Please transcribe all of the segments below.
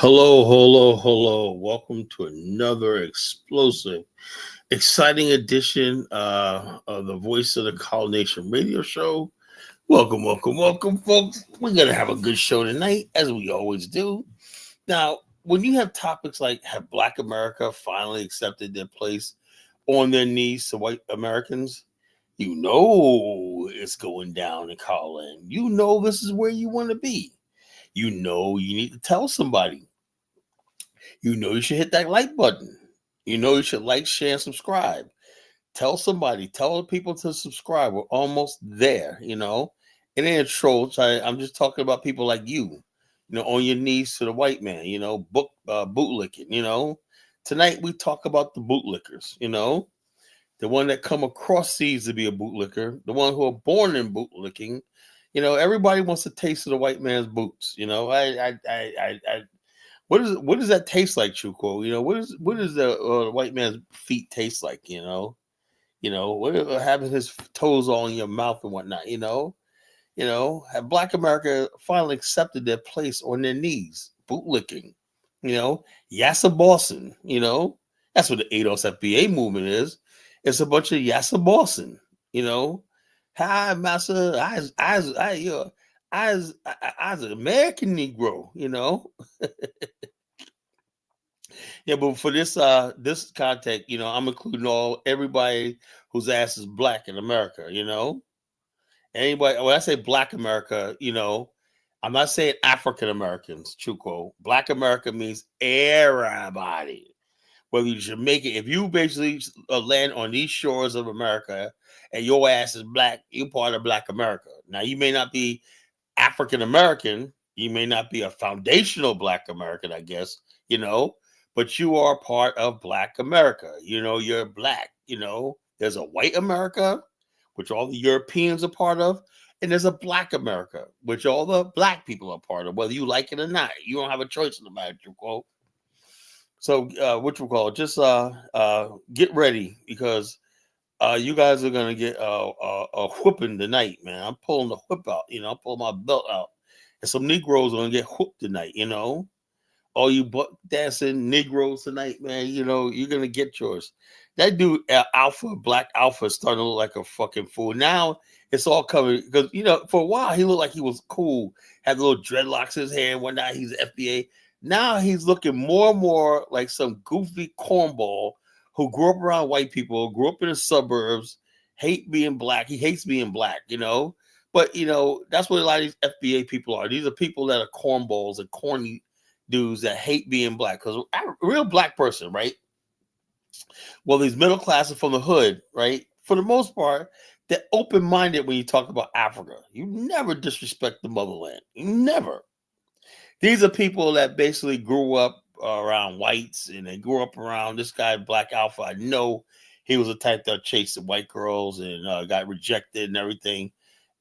Hello, hello, hello. Welcome to another explosive, exciting edition of the Voice of the Call Nation radio show. Welcome, welcome, welcome, folks. We're going to have a good show tonight, as we always do. Now, when you have topics like have Black America finally accepted their place on their knees to white Americans, you know it's going down in Colin. You know this is where you want to be. You know you need to tell somebody. You know you should hit that like button. You know you should like, share, and subscribe. Tell somebody, tell the people to subscribe. We're almost there. It ain't a troll. I'm just talking about people like you, on your knees to the white man, bootlicking. Tonight we talk about the bootlickers, the one that come across seas to be a bootlicker, the one who are born in bootlicking. Everybody wants a taste of the white man's boots. I what does that taste like, Chuko? What does the white man's feet taste like? What having his toes all in your mouth and whatnot. Have Black America finally accepted their place on their knees, bootlicking. Yassa Boston. That's what the ADOS FBA movement is. It's a bunch of Yassa Boston. You know, hi, massa. I was an American Negro. Yeah, but for this content, I'm including everybody whose ass is black in America. Anybody when I say black America, I'm not saying African Americans, Chuko. Black America means everybody. Whether you Jamaican, if you basically land on these shores of America and your ass is black, you're part of Black America. Now you may not be African American, you may not be a foundational Black American, I guess, but you are part of Black America. You're black. There's a white America, which all the Europeans are part of, and there's a Black America, which all the black people are part of, whether you like it or not. You don't have a choice in the matter, you quote. So, what you call it? Just get ready because you guys are gonna get a whooping tonight, man. I'm pulling the whip out. I'm pulling my belt out, and some Negroes are gonna get whooped tonight. All you butt dancing Negroes tonight, man. You're gonna get yours. That dude, Black Alpha, is starting to look like a fucking fool. Now it's all coming because for a while he looked like he was cool, had little dreadlocks in his hair and whatnot. He's FBA. Now he's looking more and more like some goofy cornball who grew up around white people, grew up in the suburbs, hate being black. He hates being black. But that's what a lot of these FBA people are. These are people that are cornballs and corny dudes that hate being black. Because a real black person, right? Well, these middle class are from the hood, right? For the most part, they're open-minded when you talk about Africa. You never disrespect the motherland. You never. These are people that basically grew up around whites and they grew up around this guy, Black Alpha. I know he was the type that chased the white girls and got rejected and everything.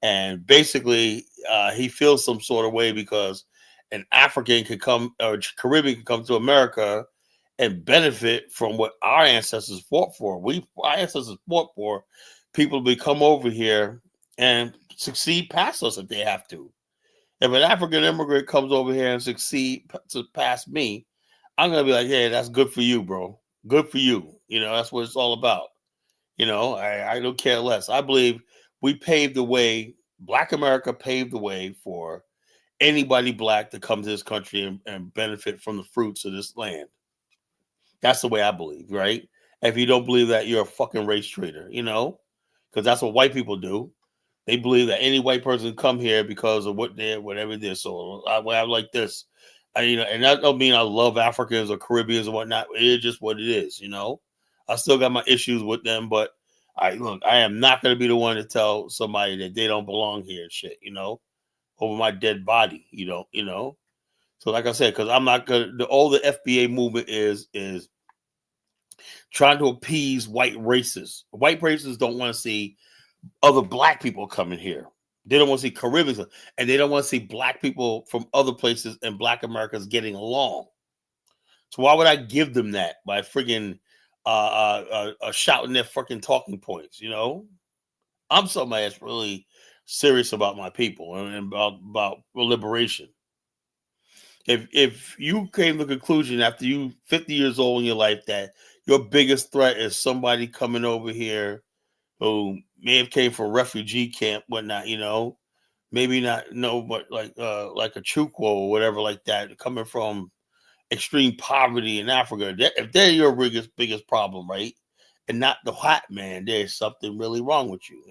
And basically, he feels some sort of way because an African could come or Caribbean could come to America and benefit from what our ancestors fought for. Our ancestors fought for people to come over here and succeed past us if they have to. If an African immigrant comes over here and succeed to pass me, I'm gonna be like, hey, that's good for you, bro. Good for you. That's what it's all about. I don't care less. I believe we paved the way. Black America paved the way for anybody black to come to this country and benefit from the fruits of this land. That's the way I believe, right? If you don't believe that, you're a fucking race traitor, because that's what white people do. They believe that any white person can come here because of what they're, whatever they're. So I like this, and that don't mean I love Africans or Caribbeans or whatnot. It is just what it is. I still got my issues with them, but I am not going to be the one to tell somebody that they don't belong here and shit, over my dead body, So like I said, because I'm not gonna. All the FBA movement is trying to appease white racists. White racists don't want to see other black people coming here. They don't want to see Caribbeans, and they don't want to see black people from other places and Black Americans getting along. So why would I give them that by friggin' shouting their fucking talking points? I'm somebody that's really serious about my people and about liberation. If you came to the conclusion after you 50 years old in your life that your biggest threat is somebody coming over here who may have came from a refugee camp, whatnot, maybe not no, but like a Chukwu or whatever like that, coming from extreme poverty in Africa. If they're your biggest problem, right, and not the white man, there's something really wrong with you.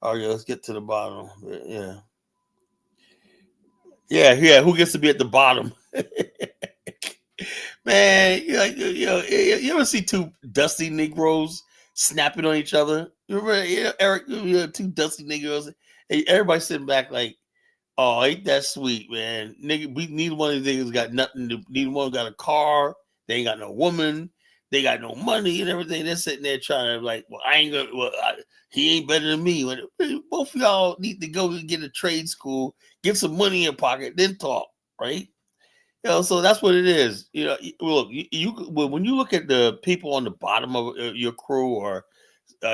All right, let's get to the bottom. Yeah, yeah. Who gets to be at the bottom? Man, you ever see two dusty Negroes snapping on each other? You remember, Eric, two dusty Negroes, and everybody sitting back like, "Oh, ain't that sweet, man? Nigga, we neither one of these niggas got nothing. Neither one got a car. They ain't got no woman. They got no money and everything. They're sitting there trying to like, well, I ain't gonna. Well, he ain't better than me. Both of y'all need to go and get a trade school, get some money in your pocket, then talk, right? So that's what it is. Look, when you look at the people on the bottom of your crew or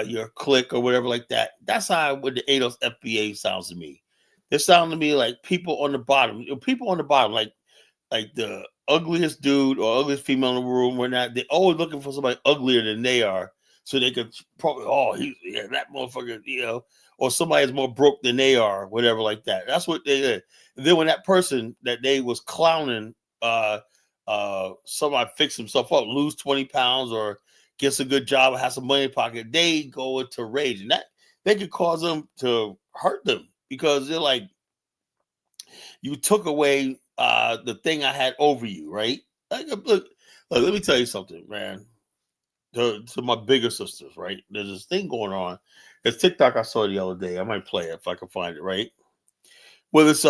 your clique or whatever like that, that's how what the ADOS FBA sounds to me. They sound to me like people on the bottom, like the ugliest dude or ugliest female in the room. We're not. They're always looking for somebody uglier than they are, so they could probably, that motherfucker, or somebody is more broke than they are, whatever like that. That's what they did. And then when that person that they was clowning, somebody fix himself up, lose 20 pounds or gets a good job or has some money in pocket, they go into rage, and that they could cause them to hurt them because they're like, you took away the thing I had over you, right? Look, let me tell you something, man. To my bigger sisters, right? There's this thing going on. It's TikTok I saw the other day. I might play it if I can find it, right? Well, it's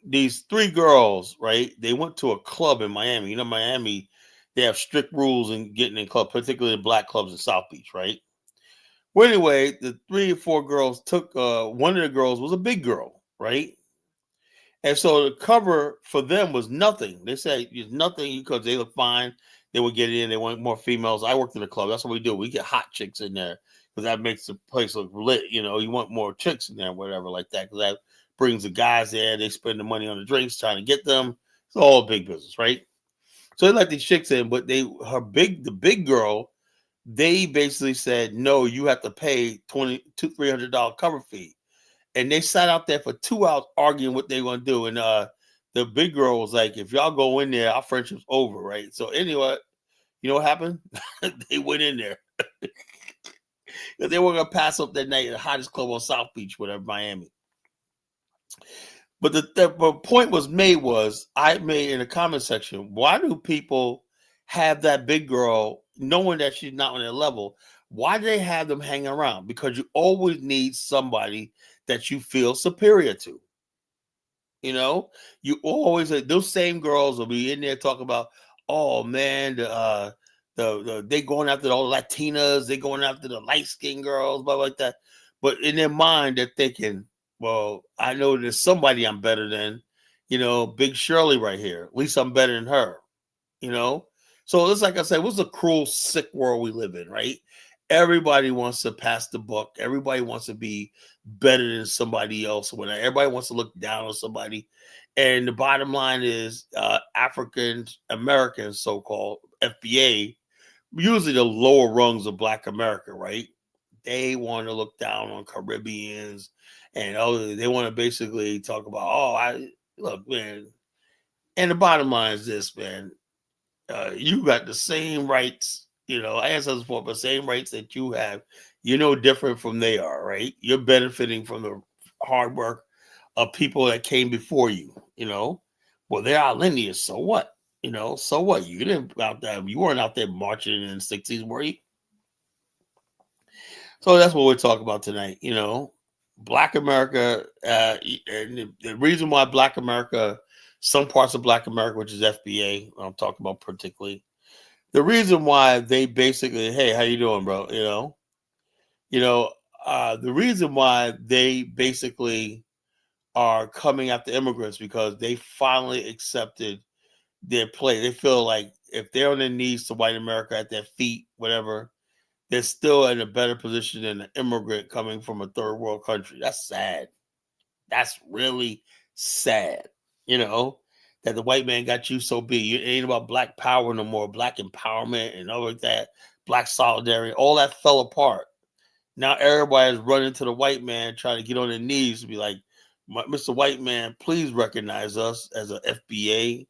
these three girls, right? They went to a club in Miami. Miami, they have strict rules in getting in clubs, particularly in black clubs in South Beach, right? Well, anyway, the 3 or 4 girls took one of the girls was a big girl, right? And so the cover for them was nothing. They said it's nothing because they look fine. They would get in. They want more females. I worked in a club. That's what we do. We get hot chicks in there because that makes the place look lit. You want more chicks in there, whatever like that, because that brings the guys there. They spend the money on the drinks trying to get them. It's all big business, right? So they let these chicks in, but the big girl, they basically said, no, you have to pay $300 cover fee. And they sat out there for 2 hours arguing what they want to do. And the big girl was like, if y'all go in there, our friendship's over, right? So anyway, you know what happened? They went in there. They were going to pass up that night at the hottest club on South Beach, whatever, Miami. But the point was made I made in the comment section, why do people have that big girl knowing that she's not on their level? Why do they have them hanging around? Because you always need somebody that you feel superior to. You always, those same girls will be in there talking about, oh man, they going after all the Latinas, they going after the light skinned girls, blah like that. But in their mind, they're thinking, well, I know there's somebody I'm better than, Big Shirley right here. At least I'm better than her, you know. So it's like I said, what's a cruel, sick world we live in, right? Everybody wants to pass the buck. Everybody wants to be better than somebody else. Everybody wants to look down on somebody. And the bottom line is African Americans, so-called FBA, usually the lower rungs of Black America, right? They want to look down on Caribbeans and they want to basically talk about, look, man. And the bottom line is this, man. You got the same rights, I asked us for the same rights that you have. You're no different from they are, right? You're benefiting from the hard work of people that came before you. Well, they're our lineage, so what? So what? You weren't out there marching in the 60s, were you? So that's what we're talking about tonight, Black America, and the reason why Black America, some parts of Black America, which is FBA, I'm talking about particularly, the reason why they basically, hey, how you doing, bro? The reason why they basically are coming after immigrants because they finally accepted their play. They feel like if they're on their knees to white America at their feet, whatever, they're still in a better position than an immigrant coming from a third world country. That's sad. That's really sad, that the white man got you, so be it. It ain't about black power no more, black empowerment and all of that, black solidarity. All that fell apart. Now everybody's running to the white man, trying to get on their knees to be like, Mr. White Man, please recognize us as a FBA.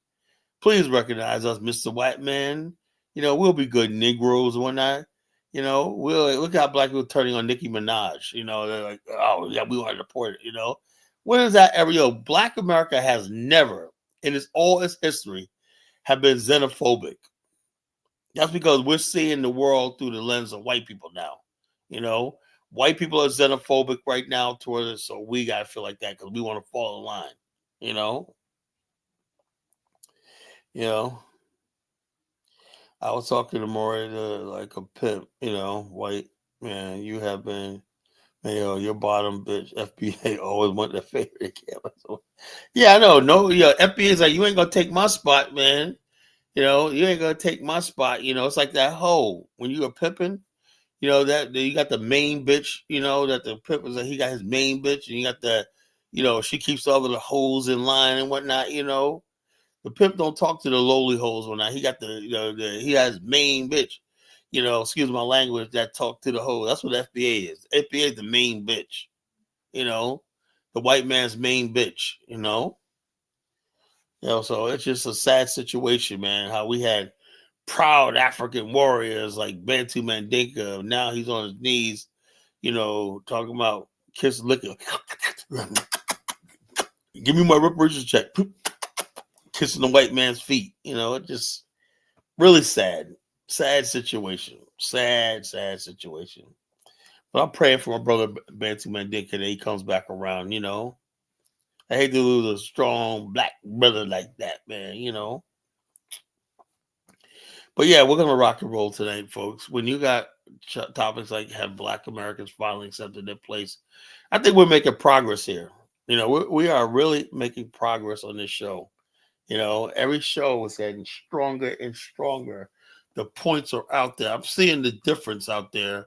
Please recognize us, Mr. White Man. We'll be good Negroes and whatnot. We'll look how black people turning on Nicki Minaj. They're like, oh yeah, we want to deport it. When is that ever? Black America has never, in all its history, have been xenophobic. That's because we're seeing the world through the lens of white people now. White people are xenophobic right now towards us, so we gotta feel like that because we want to fall in line. You know. I was talking to Maury like a pimp. White man, you have been. Your bottom bitch, FBA always want the favorite camera. So, yeah, I know. No, FBA is like, you ain't gonna take my spot, man. You ain't gonna take my spot. It's like that hoe when you were pimping. That you got the main bitch. That the pimp is like, he got his main bitch, and you got the, she keeps all of the hoes in line and whatnot. The pimp don't talk to the lowly hoes or not. He got he has main bitch. Excuse my language, that talk to the hoe. That's what FBA is. FBA is the main bitch. The white man's main bitch. So it's just a sad situation, man. How we had proud African warriors like Bantu Mandinka. Now he's on his knees, talking about kiss liquor. Give me my reparations check. Kissing the white man's feet. It just really sad situation. Sad situation. But I'm praying for my brother Bantu Mandinka that he comes back around. I hate to lose a strong black brother like that, man. But yeah, we're gonna rock and roll tonight, folks. When you got topics like have Black Americans finally accepted their place, I think we're making progress here. We are really making progress on this show. Every show is getting stronger and stronger. The points are out there. I'm seeing the difference out there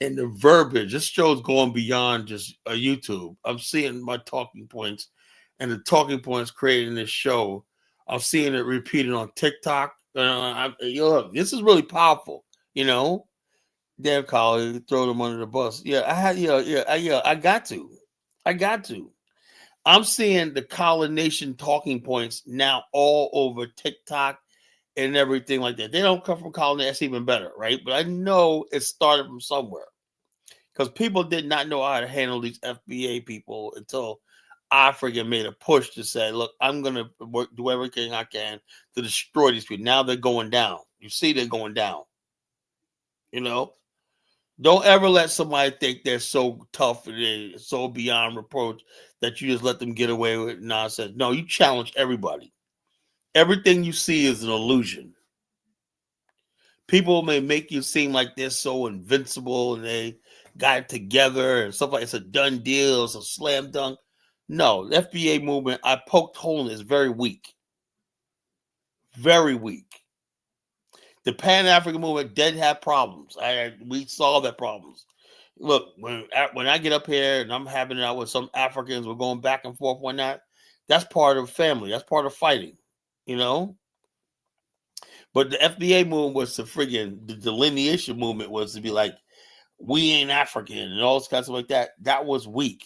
in the verbiage. This show's going beyond just a YouTube. I'm seeing my talking points and the talking points created in this show. I'm seeing it repeated on TikTok. Look, this is really powerful. Damn, Collie, throw them under the bus. Yeah, I had. I got to. I'm seeing the Colin Nation talking points now all over TikTok and everything like that. They don't come from Colin. That's even better, right? But I know it started from somewhere because people did not know how to handle these FBA people until I freaking made a push to say, look, I'm going to do everything I can to destroy these people. Now they're going down. You see, they're going down. Don't ever let somebody think they're so tough and they're so beyond reproach that you just let them get away with nonsense. No, you challenge everybody. Everything you see is an illusion. People may make you seem like they're so invincible and they got it together and stuff like it's a done deal, it's a slam dunk. No, the FBA movement, I poked hole in, is very weak. Very weak. The Pan-African movement did have problems. We saw that problems. Look, when I get up here and I'm having it out with some Africans, we're going back and forth one night. That's part of family. That's part of fighting, But the FBA movement was the delineation movement was to be like, we ain't African and all this kinds of like that. That was weak.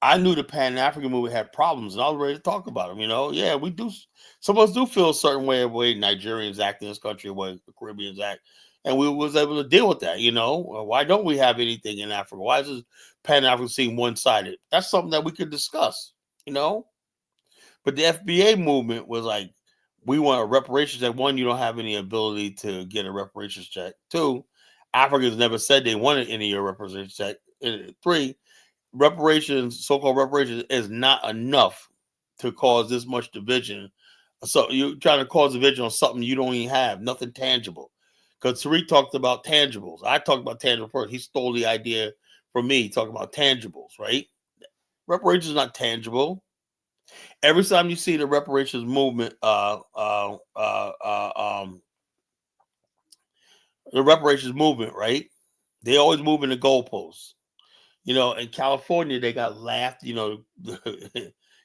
I knew the Pan-African movement had problems, and I was ready to talk about them. Yeah, we do. Some of us do feel a certain way of way Nigerians act in this country, way the Caribbeans act, and we was able to deal with that. Why don't we have anything in Africa? Why is this Pan-African seem one-sided? That's something that we could discuss. But the FBA movement was like, we want a reparations check. One, you don't have any ability to get a reparations check. Two, Africans never said they wanted any of your reparations check. And three, reparations, so-called reparations, is not enough to cause this much division. So you're trying to cause division on something you don't even have, nothing tangible. Because Tariq talked about tangibles. I talked about tangible first. He stole the idea from me, talking about tangibles, right? Reparations is not tangible. Every time you see the reparations movement, the reparations movement, right? They always move in the goalposts. In California, they got laughed.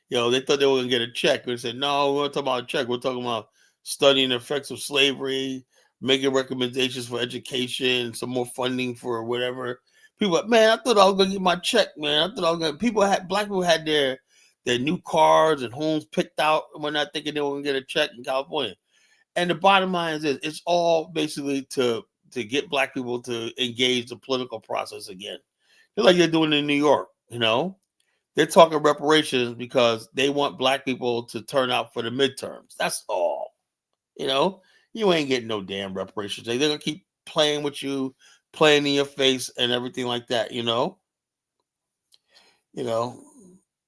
They thought they were gonna get a check. They said, no, we're not talking about a check. We're talking about studying the effects of slavery, making recommendations for education, some more funding for whatever. People like, man, I thought I was gonna get my check, man. I thought I was gonna black people had their new cars and homes picked out and we're not thinking they were gonna get a check in California. And the bottom line is this, it's all basically to get black people to engage the political process again. Just like they're doing in New York, They're talking reparations because they want black people to turn out for the midterms. That's all. You ain't getting no damn reparations. They're gonna keep playing with you, playing in your face, and everything like that.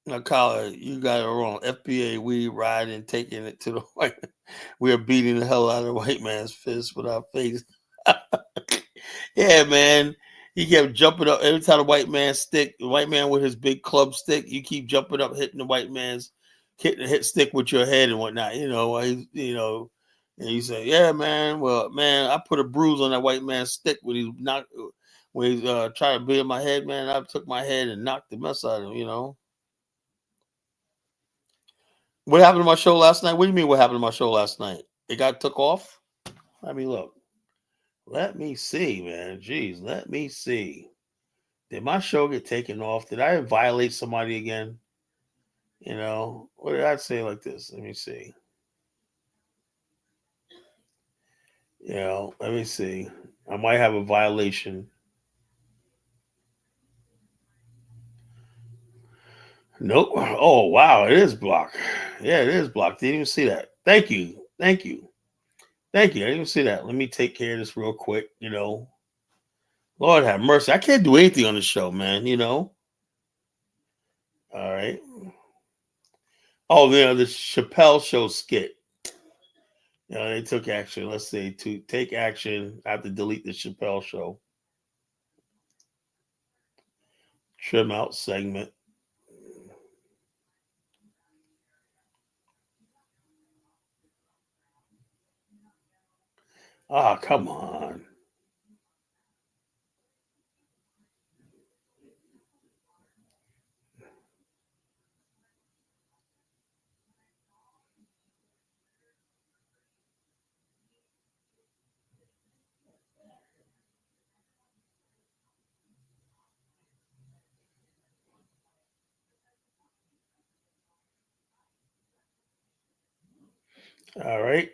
Now, Kyle, you got it wrong. FBA, we riding, taking it to the white. We are beating the hell out of the white man's fist with our face. Yeah, man. He kept jumping up every time the white man with his big club stick. You keep jumping up, hitting the white man's hit stick with your head and whatnot. And you say, yeah, man. Well, man, I put a bruise on that white man's stick when he tried to beat my head, man. I took my head and knocked the mess out of him. What happened to my show last night? What do you mean what happened to my show last night? It got took off? Let me look. Let me see, man. Jeez, let me see. Did my show get taken off? Did I violate somebody again? What did I say like this? Let me see. Let me see. I might have a violation. Nope. Oh, wow. It is blocked. Yeah, it is blocked. Didn't even see that. Thank you. I didn't even see that. Let me take care of this real quick. Lord have mercy. I can't do anything on the show, man. All right. Oh, the Chappelle Show skit. They took action. Let's say to take action. I have to delete the Chappelle Show. Trim out segment. Ah, come on. All right.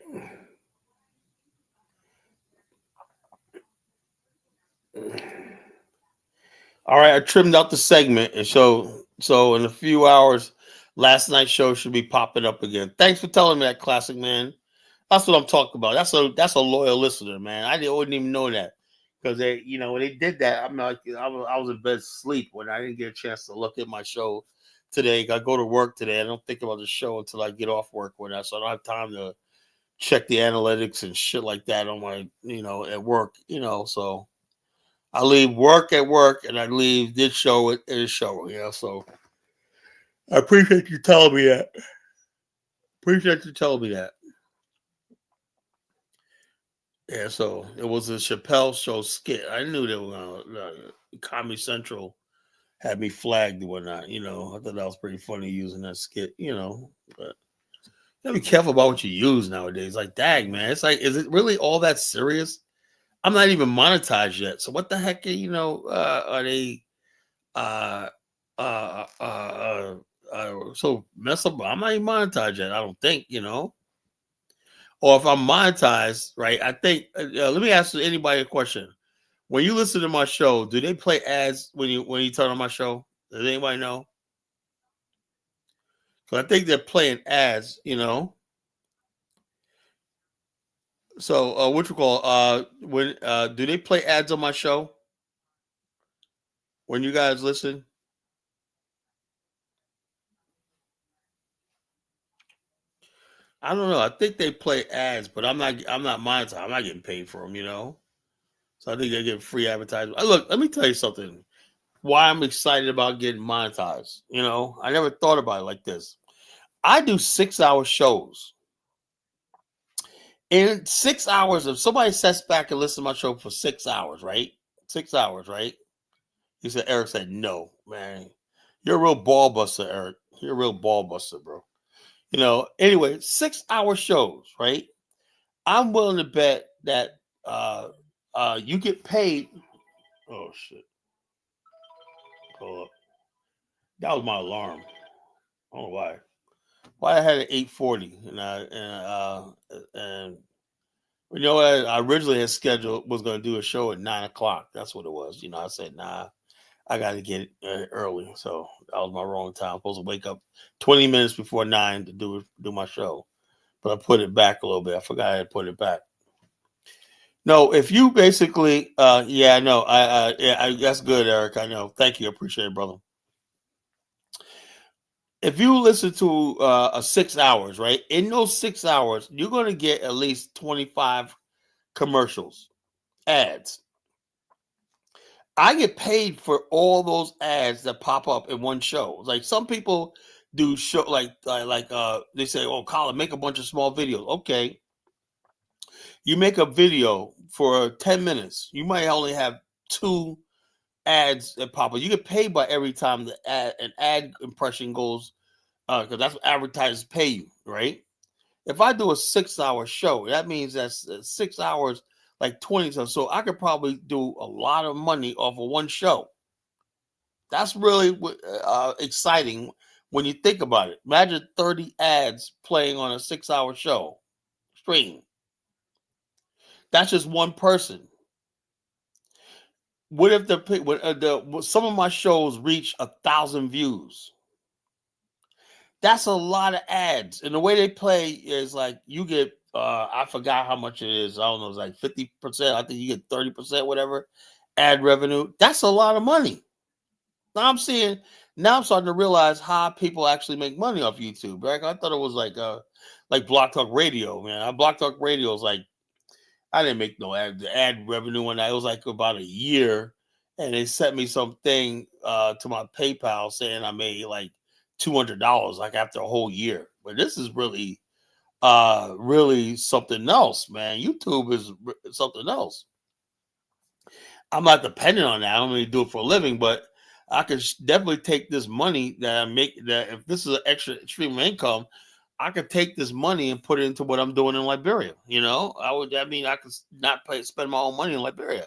All right, I trimmed out the segment, and so in a few hours, last night's show should be popping up again. Thanks for telling me that, classic man. That's what I'm talking about. That's a loyal listener, man. I wouldn't even know that because when they did that, I'm like, I was in bed asleep when I didn't get a chance to look at my show today. I go to work today. I don't think about the show until I get off work so I don't have time to check the analytics and shit like that on my at work. So I leave work at work and I leave this show at this show. So I appreciate you telling me that. Yeah, so it was a Chappelle Show skit. I knew they were gonna Comedy Central had me flagged and whatnot. I thought that was pretty funny using that skit. But you gotta be careful about what you use nowadays. Like, dang, man, it's like, is it really all that serious? I'm not even monetized yet. So what the heck, are they so mess up? I'm not even monetized yet. I don't think, or if I'm monetized, right? I think. Let me ask anybody a question. When you listen to my show, do they play ads when you turn on my show? Does anybody know? Because I think they're playing ads. So what you call when do they play ads on my show when you guys listen? I don't know. I think they play ads, but I'm not monetized. I'm not getting paid for them. So I think they get free advertising. Look, let me tell you something. Why I'm excited about getting monetized. I never thought about it like this. I do 6-hour shows. In 6 hours, if somebody sits back and listens to my show for 6 hours, right? 6 hours, right? Eric said, no, man. You're a real ball buster, Eric. You're a real ball buster, bro. Anyway, 6-hour shows, right? I'm willing to bet that you get paid. Oh shit! Hold up. That was my alarm. I don't know why. Why I had it 8:40 and I originally had scheduled was going to do a show at 9 o'clock. That's what it was. I said nah, I got to get it early, so that was my wrong time. I'm supposed to wake up 20 minutes before 9 to do my show, but I put it back a little bit. I forgot I had put it back. No, if you basically, yeah, I know. That's good, Eric. I know. Thank you. I appreciate it, brother. If you listen to a 6 hours, right? In those 6 hours, you're going to get at least 25 commercials, ads. I get paid for all those ads that pop up in one show. Like some people do show like they say, "Oh, Colin, make a bunch of small videos." Okay, you make a video for 10 minutes. You might only have 2 ads that pop up. You get paid by every time an ad impression goes, because that's what advertisers pay you, right? If I do a 6-hour show, that means that's 6 hours, like 20. So I could probably do a lot of money off of one show. That's really exciting when you think about it. Imagine 30 ads playing on a 6-hour show stream. That's just one person. What if some of my shows reach 1,000 views? That's a lot of ads. And the way they play is like you get, I forgot how much it is. I don't know, it's like 50%. I think you get 30%, whatever, ad revenue. That's a lot of money. Now I'm starting to realize how people actually make money off YouTube. Right? I thought it was like Block Talk Radio, man. Block Talk Radio is like, I didn't make no ad revenue when it was like about a year. And they sent me something to my PayPal saying I made like $200 like after a whole year. But this is really something else, man. YouTube is something else. I'm not dependent on that. I don't really do it for a living, but I could definitely take this money that I make, that if this is an extra stream of income, I could take this money and put it into what I'm doing in Liberia. I could not spend my own money in Liberia.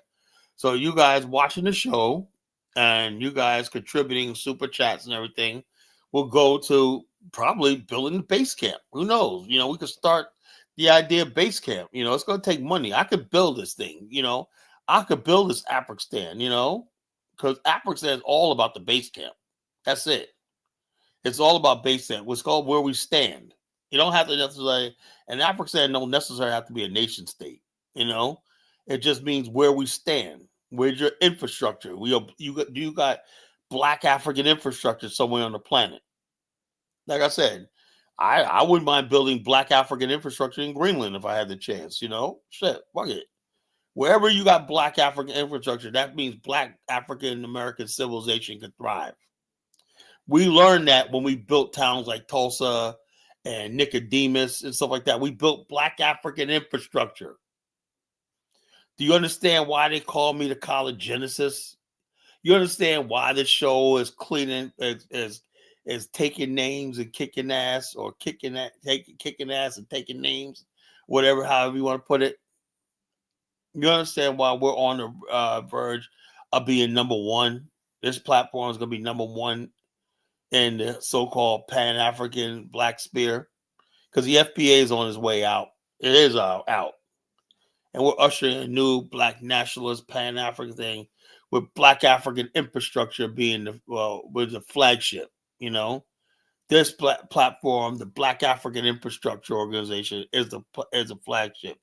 So you guys watching the show and you guys contributing super chats and everything will go to probably building the base camp. Who knows? We could start the idea of base camp. It's going to take money. I could build this thing. I could build this African, because African is all about the base camp. That's it. It's all about base camp. What's called where we stand. You don't have to necessarily, and African don't necessarily have to be a nation state. It just means where we stand. Where's your infrastructure? You got Black African infrastructure somewhere on the planet. Like I said, I wouldn't mind building Black African infrastructure in Greenland if I had the chance. Shit, fuck it. Wherever you got Black African infrastructure, that means Black African American civilization can thrive. We learned that when we built towns like Tulsa and Nicodemus and stuff like that. We built Black African infrastructure. Do you understand why they call me the College Genesis? You understand why this show is cleaning, is taking names and kicking ass, or kicking ass and taking names, whatever, however you want to put it. You understand why we're on the verge of being number one? This platform is going to be number one in the so-called Pan-African Black Sphere, because the FPA is on its way out. It is out. And we're ushering a new Black nationalist Pan-African thing with Black African infrastructure being with the flagship. This platform, the Black African Infrastructure Organization, is a flagship.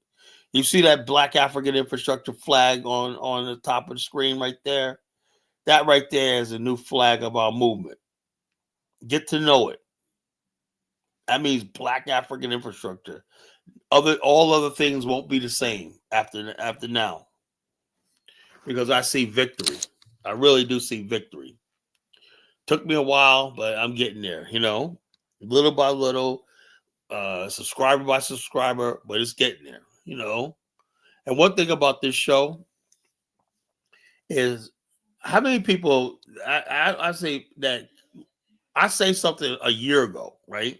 You see that Black African Infrastructure flag on the top of the screen right there? That right there is a new flag of our movement. Get to know it. That means Black African Infrastructure. All other things won't be the same after now, because I see victory. I really do see victory. Took me a while, but I'm getting there. Little by little, subscriber by subscriber, but it's getting there. And one thing about this show is how many people I say that I say something a year ago, right?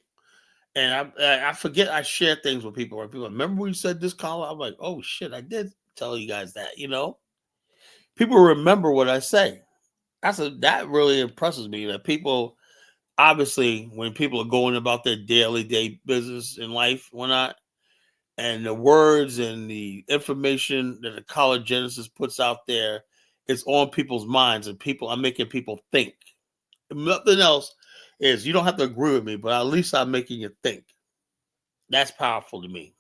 And I forget I share things with people. Where people remember we said this, Colin. I'm like, oh shit, I did tell you guys that. People remember what I say. That really impresses me. That people obviously, when people are going about their daily day business in life, whatnot, and the words and the information that the College Genesis puts out there, it's on people's minds, and people are making people think. If nothing else is you don't have to agree with me, but at least I'm making you think. That's powerful to me.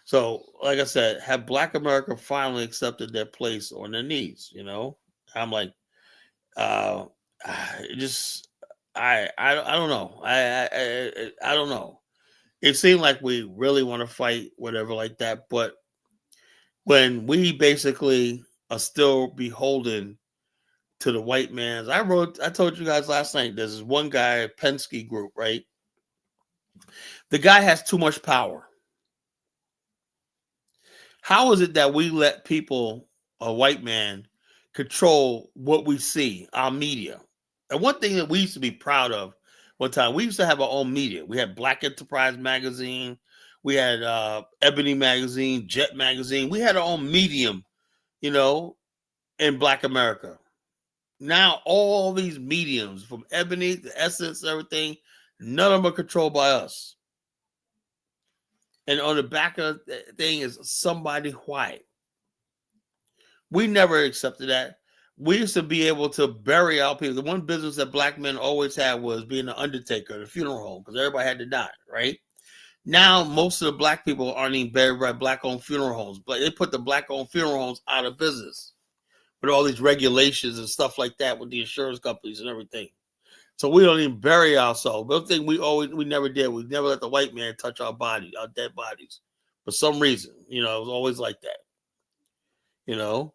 So, like I said, have Black America finally accepted their place on their knees? I'm like, uh, just I don't know. I don't know. It seemed like we really want to fight, whatever, like that. But when we basically are still beholden to the white man's, I told you guys last night. There's this one guy, Penske Group, right? The guy has too much power. How is it that we let people, a white man, control what we see, our media? And one thing that we used to be proud of one time, we used to have our own media. We had Black Enterprise Magazine, we had Ebony Magazine, Jet Magazine. We had our own medium, you know, in Black America. Now all these mediums, from Ebony to Essence, everything, none of them are controlled by us. And on the back of the thing is somebody white. We never accepted that. We used to be able to bury our people. The one business that black men always had was being an undertaker, the funeral home, because everybody had to die, right? Now, most of the black people aren't even buried by black-owned funeral homes, but they put the black-owned funeral homes out of business with all these regulations and stuff like that with the insurance companies and everything. So we don't even bury ourselves. One thing we never did, we never let the white man touch our body, our dead bodies. For some reason, it was always like that. You know,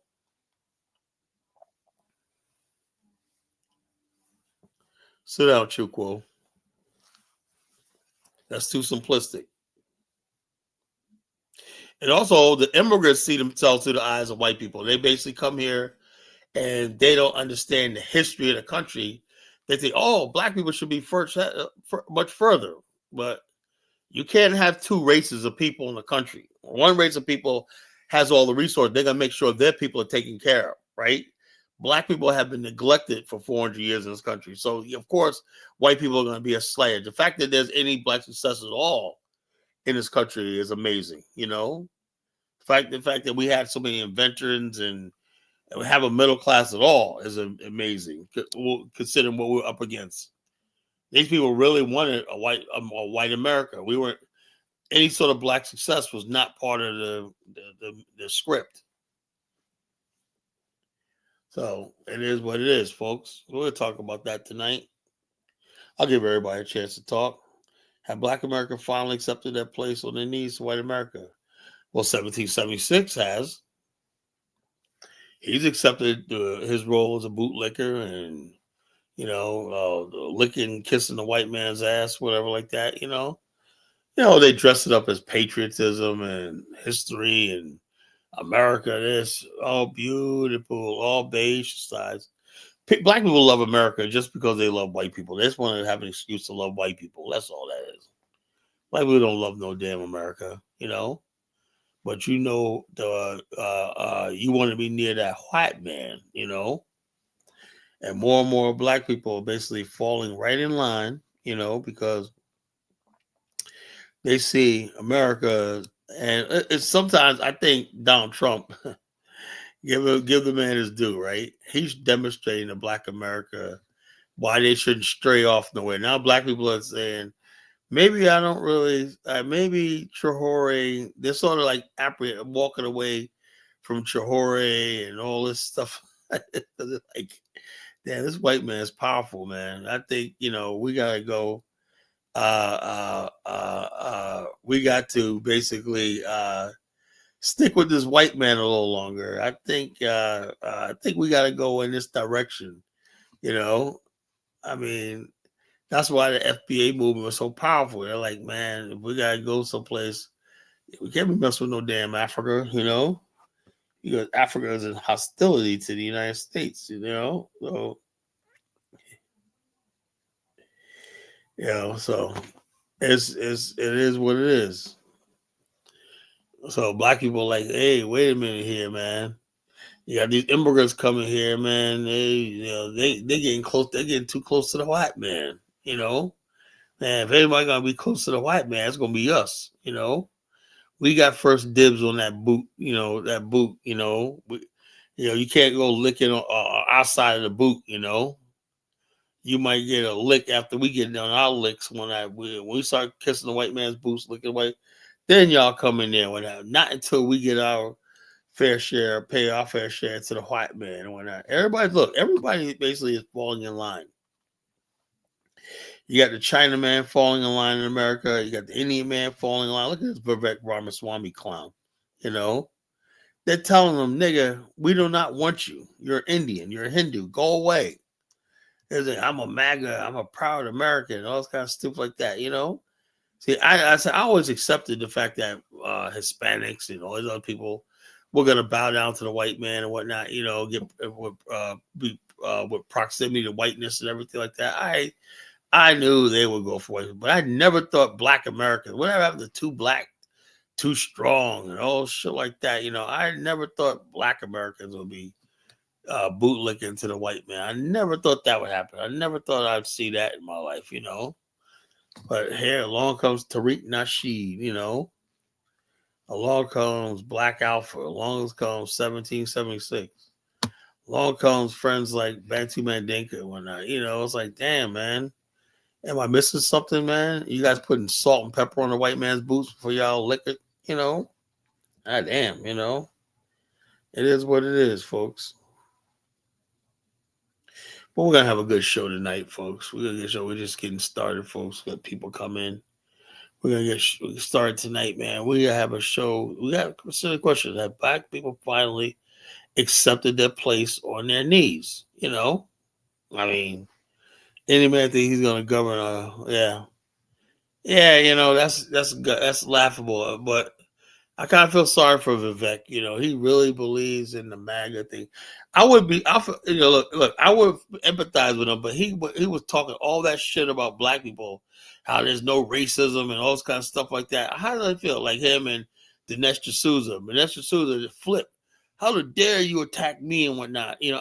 sit down, Chukwu. That's too simplistic. And also, the immigrants see themselves through the eyes of white people. They basically come here and they don't understand the history of the country. They think, oh, black people should be first, much further. But you can't have two races of people in the country. One race of people has all the resources. They're going to make sure their people are taken care of, right? Black people have been neglected for 400 years in this country. So, of course, white people are going to be a slayer. The fact that there's any black success at all in this country is amazing. The fact that we had so many inventors and we have a middle class at all is amazing, considering what we're up against. These people really wanted a white America. We weren't any sort of black success was not part of the script. So it is what it is, folks. We'll talk about that tonight. I'll give everybody a chance to talk. Have Black America finally accepted their place on their knees to white America? Well, 1776 has. He's accepted his role as a bootlicker and, licking, kissing the white man's ass, whatever like that. They dress it up as patriotism and history and America. This all beautiful, all beige sides. Black people love America just because they love white people. They just want to have an excuse to love white people. That's all that is. Black people don't love no damn America. But you want to be near that white man. And more black people are basically falling right in line, because they see America, and it's sometimes I think Donald Trump give the man his due, right? He's demonstrating to Black America why they shouldn't stray off nowhere. Now black people are saying, maybe I don't really, maybe Traore, they're sort of like walking away from Traore and all this stuff. Like, damn, this white man is powerful, man. I think, we got to go. We got to basically stick with this white man a little longer. I think we got to go in this direction. I mean, that's why the FBA movement was so powerful. They're like, man, if we gotta go someplace, we can't be messing with no damn Africa. Because Africa is in hostility to the United States. So So it is what it is. So black people like, hey, wait a minute here, man. You got these immigrants coming here, man. They getting close. They're getting too close to the white man. Man, if anybody gonna be close to the white man, it's gonna be us. We got first dibs on that boot. That boot. You can't go licking on outside of the boot. You might get a lick after we get done our licks when we start kissing the white man's boots, licking white. Then y'all come in there whatnot. Not until we get our fair share, pay our fair share to the white man and whatnot. Everybody basically is falling in line. You got the China man falling in line in America. You got the Indian man falling in line. Look at this Vivek Ramaswamy clown. They're telling them, nigga, we do not want you. You're Indian. You're a Hindu. Go away. I'm a MAGA. I'm a proud American. All this kind of stuff like that. See, I always accepted the fact that Hispanics and all these other people were going to bow down to the white man and whatnot. With proximity to whiteness and everything like that. I knew they would go for white, but I never thought black Americans. Whatever happened to too black, too strong, and all shit like that. I never thought black Americans would be bootlicking to the white man. I never thought that would happen. I never thought I'd see that in my life. But here, along comes Tariq Nasheed. Along comes Black Alpha. Along comes 1776. Along comes friends like Bantu Mandinka and whatnot. It's like, damn, man. Am I missing something, man? You guys putting salt and pepper on the white man's boots before y'all lick it, God damn, It is what it is, folks. But we're gonna have a good show tonight, folks. We're just getting started, folks. We got people come in. We're gonna get started tonight, man. We gotta have a show. We got to consider questions. Have black people finally accepted their place on their knees? I mean, any man think he's gonna govern? Yeah. That's laughable. But I kind of feel sorry for Vivek. He really believes in the MAGA thing. I would look. I would empathize with him, but he was talking all that shit about black people, how there's no racism and all this kind of stuff like that. How do I feel like him and Dinesh D'Souza? Dinesh D'Souza just flipped. How dare you attack me and whatnot? In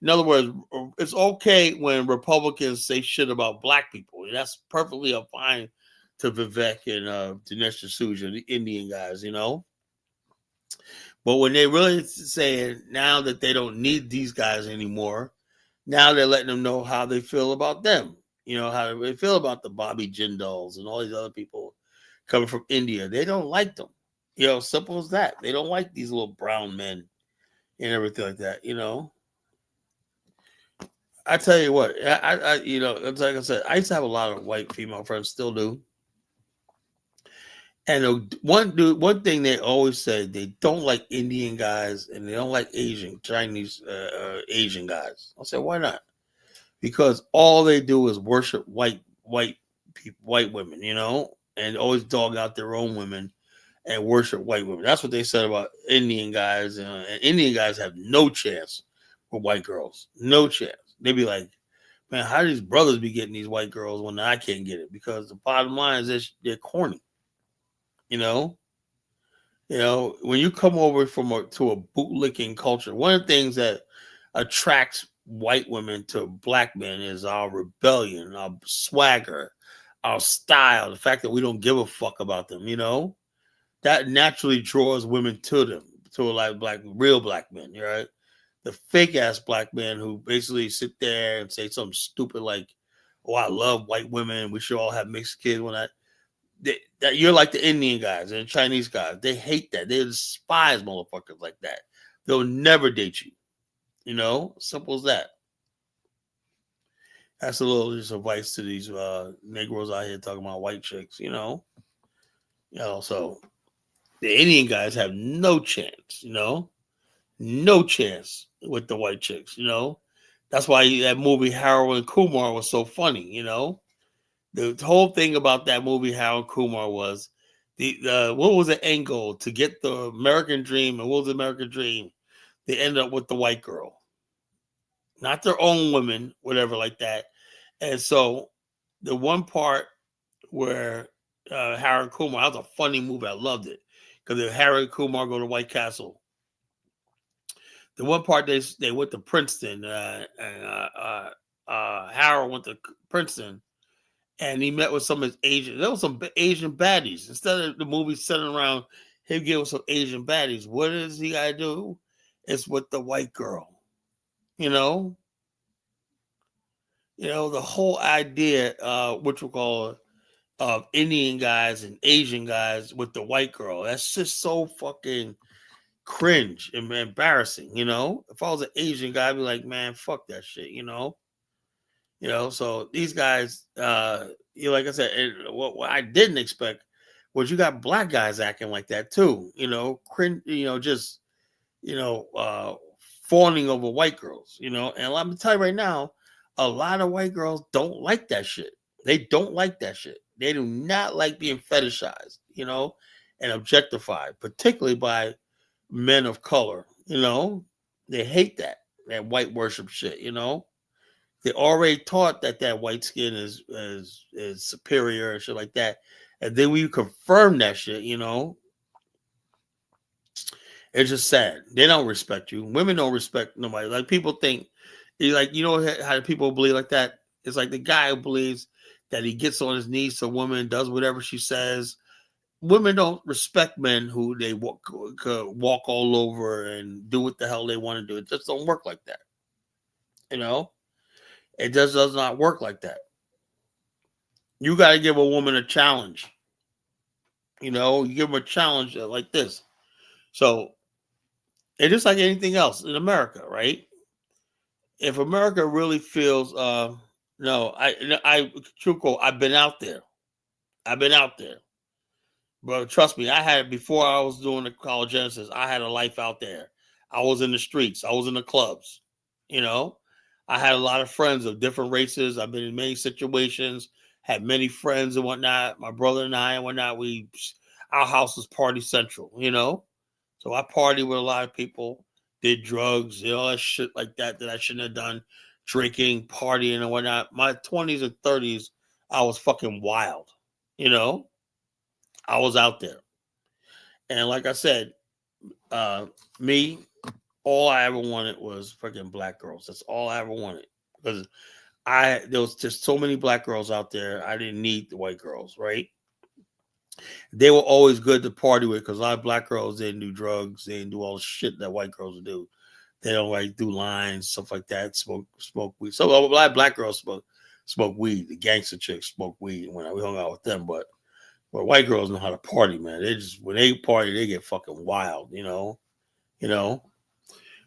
other words, it's okay when Republicans say shit about black people. That's perfectly fine to Vivek and Dinesh D'Souza, the Indian guys, But when they really saying now that they don't need these guys anymore, now they're letting them know how they feel about them. How they feel about the Bobby Jindals and all these other people coming from India. They don't like them. Simple as that. They don't like these little brown men and everything like that, I tell you what, it's like I said, I used to have a lot of white female friends, still do. And one thing they always say, they don't like Indian guys and they don't like Chinese, Asian guys. I said, why not? Because all they do is worship white people, white women, and always dog out their own women and worship white women. That's what they said about Indian guys. And Indian guys have no chance with white girls, no chance. They'd be like, man, how do these brothers be getting these white girls when I can't get it? Because the bottom line is they're corny. When you come over to a bootlicking culture, one of the things that attracts white women to black men is our rebellion, our swagger, our style, the fact that we don't give a fuck about them. That naturally draws women to them, to real black men, right? The fake ass black men who basically sit there and say something stupid like, "Oh, I love white women. We should all have mixed kids." That you're like the Indian guys and the Chinese guys. They hate that. They despise motherfuckers like that. They'll never date you. Simple as that. That's a little just advice to these Negroes out here talking about white chicks. So the Indian guys have no chance. No chance with the white chicks. That's why that movie Harold and Kumar was so funny. The whole thing about that movie, Harold Kumar, was what was the end goal? To get the American dream. And what was the American dream? They end up with the white girl. Not their own women, whatever like that. And so the one part where Harold Kumar, that was a funny movie. I loved it because if Harold Kumar go to White Castle, the one part they went to Princeton, and Harold went to Princeton, and he met with some of his Asian. There was some Asian baddies. Instead of the movie centering around him getting with some Asian baddies, what does he got to do? It's with the white girl. You know, the whole idea, which we call of Indian guys and Asian guys with the white girl. That's just so fucking cringe and embarrassing. If I was an Asian guy, I'd be like, man, fuck that shit. So these guys, like I said, what I didn't expect was you got black guys acting like that too. Cringe. Just fawning over white girls. And let me tell you right now, a lot of white girls don't like that shit. They don't like that shit. They do not like being fetishized, and objectified, particularly by men of color. They hate that white worship shit. They already taught that white skin is superior and shit like that, and then when you confirm that shit, it's just sad. They don't respect you. Women don't respect nobody. Like people think, how people believe like that. It's like the guy who believes that he gets on his knees to a woman, does whatever she says. Women don't respect men who they walk all over and do what the hell they want to do. It just don't work like that. It just does not work like that. You got to give a woman a challenge. You give them a challenge like this. So it's just like anything else in America, right? If America really feels, no, true quote, I've been out there. But trust me, I had, before I was doing the College Genesis, I had a life out there. I was in the streets. I was in the clubs. I had a lot of friends of different races. I've been in many situations, had many friends and whatnot. My brother and I and whatnot, our house was party central, So I partied with a lot of people, did drugs, all that shit like that I shouldn't have done, drinking, partying and whatnot. My 20s and 30s, I was fucking wild, I was out there. And like I said, me, all I ever wanted was freaking black girls. That's all I ever wanted. Because there was just so many black girls out there. I didn't need the white girls, right? They were always good to party with because a lot of black girls didn't do drugs. They didn't do all the shit that white girls would do. They don't like do lines, stuff like that, smoke weed. So a lot of black girls smoke weed. The gangster chicks smoke weed when we hung out with them, but white girls know how to party, man. They just, when they party, they get fucking wild,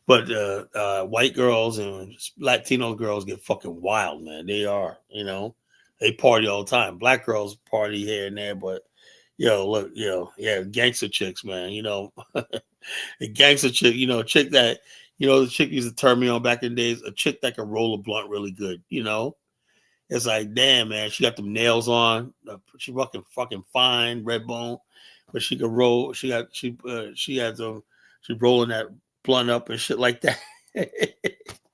But white girls and Latino girls get fucking wild, man. They are, they party all the time. Black girls party here and there, but look, gangster chicks, man. A gangster chick, chick that, the chick used to turn me on back in the days. A chick that can roll a blunt really good, It's like, damn, man, she got them nails on. She fucking fine, red bone, but she could roll. She had some. She's rolling that blunt up and shit like that.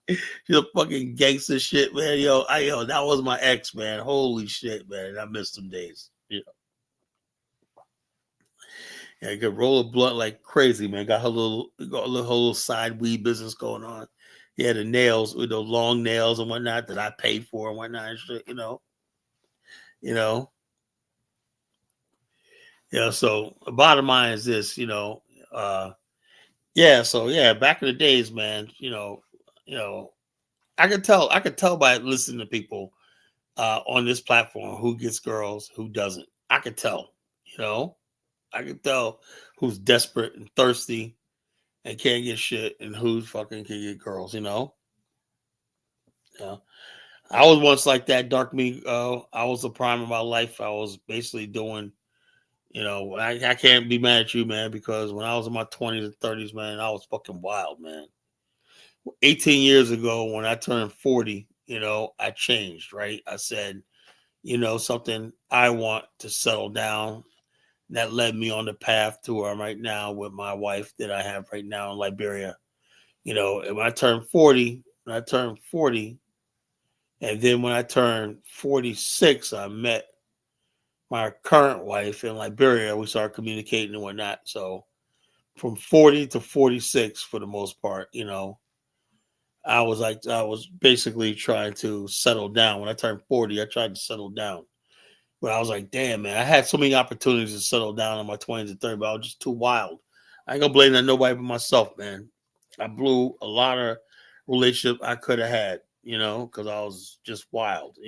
She's a fucking gangster shit, man. That was my ex, man. Holy shit, man. I missed some days. Yeah, could roll a blunt like crazy, man. Got her little side weed business going on. He had the nails with those long nails and whatnot that I paid for and whatnot and shit, So the bottom line is this, back in the days, man, I could tell by listening to people on this platform who gets girls, who doesn't. I could tell, I could tell who's desperate and thirsty and can't get shit and who's fucking can get girls, I was once like that, dark me. I was the prime of my life. I was basically doing, I can't be mad at you, man, because when I was in my 20s and 30s, man, I was fucking wild, man. 18 years ago, when I turned 40, I changed, right? I said, something, I want to settle down. That led me on the path to where I'm right now with my wife that I have right now in Liberia. And when I turned 40, And then when I turned 46, I met my current wife in Liberia. We started communicating and whatnot. So from 40 to 46, for the most part, I was basically trying to settle down. When I turned 40, I tried to settle down. But I was like, damn, man, I had so many opportunities to settle down in my 20s and 30s, but I was just too wild. I ain't gonna blame that nobody but myself, man. I blew a lot of relationship I could have had, because I was just wild,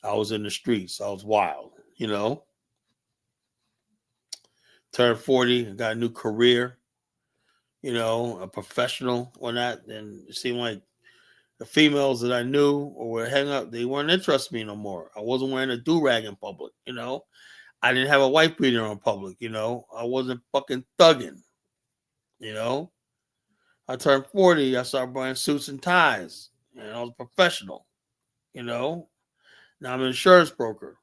I was in the streets. I was wild, Turned 40, got a new career, a professional or not. And it seemed like the females that I knew or were hanging up, they weren't interested in me no more. I wasn't wearing a do-rag in public, I didn't have a wife beater in public, I wasn't fucking thugging, you know. I turned 40, I started buying suits and ties, and I was a professional, you know. Now I'm an insurance broker.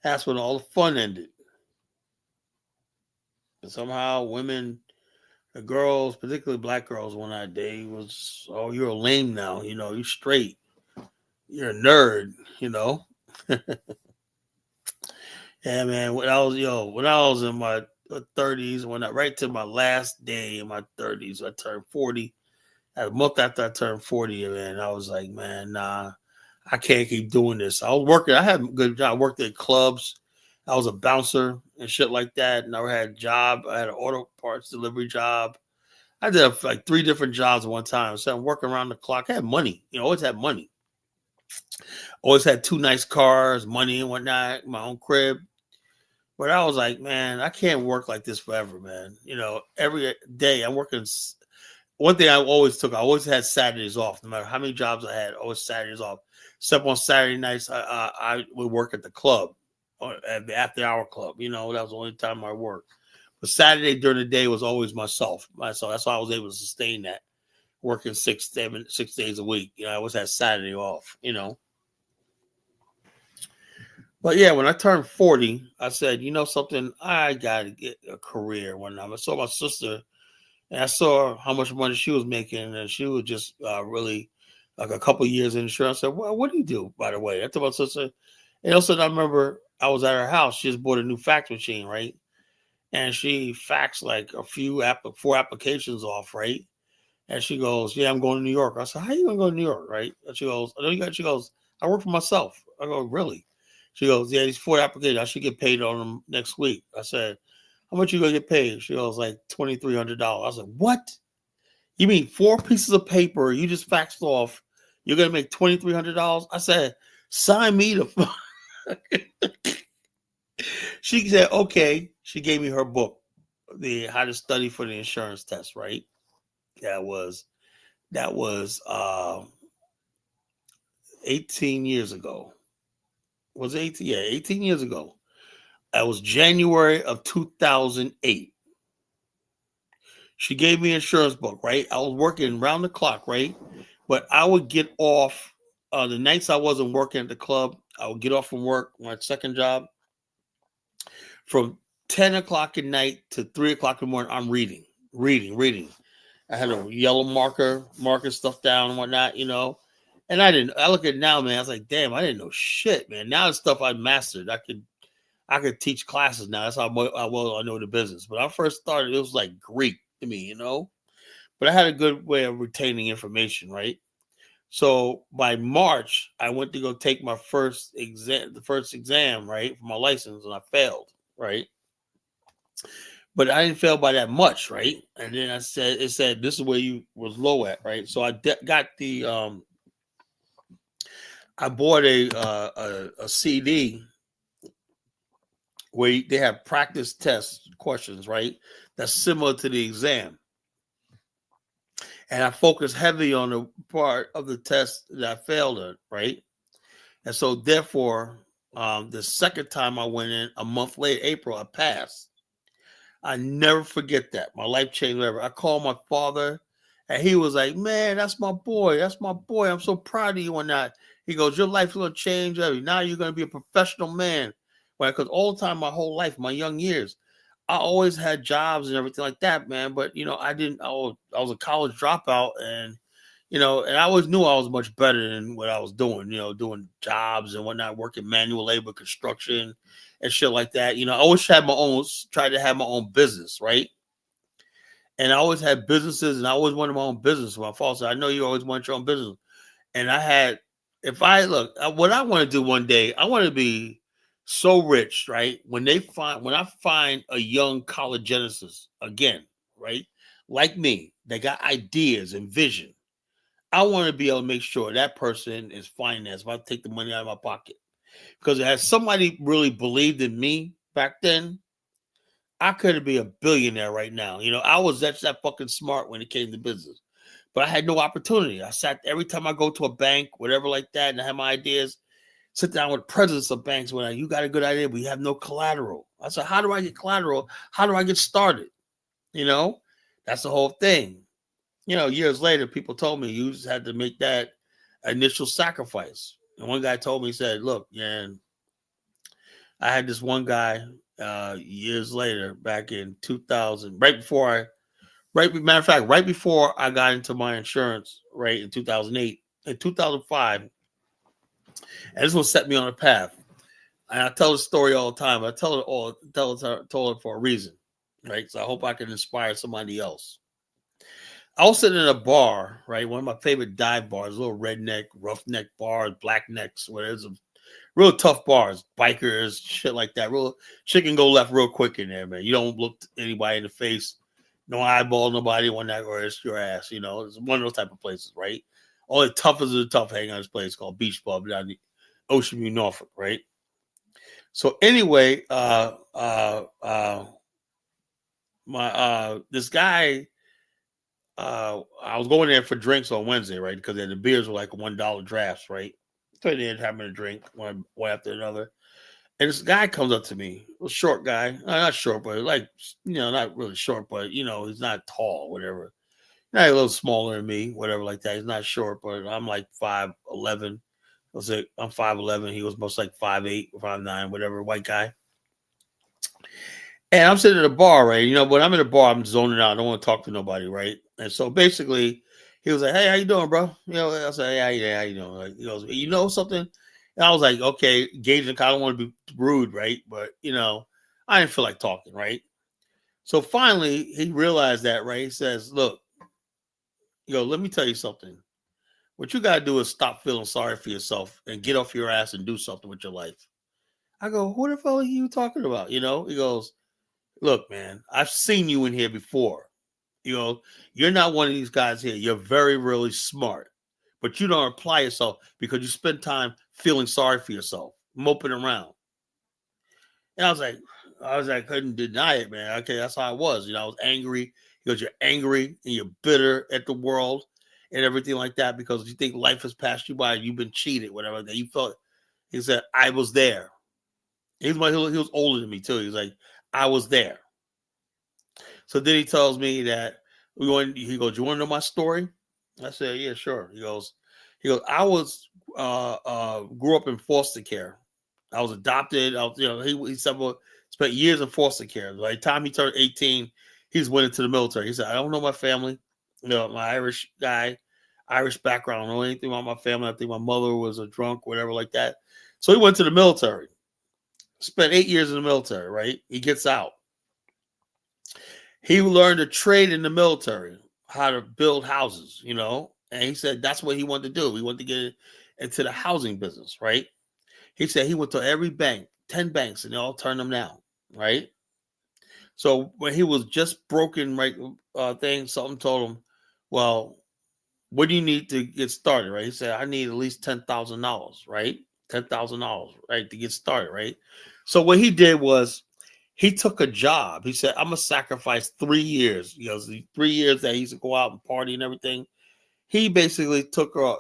That's when all the fun ended. And somehow women, the girls, particularly black girls, when I dated was, oh, you're a lame now, you're straight. You're a nerd, Yeah, man. When I was in my 30s, right to my last day in my 30s, I turned 40. A month after I turned 40, man, I was like, man, nah, I can't keep doing this. I was working. I had a good job. I worked at clubs. I was a bouncer and shit like that. And I had a job. I had an auto parts delivery job. I did like 3 different jobs at one time. So I'm working around the clock. I had money. Always had money. Always had 2 nice cars, money and whatnot, my own crib. But I was like, man, I can't work like this forever, man. Every day I'm working. One thing I always had Saturdays off. No matter how many jobs I had, always Saturdays off. Except on Saturday nights, I would work at the club, or at the after hour club. That was the only time I worked. But Saturday during the day was always myself. That's why I was able to sustain that, working 6 days a week. I always had Saturday off. But yeah, when I turned 40, I said, something, I got to get a career one time. I saw my sister and I saw how much money she was making, and she was just really like a couple of years in insurance. I said, well, what do you do, by the way? I told my sister, and also I remember I was at her house. She just bought a new fax machine, right? And she faxed like 4 applications off, right? And she goes, yeah, I'm going to New York. I said, how are you going to go to New York, right? And she goes, she goes, I work for myself. I go, really? She goes, yeah, these 4 applications, I should get paid on them next week. I said, how much you gonna get paid? She goes, like $2,300. I was like, what? You mean 4 pieces of paper you just faxed off? You're gonna make $2,300? I said, sign me the. She said, okay. She gave me her book, the How to Study for the Insurance Test. Right? That was 18 years ago. Was it 18? Yeah, 18 years ago. That was January of 2008. She gave me an insurance book, right? I was working round the clock, right? But I would get off the nights I wasn't working at the club. I would get off from work, my second job, from 10 o'clock at night to 3 o'clock in the morning. I'm reading. I had a yellow marking stuff down and whatnot, And I look at it now, man. I was like, damn, I didn't know shit, man. Now it's stuff I mastered. I could teach classes now. That's how well I know the business. But I first started, it was like Greek to me, But I had a good way of retaining information, right? So by March, I went to go take my first exam, right, for my license, and I failed, right? But I didn't fail by that much, right? And then it said this is where you was low at, right? So I got the I bought a CD where they have practice test questions, right? That's similar to the exam. And I focused heavily on the part of the test that I failed at, right? And so therefore, the second time I went in, a month later, April, I passed. I never forget that. My life changed forever. I called my father and he was like, man, that's my boy. That's my boy. I'm so proud of you on that. He goes, your life's going to change. Now you're going to be a professional man. Right? Because all the time, my whole life, my young years, I always had jobs and everything like that, man. But, I didn't, I was a college dropout and, And I always knew I was much better than what I was doing, doing jobs and whatnot, working manual labor, construction and shit like that. I always tried to have my own business, right? And I always had businesses, and I always wanted my own business. My father said, I know you always want your own business. And I had, if I look, what I want to do one day, I want to be so rich, right? When I find a young college genesis again, right? Like me, they got ideas and vision. I want to be able to make sure that person is financed. If I take the money out of my pocket, because as somebody really believed in me back then, I could be a billionaire right now. I was that fucking smart when it came to business, but I had no opportunity. I sat every time I go to a bank, whatever like that, and I have my ideas. Sit down with presidents of banks when you got a good idea, but you have no collateral. I said, how do I get collateral? How do I get started? That's the whole thing. Years later, people told me you just had to make that initial sacrifice. And one guy told me, he said, look, man, I had this one guy years later, back in 2000, matter of fact, right before I got into my insurance, right, in 2008, in 2005, and this will set me on a path. And I tell the story all the time. I told it for a reason, right? So I hope I can inspire somebody else. I was sitting in a bar, right? One of my favorite dive bars, little redneck, roughneck bars, blacknecks, where there's real tough bars, bikers, shit like that. Real shit can go left real quick in there, man. You don't look anybody in the face, no eyeball, nobody one that, or it's your ass. It's one of those type of places, right? Only tough as the tough hang on this place called Beach Pub down in Ocean View, Norfolk, right? So anyway, this guy, I was going there for drinks on Wednesday, right? Because the beers were like $1 drafts, right? So I did having a drink one after another. And this guy comes up to me, a short guy, not short, but like, not really short, but he's not tall, whatever. Not a little smaller than me, whatever like that. He's not short, but I'm like 5'11". I was like, I'm 5'11". He was most like 5'8", 5'9", whatever, white guy. And I'm sitting at a bar, right? When I'm in a bar, I'm zoning out. I don't want to talk to nobody, right? And so basically, he was like, "Hey, how you doing, bro?" I said, "Hey, how you doing?" Like, he goes, "You know something?" And I was like, "Okay, gauging. I don't want to be rude, right?" But I didn't feel like talking, right? So finally, he realized that, right? He says, "Look, let me tell you something. What you gotta do is stop feeling sorry for yourself and get off your ass and do something with your life." I go, "Who the hell are you talking about?" He goes, "Look, man, I've seen you in here before. You're not one of these guys here. You're very, really smart, but you don't apply yourself because you spend time feeling sorry for yourself, moping around." And I couldn't deny it, man. Okay, that's how I was. I was angry because you're angry and you're bitter at the world and everything like that because you think life has passed you by and you've been cheated, whatever that you felt. He said, "I was there." He was older than me too. He was like, "I was there." So then he tells me that he goes, "You want to know my story?" I said, "Yeah, sure." He goes, "I was grew up in foster care. I was adopted. He spent years in foster care. By the time he turned 18, he's went into the military." He said, "I don't know my family. My Irish guy, Irish background. I don't know anything about my family. I think my mother was a drunk, whatever like that." So he went to the military. Spent 8 years in the military, right? He gets out. He learned a trade in the military, how to build houses, and he said that's what he wanted to do. He wanted to get into the housing business, right? He said he went to every bank, 10 banks, and they all turned him down, right? So when he was just broken, right, something told him, "Well, what do you need to get started?" Right? He said, "I need at least $10,000, right? $10,000, right, to get started, right?" So what he did was he took a job. He said, "I'm gonna sacrifice 3 years." 3 years that he used to go out and party and everything. He basically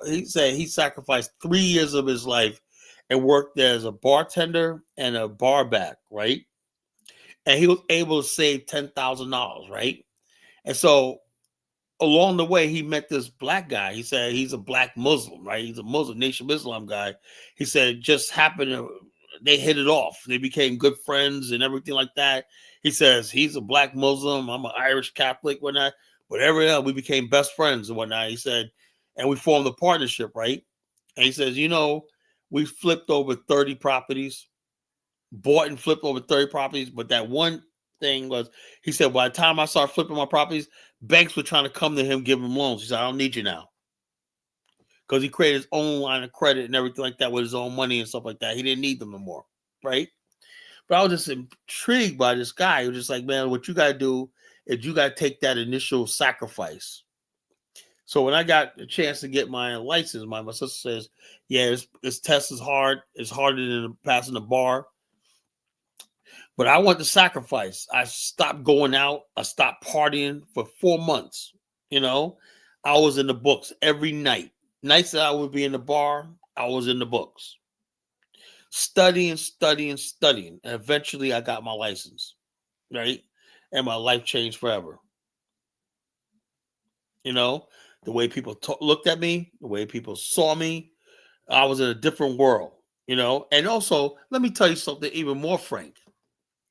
he said he sacrificed 3 years of his life and worked as a bartender and a bar back, right? And he was able to save $10,000, right? And so along the way, he met this black guy. He said he's a black Muslim, right? He's a Muslim, Nation of Islam guy. He said it just happened they hit it off. They became good friends and everything like that. He says he's a black Muslim. I'm an Irish Catholic, whatnot. Whatever else, we became best friends and whatnot. He said, and we formed a partnership, right? And he says, we flipped over 30 properties, bought and flipped over 30 properties. But that one thing was, he said, by the time I started flipping my properties, banks were trying to come to him, give him loans. He said, I don't need you now. Because he created his own line of credit and everything like that with his own money and stuff like that. He didn't need them no more, right? But I was just intrigued by this guy. He was just like, man, what you got to do is you got to take that initial sacrifice. So when I got a chance to get my license, my sister says, yeah, this test is hard. It's harder than passing the bar. But I want the sacrifice. I stopped going out. I stopped partying for 4 months. I was in the books every night. Nights that I would be in the bar, I was in the books. Studying. And eventually I got my license, right? And my life changed forever. The way people looked at me, the way people saw me, I was in a different world, And also, let me tell you something even more frank,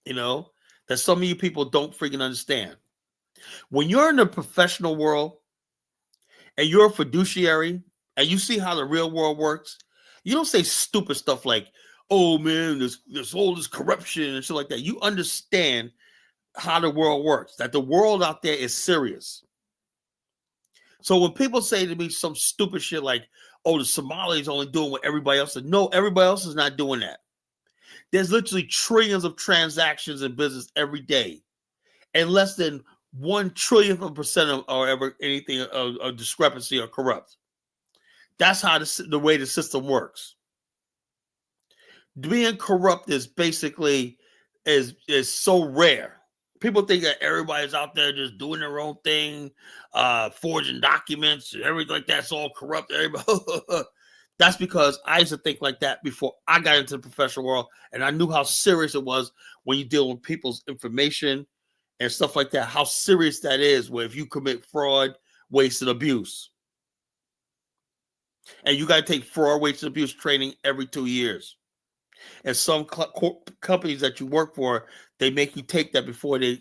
that some of you people don't freaking understand. When you're in the professional world and you're a fiduciary and you see how the real world works, you don't say stupid stuff like, oh man, there's all this corruption and shit like that. You understand how the world works, that the world out there is serious. So when people say to me some stupid shit like, oh, the Somalis only doing what everybody else does. No, everybody else is not doing that. There's literally trillions of transactions in business every day. And less than 1 trillionth of a percent of or ever anything of discrepancy or corrupt. That's how the way the system works. Being corrupt is basically is so rare. People think that everybody's out there just doing their own thing, forging documents, and everything like that's all corrupt. Everybody. That's because I used to think like that before I got into the professional world, and I knew how serious it was when you deal with people's information and stuff like that, how serious that is where if you commit fraud, waste, and abuse. And you got to take fraud, waste, and abuse training every 2 years. And some companies that you work for, they make you take that before they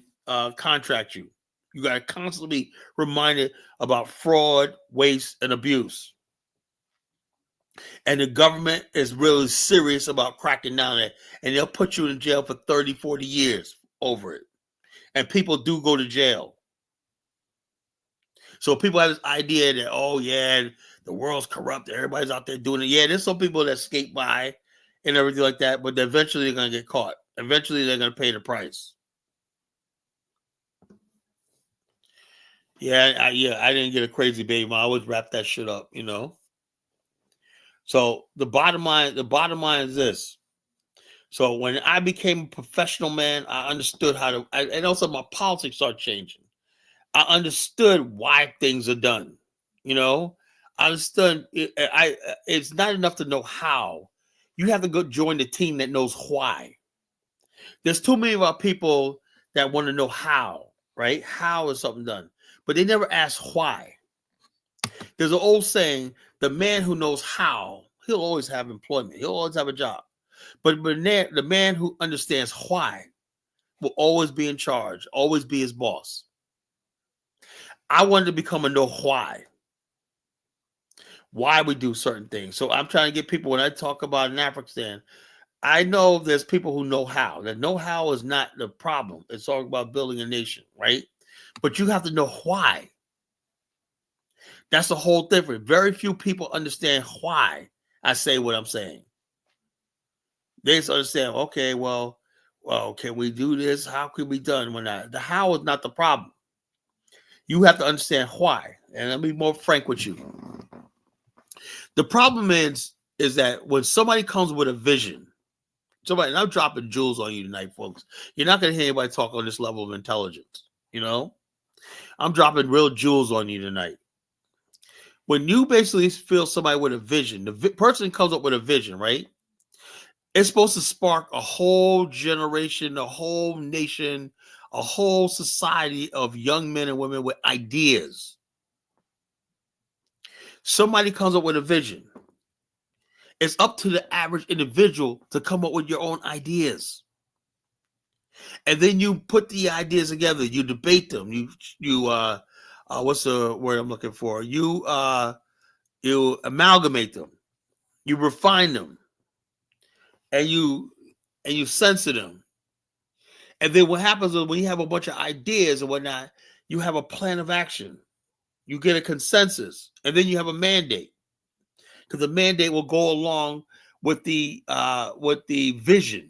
contract you. You got to constantly be reminded about fraud, waste, and abuse. And the government is really serious about cracking down on it. And they'll put you in jail for 30, 40 years over it. And people do go to jail. So people have this idea that, oh, yeah, the world's corrupt. Everybody's out there doing it. Yeah, there's some people that skate by and everything like that, but eventually they're going to get caught. Eventually they're going to pay the price. Yeah, I didn't get a crazy baby mom. I always wrap that shit up, So the bottom line is this. So when I became a professional man, I understood how to, and also my politics started changing. I understood why things are done. I understood. It's not enough to know how. You have to go join the team that knows why. There's too many of our people that want to know how, right? How is something done? But they never ask why. There's an old saying, the man who knows how, he'll always have employment. He'll always have a job. But the man who understands why will always be in charge, always be his boss. I wanted to become a know why we do certain things. So I'm trying to get people, when I talk about in Afghanistan, I know there's people who know how. That know-how is not the problem. It's all about building a nation, right? But you have to know why. That's the whole difference. Very few people understand why I say what I'm saying. They just understand, okay, well, can we do this? How can we be done? The how is not the problem. You have to understand why. And let me be more frank with you. The problem is that when somebody comes with a vision, and I'm dropping jewels on you tonight, folks. You're not going to hear anybody talk on this level of intelligence. I'm dropping real jewels on you tonight. When you basically feel somebody with a vision, the person comes up with a vision, right? It's supposed to spark a whole generation, a whole nation, a whole society of young men and women with ideas. Somebody comes up with a vision. It's up to the average individual to come up with your own ideas. And then you put the ideas together. You debate them. You what's the word I'm looking for? You You amalgamate them, you refine them, and you censor them. And then what happens is when you have a bunch of ideas and whatnot, you have a plan of action. You get a consensus, and then you have a mandate, because the mandate will go along with the vision.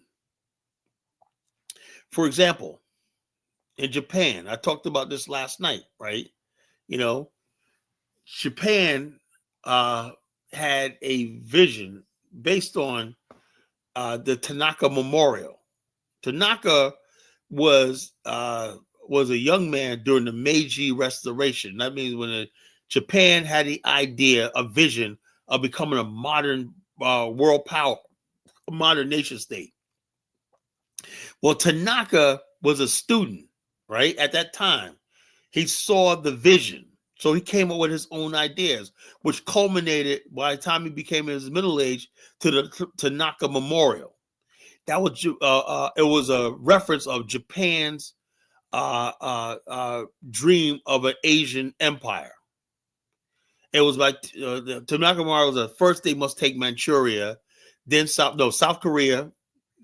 For example, in Japan, I talked about this last night, right? You know, Japan had a vision based on the Tanaka Memorial. Tanaka was a young man during the Meiji Restoration. That means when Japan had the idea, a vision of becoming a modern world power, a modern nation state. Well, Tanaka was a student, right? At that time, he saw the vision. So he came up with his own ideas, which culminated by the time he became in his middle age to the Tanaka Memorial. That was it was a reference of Japan's dream of an Asian empire. It was like the Tanaka Memorial was the first they must take Manchuria, then South Korea,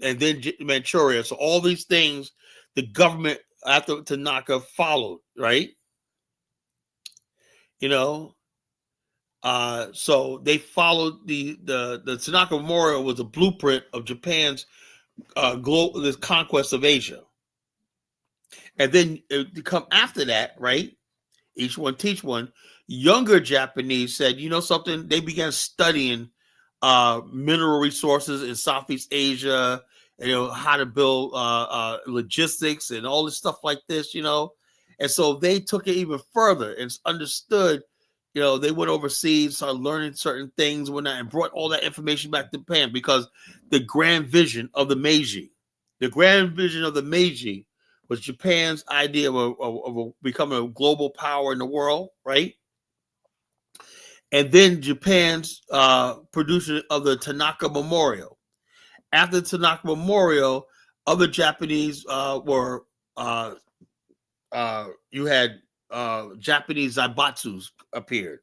and then Manchuria. So all these things, the government after Tanaka followed, right? You know, so they followed the Tanaka Memorial was a blueprint of Japan's this conquest of Asia. And then to come after that, right? Each one teach one. Younger Japanese said, you know something? They began studying mineral resources in Southeast Asia, you know, how to build logistics and all this stuff like this, you know. And so they took it even further and understood, you know, they went overseas, started learning certain things and brought all that information back to Japan, because the grand vision of the Meiji was Japan's idea of becoming a global power in the world, right? And then Japan's production of the Tanaka Memorial. After the Tanaka Memorial, other Japanese you had Japanese zaibatsus appeared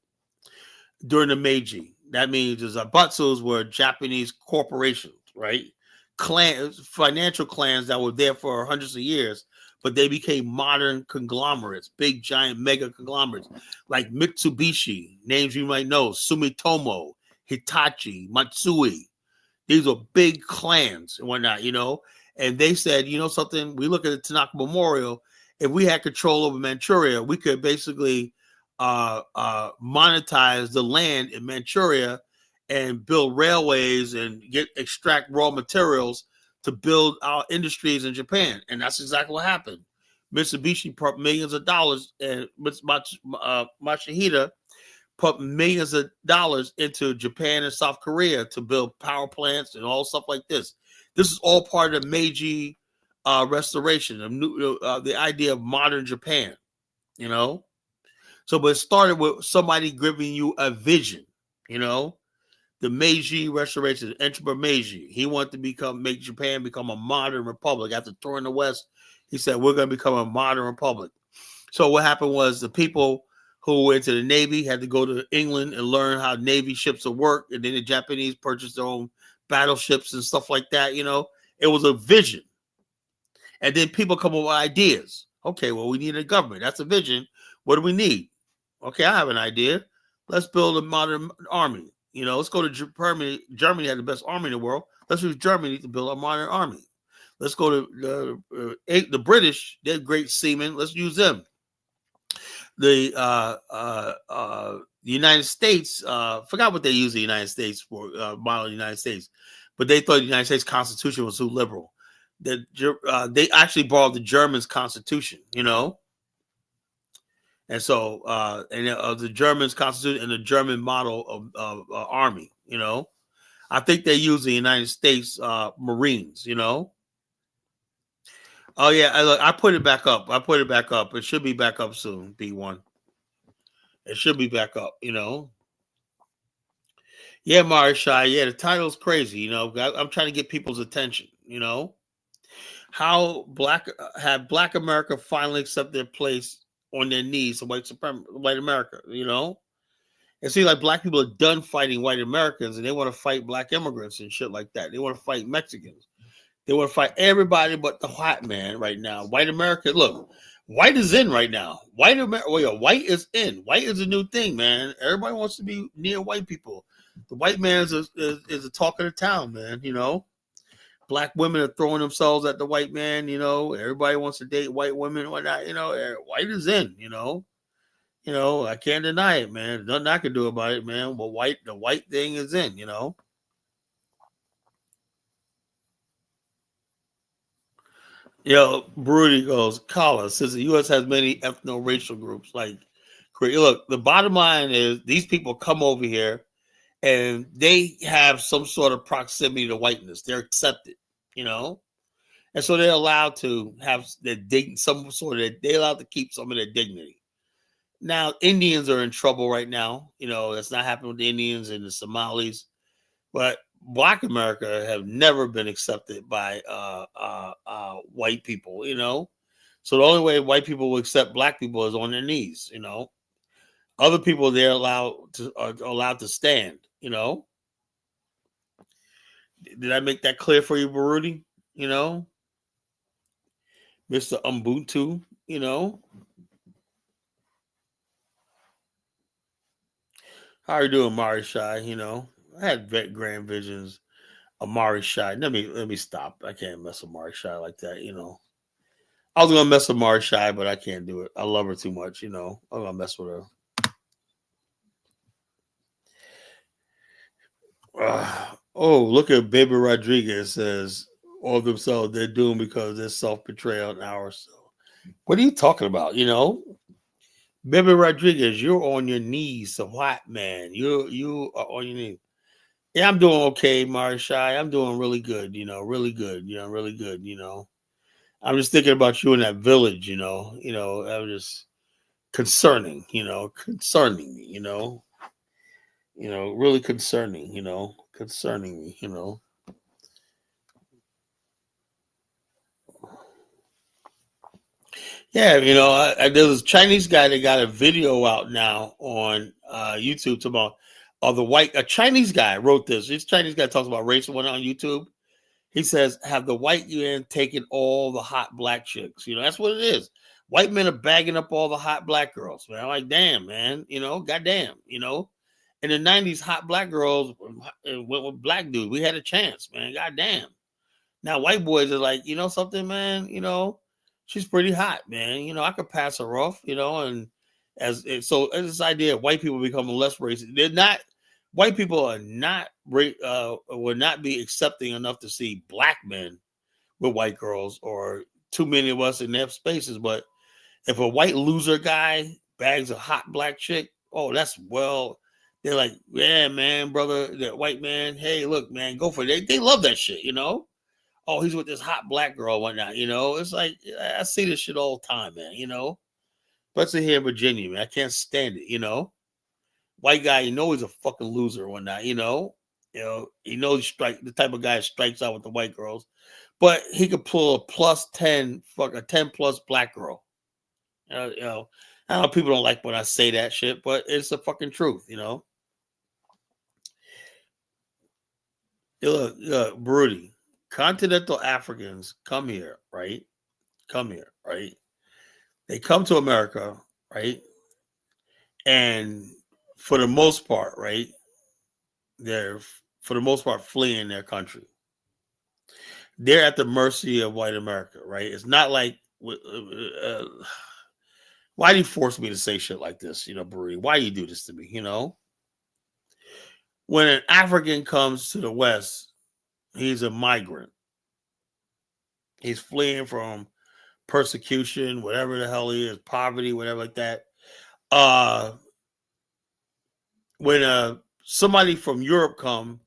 during the Meiji. That means the zaibatsus were Japanese corporations, right? Financial clans that were there for hundreds of years, but they became modern conglomerates, big, giant, mega conglomerates, like Mitsubishi, names you might know, Sumitomo, Hitachi, Matsui. These were big clans and whatnot, you know. And they said, you know something, we look at the Tanaka Memorial, if we had control over Manchuria, we could basically monetize the land in Manchuria and build railways and extract raw materials to build our industries in Japan. And that's exactly what happened. Mitsubishi put millions of dollars, and Matsuhita put millions of dollars into Japan and South Korea to build power plants and all stuff like this. This is all part of the Meiji restoration, the idea of modern Japan, you know? So, but it started with somebody giving you a vision, you know? The Meiji Restoration, Emperor Meiji, he wanted to make Japan become a modern republic. After touring the West, he said, we're going to become a modern republic. So what happened was the people who went to the Navy had to go to England and learn how Navy ships would work. And then the Japanese purchased their own battleships and stuff like that, you know. It was a vision. And then people come up with ideas. Okay, well, we need a government. That's a vision. What do we need? Okay, I have an idea. Let's build a modern army. You know, let's go to Germany. Germany had the best army in the world. Let's use Germany to build a modern army. Let's go to the British. They're great seamen. Let's use them. The United States, forgot what they use the United States for, model United States, but they thought the United States Constitution was too liberal. They actually borrowed the Germans' Constitution, you know. And so, the Germans' Constitution and the German model of army, you know, I think they use the United States Marines, you know. Oh yeah, I put it back up. It should be back up soon. B1. It should be back up, you know. Yeah, Marishai. Yeah, the title's crazy, you know. I'm trying to get people's attention, you know. How Black America finally accept their place on their knees to white America, you know. It seems like black people are done fighting white Americans and they want to fight black immigrants and shit like that. They want to fight Mexicans. They want to fight everybody but the white man right now. White America, look, white is in right now. White America, well, yeah, white is in. White is a new thing, man. Everybody wants to be near white people. The white man is the talk of the town, man. You know, black women are throwing themselves at the white man. You know, everybody wants to date white women and whatnot. You know, white is in. You know, I can't deny it, man. Nothing I can do about it, man. But the white thing is in. You know. Brody goes, Kala says the U.S. has many ethno-racial groups. Like, look, the bottom line is these people come over here and they have some sort of proximity to whiteness. They're accepted, you know, and so they're allowed to have some sort of, they're allowed to keep some of their dignity. Now, Indians are in trouble right now. You know, that's not happening with the Indians and the Somalis, but Black America have never been accepted by white people, you know. So the only way white people will accept black people is on their knees, you know. Other people they're allowed to stand, you know. Did I make that clear for you, Baruti? You know, Mr. Ubuntu, you know. How are you doing, Mari Shai? You know, I had grand visions. Amari Shai. Let me stop. I can't mess with Amari Shai like that, you know. I was gonna mess with Amari Shai, but I can't do it. I love her too much, you know. I'm gonna mess with her. Oh, look at Baby Rodriguez says all of themselves they're doomed because they're self-betrayal and ourselves. What are you talking about? You know? Baby Rodriguez, you're on your knees, the white man. You are on your knees. Yeah, I'm doing okay, Marshai. I'm doing really good, you know, really good, you know, really good, you know. I'm just thinking about you in that village, you know. I'm just concerning, you know, concerning me, really concerning, concerning me, you know. Yeah, you know, there's a Chinese guy that got a video out now on YouTube about a Chinese guy wrote this. This Chinese guy talks about race one on YouTube. He says, have the white UN taken all the hot black chicks? You know, that's what it is. White men are bagging up all the hot black girls, man. I'm like, damn, man, you know, goddamn, you know. In the 90s, hot black girls went with black dudes. We had a chance, man. Goddamn. Now white boys are like, you know something, man, you know, she's pretty hot, man. You know, I could pass her off, you know, and so this idea of white people becoming less racist. They're not white people are not will not be accepting enough to see black men with white girls or too many of us in their spaces. But if a white loser guy bags a hot black chick, oh, they're like, yeah, man, brother, that white man, hey, look, man, go for it. They love that shit, you know. Oh, he's with this hot black girl and whatnot, you know. It's like I see this shit all the time, man, you know. Especially here in Virginia, man. I can't stand it, you know. White guy, you know he's a fucking loser and whatnot, you know. He knows the type of guy that strikes out with the white girls. But he could pull a plus 10, a 10 plus black girl. I know people don't like when I say that shit, but it's the fucking truth, you know. Look, Broody, continental Africans come here, right? Come here, right? They come to America, right? And for the most part, right? They're for the most part fleeing their country. They're at the mercy of white America, right? It's not like why do you force me to say shit like this, you know, Bree? Why do you do this to me, you know? When an African comes to the West, he's a migrant. He's fleeing from persecution, whatever the hell he is, poverty, whatever like that. When somebody from Europe come,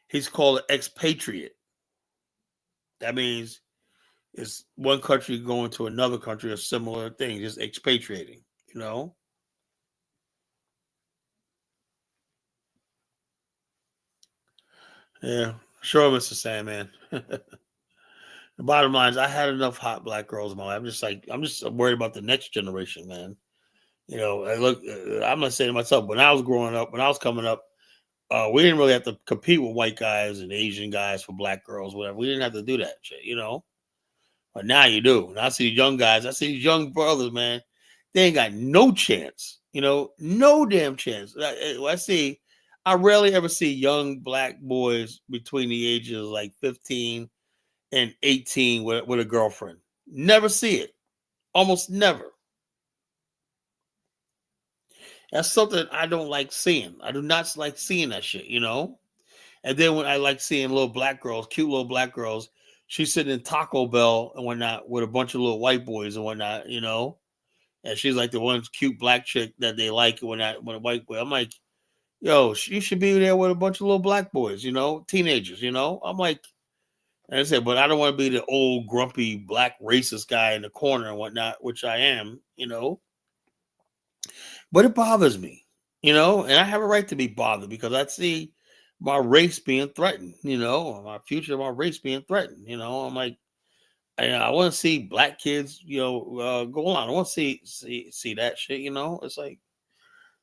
he's called an expatriate. That means it's one country going to another country, a similar thing, just expatriating, you know? Yeah, sure, Mr. Sandman. The bottom line is I had enough hot black girls in my life. I'm just worried about the next generation, man. You know, I look, I'm gonna say to myself, when I was growing up, when I was coming up, we didn't really have to compete with white guys and Asian guys for black girls, whatever. We didn't have to do that shit, you know. But now you do. And I see young guys, I see these young brothers, man. They ain't got no chance, you know, no damn chance. I rarely ever see young black boys between the ages of like 15 and 18 with a girlfriend. Never see it. Almost never. That's something I don't like seeing. I do not like seeing that shit, you know? And then when I like seeing little black girls, cute little black girls, she's sitting in Taco Bell and whatnot with a bunch of little white boys and whatnot, you know? And she's like the one cute black chick that they like when a white boy. I'm like, yo, you should be there with a bunch of little black boys, you know, teenagers, you know? I'm like, and I said, but I don't want to be the old grumpy black racist guy in the corner and whatnot, which I am, you know. But it bothers me, you know, and I have a right to be bothered because I see my race being threatened, you know, my future, my race being threatened, you know. I'm like, I want to see black kids, you know, go on. I want to see that shit, you know. It's like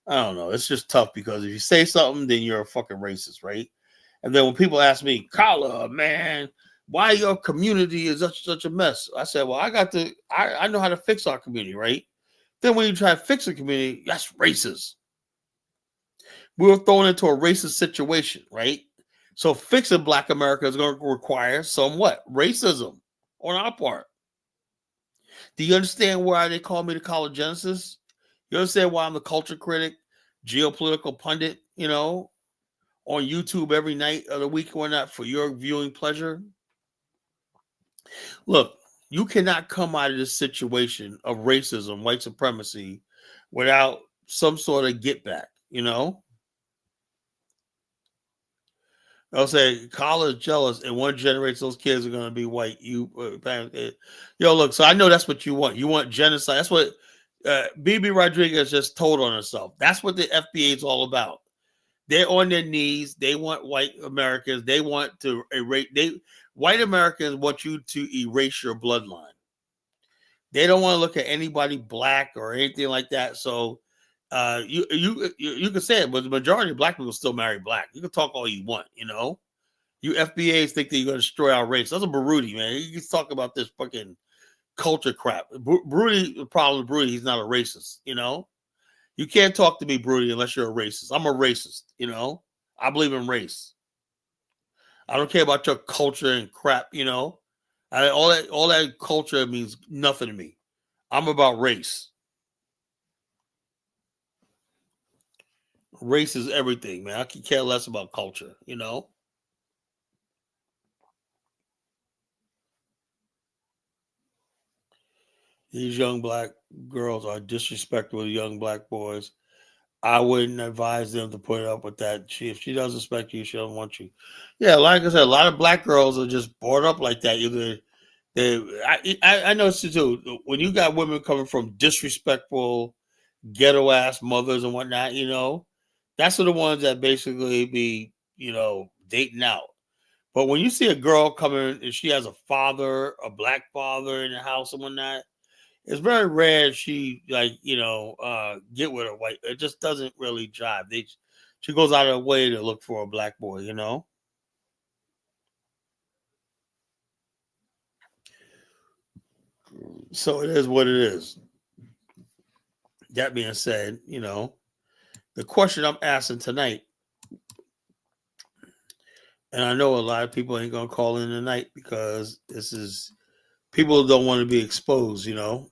I don't know. It's just tough because if you say something, then you're a fucking racist, right? And then when people ask me, Kala, man, why your community is such a mess? I said, well, I know how to fix our community, right? Then when you try to fix a community, that's racist. We were thrown into a racist situation, right? So fixing Black America is going to require some what? Racism on our part. Do you understand why they call me the College Genesis? You understand why I'm the culture critic, geopolitical pundit, you know, on YouTube every night of the week or not for your viewing pleasure? Look, you cannot come out of this situation of racism, white supremacy, without some sort of get back, you know? They'll say college jealous, and one generation those kids are going to be white. Yo, look. So I know that's what you want. You want genocide. That's what BB Rodriguez just told on herself. That's what the FBA is all about. They're on their knees. They want white Americans. They want to erase. White Americans want you to erase your bloodline. They don't want to look at anybody black or anything like that. So you can say it, but the majority of black people still marry black. You can talk all you want, you know. You FBAs think that you're going to destroy our race. That's a Baruti, man. You can talk about this fucking culture crap. Baruti, the problem with Baruti, he's not a racist, you know. You can't talk to me, Baruti, unless you're a racist. I'm a racist, you know. I believe in race. I don't care about your culture and crap, you know. All that culture means nothing to me. I'm about race. Race is everything, man. I can care less about culture, you know. These young black girls are disrespectful to young black boys. I wouldn't advise them to put up with that. If she doesn't respect you, she doesn't want you. Yeah, like I said, a lot of black girls are just brought up like that. Either I know too. When you got women coming from disrespectful, ghetto ass mothers and whatnot, you know, that's the ones that basically be, you know, dating out. But when you see a girl coming and she has a father, a black father in the house and whatnot, it's very rare she like, you know, get with a white. It just doesn't really jive. She goes out of her way to look for a black boy, you know. So it is what it is. That being said, you know, the question I'm asking tonight, and I know a lot of people ain't gonna call in tonight because this is people don't want to be exposed, you know.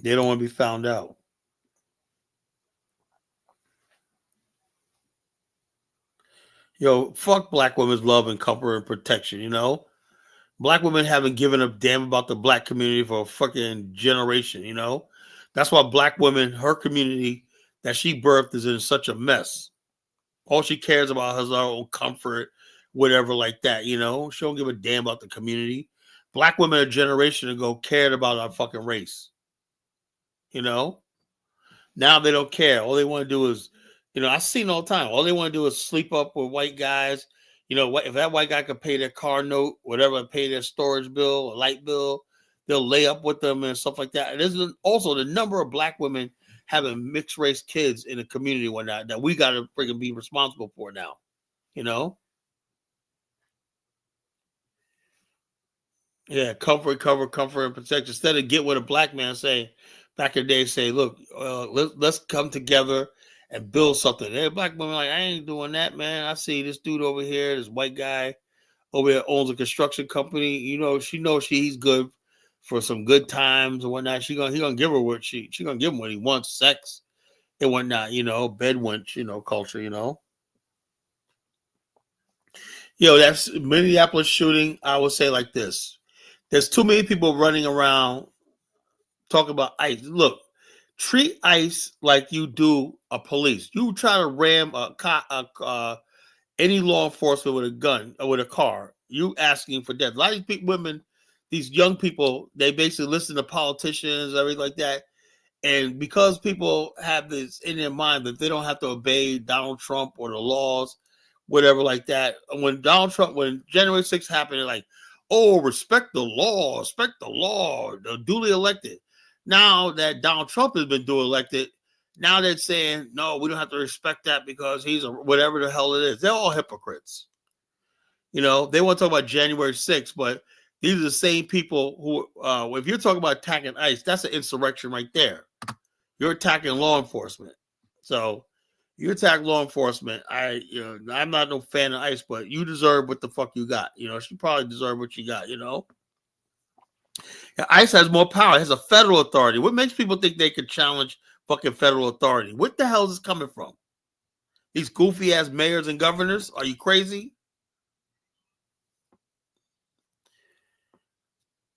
They don't want to be found out. Yo, fuck black women's love and comfort and protection, you know. Black women haven't given a damn about the black community for a fucking generation, you know. That's why black women, her community that she birthed is in such a mess. All she cares about is her own comfort, whatever like that, you know. She don't give a damn about the community. Black women a generation ago cared about our fucking race, you know. Now they don't care. All they want to do is, you know, I see it all the time. All they want to do is sleep up with white guys. You know, if that white guy could pay their car note, whatever, pay their storage bill, or light bill, they'll lay up with them and stuff like that. And there's also the number of black women having mixed race kids in the community and whatnot that we got to freaking be responsible for now. You know? Yeah, comfort, and protect. Instead of get what a black man say back in the day, say, look, let's come together and build something. Hey, black women like, I ain't doing that, man. I see this dude over here, this white guy over here owns a construction company. You know, she knows he's good for some good times and whatnot. He gonna give her what she gonna give him what he wants, sex and whatnot. You know, bed wench, culture. That's Minneapolis shooting. I would say like this: there's too many people running around talking about ICE. Look, treat ICE like you do a police. You try to ram any law enforcement with a gun or with a car, you asking for death. A lot of these women, these young people, they basically listen to politicians, everything like that. And because people have this in their mind that they don't have to obey Donald Trump or the laws, whatever like that. When January 6th happened, they're like, oh, respect the law, they're duly elected. Now that Donald Trump has been duly elected, now they're saying, no, we don't have to respect that because he's whatever the hell it is. They're all hypocrites. They want to talk about January 6th, but these are the same people who, if you're talking about attacking ICE, that's an insurrection right there. You're attacking law enforcement. So you attack law enforcement. I'm not no fan of ICE, but you deserve what the fuck you got. She probably deserved what she got, ICE has more power. It has a federal authority. What makes people think they could challenge fucking federal authority? What the hell is this coming from? These goofy ass mayors and governors? Are you crazy?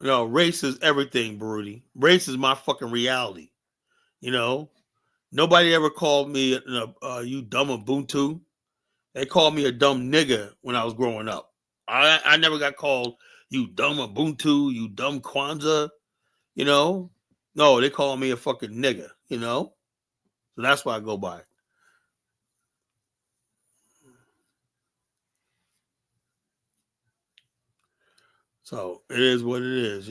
Race is everything, Baruti. Race is my fucking reality. Nobody ever called me you dumb Ubuntu. They called me a dumb nigga when I was growing up. I never got called you dumb Ubuntu, you dumb Kwanzaa. No, they call me a fucking nigga. So that's what I go by. So it is what it is.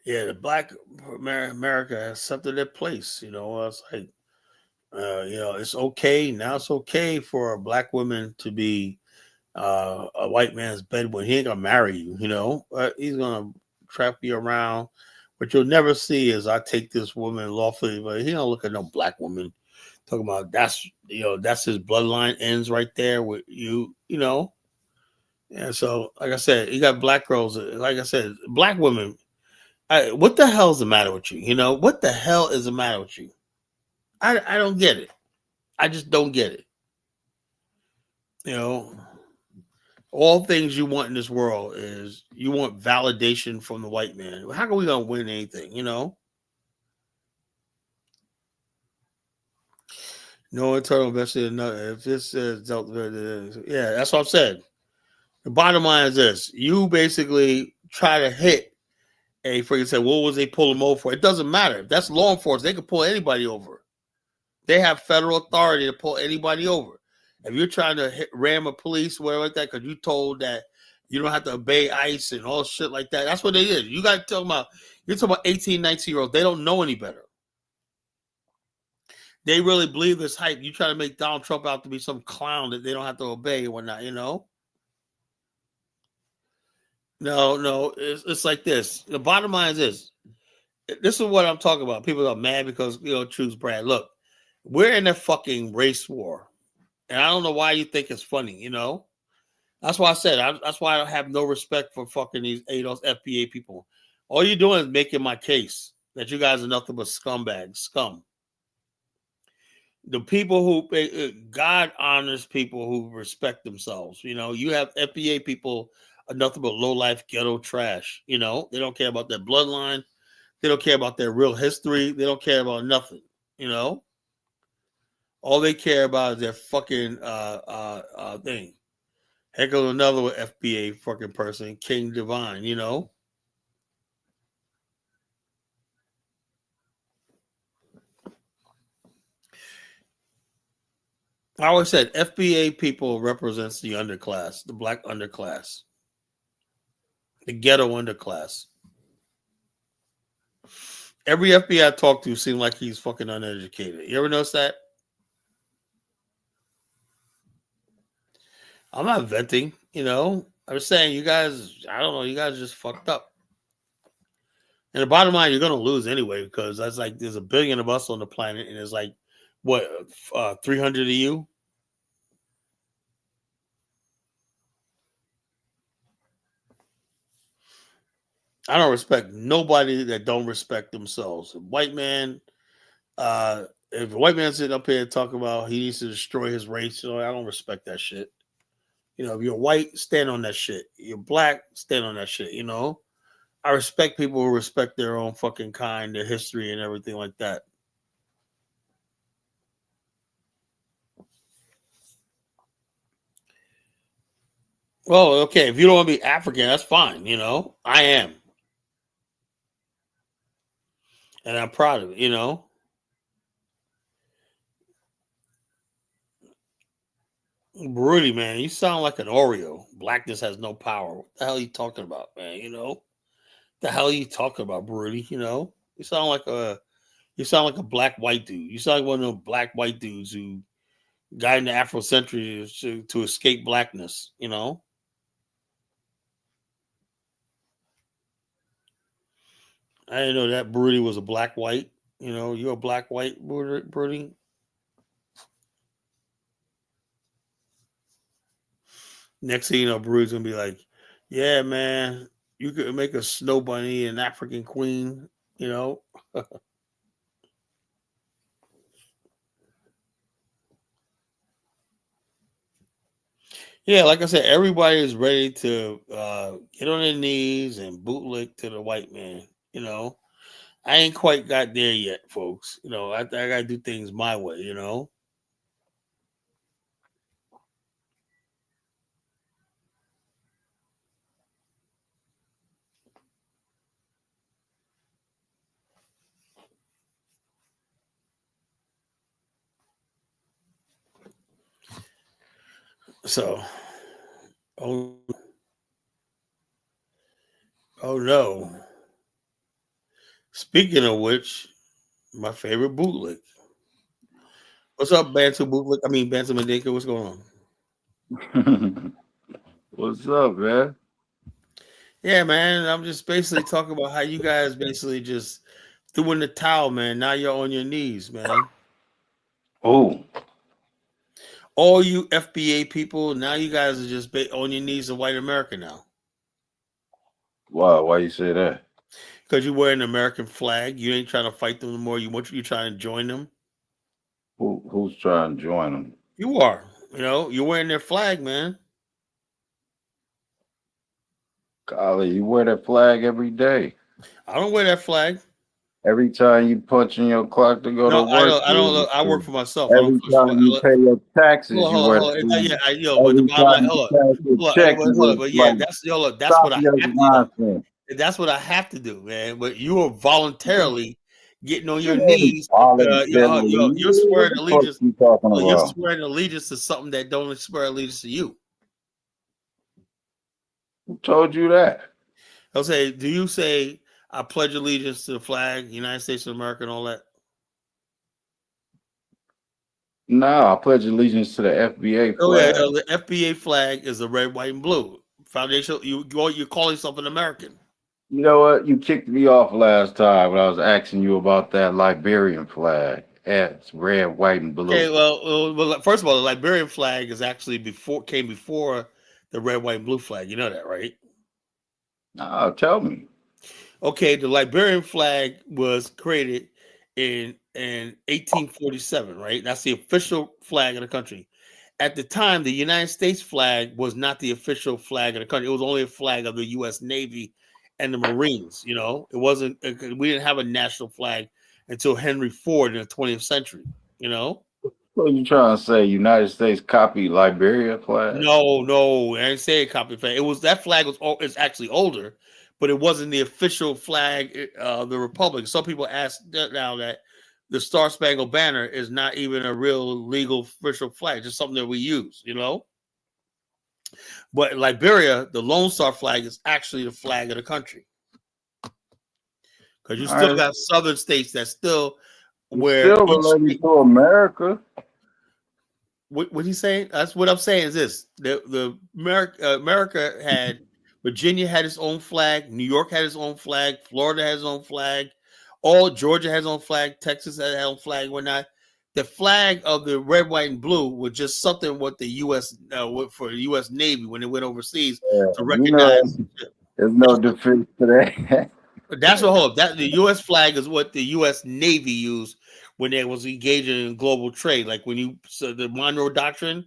Yeah, the black America has accepted their place. It's like, it's okay now. It's okay for a black woman to be a white man's bed when he ain't gonna marry you. He's gonna trap you around. What you'll never see is I take this woman lawfully, but he don't look at no black woman. Talking about that's his bloodline ends right there with you. And so, like I said, you got black girls. Like I said, black women. What the hell is the matter with you? What the hell is the matter with you? I don't get it. I just don't get it. All things you want in this world is you want validation from the white man. How can we gonna win anything? No internal investigation. If this is yeah, that's what I've said. The bottom line is this: you basically try to hit a freaking say, what was they pull them over for? It doesn't matter. If that's law enforcement, they can pull anybody over. They have federal authority to pull anybody over. If you're trying to ram a police, whatever like that, because you told that you don't have to obey ICE and all shit like that, that's what they did. You got to talk about, you're talking about 18, 19-year-olds. They don't know any better. They really believe this hype. You try to make Donald Trump out to be some clown that they don't have to obey and whatnot, No, it's like this. The bottom line is this. This is what I'm talking about. People are mad because, choose Brad. Look, we're in a fucking race war. And I don't know why you think it's funny, That's why I said, that's why I have no respect for fucking these ADOS FBA people. All you're doing is making my case that you guys are nothing but scumbags, scum. The people who, God honors people who respect themselves. You have FBA people are nothing but low-life ghetto trash. They don't care about their bloodline. They don't care about their real history. They don't care about nothing. All they care about is their fucking thing. Heck of another FBA fucking person, King Divine. I always said FBA people represents the underclass, the black underclass, the ghetto underclass. Every FBI I talk to seems like he's fucking uneducated. You ever notice that? I'm not venting, I'm just saying you guys, I don't know, you guys just fucked up. And the bottom line, you're gonna lose anyway, because that's like there's a billion of us on the planet, and there's like what 300 of you. I don't respect nobody that don't respect themselves. A white man, if a white man sitting up here talking about he needs to destroy his race, I don't respect that shit. If you're white, stand on that shit. You're black, stand on that shit. I respect people who respect their own fucking kind, their history, and everything like that. Well, okay, if you don't want to be African, that's fine. I am. And I'm proud of it, Rudy, man, you sound like an Oreo. Blackness has no power. What the hell are you talking about, man? The hell are you talking about, Rudy? You sound like a black white dude. You sound like one of those black white dudes who got into Afrocentric to escape blackness. I didn't know that Broody was a black white. You're a black white Broody. Next thing you know, Broody's gonna be like, "Yeah, man, you could make a snow bunny an African queen." Yeah, like I said, everybody is ready to get on their knees and bootlick to the white man. I ain't quite got there yet, folks. I gotta do things my way. So, oh, oh no. Speaking of which, my favorite bootlick. What's up, Bantu bootlick? I mean, Bantu Mandinka. What's going on? What's up, man? Yeah, man. I'm just basically talking about how you guys basically just threw in the towel, man. Now you're on your knees, man. Oh, All you FBA people, now you guys are just on your knees to white America now. wow. Why you say that? Because you wear an American flag. You ain't trying to fight them no more. You trying to join them. Who's trying to join them? You are. You're wearing their flag, man. Golly, you wear that flag every day. I don't wear that flag. Every time you punch in your clock to go to No, I work, don't. I don't. you Look, I work for myself. I don't. every time you pay your taxes, you Hold on, wear the hold on. flag. Yeah, but the Every bottom line, time you pass your check, you wear the but yeah, flag. that's Stop what I your have to. nonsense. That's what I have to do, man. But you are voluntarily getting on your It ain't knees. voluntarily. You're What swearing the fuck allegiance. you talking You're about? swearing allegiance to something that don't swear allegiance to you. Who told you that? I'll say, do you say I pledge allegiance to the flag, United States of America, and all that? No, I pledge allegiance to the FBA Oh yeah, flag. the FBA flag is a red, white, and blue. Foundation. You call yourself an American. You know what? You kicked me off last time when I was asking you about that Liberian flag. It's red, white, and Okay, blue. well, first of all, the Liberian flag is actually came before the red, white, and blue flag. You know that, right? Oh, tell me. Okay, the Liberian flag was created in 1847, right? That's the official flag of the country. At the time, the United States flag was not the official flag of the country. It was only a flag of the U.S. Navy and the Marines. It wasn't. We didn't have a national flag until Henry Ford in the 20th century. You know. What you trying to say? United States copied Liberia flag? No, I didn't say a copy flag. It was that flag was it's actually older, but it wasn't the official flag of the republic. Some people ask now that the Star Spangled Banner is not even a real legal official flag, just something that we use, you know. But in Liberia, the Lone Star flag is actually the flag of the country because you All still right. got southern states that still It's where still each related state. to America. What he's saying? That's what I'm saying. Is this the America had Virginia had its own flag, New York had its own flag, Florida has its own flag, all Georgia has its own flag, Texas has its own flag, whatnot. The flag of the red, white, and blue was just something what the U.S. For the U.S. Navy when they went overseas Yeah, to you know, recognize. there's no defense to that. That's what hold up. That the U.S. flag is what the U.S. Navy used when they was engaging in global trade. Like when you so the Monroe Doctrine,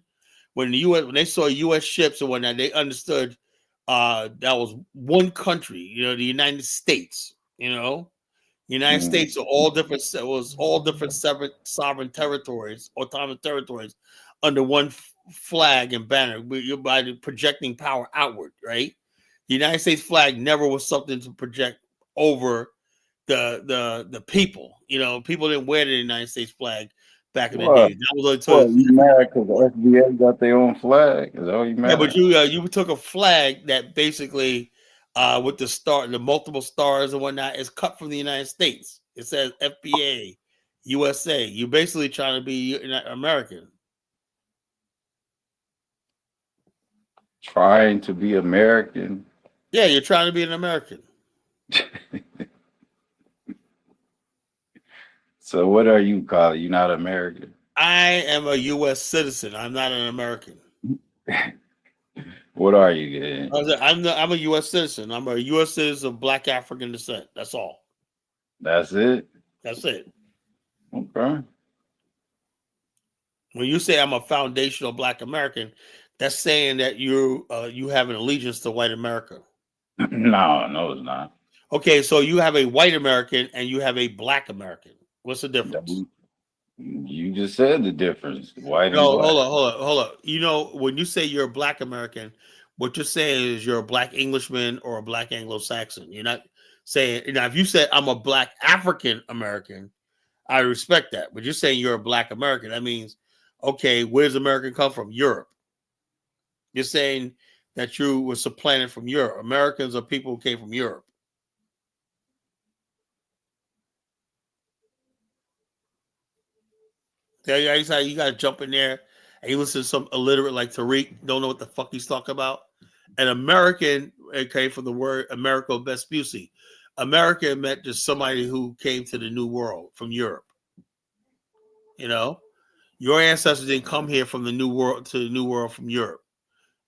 when the U.S. when they saw U.S. ships and whatnot, they understood that was one country. You know, the United States. You know, the United Mm. States are all different. It was all different separate sovereign territories, autonomous territories, under one flag and banner. By the projecting power outward, right? The United States flag never was something to project over the people. You know, people didn't wear the United States flag back in the What? day. That was until What? You mad because the SBA got their own flag? Is that what you yeah, mad but at? you took a flag that basically with the multiple stars and whatnot is cut from the United States. It says FBA, USA. You're basically trying to be American. Trying to be American. Yeah, you're trying to be an American. So what are you calling? You're not American. I am a U.S. citizen. I'm not an American. What are you then? I'm a U.S. citizen. I'm a U.S. citizen of Black African descent. That's all. That's it? That's it. Okay. When you say I'm a foundational Black American, that's saying that you have an allegiance to white America. No, it's not. Okay, so you have a white American and you have a Black American. What's the difference? You just said the difference, white and No, black. hold on. You know, when you say you're a Black American, what you're saying is you're a Black Englishman or a Black Anglo-Saxon. You're not saying now if you said I'm a Black African American, I respect that. But you're saying you're a Black American. That means, okay, where does American come from? Europe. You're saying that you were supplanted from Europe. Americans are people who came from Europe. You got to jump in there and you listen to some illiterate like Tariq, don't know what the fuck he's talking about. An American, okay, from the word Americo Vespucci. American meant just somebody who came to the New World from Europe. You know, your ancestors didn't come here from the New World to the New World from Europe.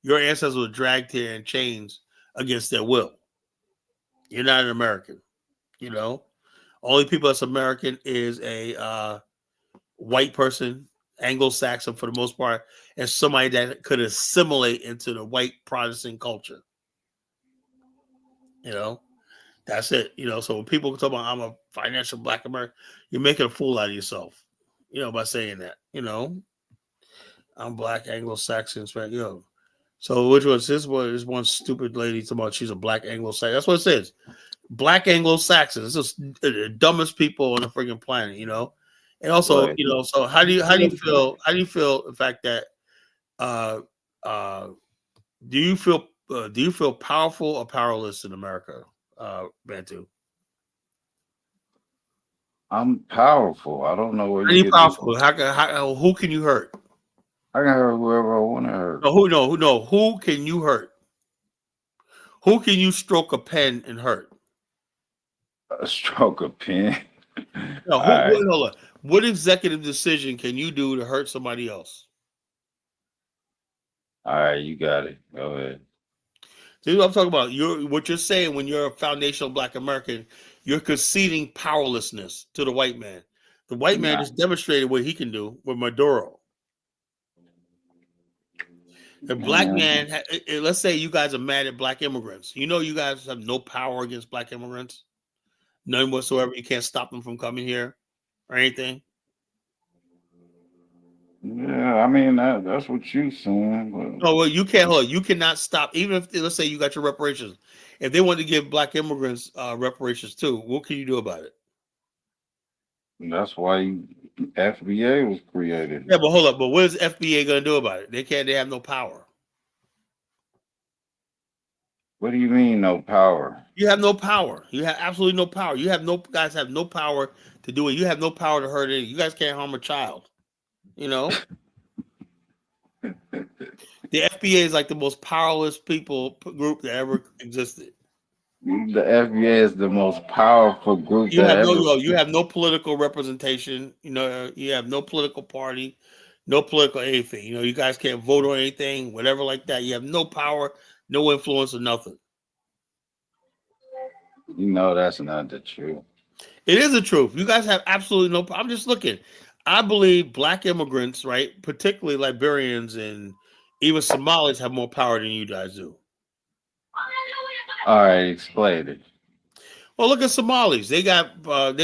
Your ancestors were dragged here in chains against their will. You're not an American. You know, only people that's American is a white person, Anglo-Saxon for the most part, and somebody that could assimilate into the white Protestant culture. You know, that's it. You know, so when people talk about I'm a financial Black American, you're making a fool out of yourself. You know, by saying that. You know, I'm Black Anglo-Saxon, right? You know, so which was this? Was one stupid lady talking about she's a Black Anglo-Saxon? That's what it says. Black Anglo-Saxons. It's just the dumbest people on the freaking planet. You know. And also, What? you know, so how do you feel? How do you feel the fact that uh do you feel powerful or powerless in America, Bantu? I'm powerful. I don't know where How are you you get this. powerful? Who can you hurt? I can hurt whoever I want to hurt. Who can you hurt? Who can you stroke a pen and hurt? A stroke of pen. No, All right. hold on. What executive decision can you do to hurt somebody else? All right, you got it. Go ahead. This is what I'm talking about. What you're saying when you're a foundational Black American, you're conceding powerlessness to the white man. The white man Nah. just demonstrated what he can do with Maduro. The black Man, man, let's say you guys are mad at Black immigrants. You know, you guys have no power against Black immigrants, none whatsoever. You can't stop them from coming here or anything. yeah, I mean that's what you saying, No, well, you can't. Hold on. You cannot stop. Even if let's say you got your reparations, if they want to give Black immigrants reparations too, what can you do about it? That's why FBA was created. Yeah, but hold up. But what is FBA going to do about it? They have no power. What do you mean no power? You have no power. You have absolutely no power. You have no guys have no power to do it. You have no power to hurt it. You guys can't harm a child. You know, the FBA is like the most powerless group that ever existed. The FBA is the most powerful group You that have no ever. you have no political representation. You know, you have no political party, no political anything. You know, you guys can't vote on anything, whatever like that. You have no power, no influence, or nothing. You know that's not the truth. It is the truth. You guys have absolutely no. I'm just looking. I believe black immigrants, right, particularly Liberians and even Somalis, have more power than you guys do. All right, explain it. Well, look at Somalis. They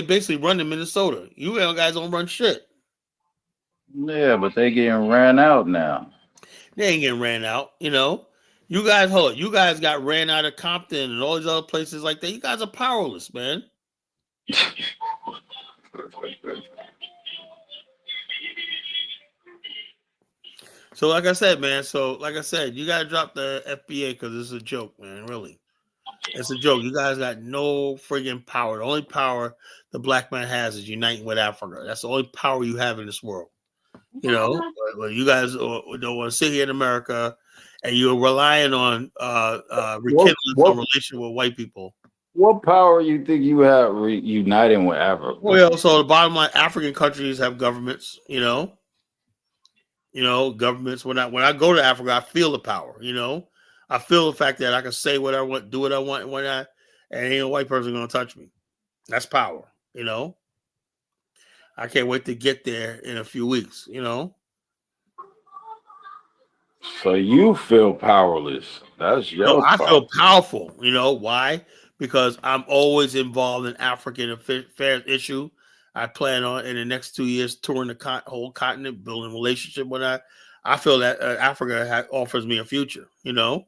basically run in Minnesota. You guys don't run shit. Yeah, but they getting ran out now. They ain't getting ran out. You know, you guys hold. You guys got ran out of Compton and all these other places like that. You guys are powerless, man. So, like I said, man. So, like I said, you gotta drop the FBA because it's a joke, man. Really, it's a joke. You guys got no friggin' power. The only power the black man has is uniting with Africa. That's the only power you have in this world. You know, but you guys don't want to sit here in America, and you're relying on rekindling a relationship with white people. What power you think you have uniting with Africa? Well, so the bottom line, African countries have governments. Governments. When I go to Africa, I feel the power. You know, I feel the fact that I can say what I want, do what I want, and ain't a white person gonna touch me. That's power. You know, I can't wait to get there in a few weeks. You know. So you feel powerless. That's your No, I power. feel powerful. You know why? Because I'm always involved in African affairs issue. I plan on in the next 2 years touring the whole continent, building a relationship with that. I feel that Africa offers me a future. You know,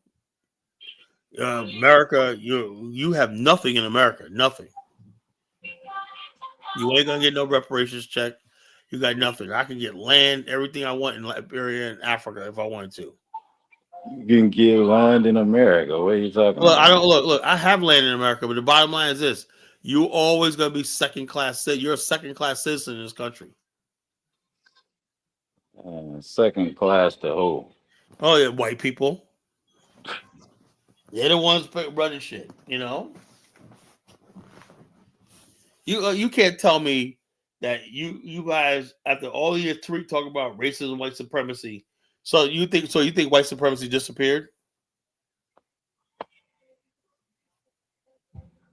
America, you have nothing in America, nothing. You ain't gonna get no reparations check. You got nothing. I can get land, everything I want in Liberia and Africa if I wanted to. You can get land in America. What are you talking Look, about? I don't look. I have land in America, but the bottom line is this: you always gonna be second class. You're a second class citizen in this country. Second class to who? Oh yeah, white people. They're the ones running shit. You know. You can't tell me that you guys after all year 3 talk about racism, white supremacy. So you think white supremacy disappeared?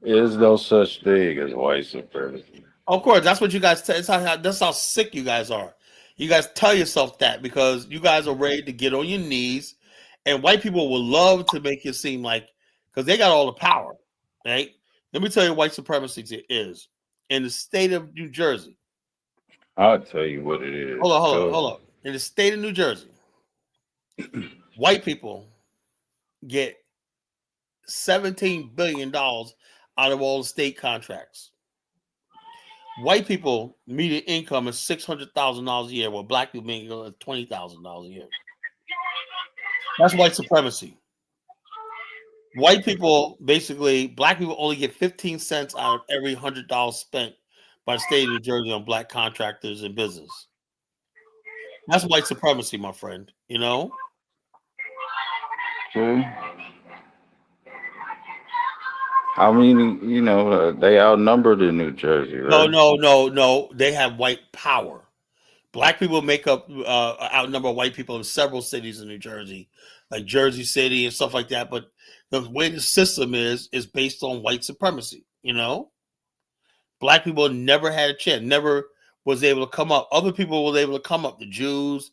There's no such thing as white supremacy. Of course, that's what you guys. That's how sick you guys are. You guys tell yourself that because you guys are ready to get on your knees, and white people will love to make it seem like because they got all the power, right? Let me tell you, what white supremacy is in the state of New Jersey. I'll tell you what it is. Hold on. In the state of New Jersey, white people get $17 billion out of all the state contracts. White people median income is $600,000 a year, while black people make $20,000 a year. That's white supremacy. White people, basically, black people only get 15 cents out of every $100 spent by the state of New Jersey on black contractors and business. That's white supremacy, my friend. You know. Okay. I mean, they outnumbered in New Jersey, right? No. They have white power. Black people make up outnumber white people in several cities in New Jersey, like Jersey City and stuff like that. But the way the system is based on white supremacy. You know, black people never had a chance, never was able to come up. Other people were able to come up. The Jews,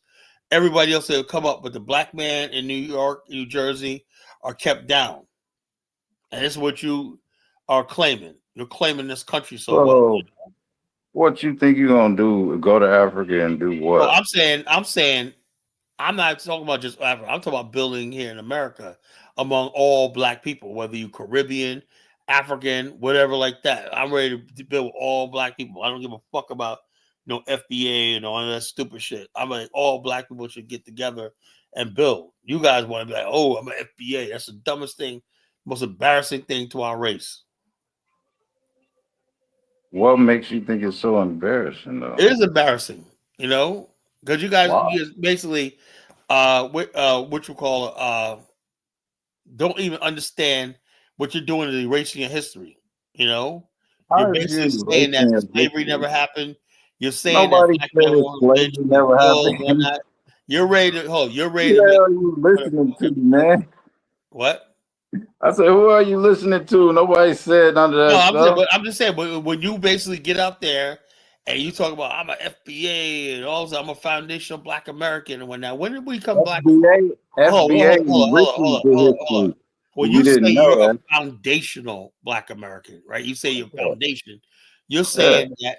everybody else able to come up, but the black man in New York, New Jersey are kept down. And this is what you are claiming. You're claiming this country so well. What you think you're gonna do? Go to Africa and do what? Well, I'm saying, I'm not talking about just Africa. I'm talking about building here in America among all black people, whether you Caribbean, African, whatever like that. I'm ready to build all black people. I don't give a fuck about FBA and all that stupid shit. I'm like, all black people should get together and build. You guys want to be like, oh, I'm an FBA. That's the dumbest thing, most embarrassing thing to our race. What makes you think it's so embarrassing, though? It is embarrassing, because you guys basically, what you call don't even understand what you're doing is erasing your history. You're basically saying that slavery never happened. You're saying nobody that said slavery never happened. You're ready to hold. You're ready. Who are you listening to, man? What? I said, who are you listening to? Nobody said none of that stuff. I'm just saying, but when you basically get out there and you talk about I'm an FBA and also I'm a foundational Black American and when did we become Black? FBA, hold on. When you say you're a foundational Black American, right? You say your foundation. You're saying that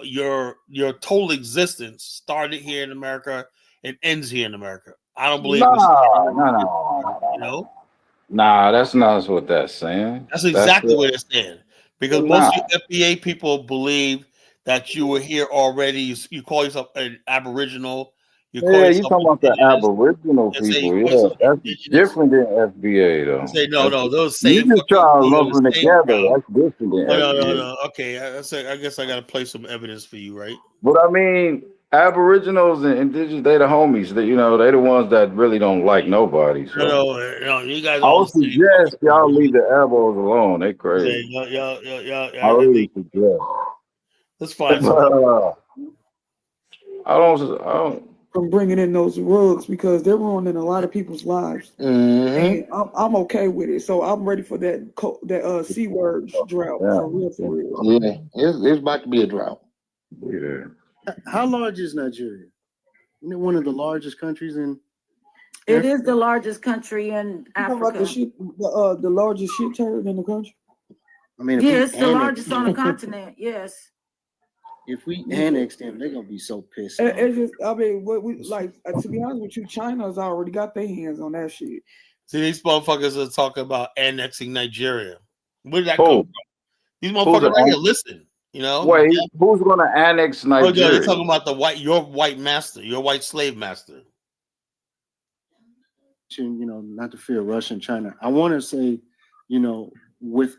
your total existence started here in America and ends here in America. I don't believe no. Nah, that's not what that's saying. That's exactly what it's saying. Because most of the FBA people believe that you were here already. You call yourself an Aboriginal. You talking about the Aboriginal people. Yeah, that's different than FBA, though. Say no, those same. You just try to lump them together. That's different than FBA. No. Okay, I guess I got to play some evidence for you, right? But I mean, Aboriginals and Indigenous, they the homies. They the ones that really don't like nobody. So. No, you guys. I would suggest y'all leave the Abos alone. They crazy. Yeah. I really suggest. That's fine. I don't. From bringing in those rugs because they're ruining a lot of people's lives. Mm-hmm. And I'm okay with it. So I'm ready for that C word drought. For real. Yeah, it's about to be a drought. Yeah. How large is Nigeria? Isn't it one of the largest countries in? It is the largest country in Africa. The largest shit turd in the country. I mean, it's the largest on the continent. Yes. If we annex them, they're gonna be so pissed. It's just, I mean, what we like to be honest with you, China's already got their hands on that shit. See, these motherfuckers are talking about annexing Nigeria. Where did that come from? These motherfuckers right here, listen. Wait, who's gonna annex Nigeria? They're talking about your white master, your white slave master. Not to fear Russia and China. I want to say, with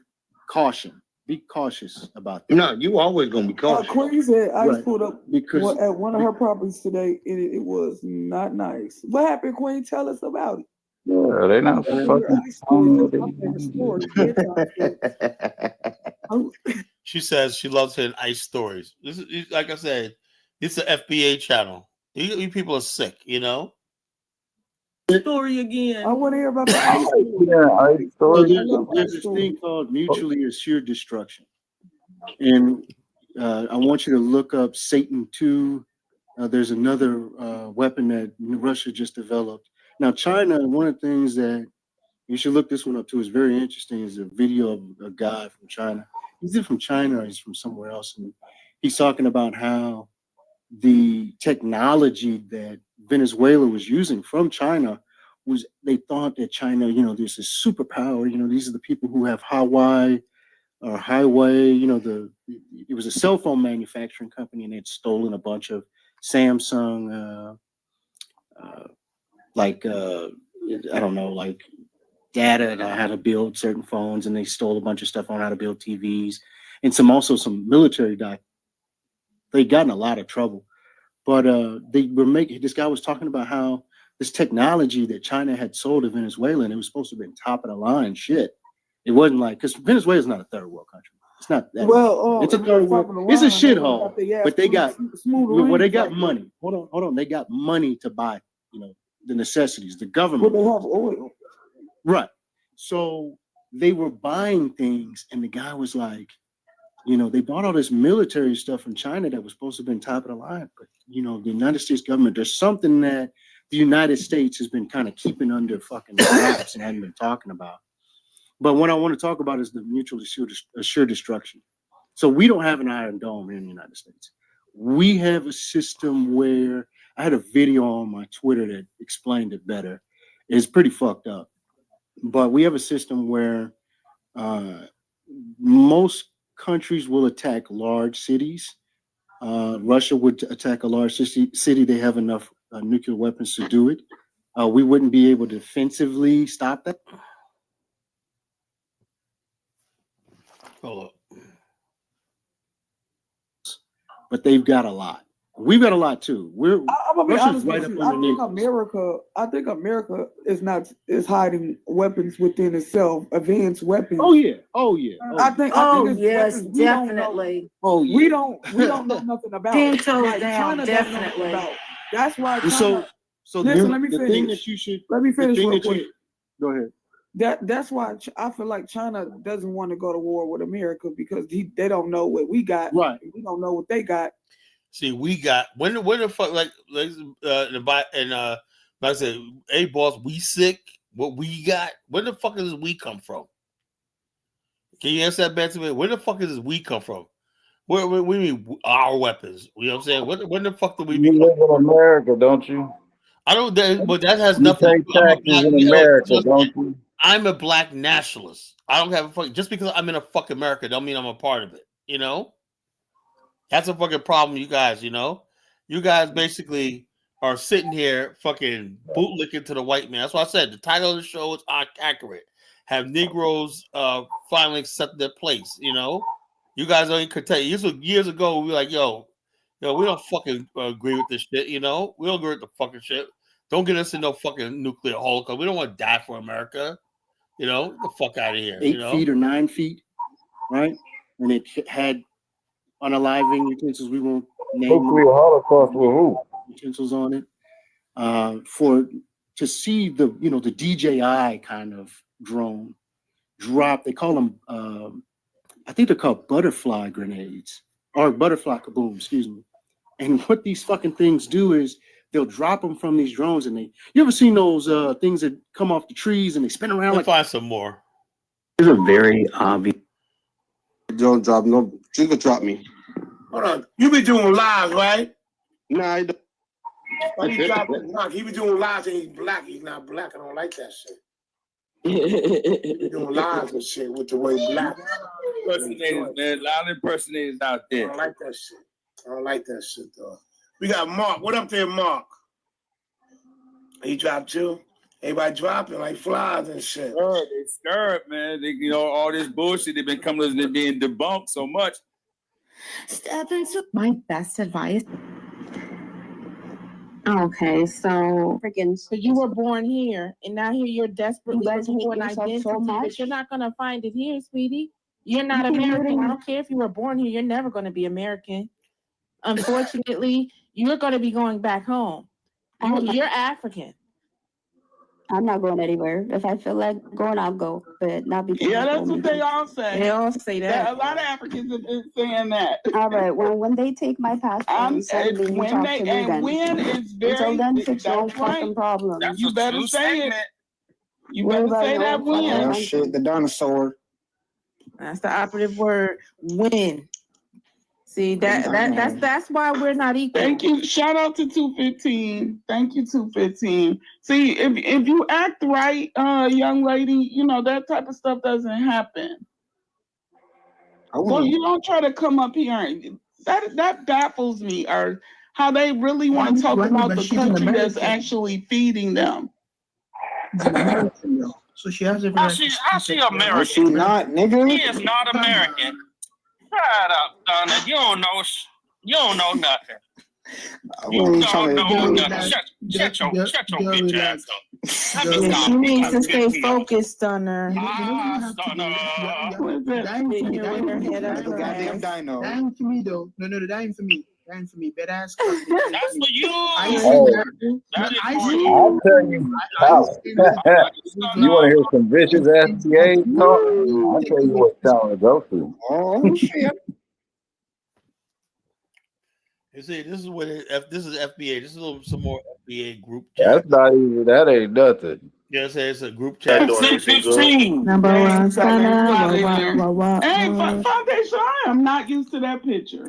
caution. Be cautious about that. No, you always gonna be cautious. Queen said I just pulled up because at one of her properties today, and it was not nice. What happened, Queen? Tell us about it. Yeah, they not fucking. She says she loves hearing ice stories. This is, like I said, it's an FBA channel. You people are sick, Story again. I want to hear about the ice story. There's this thing called mutually assured destruction, and I want you to look up Satan 2. There's another weapon that Russia just developed. Now, China. One of the things that you should look this one up too is very interesting. Is a video of a guy from China. He's either from China or he's from somewhere else, and he's talking about how the technology that Venezuela was using from China was, they thought that China, there's this superpower, these are the people who have Huawei or Highway, it was a cell phone manufacturing company and they'd stolen a bunch of Samsung, I don't know, like data on how to build certain phones, and they stole a bunch of stuff on how to build TVs and some military they got in a lot of trouble. But this guy was talking about how this technology that China had sold to Venezuela, and it was supposed to have been top of the line shit. It wasn't because Venezuela is not a third world country. It's not that. Well, it's a third world. It's a shithole. But they got they got money. Hold on. They got money to buy, the necessities. The government. But they have oil. Right. So they were buying things, and the guy was like, they bought all this military stuff from China that was supposed to have been top of the line. But, the United States government, there's something that the United States has been kind of keeping under fucking wraps and hadn't been talking about. But what I want to talk about is the mutually assured destruction. So we don't have an Iron Dome here in the United States. We have a system where I had a video on my Twitter that explained it better. It's pretty fucked up. But we have a system where most countries will attack large cities. Russia would attack a large city. They have enough nuclear weapons to do it. We wouldn't be able to defensively stop that. Hold up. But they've got a lot. We've got a lot too. I'm gonna be Russia's honest right with up you. I think underneath. I think America is hiding weapons within itself, advanced weapons. Oh yeah. I think it's yes, weapons we don't know. definitely. Oh yeah. We don't know nothing about. 10 toes Like, down, China don't know nothing definitely. about. That's why And China. so Listen, let me the thing finish. that you should. Let me The finish thing real that quick. you. Go ahead. That's why I feel like China doesn't want to go to war with America because they don't know what we got. Right. We don't know what they got. See, we got when the fuck like like I said, hey boss, we sick. What we got? Where the fuck does we come from? Can you answer that back to me? Where the fuck does we come from? Where we mean our weapons? You know what I'm saying? When the fuck do we? You live in America, don't you? I don't. But that has You nothing. pay taxes in America, don't you? I'm a black nationalist. I don't have a fucking just because I'm in a fucking America don't mean I'm a part of it. You know, that's a fucking problem, you guys. You know, you guys basically are sitting here fucking bootlicking to the white man. That's why I said the title of the show is accurate. Have Negroes finally accepted their place? You know, you guys only could tell you. Years ago, we were like, yo, we don't fucking agree with this shit. You know, we don't agree with the fucking shit. Don't get us in no fucking nuclear holocaust. We don't want to die for America. You know, get the fuck out of here. 8 feet or 9 feet, right? And it had unaliving utensils. We won't name Nuclear holocaust with who? utensils on it. To see the DJI kind of drone drop. They call them I think they're called butterfly grenades or butterfly kaboom. Excuse me. And what these fucking things do is they'll drop them from these drones, and you ever seen those things that come off the trees and they spin around? Let's find some more. It's a very obvious. Don't drop no. You could drop me. Hold on. You be doing lives, right? Nah, I don't. But he dropping knock. He be doing lives and he's black. He's not black. I don't like that shit. He be doing lives and shit with the way black. Impersonators, man. A lot of impersonators out I there. don't like that shit. I don't like that shit though. We got Mark. What up there, Mark? He dropped too. Everybody dropping like flies and shit. They scared, man. They, all this bullshit they've been coming and being debunked so much. Step into my best advice. Okay, so freaking. So you were born here, and now here you're desperately You guys looking hate for an yourself identity, so much? but you're not gonna find it here, sweetie. You're not You can American. literally- I don't care if you were born here. You're never gonna be American. Unfortunately, you're gonna be going back home. You're African. I'm not going anywhere. If I feel like going, I'll go, but not because. Yeah, you that's told what me they to. all say. They all say A that. lot of Africans have been saying that. All right. Well, when they take my passport, and suddenly you talk to me then. When is Until very. then, fix your own That's right. fucking problem. That's You a better true say it. statement. You Worry better about say your that own fucking when. country. Shit, the dinosaur. That's the operative word. Win. See that's why we're not equal. Thank you. Shout out to 215. Thank you, 215. See, if you act right, young lady, that type of stuff doesn't happen. So you don't try to come up here and that baffles me, or how they really want to talk about the country that's actually feeding them. So she has How she American? No, she not, nigga. He is not American. Shut up, Donna. You don't know nothing. You don't know nothing. Shut your bitch ass up. Let me Yeah, stop. she needs to stay focused on her. Donna. With her head up her Goddamn ass. dino. That ain't for me though. No, that ain't for me. That ain't for me. Better ask. That's for you. That is I for see. you. I'll tell you how. You want to hear some vicious FBA talk? I'll tell you what town to go to. Oh shit. You see, this is what this is FBA. This is some more FBA group That's chat. not even. That ain't nothing. You know what I'm saying? It's a group chat. Number one, Hey, Foundation, I am not used to that picture.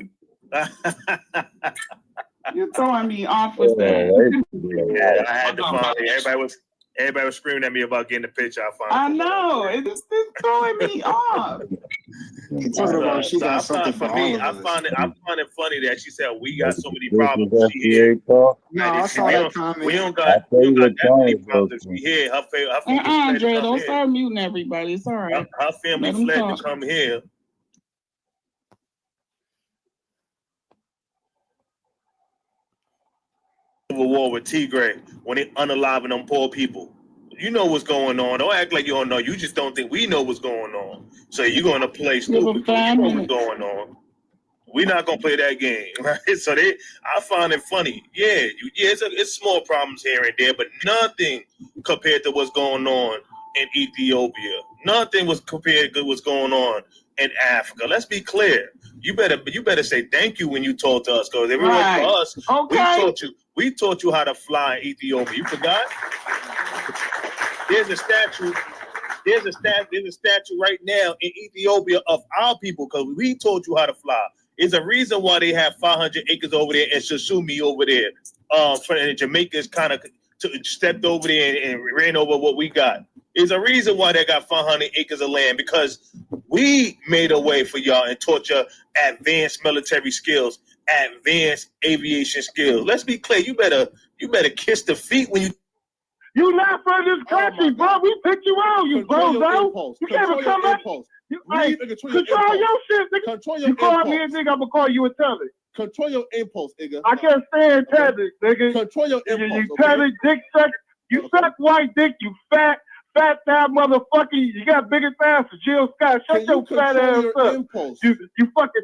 You're throwing me off with that. Yeah, I had to follow you. Everybody was screaming at me about getting the picture. I know. It's throwing me off. She got something for me. I find it funny that she said we got so many problems. No, I saw that comment. We don't got that many problems. We here. Her family Andre, don't start muting everybody. It's all right. Her family fled to come here. Civil war with Tigray when they unaliving them poor people. You know what's going on. Don't act like you don't know. You just don't think we know what's going on. So you're going to play stupid. You know what's going on. We're not going to play that game, right? So I find it funny. Yeah, it's small problems here and there, but nothing compared to what's going on in Ethiopia. Nothing was compared to what's going on in Africa. Let's be clear. You better say thank you when you talk to us, because everyone for us, we taught you how to fly in Ethiopia. You forgot? There's a statue right now in Ethiopia of our people, because we taught you how to fly. There's a reason why they have 500 acres over there and Sashumi over there. And Jamaica's kind of stepped over there and ran over what we got. There's a reason why they got 500 acres of land, because we made a way for y'all and taught you advanced military skills, advanced aviation skills. Let's be clear. You better kiss the feet when you. You not from this country, bro. We picked you out, you bozo. You can't come up. Control your shit, nigga. You call me a nigga, I'm gonna call you a tether. Control your impulse, nigga. I can't stand tether, nigga. Control your impulse. You tether, dick suck. You suck white dick, you fat fat motherfucker. You got bigger thighs for Jill Scott. Shut your fat ass up. You fucking.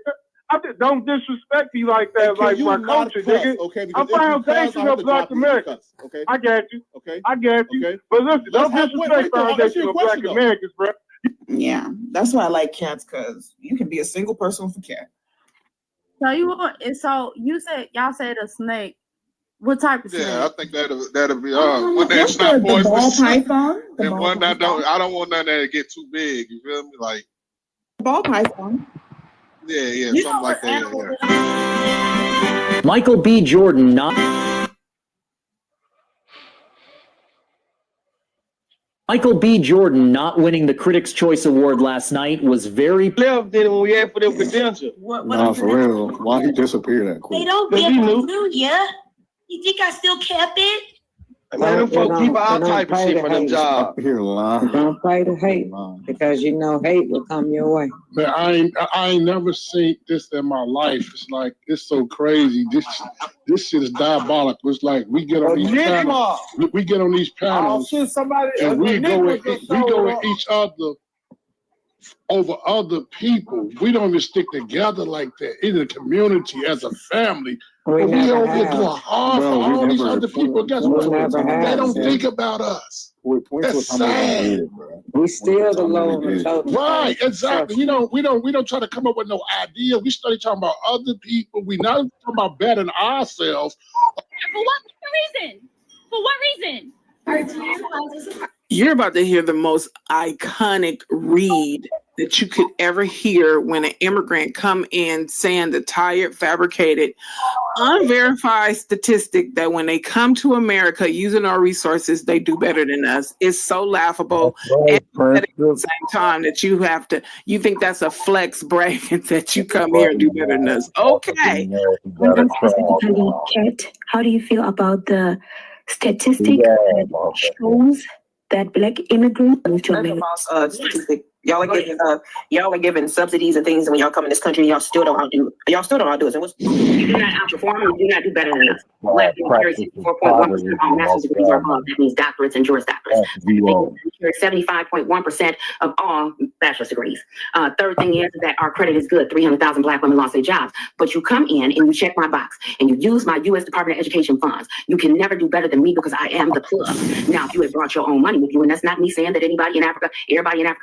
Don't disrespect me like that, like my culture, nigga. Okay, I'm foundation of Black Americans. Okay, I got you. Okay, I got you. Okay. But listen, don't disrespect foundation of Black Americans, bro. Yeah, that's why I like cats, because you can be a single person with a cat. So you said y'all said a snake. What type of snake? Yeah, I think that'll be when that's not poisonous. The ball python. And one that I don't want none that get too big. You feel me? Like ball python. Yeah, something like that. Yeah. Michael B. Jordan Michael B. Jordan not winning the Critics' Choice Award last night was very left than when we had for the credential. Nah, for real. Why he disappeared that quick? They don't give it to you. You think I still kept it? Man, them folks keep all type of shit for them jobs. Don't play the hate, because you know hate will come your way. Man, I ain't never seen this in my life. It's like, it's so crazy. This shit is diabolical. It's like we get on these panels. We get on these panels, and we go at each other over other people. We don't even stick together like that in the community as a family. We don't get to harm for all these other people. Guess what? They don't think about us. That's sad. We still the low on the totem. Right, exactly. We don't try to come up with no idea. We study talking about other people. We not talking about bettering ourselves. For what reason? For what reason? You're about to hear the most iconic read that you could ever hear when an immigrant come in saying the tired, fabricated, unverified statistic that when they come to America using our resources, they do better than us. It's so laughable. And at the same time that you think that's a flex bragging that you come here and do better than us. Okay. How do you feel about the statistic that shows that Black immigrants move to America? Y'all are giving subsidies and things, and when y'all come in this country, y'all still don't outdo us. And you do not outperform, and you do not do better than us. Black people carry 64.1% of all master's degrees or above. That means doctorates and Juris Doctors. We carry 75.1% of all bachelor's degrees. Third thing is that our credit is good. 300,000 Black women lost their jobs. But you come in and you check my box and you use my U.S. Department of Education funds. You can never do better than me because I am the plug. Now, if you had brought your own money with you, and that's not me saying that everybody in Africa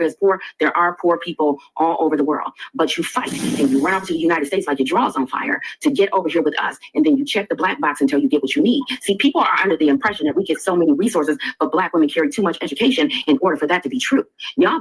is poor. There are poor people all over the world, but you fight and you run over to the United States like your draw's on fire to get over here with us. And then you check the Black box until you get what you need. See, people are under the impression that we get so many resources, but Black women carry too much education in order for that to be true. Y'all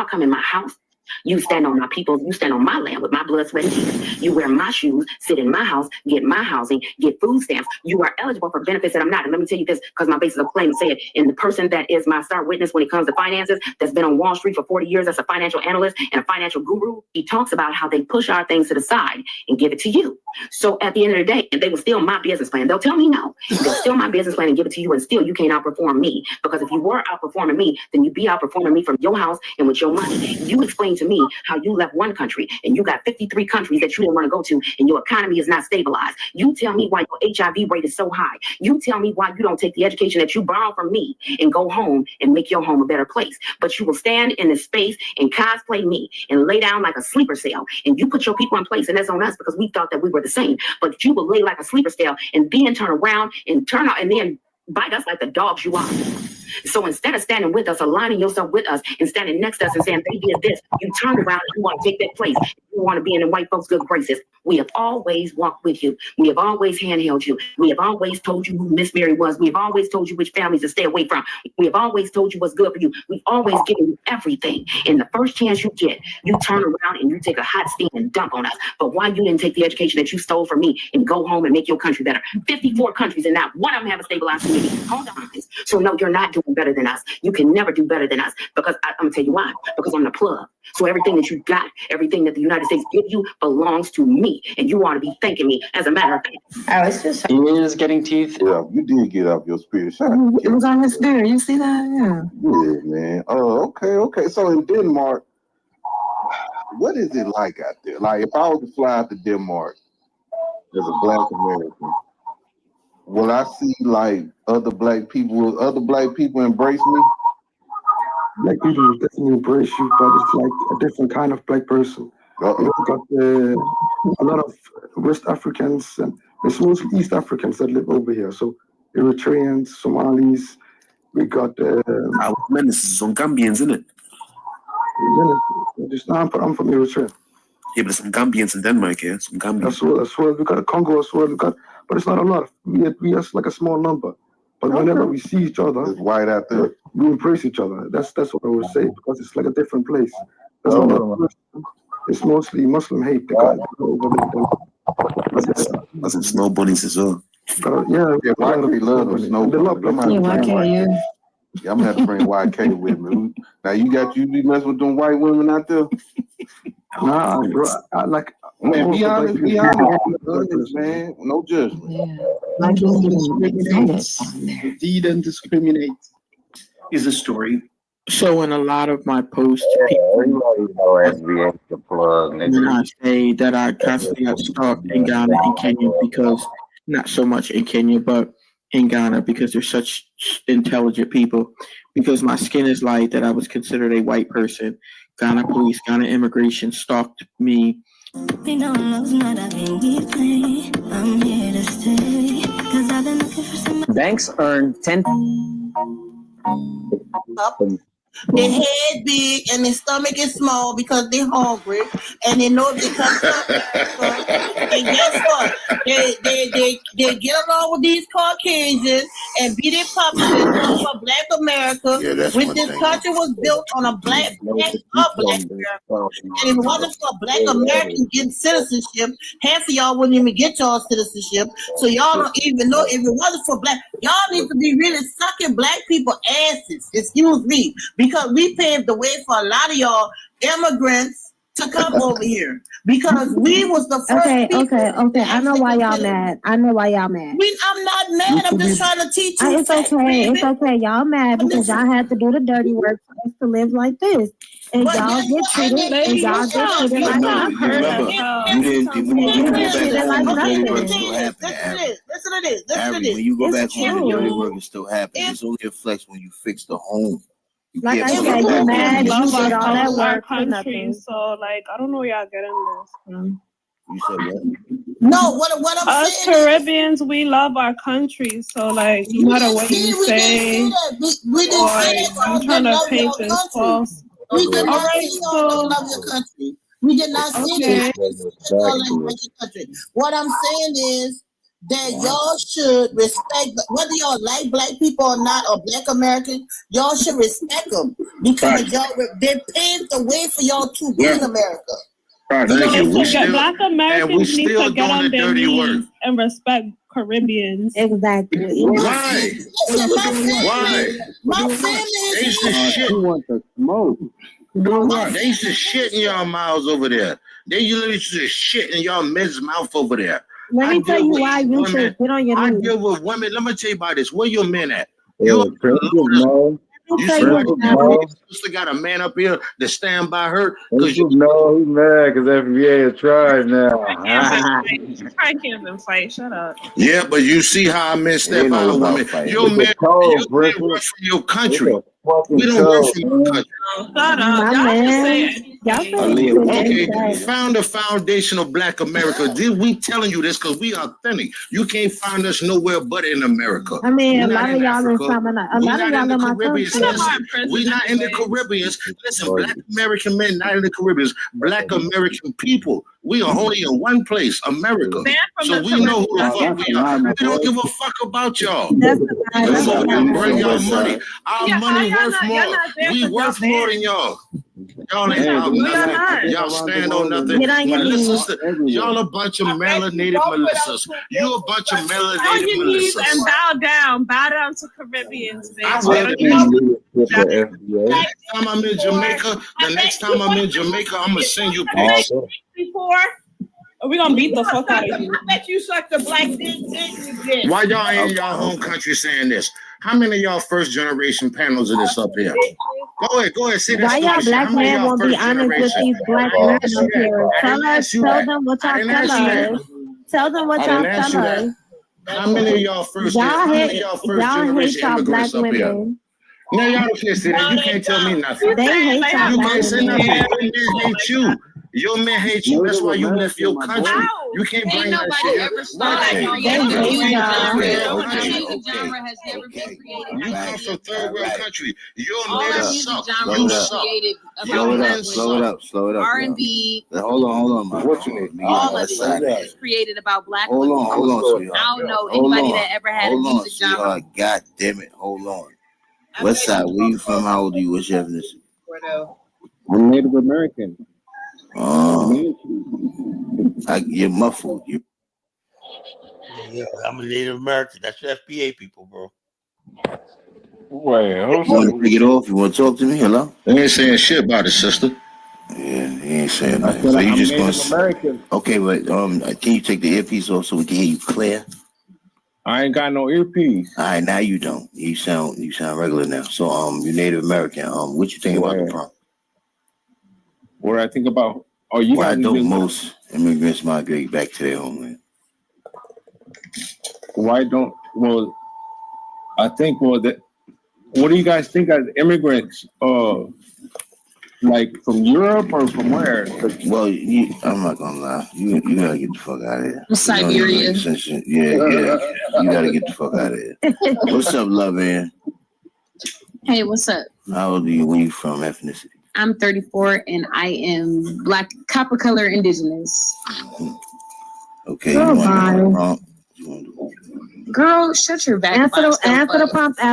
come in my house You stand on my people, you stand on my land with my blood, sweat, and tears. You wear my shoes, sit in my house, get my housing, get food stamps. You are eligible for benefits that I'm not. And let me tell you this, because my basis of claim say it. And the person that is my star witness when it comes to finances, that's been on Wall Street for 40 years as a financial analyst and a financial guru, he talks about how they push our things to the side and give it to you. So at the end of the day, they will steal my business plan. They'll tell me no. They'll steal my business plan and give it to you, and still you can't outperform me. Because if you were outperforming me, then you'd be outperforming me from your house and with your money. You explain to me how you left one country and you got 53 countries that you didn't want to go to, and your economy is not stabilized. You tell me why your HIV rate is so high. You tell me why you don't take the education that you borrowed from me and go home and make your home a better place. But you will stand in this space and cosplay me and lay down like a sleeper cell. And you put your people in place, and that's on us because we thought that we were the same. But you will lay like a sleeper cell and then turn around and turn out and then bite us like the dogs you are. So instead of standing with us, aligning yourself with us and standing next to us and saying they did this, you turn around and you want to take that place. You want to be in the white folks' good graces. We have always walked with you. We have always handheld you. We have always told you who Miss Mary was. We have always told you which families to stay away from. We have always told you what's good for you. We've always given you everything. And the first chance you get, you turn around and you take a hot steam and dump on us. But why you didn't take the education that you stole from me and go home and make your country better? 54 countries and not one of them have a stabilized community. Hold on. So no, you're not doing better than us. You can never do better than us because I'm gonna tell you why. Because I'm the plug. So everything that you got, everything that the United States give you belongs to me, and you ought to be thanking me. As a matter of fact, Oh, it's just. He is getting teeth. Yeah, you did get off your spirit. It was on his spirit. You see that? Yeah. Yeah, man. Oh, okay. So in Denmark, what is it like out there? Like, if I was to fly out to Denmark as a Black American, will I see like other black people embrace me? Black people will definitely embrace you, but it's like a different kind of black person. You've got a lot of West Africans and it's mostly East Africans that live over here. So Eritreans, Somalis, we got Menaces on Gambians, isn't it? I'm from Eritrea. Yeah, but some Gambians in Denmark, yeah? Some Gambians. As well. We got a Congo as well. But it's not a lot. We are like a small number. But whenever we see each other, it's white out there. We embrace each other. That's what I would say because it's like a different place. It's mostly Muslim hate. Got some snow bunnies as well. Yeah, white people love them snow bunnies. Yeah, I'm gonna have to bring YK with me. Now you be messing with them white women out there? Nah, bro. Man, be honest, man. No judgment. Yeah. Didn't discriminate is a story. So in a lot of my posts, people when I say that I constantly have stalked in Ghana and Kenya because not so much in Kenya, but in Ghana because they're such intelligent people. Because my skin is light, that I was considered a white person. Ghana police, Ghana immigration stalked me. Banks earn 10. Their head big and their stomach is small because they're hungry and they know they come from Africa. And guess what? They get along with these Caucasians and be their puppets for Black America. Yeah, which this country was built on a Black America. And if it wasn't for Black Americans getting citizenship, half of y'all wouldn't even get y'all citizenship. So y'all don't even know if it wasn't for Black. Y'all need to be really sucking Black people asses. Excuse me. Because we paved the way for a lot of y'all immigrants to come over here. Because we was the first people. Okay. I know why y'all mad. I'm not mad. I'm just trying to teach you. It's okay. Y'all mad because y'all had to do the dirty work for us to live like this. And y'all get treated like When you go back home, the dirty work is still happening. It's only a flex when you fix the home. Like I said, you're mad. You did all that work for country, nothing. so like I don't know where y'all getting this from. You said what? No, what I'm Us saying Caribbeans, we love our country. So like, no matter what you say, we didn't say that. I'm trying to paint this false. We did not say y'all don't love your country. We did not say that. Y'all like your country. What I'm saying is, that y'all should respect, whether y'all like black people or not, or black Americans, y'all should respect them because they paved the way for y'all to be in America. Right, Black Americans need to get on their knees and respect Caribbeans. Exactly. Why? Why? My family They used to shit. want to smoke. They used to shit in y'all mouths over there. They used to shit in y'all men's mouth over there. Let me tell you why you should get on your knees. I deal with women. Let me tell you about this. Where your men at? You still got a man up here to stand by her? Because he's mad because FBA is tried now. I can't even fight. Shut up. Yeah, but you see how I missed that by a woman. Your man work from your country. We don't work from your country. Shut up. Okay, found the foundation of Black America. We telling you this because we are authentic. You can't find us nowhere but in America. I mean, a lot of y'all in some, a lot of y'all in my country. We're not in the Caribbean. Listen, Black American men, not in the Caribbean. Black American people. We are only in one place, America. So we know who the fuck we are. We don't give a fuck about y'all. Bring y'all money. Our money worth more. We worth more than y'all. Y'all ain't about nothing. Y'all stand on nothing. Y'all a bunch of melanated Melissas. You a bunch of melanated Melissas. And bow down to Caribbeans. Next time I'm in Jamaica, I'm gonna send you pictures. Before, are we gonna beat the fuck out of you? I bet you sucked a black dick. Why y'all ain't in y'all home country saying this? How many of y'all first generation panels of this up here? Go ahead, say that. Why y'all black men won't be honest with these black men up here? Tell them what y'all tell us. Tell them what y'all tell us. How many of y'all first generation immigrants up here? No, y'all can't say that. You can't tell me nothing. They hate y'all. You can't say nothing. Your men hate you. Your men hate you. That's why you left your country. You can't bring that shit. You come from third world country. Your men suck. You suck. Slow it up. R&B. Hold on, man. What you need? All of it is created about black women. Hold on, sweetheart. I don't know anybody that ever had a music genre. God damn it. Hold on. What side? Where you from? How old are you? What's your ethnicity? I'm Native American. You're muffled. Yeah, I'm a Native American. That's your FBA people, bro. Wait, you want to take it off? You want to talk to me? Hello? They ain't saying shit about it, sister. Yeah, he ain't saying nothing. So you just going to... Okay, but can you take the earpiece off so we can hear you clear? I ain't got no earpiece. All right, now you don't. You sound regular now. So you're Native American. What you think about the prompt? What I think about? Oh, you Why don't most immigrants migrate back to their homeland? Why don't? Well, I think. Well, what do you guys think as immigrants? Like from Europe or from where? Well, I'm not gonna lie. You gotta get the fuck out of here. Siberia. Yeah. You gotta get the fuck out of here. What's up, love man? Hey, what's up? How old are you? Where you from? Ethnicity? I'm 34 and I am black, copper color indigenous. Okay. Girl, shut your vagabond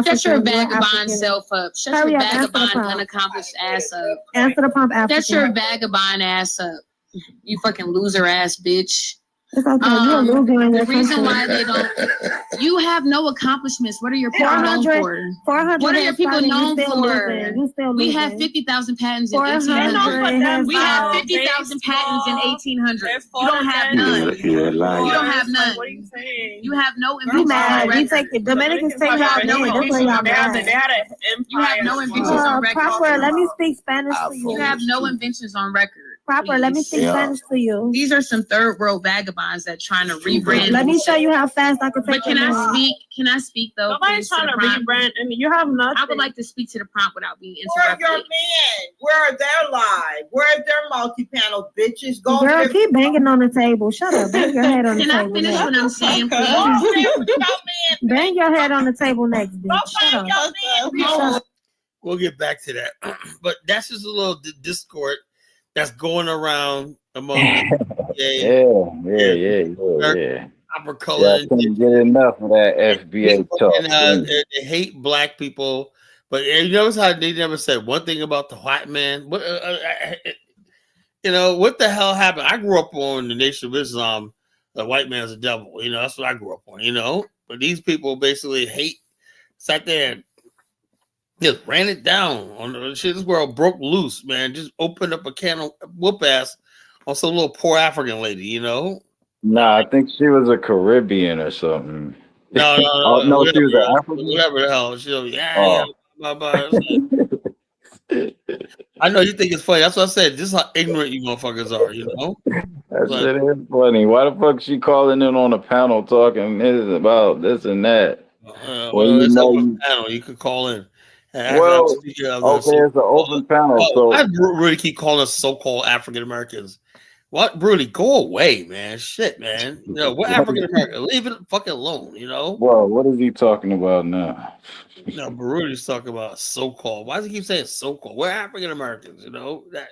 Shut your vagabond self up. Shut your vagabond unaccomplished ass up. Answer the prompt, African. Shut your vagabond ass up. You fucking loser ass bitch. It's okay. You're a loser in your the reason country. why they don't, you have no accomplishments. What are your people known for? 400 What are your people known for? We have have 50,000 patents in 1800. We have 50,000 patents in 1800. You don't have none. You don't have none. What are you saying? You have no inventions on record. Dominicans take out no inventions. You have no inventions on record. Proper, let me speak Spanish to you. You have no inventions on record. Proper, let me speak Spanish to you. These are some third world vagabonds that trying to rebrand. Let me show you how fast I can take. But can I speak? Can I speak though? Nobody's trying to rebrand. I mean, you have nothing. I would like to speak to the prompt without being Where are interrupted. your men? Where are their live? Where are their multi-panel bitches? Go Girl, keep banging on the table. Shut up. Bang your head on the Can table. I finish next. what I'm saying, please? Bang your head on the table next, bitch. Shut up. We'll get back to that. But that's just a little discord that's going around among Yeah. I'm copper color. I can't get enough of that FBA talk. They hate black people, but you notice how they never said one thing about the white man. What you know, what the hell happened? I grew up on the Nation of Islam. The white man's a devil. You know, that's what I grew up on. You know, but these people basically sat there and just ran it down on the shit. This world broke loose, man. Just opened up a can of whoop ass on some little poor African lady, you know? Nah, I think she was a Caribbean or something. No, no, she was an African. Whatever the hell. I know you think it's funny. That's what I said. This is how ignorant you motherfuckers are, you know? That shit is funny. Why the fuck she calling in on a panel talking about this and that? Well, it's an open panel. You could call in. Well, okay, it's an open panel. So I really keep calling us so-called African Americans. What, Brody? Go away, man. Shit, man. You know, we're African American. Leave it fucking alone. You know. Well, what is he talking about now? No, Brody's talking about so-called. Why does he keep saying so-called? We're African Americans. You know that,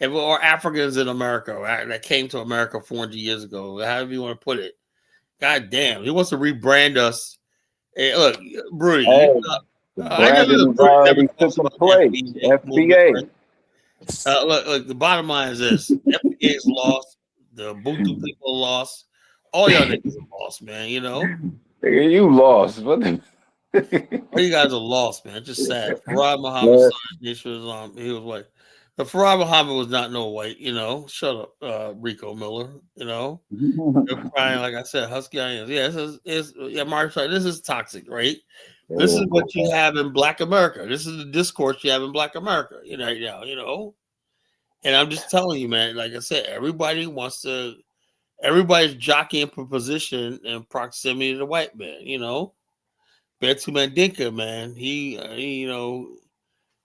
and we're Africans in America that came to America 400 years ago. However you want to put it. God damn, he wants to rebrand us. Hey, look, Brody. Hey. Brandon already took some place. FBA. Look, the bottom line is this: FBA is lost. The Ubuntu people lost. All y'all niggas are lost, man. You know, you lost. What you guys are lost, man. It's just sad. Farad Muhammad, he was white. The Farad Muhammad was not no white. You know, shut up, Rico Miller. You know, they're crying like I said, Husky Ions. Yeah, Mark. This is toxic, right? This is what you have in Black America. This is the discourse you have in Black America. You know. And I'm just telling you, man. Like I said, everybody's jockeying for position and proximity to the white man. You know, Bantu Mandinka, man.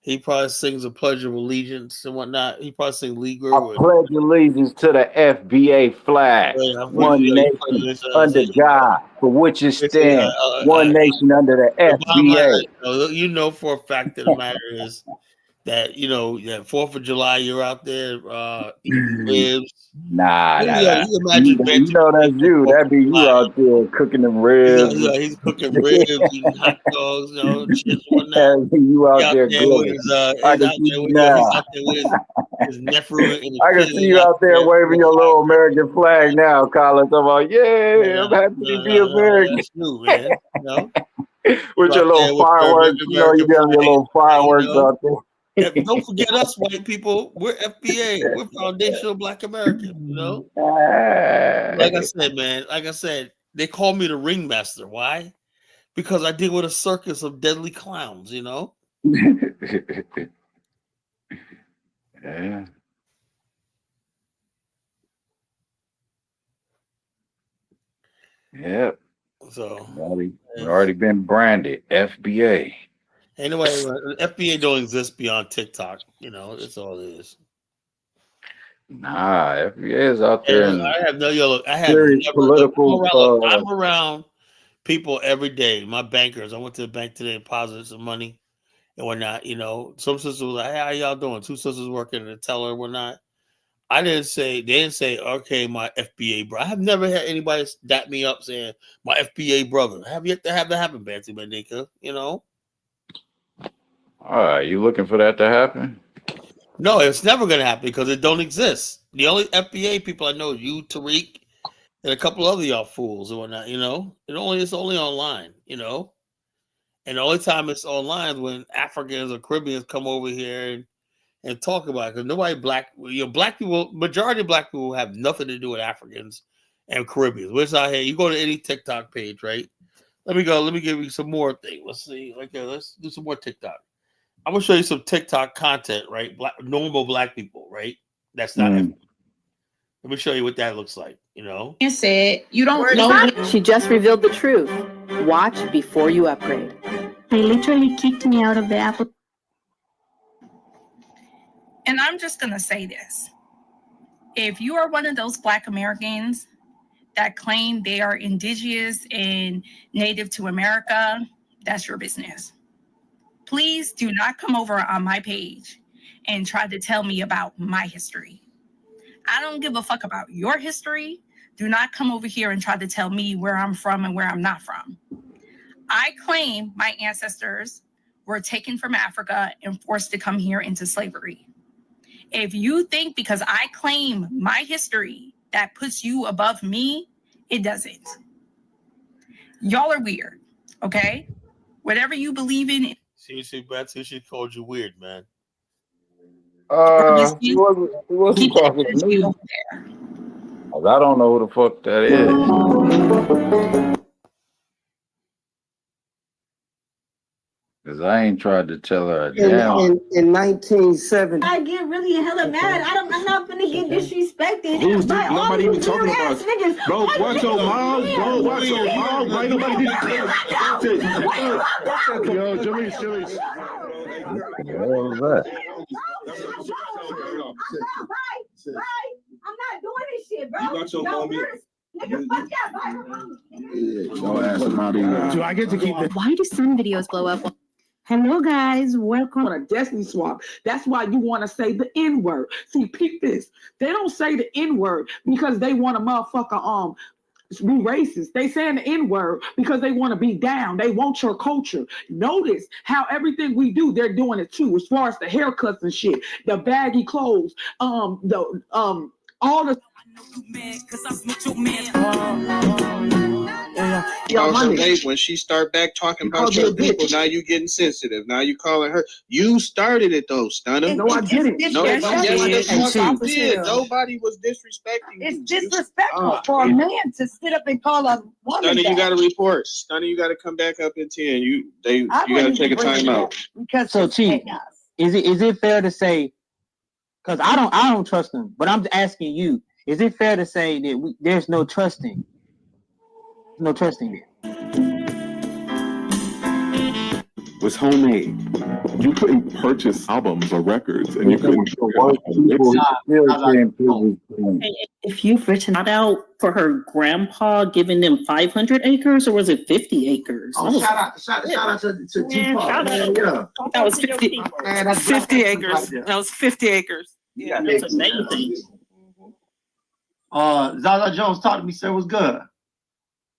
He probably sings a Pledge of Allegiance and whatnot. He probably sings Leaguer. I pledge allegiance to the FBA flag. One nation under God, for which it stands. One nation under the FBA. You know for a fact that the matter is that, you know, that 4th of July, you're out there eating ribs. Nah. You know that's you. That'd be you out there cooking them ribs. He's cooking ribs, eating hot dogs, you know, shit, whatnot. You out there grilling. I can see you now. His nephew. I can see you out there waving your little American flag now, Colin. I'm like, yeah, I'm happy to be American. That's you, man. You know? With your little fireworks, you know, you got your little fireworks out there. Don't forget us, white people. We're FBA. We're foundational Black Americans. You know, like I said, man. Like I said, they call me the ringmaster. Why? Because I deal with a circus of deadly clowns. You know. Yeah. Yep. So already been branded FBA. Anyway, FBA don't exist beyond TikTok. You know, that's all it is. Nah, FBA is out there. I have political. I'm around people every day. My bankers. I went to the bank today and deposited some money and whatnot. You know, some sisters was like, "Hey, how y'all doing?" 2 sisters working at the teller and whatnot. They didn't say, okay, my FBA bro. I have never had anybody dap me up saying my FBA brother. I have yet to have that happen, Bantu Mandinka. You know. All right, you looking for that to happen? No, it's never going to happen because it don't exist. The only FBA people I know, you, Tariq, and a couple other y'all fools and whatnot, you know? It's only online, you know? And the only time it's online is when Africans or Caribbeans come over here and talk about it. Because nobody black people, majority of black people have nothing to do with Africans and Caribbeans. Which out here, you go to any TikTok page, right? Let me give you some more things. Let's see. Let's do some more TikTok. I'm gonna show you some TikTok content, right? Normal black people, right? That's not. Let me show you what that looks like. You know. You said you don't know. She just revealed the truth. Watch before you upgrade. They literally kicked me out of the Apple. And I'm just gonna say this: if you are one of those Black Americans that claim they are indigenous and native to America, that's your business. Please do not come over on my page and try to tell me about my history. I don't give a fuck about your history Do not come over here and try to tell me where I'm from and where I'm not from. I claim my ancestors were taken from Africa and forced to come here into slavery. If you think because I claim my history that puts you above me, it doesn't. Y'all are weird, okay? Whatever you believe in. See, Betsy, she called you weird, man. He wasn't talking to me. I don't know who the fuck that is. Cause I ain't tried to tell her down. In 1970. I get really hella mad. I'm not gonna get disrespected. Who's by all nobody even these talking about weird-ass niggas. bro, All watch these your niggas mouth, weird. bro, watch your mouth, right? Nobody Yo, Jimmy. What was that? Right. I'm not doing this shit, bro. You got your mommy. Nigga, fuck that, Don't ask him how to Do I get to keep the Why do some videos blow up? Hello, guys. Welcome. On a destiny swap. That's why you want to say the N-word. See, peep this. They don't say the N-word because they want a motherfucker be racist. They saying the N-word because they want to be down. They want your culture. Notice how everything we do, they're doing it too. As far as the haircuts and shit, the baggy clothes, all the. Also, Dave, when she start back talking about your people, now you getting sensitive. Now you calling her. You started it though, Stunner. No, I didn't. No, Yes, yes, I you did. Nobody was disrespecting you. It's disrespectful for a man to sit up and call a woman. Stunner, you that. got to report. Stunner, you got to come back up in 10. You got to take a time out. Because so, Chief, is it fair to say? Because I don't trust him, but I'm asking you: is it fair to say that there's no trusting? No trusting it. was homemade. You couldn't purchase albums or records, and you couldn't. If you've written that out for her grandpa giving them 500 acres, or was it 50 acres? Oh, shout out to G-Paul. Yeah. That was 50. Man, that's 50 acres. That was 50 acres. Yeah, that's amazing. Zaza Jones talked to me, said, "What's good?"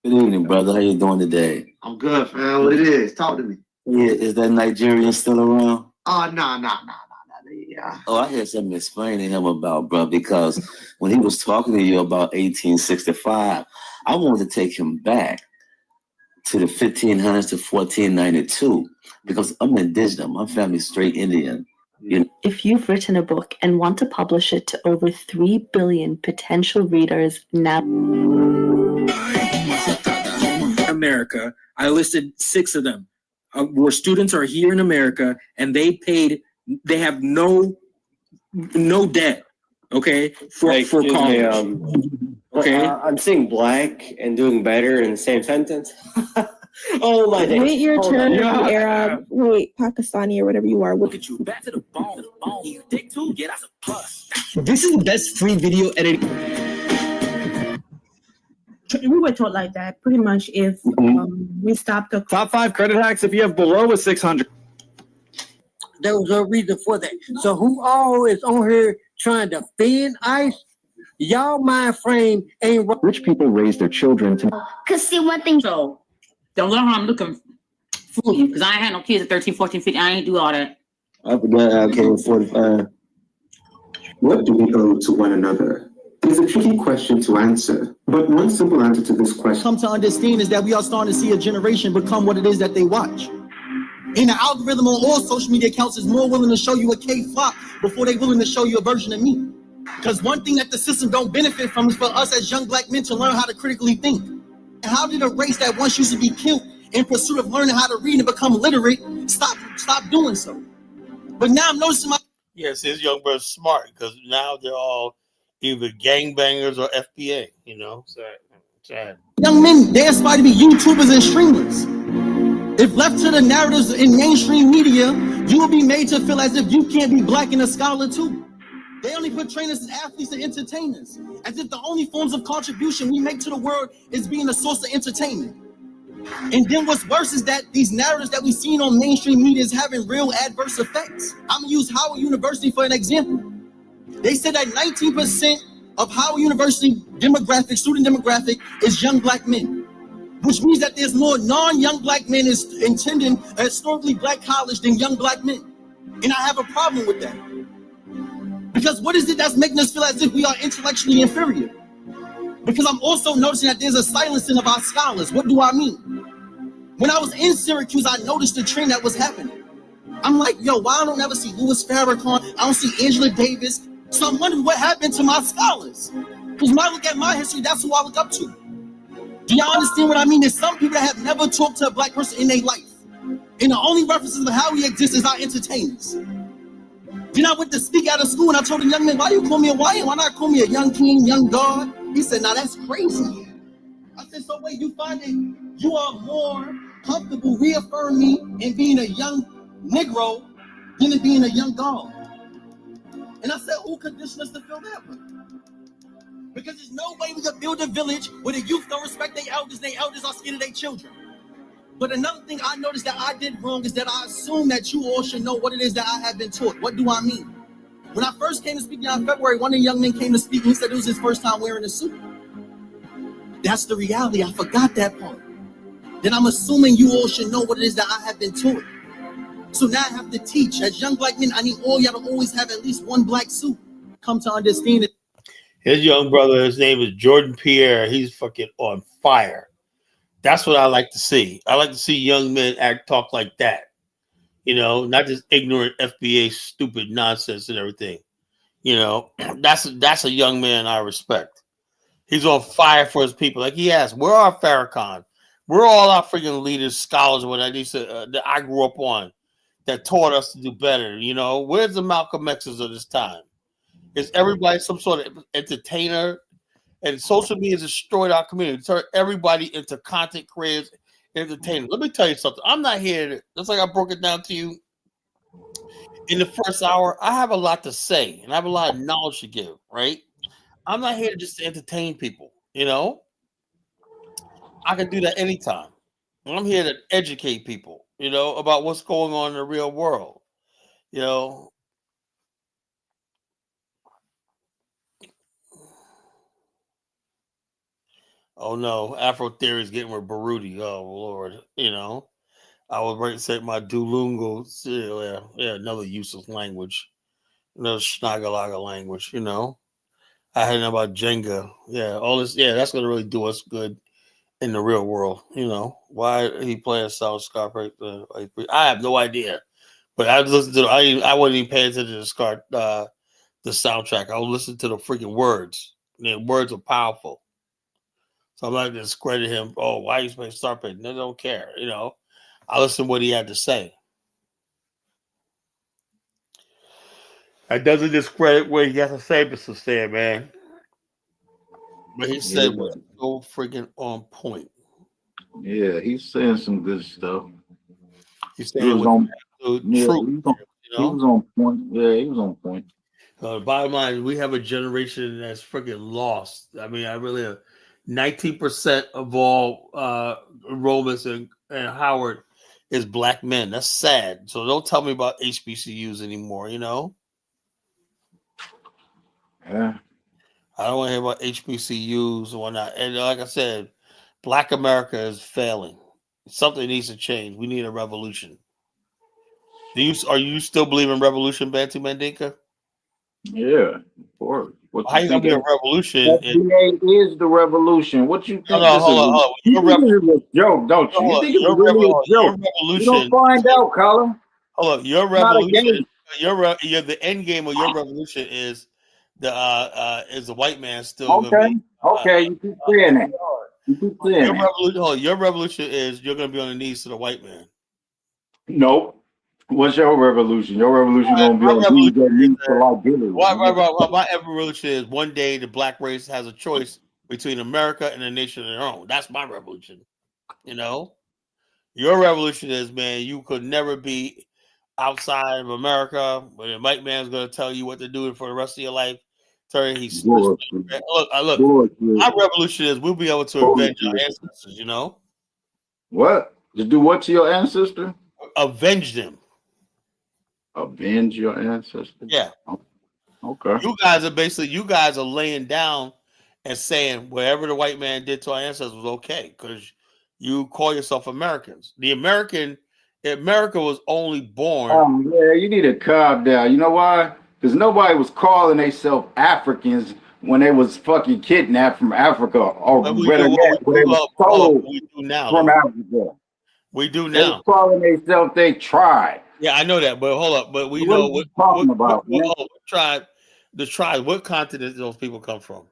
Good evening, brother. How you doing today? I'm good, fam. What it is? Talk to me. Yeah, is that Nigerian still around? Oh, nah. Yeah. Oh, I had something to explain to him about, bro, because when he was talking to you about 1865, I wanted to take him back to the 1500s to 1492 because I'm indigenous. My family's straight Indian. You know? If you've written a book and want to publish it to over 3 billion potential readers now. America, I listed 6 of them where students are here in America and they have no debt, okay, for college. Okay, I'm seeing black and doing better in the same sentence. Oh my days. Wait your turn, Arab. Wait, Pakistani or whatever you are. Look at you, back to the ball. You take 2, get us a plus. This is the best free video editing. We were taught like that. Pretty much if we stopped the top 5 credit hacks if you have below a 600. There was a reason for that. So who all is on here trying to thin ice? Y'all mind frame ain't right. Rich people raise their children to. Cause see one thing. So don't let how I'm looking fool you, because I ain't had no kids at 13, 14, 15. I ain't do all that. I forgot I came 45. What do we owe to one another? It's a tricky question to answer, but one simple answer to this question. Come to understand is that we are starting to see a generation become what it is that they watch. And the algorithm on all social media accounts is more willing to show you a K-flop before they're willing to show you a version of me. Because one thing that the system don't benefit from is for us as young black men to learn how to critically think. And how did a race that once used to be killed in pursuit of learning how to read and become literate stop doing so? But now I'm noticing Yes, his young brother's smart because now they're all either gangbangers or FBA, you know. Sad. Young men, they aspire to be YouTubers and streamers. If left to the narratives in mainstream media, you will be made to feel as if you can't be black and a scholar too. They only portray us as athletes and entertainers, as if the only forms of contribution we make to the world is being a source of entertainment. And then what's worse is that these narratives that we've seen on mainstream media is having real adverse effects. I'm gonna use Howard University for an example. They said that 19% of Howard University demographic, student demographic, is young black men, which means that there's more non-young black men is attending a historically black college than young black men. And I have a problem with that. Because what is it that's making us feel as if we are intellectually inferior? Because I'm also noticing that there's a silencing of our scholars. What do I mean? When I was in Syracuse, I noticed the trend that was happening. I'm like, yo, why I don't ever see Louis Farrakhan? I don't see Angela Davis. So I'm wondering what happened to my scholars. Because when I look at my history, that's who I look up to. Do y'all understand what I mean? There's some people that have never talked to a black person in their life. And the only references of how we exist is our entertainers. Then I went to speak out of school and I told the young man, why you call me a YN? Why not call me a young king, young god? He said, nah, that's crazy. I said, so wait, you find that you are more comfortable reaffirming me in being a young Negro than in being a young god? And I said, who conditioned us to feel that way? Because there's no way we could build a village where the youth don't respect their elders and their elders are scared of their children. But another thing I noticed that I did wrong is that I assume that you all should know what it is that I have been taught. What do I mean? When I first came to speak in February, one of the young men came to speak and he said it was his first time wearing a suit. That's the reality. I forgot that part. Then I'm assuming you all should know what it is that I have been taught. So now I have to teach. As young black men, I need all y'all to always have at least one black suit. Come to understand it. His young brother, his name is Jordan Pierre. He's fucking on fire. That's what I like to see. I like to see young men talk like that. You know, not just ignorant FBA stupid nonsense and everything. You know, that's a young man I respect. He's on fire for his people. Like he asked, where are Farrakhan? Where are all our freaking leaders, scholars, what I said that I grew up on, that taught us to do better? You know, where's the Malcolm X's of this time? Is everybody some sort of entertainer? And social media has destroyed our community. Turned everybody into content creators, entertainers. Let me tell you something. I'm not here. Just like I broke it down to you in the first hour. I have a lot to say, and I have a lot of knowledge to give. Right? I'm not here just to entertain people. You know, I can do that anytime. I'm here to educate people. You know, about what's going on in the real world. You know. Oh no, Afro theory is getting with Baruti. Oh Lord, you know, I was ready to say my Dulungu. Yeah, another useless language, another Schnagalaga language. You know, I had know about Jenga. Yeah, all this. Yeah, that's gonna really do us good in the real world. You know, why he playing South Scarface? I have no idea, but I listened to. I wasn't even paying attention to the soundtrack. I was listening to the freaking words. The words are powerful. So I'm not going to discredit him. Oh, why are you playing Starpay? No, don't care. You know, I listened to what he had to say. That doesn't discredit what he has to say, Mr. Stan, man. But he said was so freaking on point. Yeah, he's saying some good stuff. He's saying he was on truth. He was on point. Yeah, he was on point. Bottom line is we have a generation that's freaking lost. I mean, I really have 19% of all enrollments in Howard is black men. That's sad. So don't tell me about HBCUs anymore, you know? Yeah. I don't want to hear about HBCUs or whatnot. And like I said, Black America is failing. Something needs to change. We need a revolution. Are you still believe in revolution, Bantu Mandinka? Yeah, of course. How you gonna be a revolution? FBA is the revolution. What you think? Hold on. You think it was a joke, don't you? You think it was really a joke? You don't find out, Colin. Hold up, your revolution. Your the end game of your revolution is the white man still. Okay, you keep saying that. You keep saying your revolution is you're gonna be on the knees to the white man. Nope. What's your revolution? Your revolution gonna be on knees to liberty. My revolution is one day the black race has a choice between America and a nation of their own. That's my revolution. You know, your revolution is, man, you could never be outside of America, but the white man's gonna tell you what to do for the rest of your life. He's look. My revolution is we'll be able to avenge our ancestors. You know what? To do what to your ancestor? Avenge them. Avenge your ancestors? Yeah. Okay. You guys are laying down and saying whatever the white man did to our ancestors was okay because you call yourself Americans. America was only born. Yeah, you need to calm down. You know why? Because nobody was calling themselves Africans when they was fucking kidnapped from Africa, or better yet, when they was sold from Africa. We do They now. was calling themselves they tribe. Yeah, I know that, but hold up. But we What know are you talking about, man? what tribe. The tribe. What continent do those people come from?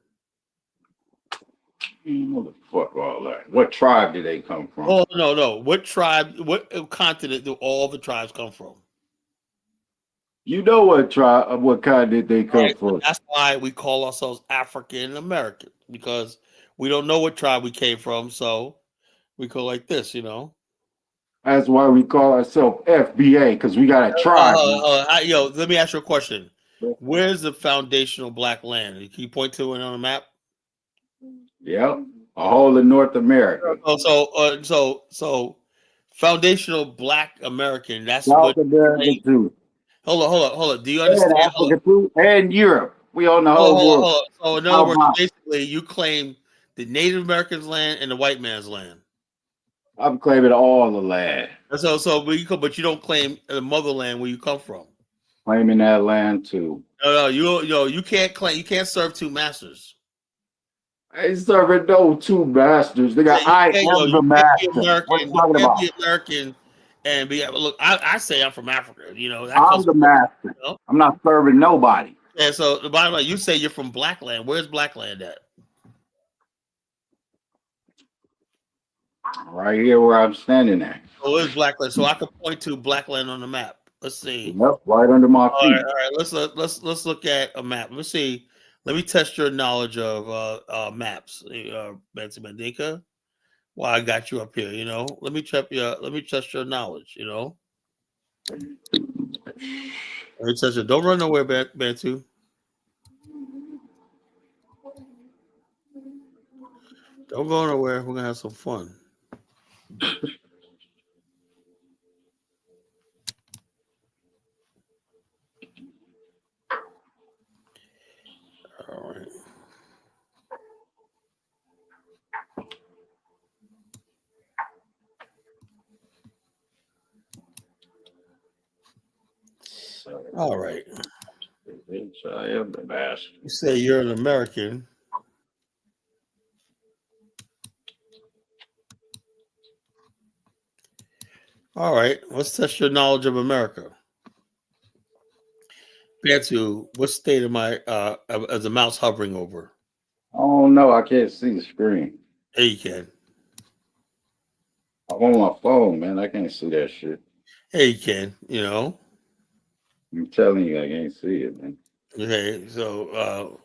What the fuck all that? What tribe did they come from? Oh no. What tribe? What continent do all the tribes come from? You know what tribe? What continent they come Right, from? that's why we call ourselves African American because we don't know what tribe we came from, so we go like this, you know. That's why we call ourselves FBA, because we got a tribe. Yo, let me ask you a question. Where's the foundational black land? Can you point to it on the map? Yep, a whole of North America. So foundational black American. That's South what. America too. Hold on. Do you understand? And Africa too, and Europe. We own the whole world. Hold on. So in other words, basically, you claim the Native Americans' land and the white man's land. I'm claiming all the land. But you don't claim the motherland where you come from. Claiming that land too. No, you can't claim. You can't serve two masters. I ain't serving no two masters. They got I am the master. What you talking about? Be American and be look. I say I'm from Africa. You know, I'm the master. You know? I'm not serving nobody. And so the bottom line, you say you're from Blackland. Where's Blackland at? Right here where I'm standing at. Oh, it's Blackland. So I can point to Blackland on the map. Let's see. Yep, right under my feet. All right. Let's look at a map. Let's see. Let me test your knowledge of maps, Benson Mandinka. Well, I got you up here. You know, let me test your knowledge. You know, let me test it. Don't run nowhere, Bantu. Don't go nowhere. We're gonna have some fun. All right. All right. I am the master. You say you're an American. All right. Let's test your knowledge of America. Bantu, what state am I as a mouse hovering over? Oh no, I can't see the screen. Yeah, you can. I'm on my phone, man. I can't see that shit. Yeah, you can, you know. I'm telling you, I can't see it, man. Okay, so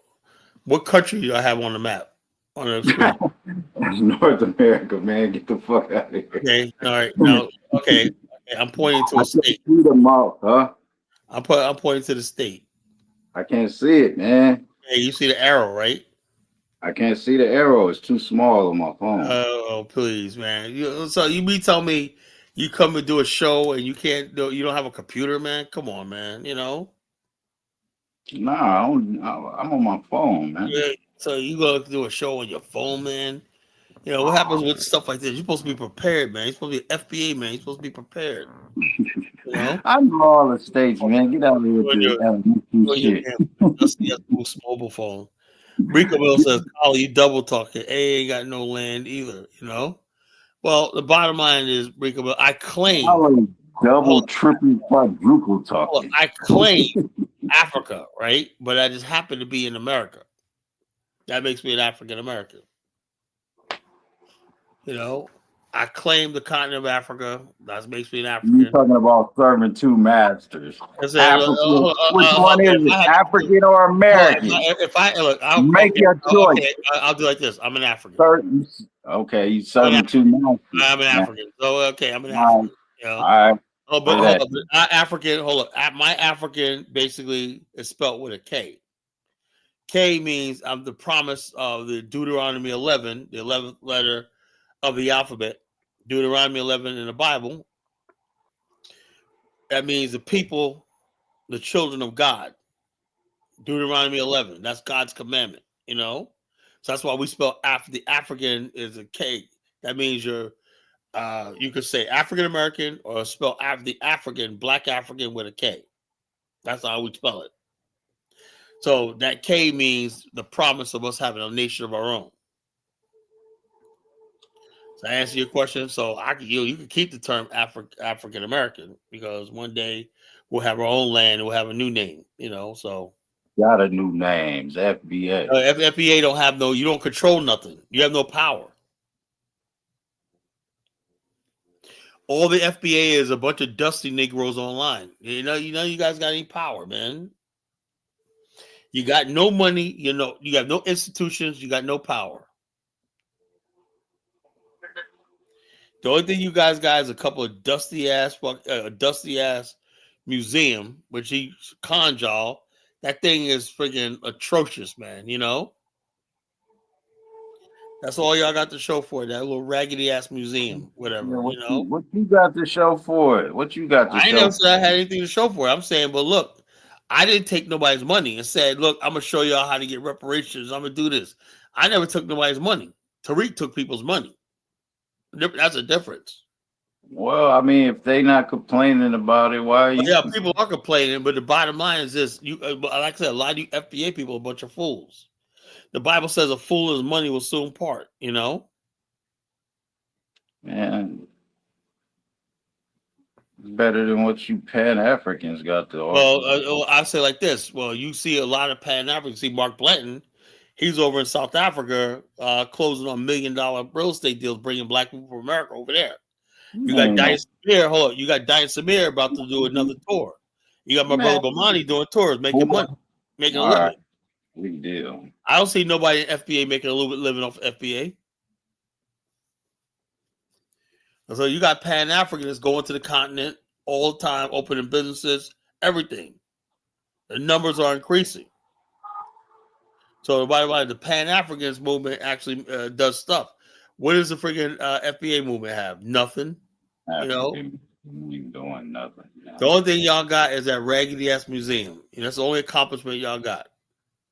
what country do I have on the map? On the screen? It's North America, man. Get the fuck out of here. Okay, all right. Now, okay. I'm pointing to a state. See the mouth, huh? I'm pointing to the state. I can't see it, man. Hey, you see the arrow, right? I can't see the arrow. It's too small on my phone. Oh, please, man. So you be telling me you come and do a show and you don't have a computer, man? Come on, man. You know? Nah, I'm on my phone, man. Yeah. So you go do a show on your phone, man? You know, what happens with stuff like this? You're supposed to be prepared, man. You're supposed to be an FBA, man. You're supposed to be prepared. You know? I know all the states, man. Get out of here with this shit. That's the Boost mobile phone. Rico Bill says, "Collie, you double talking. A ain't got no land either." You know. Well, the bottom line is, Rico Bill, I claim double, triple, quadruple talking. I claim Africa, right? But I just happen to be in America. That makes me an African American. You know, I claim the continent of Africa. That makes me an African. You're talking about serving two masters. Which one is it, African or American? I'll make your choice. Okay, I'll do like this. I'm an African. Okay, you serving two masters. I'm an African. So okay, I'm an African. You know? All right. Oh, but hold up. African. Hold up. My African basically is spelled with a K. K means I'm the promise of the Deuteronomy 11, the 11th letter of the alphabet, Deuteronomy 11 in the Bible. That means the people, the children of God. Deuteronomy 11. That's God's commandment, you know? So that's why we spell the African is a K. That means you're, you could say African American or spell the African, black African with a K. That's how we spell it. So that K means the promise of us having a nation of our own. So I answer your question. So you can keep the term African American because one day we'll have our own land and we'll have a new name, you know. So got a new names, FBA. FBA don't have you don't control nothing. You have no power. All the FBA is a bunch of dusty Negroes online. You know, you guys got any power, man. You got no money, you know, you got no institutions, you got no power. The only thing you guys got is a couple of dusty ass museum, which he conned y'all. That thing is freaking atrocious, man, you know? That's all y'all got to show for it, that little raggedy ass museum, whatever, you know? What you got to show for it? What you got to show? I ain't never said I had anything to show for it. I'm saying, but look, I didn't take nobody's money and said, look, I'm going to show y'all how to get reparations. I'm going to do this. I never took nobody's money. Tariq took people's money. That's a difference. Well, I mean, if they not complaining about it, why are you? Yeah, people are complaining, but the bottom line is this. Like I said, a lot of you FBA people are a bunch of fools. The Bible says a fool his money will soon part, you know? Man, it's better than what you Pan-Africans got to offer. Well, I say like this. Well, you see a lot of Pan-Africans. See Mark Blanton. He's over in South Africa closing on $1 million real estate deals, bringing black people from America over there. You got Diane Samir. Hold on. You got Diane Samir about to do another tour. You got my brother Bomani doing tours, making money, making a living. Right. Big deal. I don't see nobody in FBA making a little bit living off FBA. So you got Pan-Africans going to the continent all the time, opening businesses, everything. The numbers are increasing. So the Pan-Africans movement actually does stuff. What does the freaking FBA movement have? Nothing. You know, you doing nothing. No. The only thing y'all got is that raggedy ass museum. That's the only accomplishment y'all got.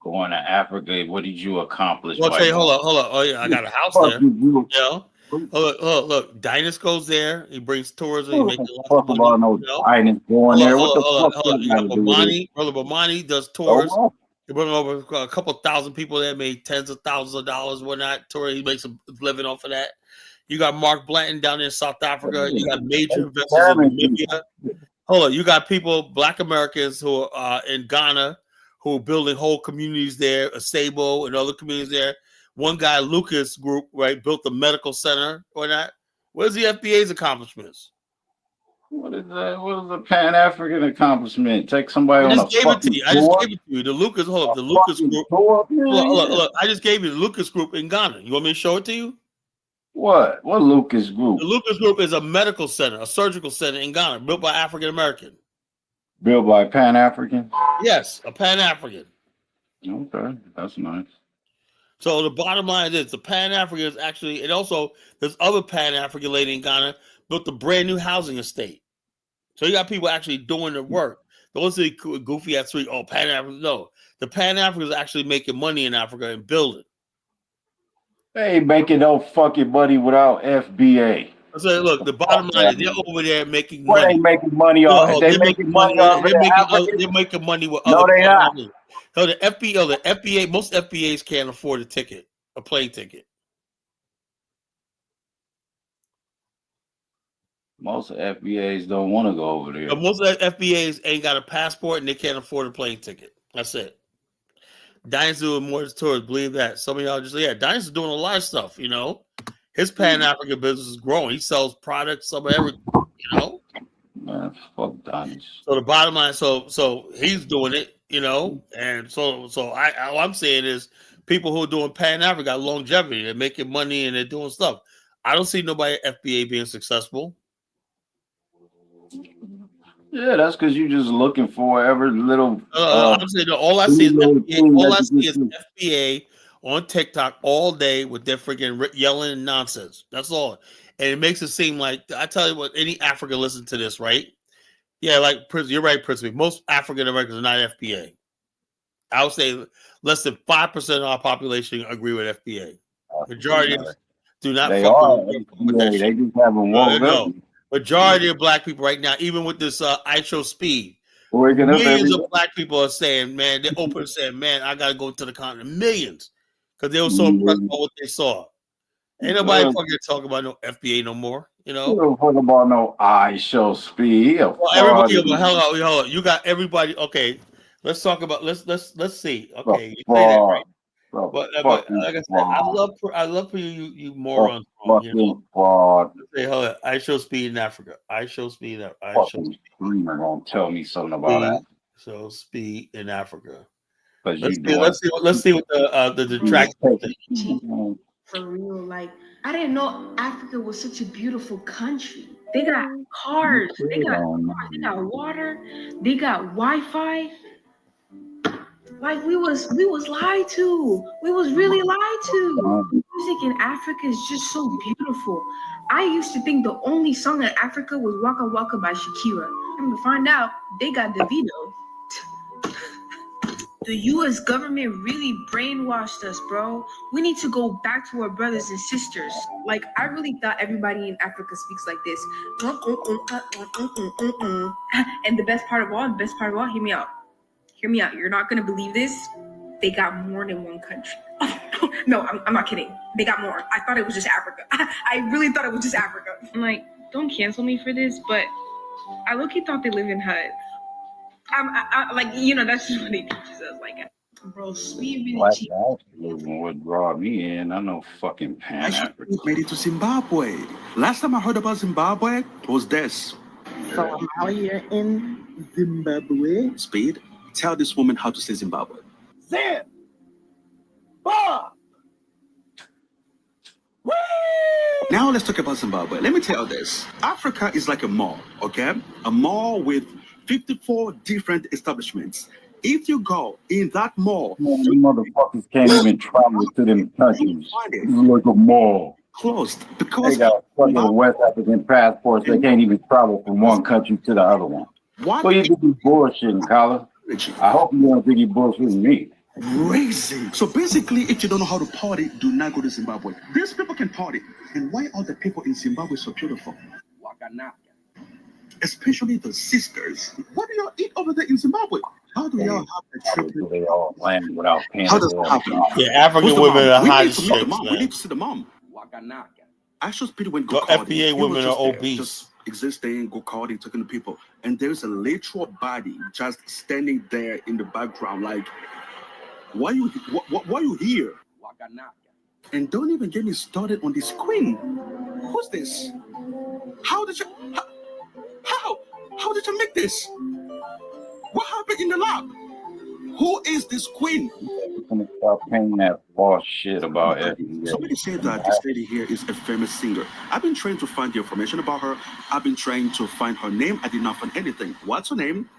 Going to Africa, what did you accomplish? Well, say, hold on. Oh yeah, I got a house there. You know? Look, Dynas goes there. He brings tourism. He makes a lot of money. Dynas going there. What the fuck? You got Bomani. Brother Bomani does tours. He bring over a couple thousand people that made tens of thousands of dollars, whatnot. Tour. He makes a living off of that. You got Mark Blanton down there in South Africa. You got major investors in Namibia. Hold on. You got people, Black Americans who are in Ghana, who are building whole communities there, Asabo and other communities there. One guy, Lucas Group, right, built the medical center or not. Where's the FBA's accomplishments? What is that? What is a Pan-African accomplishment? Take somebody on a fucking tour? I just gave it to you. The Lucas, hold up. The Lucas Group. Look, I just gave you the Lucas Group in Ghana. You want me to show it to you? What? What Lucas Group? The Lucas Group is a medical center, a surgical center in Ghana, built by African American. Built by Pan-African? Yes, a Pan-African. Okay, that's nice. So the bottom line is the Pan-Africans actually, and also there's other Pan-African lady in Ghana built a brand new housing estate. So you got people actually doing the work. Those are goofy ass three. Oh, Pan-Africans. No, the Pan-Africans are actually making money in Africa and building. They ain't making no fucking money without FBA. I say, look, the bottom line is they're over there making money. They making money off. They're making money off. They're making money with other. No, they not. So the FBA, most FBAs can't afford a plane ticket. Most FBAs don't want to go over there. But most of the FBAs ain't got a passport and they can't afford a plane ticket. That's it. Dynas doing more tours, believe that. Some of y'all just, Dynas is doing a lot of stuff, you know. His Pan-African business is growing. He sells products, some of everything, you know. Man, fuck Dynas. So the bottom line, so he's doing it, you know, and so all I'm saying is people who are doing Pan-African got longevity. They're making money and they're doing stuff. I don't see nobody at FBA being successful. Yeah, that's because you're just looking for every little. I'm saying all I see is FBA. All I see is FBA on TikTok all day with their freaking yelling and nonsense. That's all, and it makes it seem like I tell you what. Any African listen to this, right? Yeah, like you're right, Prince. Most African Americans are not FBA. I would say less than 5% of our population agree with FBA. Majority do not. They fuck are. with that They shit. just haven't woke up. Majority of black people right now, even with this ISHO speed, Waking up millions every of black people are saying, man, they're open saying, man, I gotta go to the continent. Millions. Because they were so impressed by what they saw. Ain't nobody fucking talking about no FBA no more, you know. You don't talk about no ISHO speed. Well, everybody, hold on. You got everybody. Okay, let's talk about let's see. Okay, you say that right. But like I said, I love for you morons. You know, say, hold on. I show speed in Africa. I show speed. I show speed. You're gonna tell me something about that. So speed in Africa. Let's see what the detraction thing. For real, like I didn't know Africa was such a beautiful country. They got cars, they got water, they got Wi-Fi. Like we was lied to. We was really lied to. Music in Africa is just so beautiful. I used to think the only song in Africa was Waka Waka by Shakira. And to find out, they got Davido. The U.S. government really brainwashed us, bro. We need to go back to our brothers and sisters. Like, I really thought everybody in Africa speaks like this. And the best part of all, hear me out. Hear me out. You're not going to believe this. They got more than one country. No, I'm not kidding. They got more. I thought it was just Africa. I really thought it was just Africa. I'm like, don't cancel me for this, but I low-key thought they live in HUD. I like, you know, that's just what they teach us. Like, bro, speed really cheap. Would draw me in. I know fucking Pan Africa. Made it to Zimbabwe. Last time I heard about Zimbabwe was this. So I'm out here in Zimbabwe. Speed, tell this woman how to say Zimbabwe. Zimbabwe. Now let's talk about Zimbabwe. Let me tell you this. Africa is like a mall, okay? A mall with 54 different establishments. If you go in that mall, you motherfuckers can't even travel to them countries. It's like a mall. Closed because they got fucking West African passports. They can't even travel from one country to the other one. What? Well, you think you bullshitting, Colin? I hope you don't think you bullshitting me. Crazy. So basically, if you don't know how to party, do not go to Zimbabwe. These people can party. And why are the people in Zimbabwe so beautiful? Especially the sisters. What do y'all eat over there in Zimbabwe? How do y'all have a trip? They all land without paying. How does it happen? Yeah, African women are hot as shit. We need to see the mom. Actual speed when go FBA women are obese. Just existing, go karting, talking to people. And there's a literal body just standing there in the background, like, why you here? And don't even get me started on this queen. Who's this? How did you make this? What happened in the lab? Who is this queen? We're gonna stop paying that false shit about FBA. Somebody said that this lady here is a famous singer. I've been trying to find the information about her. I've been trying to find her name. I did not find anything. What's her name?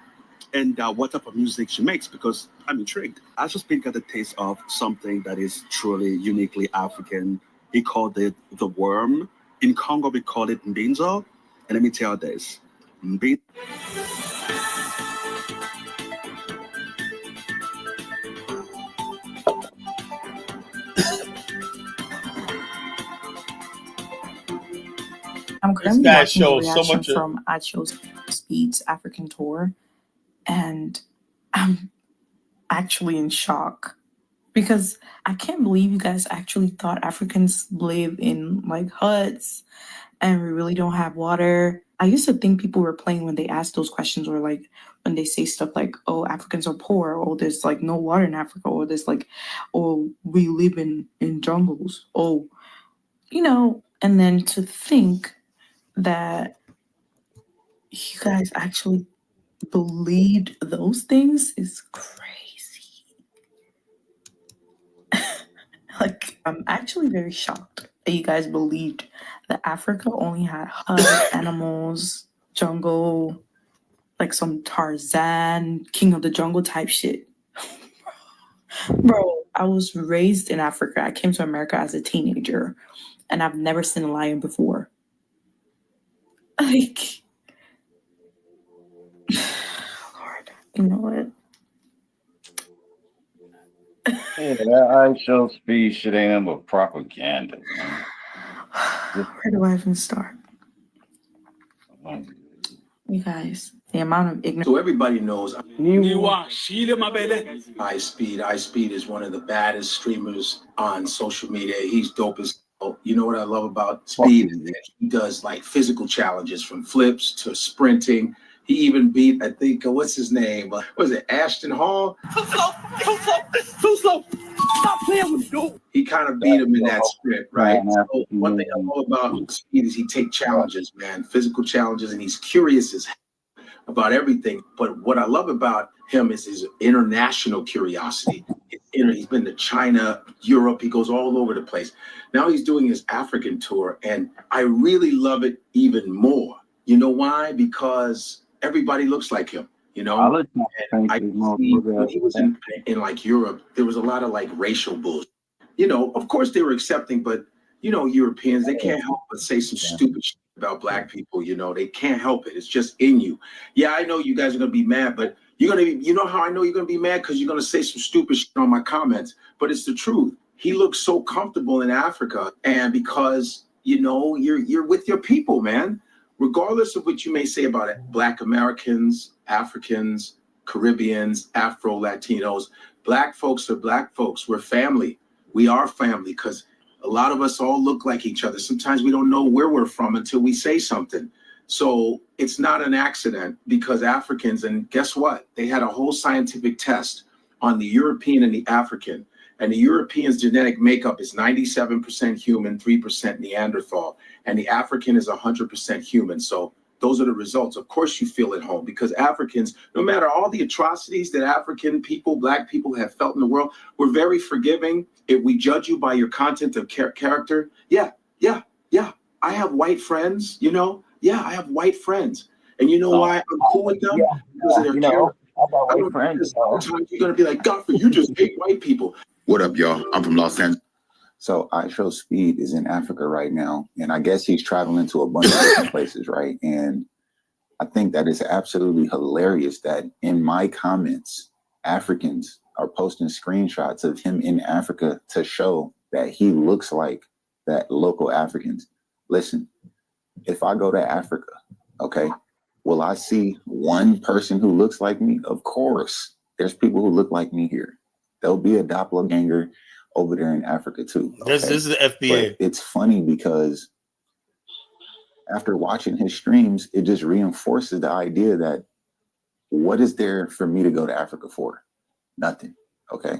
And what type of music she makes, because I'm intrigued. I just got a taste of something that is truly uniquely African. He called it the worm. In Congo, we call it mbinzo. And let me tell you this. I'm currently watching the reaction from ISHO's Speed's African tour, and I'm actually in shock because I can't believe you guys actually thought Africans live in like huts and we really don't have water. I used to think people were playing when they asked those questions, or like when they say stuff like, oh, Africans are poor, or there's like no water in Africa, or there's like, oh, we live in jungles, oh, you know. And then to think that you guys actually believed those things is crazy. Like, I'm actually very shocked that you guys believed that Africa only had animals, jungle, like some Tarzan, King of the Jungle type shit. Bro, I was raised in Africa. I came to America as a teenager, and I've never seen a lion before. Like, Lord, you know what? Yeah, that iShow Speed shit ain't nothing but propaganda, man. Where do I even start? You guys, the amount of ignorance. So everybody knows iSpeed is one of the baddest streamers on social media. He's dope as hell. You know what I love about Speed is that he does like physical challenges from flips to sprinting. He even beat, I think, what's his name? Was it Ashton Hall? Too slow. Stop playing with me. He kind of beat him in that sprint, right? So one thing I know about Speed is he takes challenges, man, physical challenges, and he's curious as hell about everything. But what I love about him is his international curiosity. He's been to China, Europe. He goes all over the place. Now he's doing his African tour, and I really love it even more. You know why? Because everybody looks like him, you know? And I see when he was in like Europe, there was a lot of like racial bullshit. You know, of course they were accepting, but you know, Europeans, they can't help but say some stupid shit about black people, you know, they can't help it. It's just in you. Yeah, I know you guys are gonna be mad, but you're gonna be, you know how I know you're gonna be mad? Because you're gonna say some stupid shit on my comments, but it's the truth. He looks so comfortable in Africa, and because, you know, you're with your people, man. Regardless of what you may say about it, Black Americans, Africans, Caribbeans, Afro-Latinos, black folks are black folks. We're family. We are family because a lot of us all look like each other. Sometimes we don't know where we're from until we say something. So it's not an accident because Africans, and guess what? They had a whole scientific test on the European and the African. And the European's genetic makeup is 97% human, 3% Neanderthal. And the African is 100% human. So those are the results. Of course you feel at home because Africans, no matter all the atrocities that African people, black people have felt in the world, we're very forgiving. If we judge you by your content of character, yeah. I have white friends, you know? Yeah, I have white friends. And you know why I'm cool with them? Because of their character. Sometimes you're going to be like, Godfrey, you just hate white people. What up, y'all? I'm from Los Angeles. So iShow Speed is in Africa right now, and I guess he's traveling to a bunch of different places, right? And I think that is absolutely hilarious that in my comments, Africans are posting screenshots of him in Africa to show that he looks like that local Africans. Listen, if I go to Africa, okay, will I see one person who looks like me? Of course, there's people who look like me here. There'll be a doppelganger over there in Africa too. Okay? This is the FBA. But it's funny because after watching his streams, it just reinforces the idea that what is there for me to go to Africa for? Nothing. Okay.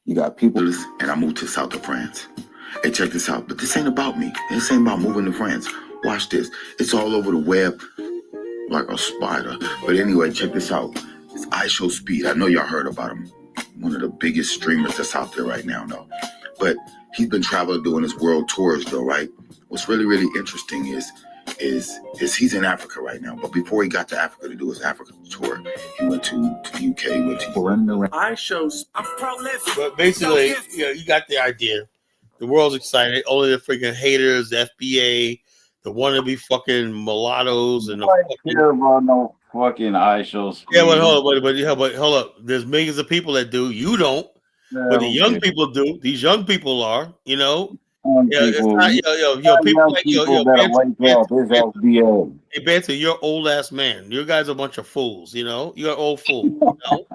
You got people. And I moved to south of France. Hey, check this out. But this ain't about me. This ain't about moving to France. Watch this. It's all over the web like a spider. But anyway, check this out. It's iShow Speed. I know y'all heard about him. One of the biggest streamers that's out there right now, though. But he's been traveling doing his world tours, though, right? What's really, really interesting is he's in Africa right now. But before he got to Africa to do his Africa tour, he went to the UK, went to iShow. But basically, you know, you got the idea. The world's excited. Only the freaking haters, the FBA, the wannabe fucking mulattoes, and care about no fucking iShow Speed. Yeah, but hold up. There's millions of people that do. You don't. Yeah, but the young people do. These young people are, you know. People Hey, Banter, you're an old ass man. You guys are a bunch of fools, you know. You're an old fool. You know?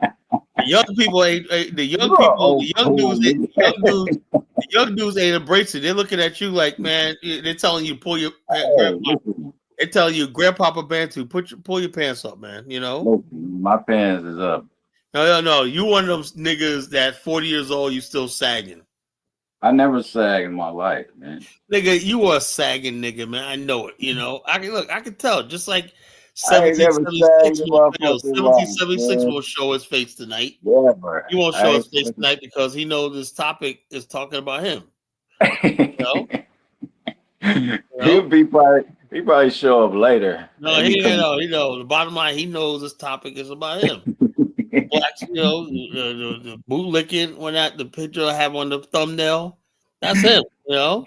The young people ain't the young dudes ain't embracing. They're looking at you like, man, they're telling you pull your they're telling you, Grandpapa Bantu, pull your pants up, man. You know? My pants is up. No. You one of those niggas that 40 years old, you still sagging. I never sag in my life, man. Nigga, you are a sagging nigga, man. I know it. You know, I can tell. Just like 1776 will show his face tonight. Yeah, bro. He won't show his face tonight because he knows this topic is talking about him. You know? He probably show up later. No, he know. The bottom line, he knows this topic is about him. Blacks, you know, the bootlicking when the picture I have on the thumbnail, that's him, you know.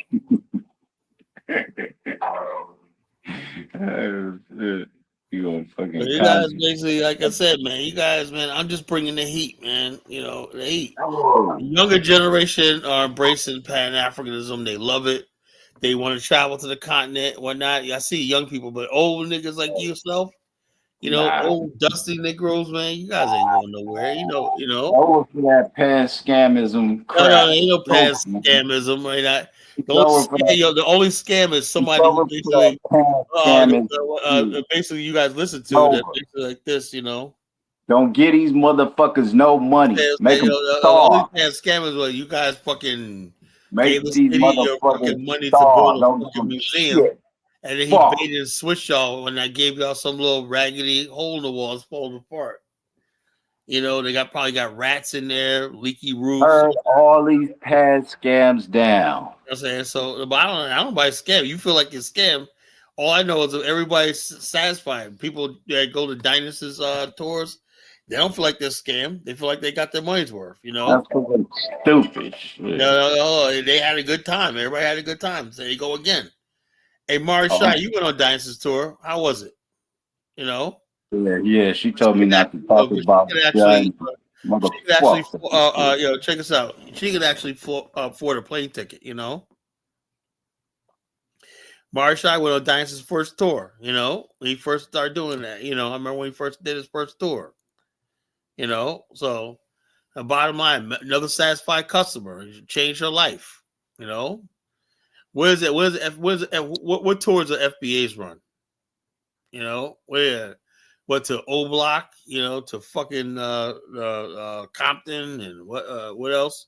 You fucking you guys basically, like I said, man, you guys, man, I'm just bringing the heat, man. You know, the heat. The younger generation are embracing Pan-Africanism. They love it. They want to travel to the continent, whatnot. I see young people, but old niggas like yourself, you know, old dusty Negroes, man, you guys ain't going nowhere. You know. Over for that pan-scamism crap. No, ain't no pan-scamism, right? The only scam is somebody who basically you guys listen to that basically like this, you know. Don't get these motherfuckers no money. Make them the starve. only scam is what you guys fucking Make gave this these idiot your motherfuckers fucking money starve. to build a fucking museum. Shit. And then he Fuck. baited and switched y'all when I gave y'all some little raggedy hole in the wall. It's falling apart. You know, they probably got rats in there, leaky roofs. Turn all these past scams down. I'm saying so, but I don't buy scam. You feel like it's scam. All I know is that everybody's satisfied. People that go to Dynasty's tours, they don't feel like they're scam. They feel like they got their money's worth. You know, That's fucking stupid shit. No, they had a good time. Everybody had a good time. So there you go again. Hey, Marsha, you went on Dynasty's tour. How was it? You know. Yeah, she told me not to talk about motherfucker. Check us out. She could actually afford a plane ticket, you know. Marshall went on Dynasty's first tour, you know, when he first started doing that. You know, I remember when he first did his first tour, you know. So, the bottom line, another satisfied customer, changed her life, you know. What tours do FBAs run? You know, what to O Block, you know, to fucking Compton and what else?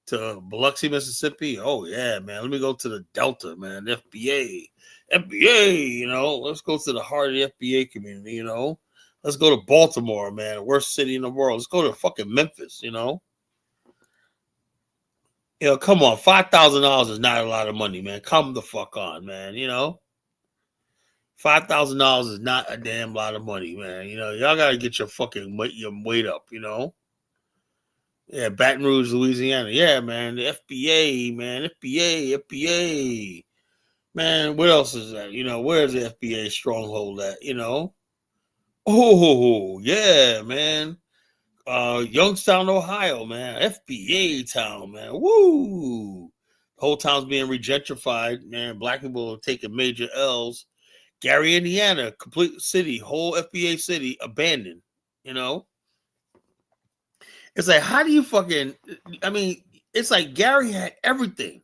To Biloxi, Mississippi. Oh yeah, man. Let me go to the Delta, man. FBA, you know, let's go to the heart of the FBA community, you know. Let's go to Baltimore, man, worst city in the world. Let's go to fucking Memphis, you know. You know, come on, $5,000 is not a lot of money, man. Come the fuck on, man, you know. $5,000 is not a damn lot of money, man. You know, y'all gotta get your fucking weight up, you know. Yeah, Baton Rouge, Louisiana. Yeah, man. The FBA, man. FBA. Man, what else is that? You know, where's the FBA stronghold at? You know? Oh, yeah, man. Youngstown, Ohio, man. FBA town, man. Woo! The whole town's being regentrified, man. Black people are taking major L's. Gary, Indiana, complete city, whole FBA city abandoned, you know? It's like, how do you it's like Gary had everything.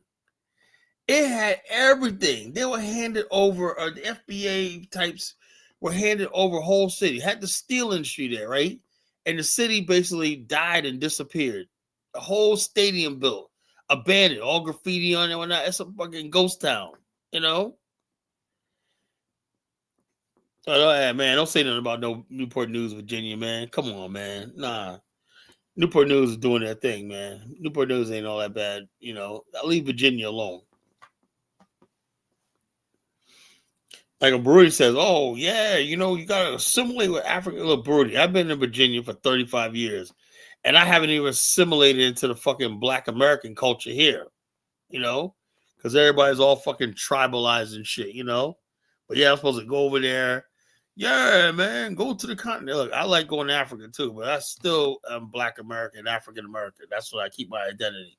It had everything. They were handed over, the FBA types were handed over whole city. Had the steel industry there, right? And the city basically died and disappeared. The whole stadium built, abandoned, all graffiti on it and whatnot. It's a fucking ghost town, you know? Oh, man, don't say nothing about no Newport News, Virginia, man. Come on, man. Nah. Newport News is doing their thing, man. Newport News ain't all that bad, you know. I'll leave Virginia alone. Like a Brody says, oh, yeah, you know, you got to assimilate with Africa. Look, Brody, I've been in Virginia for 35 years, and I haven't even assimilated into the fucking Black American culture here, you know, because everybody's all fucking tribalized and shit, you know. But, yeah, I'm supposed to go over there. Yeah, man, go to the continent. Look, I like going to Africa too, but I still am Black American, African American. That's what I keep my identity.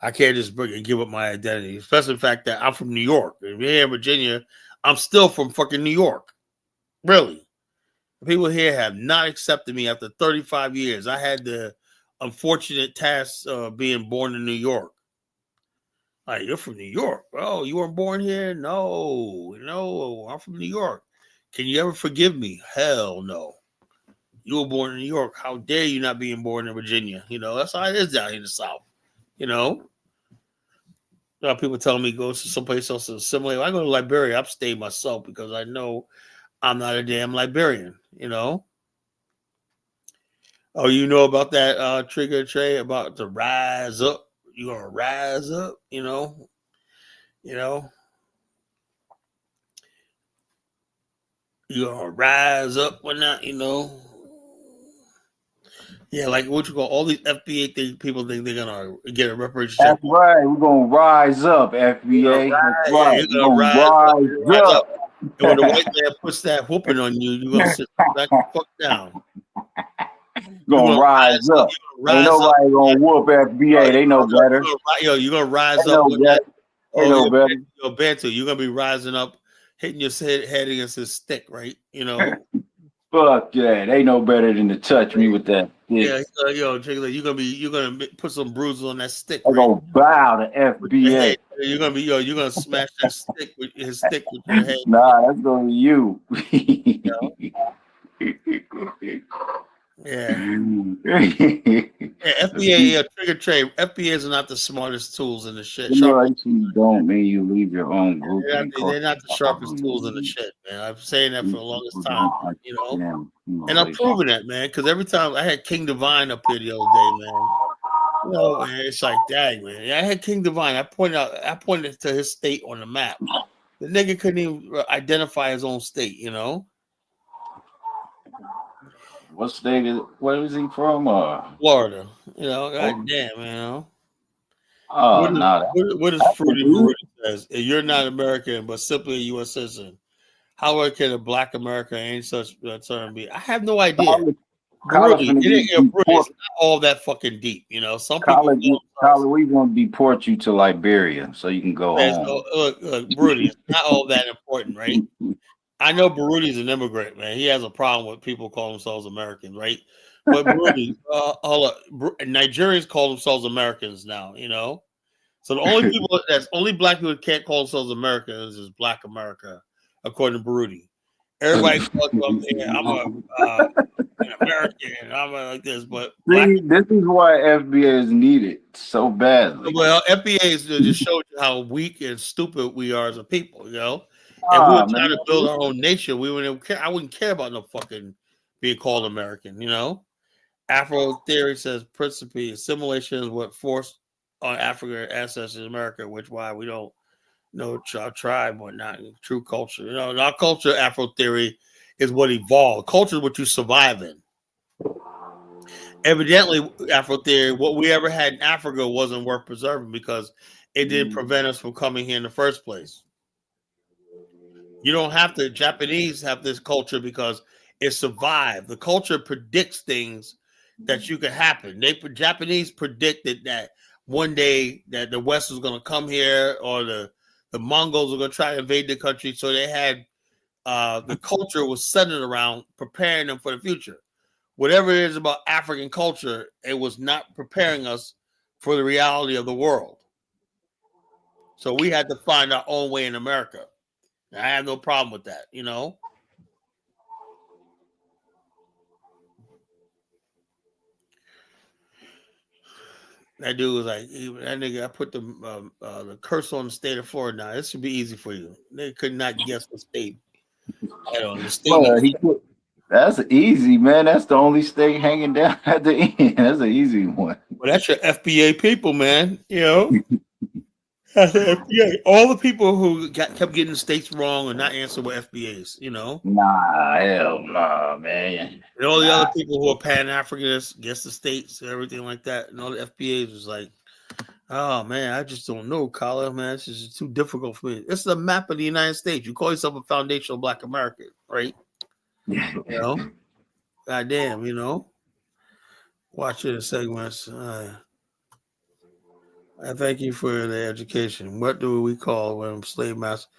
I can't just give up my identity, especially the fact that I'm from New York. If you're here in Virginia, I'm still from fucking New York. Really. The people here have not accepted me after 35 years. I had the unfortunate task of being born in New York. Like, you're from New York. Oh, you weren't born here? No, I'm from New York. Can you ever forgive me? Hell no. You were born in New York. How dare you not being born in Virginia? You know, that's how it is down here in the South. You know? People telling me go to someplace else to assimilate. When I go to Liberia, I'm staying myself because I know I'm not a damn Liberian, you know? Oh, you know about that trigger tray about to rise up? You're gonna rise up, you know. You're gonna rise up or not, you know. Yeah, like what you call all these FBA things, people think they're gonna get a reparation. That's right. We're gonna rise up, FBA. That's right. You're gonna rise up. And when the white man puts that whooping on you, you're gonna sit back the fuck down. Gonna rise up. Ain't nobody gonna whoop FBA. They know better. Yo, you're gonna rise They up know with better. that. They know better. Yo, Bantu, you're gonna be rising up, hitting your head against his stick, right? You know. Fuck yeah, they know better than to touch me with that. Yeah, yo, you're gonna put some bruises on that stick. I'm gonna bow to FBA. You're gonna smash that stick with his stick with your head. Nah, that's gonna be you. Yeah. FBA, trigger trade. FBA is not the smartest tools in the shit. You don't mean you leave your own group. They're not the sharpest tools in the shit, man. I've been saying that for the longest time, you know. And I'm proving that, man, because every time I had King Divine up here the other day, man. You know, man, it's like, dang, man. I had King Divine. I pointed to his state on the map. The nigga couldn't even identify his own state, you know. What state is? Where is he from? Florida. You know, goddamn, you know. Oh, what is Fruity Fruity says? You're not American, but simply a U.S. citizen. How can a Black American ain't such a term be? I have no idea. It's not all that fucking deep, you know. Some people. Tyler, we want to deport you to Liberia so you can go home. Look, Broody, it's not all that important, right? I know Barudi's an immigrant, man. He has a problem with people calling themselves Americans, right? But Barudi, Nigerians call themselves Americans now, you know. So the only people only Black people that can't call themselves Americans is Black America, according to Barudi. Everybody calls them, I'm an American, I'm like this, but this is why FBA is needed so badly. Well, FBA is to just show you how weak and stupid we are as a people, you know. And we were trying to build our own nation. We wouldn't care. I wouldn't care about no fucking being called American, you know. Afro theory says principally assimilation is what forced on African ancestors in America, which why we don't know our tribe or not true culture. You know, in our culture, Afro theory is what evolved. Culture is what you survive in. Evidently, Afro theory, what we ever had in Africa wasn't worth preserving because it didn't prevent us from coming here in the first place. You don't have to. Japanese have this culture because it survived. The culture predicts things that you could happen. Japanese predicted that one day that the West was going to come here or the Mongols were going to try to invade the country. So they had the culture was centered around preparing them for the future. Whatever it is about African culture, it was not preparing us for the reality of the world. So we had to find our own way in America. I have no problem with that, you know. That dude was like, that nigga, I put the curse on the state of Florida. Now this should be easy for you. They could not guess the state. That's easy, man. That's the only state hanging down at the end. That's an easy one. Well, that's your FBA people, man. You know. FBA. All the people who kept getting the states wrong or not answer were FBAs, you know. Nah, hell nah, man. And all the other people who are Pan-Africanists, guess the states and everything like that, and all the FBAs was like, oh man, I just don't know, Colin, man. This is too difficult for me. It's the map of the United States. You call yourself a foundational Black American, right? You know, goddamn, you know. Watch the segments. I thank you for the education. What do we call when slave master?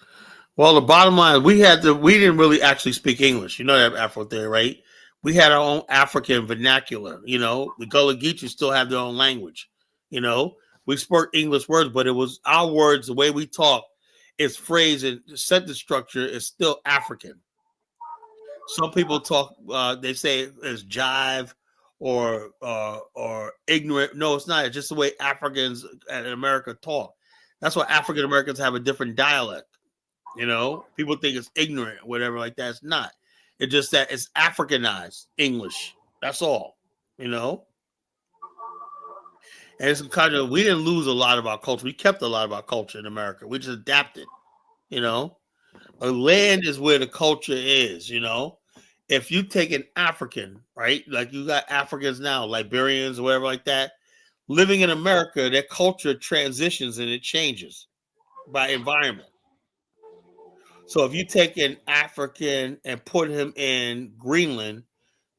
Well, the bottom line, we didn't really actually speak English. You know that Afro theory, right? We had our own African vernacular. You know, the Gullah Geechee still have their own language. You know, we spoke English words, but it was our words, the way we talk, its phrase and sentence structure is still African. Some people talk, they say it's jive or ignorant. No, it's not. It's just the way Africans in America talk. That's why African Americans have a different dialect. You know, people think it's ignorant or whatever like that. It's not. It's just that it's Africanized English. That's all, you know. And it's kind of, we didn't lose a lot of our culture. We kept a lot of our culture in America. We just adapted, you know. A land is where the culture is, you know. If you take an African, right, like you got Africans now, Liberians or whatever like that, living in America, their culture transitions and it changes by environment. So if you take an African and put him in Greenland,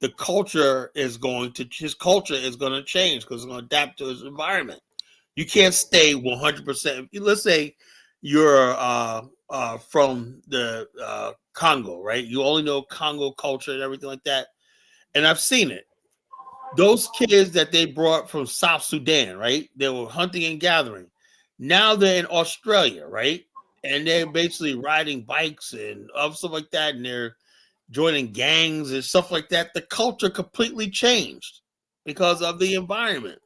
his culture is going to change because it's going to adapt to his environment. You can't stay 100%. Let's say you're from the Congo, right? You only know Congo culture and everything like that. And I've seen it. Those kids that they brought from South Sudan, right? They were hunting and gathering. Now they're in Australia, right? And they're basically riding bikes and stuff like that. And they're joining gangs and stuff like that. The culture completely changed because of the environment.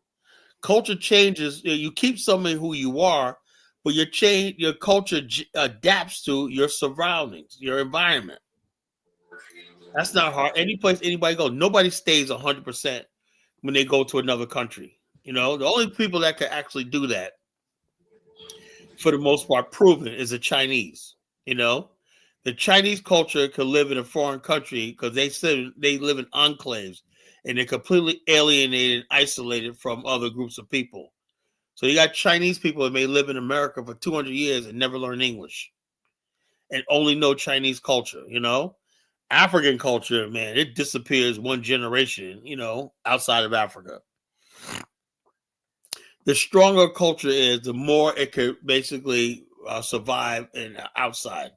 Culture changes. You keep somebody who you are, but your culture adapts to your surroundings, your environment. That's not hard. Any place anybody goes, nobody stays 100% when they go to another country. You know, the only people that can actually do that, for the most part, proven, is the Chinese. You know, the Chinese culture could live in a foreign country because they live in enclaves and they're completely alienated and isolated from other groups of people. So you got Chinese people that may live in America for 200 years and never learn English and only know Chinese culture, you know? African culture, man, it disappears one generation, you know, outside of Africa. The stronger culture is, the more it could basically survive outside.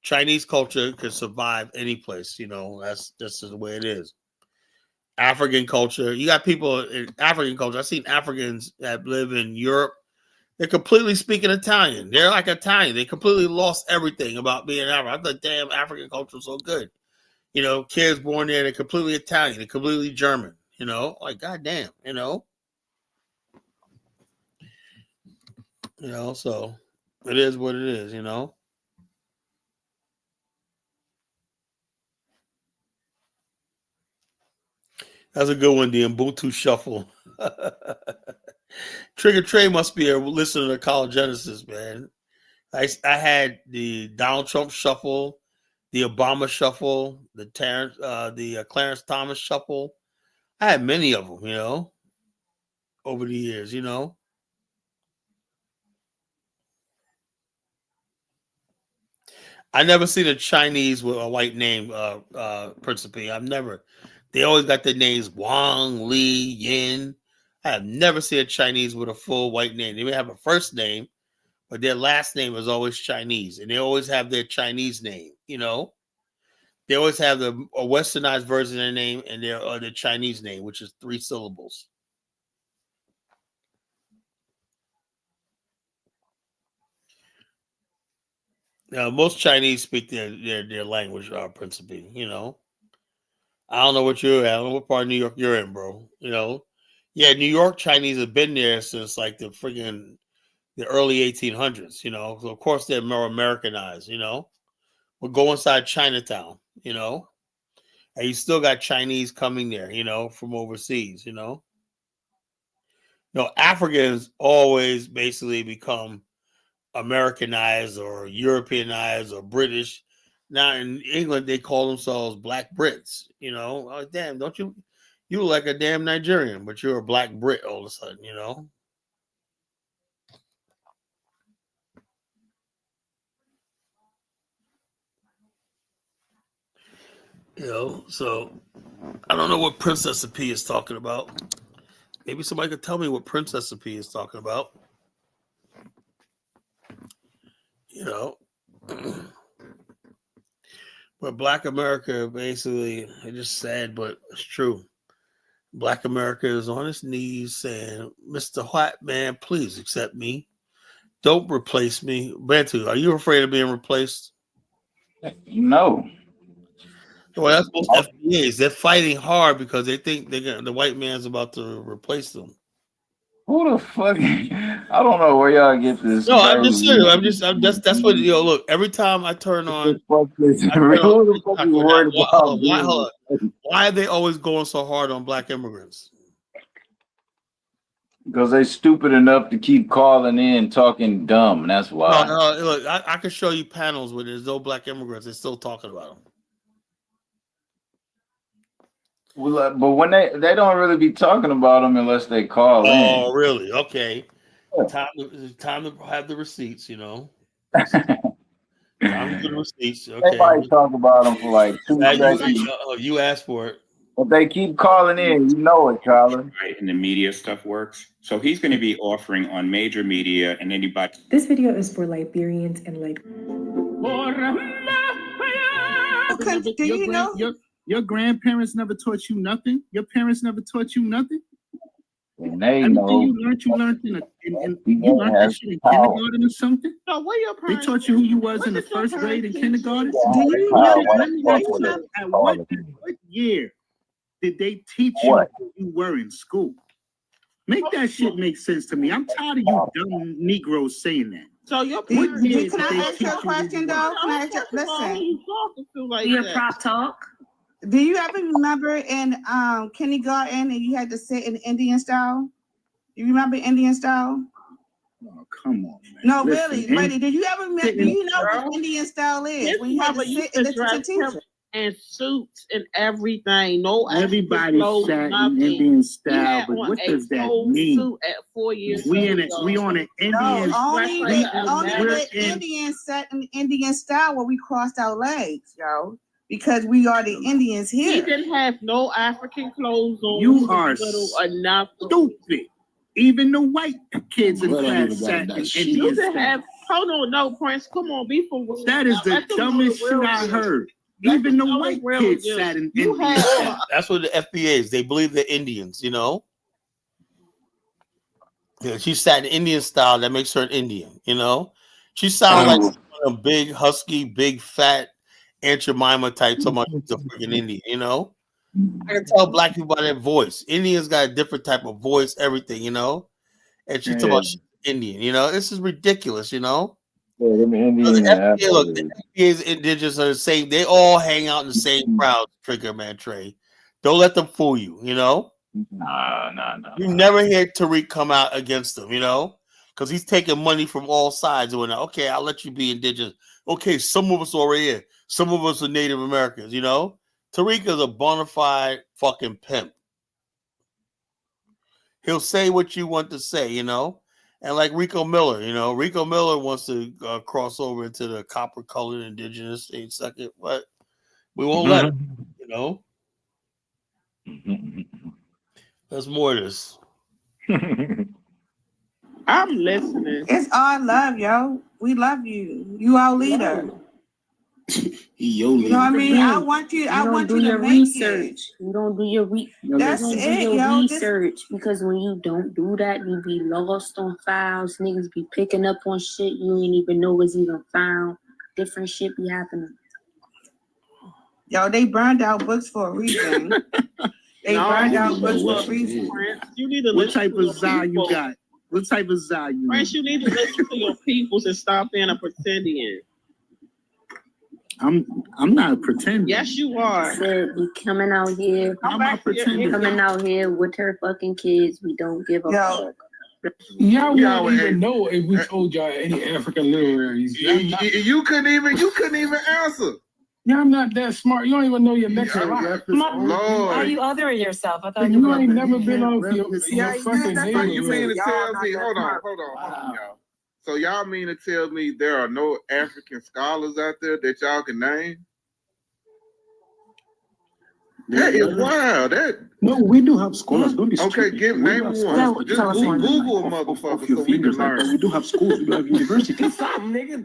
Chinese culture could survive any place, you know, that's the way it is. African culture, you got people in African culture. I've seen Africans that live in Europe. They're completely speaking Italian. They're like Italian. They completely lost everything about being African. I thought, damn, African culture is so good. You know, kids born there, they're completely Italian. They're completely German. You know, like, goddamn, you know. You know, so it is what it is, you know. That's a good one, the Ubuntu Shuffle. Trigger Trey must be a listener to College Genesis, man. I had the Donald Trump Shuffle, the Obama Shuffle, the Clarence Thomas Shuffle. I had many of them, you know, over the years, you know. I never seen a Chinese with a white name, Principe. I've never. They always got their names Wang, Li, Yin. I have never seen a Chinese with a full white name. They may have a first name, but their last name is always Chinese, and they always have their Chinese name. You know, they always have a westernized version of their name and their Chinese name, which is 3 syllables. Now, most Chinese speak their language, Principe. You know. I don't know what you're at. I don't know what part of New York you're in, bro. You know, yeah, New York Chinese have been there since like the early 1800s. You know, so of course they're more Americanized. You know, but go inside Chinatown. You know, and you still got Chinese coming there. You know, from overseas. You know, Africans always basically become Americanized or Europeanized or British. Now in England, they call themselves Black Brits. You know, oh, damn, don't you look like a damn Nigerian, but you're a Black Brit all of a sudden, you know? You know, so I don't know what Princess P is talking about. Maybe somebody could tell me what Princess P is talking about. You know? But Black America, basically, it's just sad, but it's true. Black America is on its knees saying, Mr. White Man, please accept me. Don't replace me. Bantu, are you afraid of being replaced? No. Well, that's most FBAs. They're fighting hard because they think the white man's about to replace them. Who the fuck? I don't know where y'all get this. No, I'm just serious. That's what, look, every time I turn on. Why are they always going so hard on Black immigrants? Because they stupid enough to keep calling in talking dumb. That's why. No, look, I can show you panels where there's no Black immigrants. They're still talking about them. Well, but when they don't really be talking about them unless they call in. Oh, really? Okay. Time to have the receipts, you know. Time to receipts. Okay. Everybody talk about them for like 2 seconds. You asked for it. But they keep calling in. You know it, Colin. Right, and the media stuff works. So he's going to be offering on major media and anybody. This video is for Liberians and Do you know your grandparents never taught you nothing? Your parents never taught you nothing? And they Everything know. you learned you learned that shit in kindergarten or something? So where your They parents? taught you who you was in the first grade in kindergarten? Let me ask you something. At what year did they teach you who you were in school? Make that shit make sense to me. I'm tired of you dumb Negroes saying that. So your What parents. year Can did I they ask teach you a you question, who though? you Can I were? ask you? Listen. Who you talking to like Your that? prop talk. Do you ever remember in kindergarten and you had to sit in Indian style? You remember Indian style? Oh, come on, man. No, Listen, really. Did you ever remember? Do you know what Indian style is? His When you had to mother sit used and to listen to dress him teacher. in suits and everything. No, Everybody sat in Indian style, but what does that mean? Suit at 4 years We old. on an Indian. No, only we the Indians sat in Indian style where we crossed our legs, yo. Because we are the Indians He here. didn't have no African clothes on. You He was are little enough. stupid. Even the white kids in Well, class that sat in shit. You Indian should style. have. Hold on, no, Prince. Come on, be for real. That is the Let them know dumbest the shit real I deal. heard. Let Even them the know white real kids deal. sat in You Indian have- style. That's what the FBA is. They believe they're Indians, you know? Yeah, she sat in Indian style. That makes her an Indian, you know? She sounds like a big, husky, big, fat Aunt Jemima type. So much she's a freaking Indian, you know? I can tell black people by their voice. Indians got a different type of voice, everything, you know? And she's talking about she's Indian, you know? This is ridiculous, you know? Yeah, them Indian The and FBA, look, the FBA's indigenous are the same. They all hang out in the same crowd, Trigger Man Trey. Don't let them fool you, you know? Nah. You never hear Tariq come out against them, you know? Because he's taking money from all sides. And okay, I'll let you be indigenous. Okay, some of us are already here. Some of us are Native Americans, you know? Tariq is a bona fide fucking pimp. He'll say what you want to say, you know? And like Rico Miller, you know, Rico Miller wants to cross over into the copper-colored indigenous in a second, but we won't let him, you know? There's more of this. I'm listening. It's all love, yo. We love you. You our leader. You know what I mean? I want you to do your make research. it. You don't do your That's you don't it, do your yo. research because when you don't do that, you be lost on files. Niggas be picking up on shit you ain't even know was even found. Different shit be happening. Yo, they burned out books for a reason. They burned out books for a reason. Prince, you need to What listen type to of your za you people. got? What type of za you Prince, got? you need to listen to your peoples and stop being a pretendian. I'm not pretending. Yes, you are. Said we coming out here. I'm not pretending. Coming out here with her fucking kids. We don't give a fuck. Y'all Y'all wouldn't would even know if we told y'all any African literaries. You couldn't even answer. Y'all not that smart. You don't even know your next rock. Lord. Are you othering yourself? I thought you ain't never been off your fucking So you mean to neighborhood. tell me? Hold on, y'all. So y'all mean to tell me there are no African scholars out there that y'all can name? That is wild. No, we do have scholars. Don't be Okay, stupid. We name have one. scholars. Just Google a motherfucker so we can learn. We do have schools. We do have universities.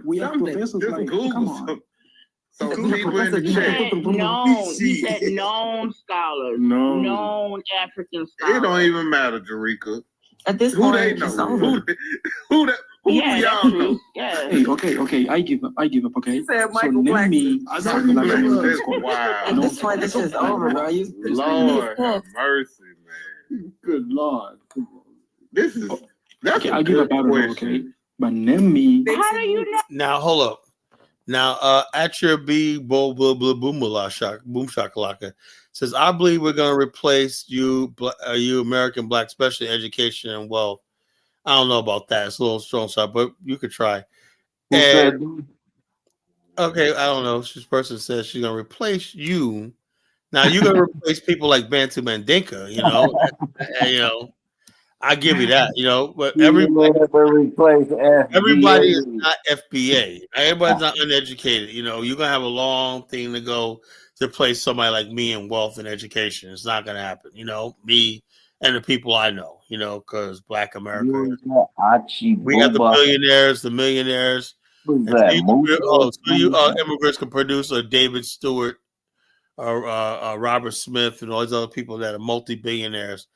We have professors. Just Like, Google come on. some. So Google people in the professors. chat. Known, he said known scholars, No. known African scholars. It don't even matter, Jarika. At this Who point, they it's know? over. Who Yeah, do that's y'all true. know? Yeah. Hey, okay, I give up, okay? He said So Michael name Blackson. me That's African American scholars. wow. At this point, this is over, bro. Lord have mercy, man. Good Lord. That's Okay, a I'll give good up, question. okay? But name me. How do you know? Now, hold up. Now, at your B, boom shakalaka says, I believe we're going to replace you American black, especially education and wealth. I don't know about that. It's a little strong side, but you could try. And, okay, I don't know. This person says she's going to replace you. Now, you're going to replace people like Bantu Mandinka, you know. I give you that, but everybody is not FBA. Everybody's not uneducated. You're gonna have a long thing to go to place somebody like me in wealth and education. It's not gonna happen. Me and the people I know. Because Black America, we got the billionaires, the millionaires. Immigrants can produce a David Stewart, or Robert Smith, and all these other people that are multi-billionaires.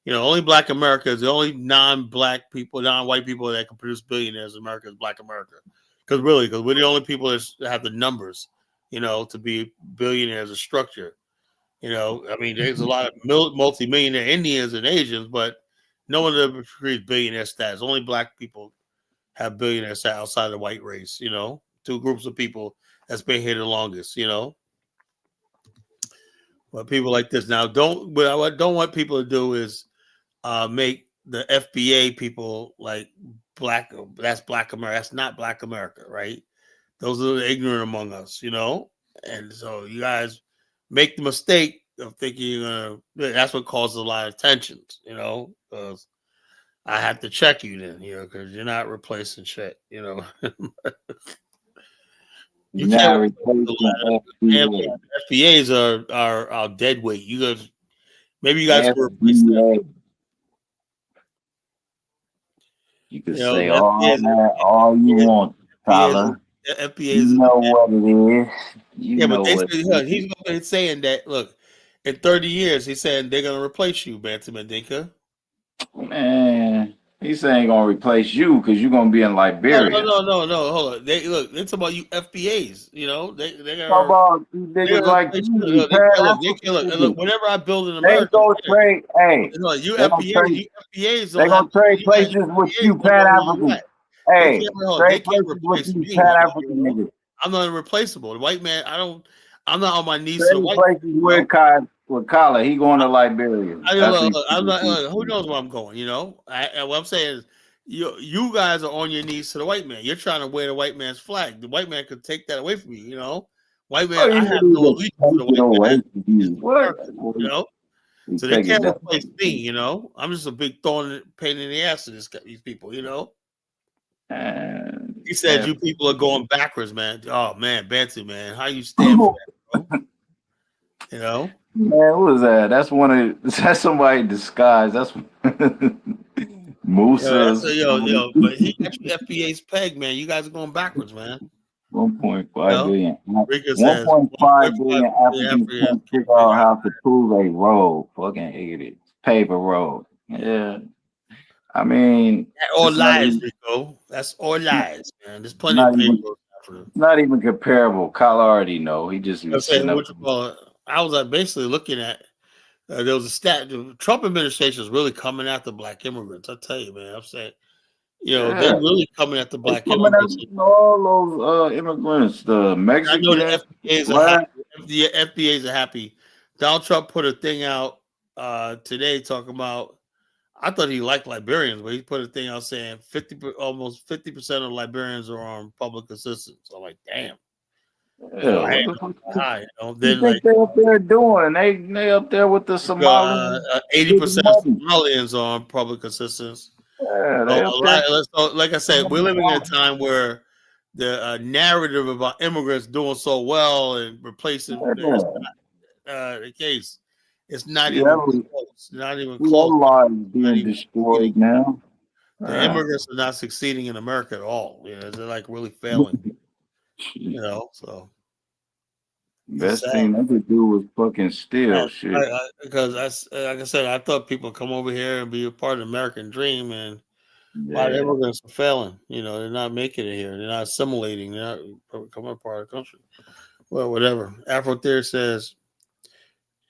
Only Black America is the only non-Black people, non-white people that can produce billionaires in America is Black America. Because we're the only people that have the numbers, to be billionaires of structure. There's a lot of multi-millionaire Indians and Asians, but no one ever creates billionaire status. Only Black people have billionaire status outside of the white race. Two groups of people that's been here the longest. But people like this now what I don't want people to do is make the FBA people like Black. That's Black America. That's not Black America, right? Those are the ignorant among us, And so you guys make the mistake of thinking you're gonna. That's what causes a lot of tensions, Because I have to check you then, because you're not replacing shit, You can't replace FBAs are dead weight. You guys, maybe you guys can replace them. You can say all you want, Tyler. FBAs, you know what it is. He's saying that. Look, in 30 years, he's saying they're gonna replace you, Bantam Mandinka. Man, he's saying gonna replace you because you're gonna be in Liberia. No. Hold on. They're talking about you FBAs. They're gonna talk about niggas like look. Whenever I build in America, they go trade. Hey, you FBAs. They gonna trade places with you, Pan African. Hey, trade places with you, Pan African niggas. I'm not irreplaceable. The white man, I'm not on my knees. Trade places with Kala. He going to Liberia. I'm not. Who knows where I'm going? What I'm saying is, you guys are on your knees to the white man. You're trying to wear the white man's flag. The white man could take that away from you. White man, I have no allegiance to the white man. So they can't replace me. I'm just a big pain in the ass to these people. He said you people are going backwards, man. Oh man, Bantu, man, how you stand for that, bro? Man, what was that? That's somebody in disguise. That's Musa. But he actually FBA's peg, man. You guys are going backwards, man. 1.5 billion. 1.5 billion Africans can't figure out how to prove a road. Fucking idiots. Paper road. Yeah. All lies, Rico. That's all lies, man. There's plenty of people. Not even comparable. Kyle already know. He just I was basically looking at there was a stat. The Trump administration is really coming after Black immigrants. I tell you, man. I'm saying, they're really coming after Black immigrants. All those immigrants, the Mexicans. I know the FBAs are happy. The FBAs are happy. Donald Trump put a thing out today talking about. I thought he liked Liberians, but he put a thing out saying almost 50% of Liberians are on public assistance. I'm like, damn. Yeah, they up there doing? They up there with the Somalians. 80% of Somalians are on public assistance. Yeah, like I said, we're living in a time where the narrative about immigrants doing so well and replacing the case. It's not even close. Not even close. Lives being destroyed now. The immigrants are not succeeding in America at all. They're like really failing. So best thing they could do was fucking steal shit. Because like I said, I thought people come over here and be a part of the American dream, and a lot of immigrants are failing. They're not making it here. They're not assimilating. They're not becoming a part of the country. Well, whatever. Afro Theory says.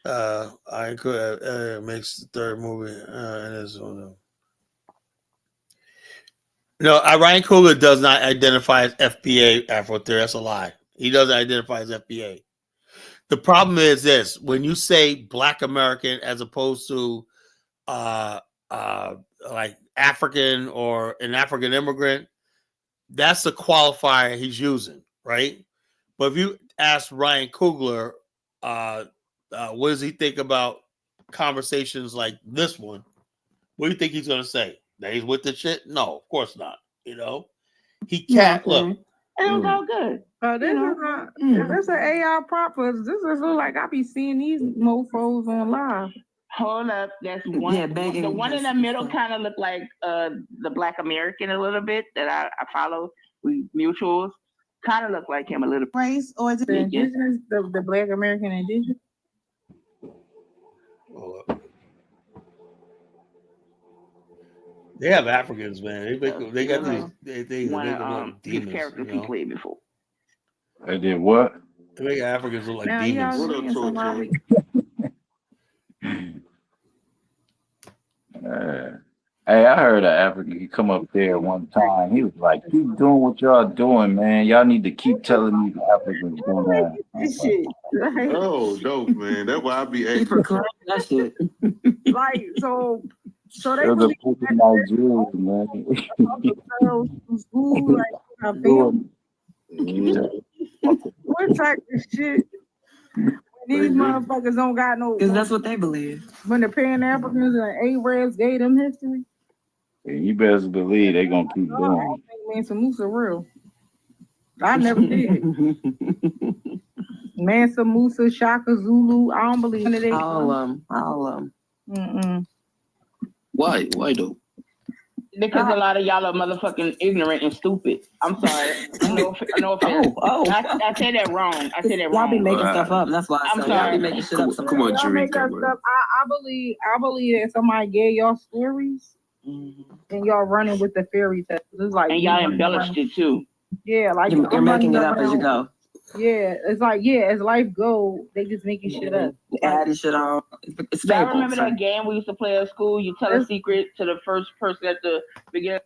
I could makes the third movie. Ryan Coogler does not identify as FBA. Afro Theory, that's a lie. He doesn't identify as FBA. The problem is this: when you say Black American as opposed to like African or an African immigrant, that's the qualifier he's using, right? But if you ask Ryan Coogler, what does he think about conversations like this one? What do you think he's gonna say? That he's with the shit? No, of course not. You know, he can't look. It was all good. This is an AI prop. This is like I be seeing these mofos on live. Hold up, that's one. Yeah, begging. The one in the middle kind of look like the Black American a little bit that I follow. We mutuals kind of look like him a little. Race or is it indigenous? The Black American indigenous. They have Africans, man. They got these. They one make them of look his demons. characters You he know? played before. They did what? They make Africans look like Now, demons. y'all seeing somebody- Hey, I heard an African come up there one time. He was like, "Keep doing what y'all doing, man. Y'all need to keep telling these Africans doing that." This shit. Like, Oh, dope, man. That's why I be People angry. crying that shit. like so they It was a really fucking Nigerian, man. from school, like I feel what type of shit. These motherfuckers don't got no. Because that's what they believe. When the Pan Africans and Arabs gave them history. And you best believe they gonna keep I doing don't think Mansa Musa real. I never did. Mansa Musa, Shaka Zulu. I don't believe none of that. All of them. Mm-mm. Why? Why though? Because a lot of y'all are motherfucking ignorant and stupid. I'm sorry. No offense. I said that wrong. I said that wrong. Y'all be making stuff up. That's why I'm y'all sorry. be making shit up. Come on, Y'all make Jarika. up stuff. I believe that somebody gave y'all stories and y'all running with the fairy tales. It's like And y'all embellished it too. Yeah, like You're I'm making it running up as you around. go. Yeah, it's like as life go, they just making shit up. Adding shit on. It's Y'all fable. remember that game we used to play at school? You tell a secret to the first person at the beginning of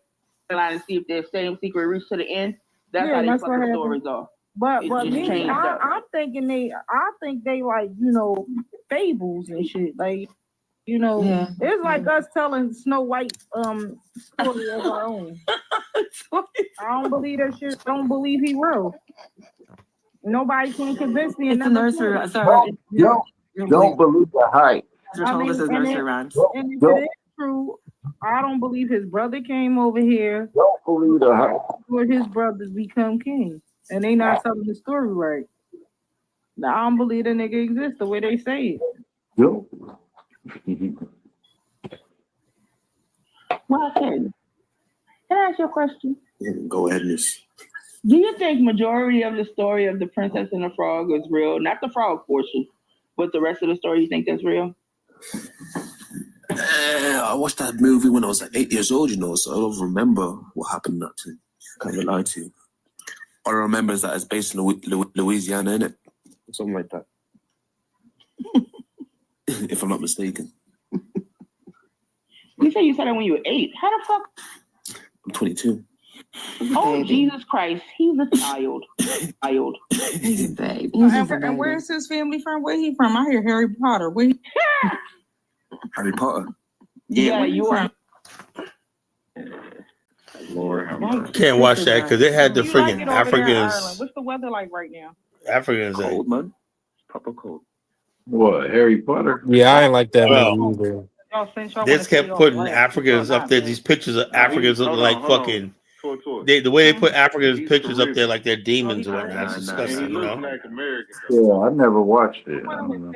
the line and see if their same secret reached to the end. That's how these what fucking happened. stories are. But It just me, changed up. I think they like fables and shit. Like it's like us telling Snow White story of our own. I don't believe that shit. I don't believe he real. Nobody can convince me. It's a nursery. Don't believe the hype. Told us as nursery rhymes. And if it is true, I don't believe his brother came over here. Don't believe the hype. Where his brothers become king, and they not telling the story right. Now, I don't believe the nigga exists the way they say it. Yo. Well, can I ask you a question? Go ahead, Miss. Do you think majority of the story of the Princess and the Frog is real? Not the frog portion, but the rest of the story. You think that's real? I watched that movie when I was like 8 years old, so I don't remember what happened in that thing. Can't really lie to you. All I remember is that it's based in Louisiana, innit? Something like that. If I'm not mistaken. You said you said it when you were 8. How the fuck? I'm 22. Oh, Jesus Christ. He's a child. He's a baby. And where's his family from? Where he from? I hear Harry Potter. Where he... Harry Potter. Yeah, you are. Lord, Can't watch that because they had the You like friggin' it over there in Ireland. Africans. What's the weather like right now? Africans. Cold, man. Proper cold. What, Harry Potter? Yeah, I ain't like that Well, movie either. They just kept putting Africans up there. These pictures of Africans looking like fucking. The way they put Africans pictures up there like they're demons or whatnot. That's disgusting, you know. Yeah, I never watched it. I don't know.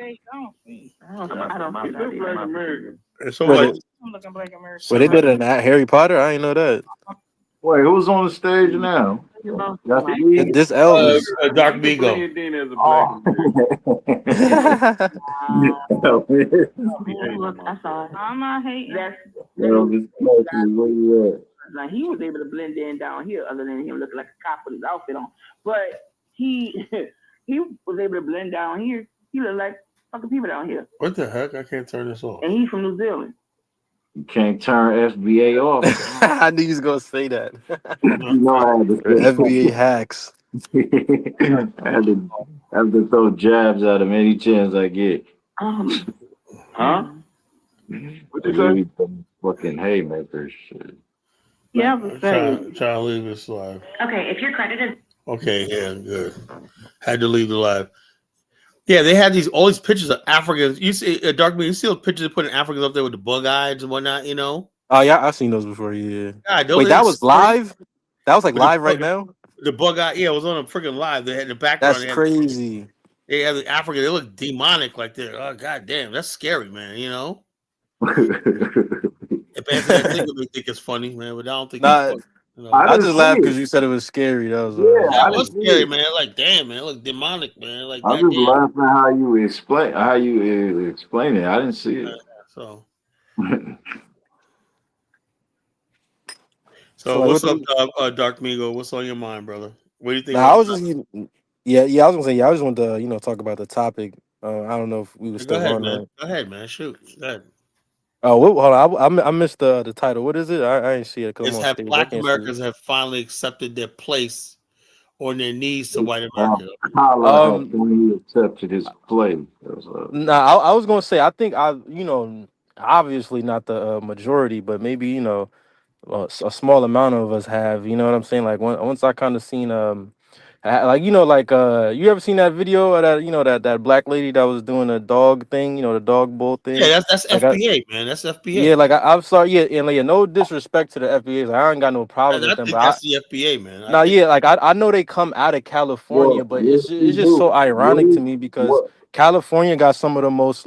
I don't There's so Well, much. I'm looking Black American. Well, they did it in Harry Potter. I ain't know that. Wait, who's on the stage now? That's me. This Elvis. Dark Migo. Look, I saw it. I'm not hating. Elvis Presley, where you at? Like he was able to blend in down here, other than him looking like a cop with his outfit on. But he was able to blend down here. He looked like fucking people down here, What the heck? I can't turn this off. and he's from New Zealand. You can't turn FBA off. I knew you was gonna say that. You know I had to FBA hacks. I have to throw jabs at him any chance I get. Huh? What you say? Fucking haymakers shit. Yeah, but Try to leave this live. Okay, if you're credited. Okay, yeah, good. Had to leave the live. Yeah, they had all these pictures of Africans. You see, Dark Man, you see those pictures of putting Africans up there with the bug eyes and whatnot, you know? Oh yeah, I've seen those before. Yeah. God, Wait, that was live. That was like live right now. The bug eye, yeah, it was on a freaking live. They had in the background. That's crazy. They had the African. They look demonic, like they're. Oh god damn, that's scary, man. You know. If Anthony think it's funny, man, but I don't think. Nah, it's funny, you know? I just laughed because you said it was scary. That was it was scary, man. Like damn, man, it looked demonic, man. Like I'm just laughing at how you explain it. I didn't see it. So. So what's up, Dark Migo? What's on your mind, brother? What do you think? Nah, I was just, I was gonna say, I just wanted to, talk about the topic. I don't know if we were still on. Man. Go ahead, man. Shoot. Go ahead. Oh, hold on. I missed the title. What is it? I ain't see it. It's have Black Americans have finally accepted their place on their knees to white America. When he accepted his place. Nah, I was gonna say, I think obviously not the majority, but maybe a small amount of us have, you know what I'm saying? Like once I kind of seen you ever seen that video of that that black lady that was doing a dog thing, the dog bull thing? Yeah, that's like FBA, man. That's FBA. Yeah, like I'm sorry, and no disrespect to the FBA. Like, I ain't got no problem with them. But that's the FBA, man. I know they come out of California, but it's just so ironic to me because California got some of the most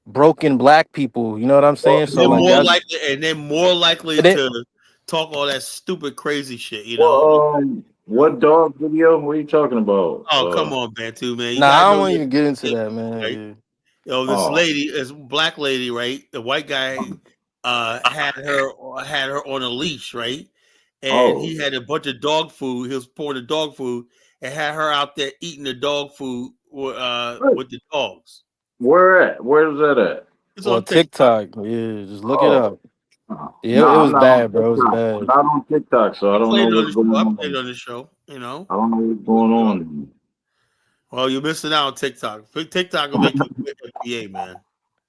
broken black people, you know what I'm saying? So they're more likely to talk all that stupid crazy shit, you know. What dog video? What are you talking about? Oh, come on, Bantu, man. I don't want to even get into that, man. Right? This lady, this black lady, right? The white guy had her on a leash, right? And he had a bunch of dog food. He was pouring the dog food and had her out there eating the dog food with the dogs. Where at? Where's that at? It's on TikTok. Yeah, just look it up. Yeah, it was bad, bro. It was bad. Not on TikTok, so I don't know what's going on. I played on the show, you know. I don't know what's going on. Well, you're missing out on TikTok. TikTok will make you FBA, man.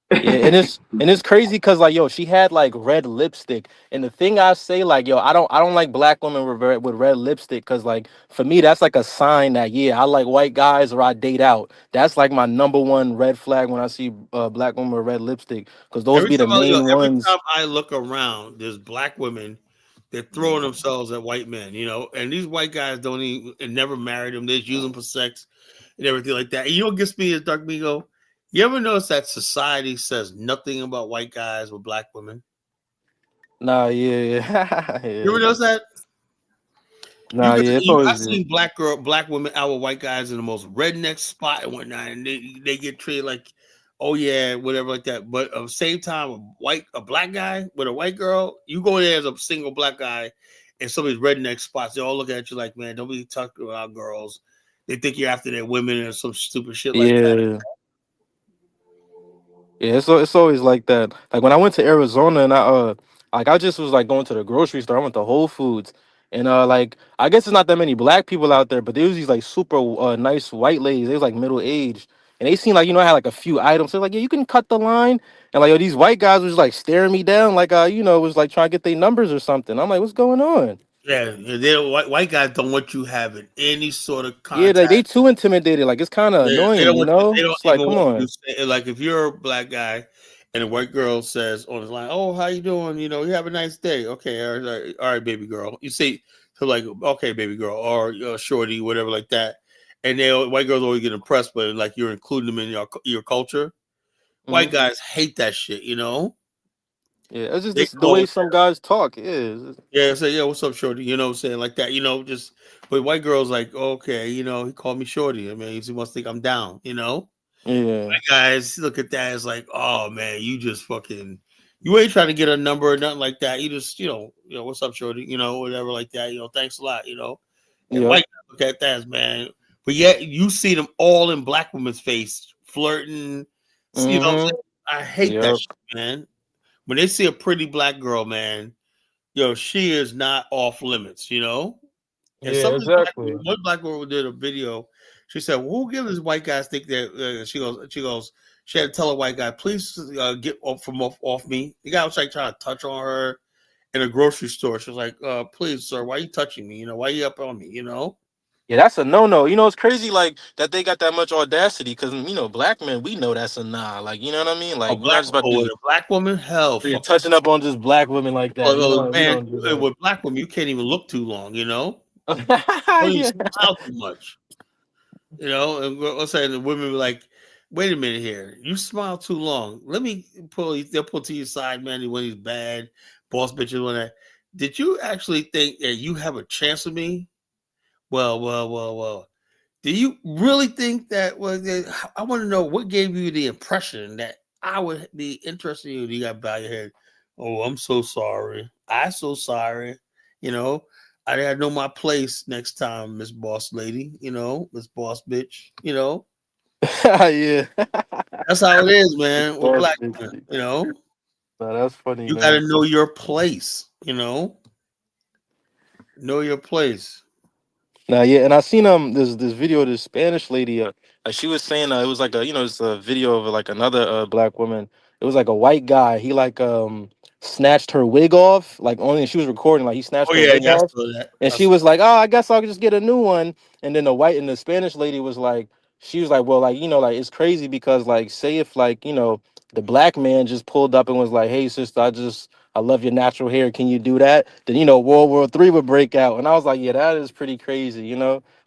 Yeah, and it's crazy because she had red lipstick, and the thing I say I don't like black women with red lipstick because for me that's a sign that I like white guys or I date out. That's my number one red flag when I see black women with red lipstick because those be the main ones. Every time I look around, there's black women. They're throwing themselves at white men, and these white guys don't even and never married them. They just use them for sex and everything like that. And you know what gets me is Dark Migo. You ever notice that society says nothing about white guys with black women? Nah, yeah. You ever notice that? Nah, I've seen black women out with white guys in the most redneck spot and whatnot, and they get treated like, oh yeah, whatever like that. But at the same time, a black guy with a white girl, you go there as a single black guy in some of these redneck spots, they all look at you like, man, don't be talking about girls. They think you're after their women or some stupid shit like that. Yeah, it's always like that. Like when I went to Arizona and I just was going to the grocery store. I went to Whole Foods and I guess it's not that many black people out there, but there was these super nice white ladies. They was middle aged and they seemed I had a few items. So yeah, you can cut the line. And these white guys was staring me down was trying to get their numbers or something. I'm like, what's going on? Yeah, white guys don't want you having any sort of contact. Yeah, they too intimidated. It's kind of annoying, They don't It's come on. If you're a black guy and a white girl says on the line, "Oh, how you doing? You have a nice day." Okay, all right, baby girl. You say to "Okay, baby girl," or "Shorty," whatever like that. And white girls always get impressed, but you're including them in your culture. White guys hate that shit, Yeah, it's just the way some guys talk. Yeah, say, yeah, what's up, Shorty? You know what I'm saying? Like that, but white girls okay, he called me Shorty. I mean, he must think I'm down, Yeah. White guys look at that as oh man, you just fucking, you ain't trying to get a number or nothing like that. You just, what's up, Shorty? Whatever like that, thanks a lot, And white guys look at that as, man, but yet you see them all in black women's face, flirting, you know what I'm saying? I hate that shit, man. When they see a pretty black girl, man, she is not off limits, And exactly. One black girl did a video. She said, well, who gives these white guys think that? She goes, she had to tell a white guy, please get off me. The guy was trying to touch on her in a grocery store. She was like, please, sir, why are you touching me? Why are you up on me? Yeah, that's a no-no. You know, it's crazy like that they got that much audacity because you know, black men, we know that's a nah. Like, you know what I mean? Like, you're not just about to with be a black woman, hell, you're touching up on just black women like that. You know, we man, don't do that. with black women, you can't even look too long. You know, Yeah. you smile too much. You know, and let's say the women be like, "Wait a minute here, you smile too long. Let me pull." They'll pull to your side, man. When he's bad, boss bitches, when that. Did you actually think that you have a chance with me? Well. Do you really think that? Well, I want to know what gave you the impression that I would be interested in you. You got to bow your head. Oh, I'm so sorry. I'm so sorry. You know, I gotta know my place next time, Miss Boss Lady. You know, Miss Boss Bitch. You know, Yeah. that's how it is, man. With black women, you know, no, that's funny. you Man. got to know your place. You know your place. Nah, yeah, and I seen this video of this Spanish lady. She was saying it was like it's a video of like another black woman. It was like a white guy. He like snatched her wig off. Like only she was recording. Like he snatched her wig I off, saw that. and she was like, "Oh, I guess I'll just get a new one." And then the Spanish lady was like, she was like, "Well, like like it's crazy because like say if like the black man just pulled up and was like, 'Hey, sister, I love your natural hair. Can you do that?' Then World War III would break out." And I was like, yeah, that is pretty crazy.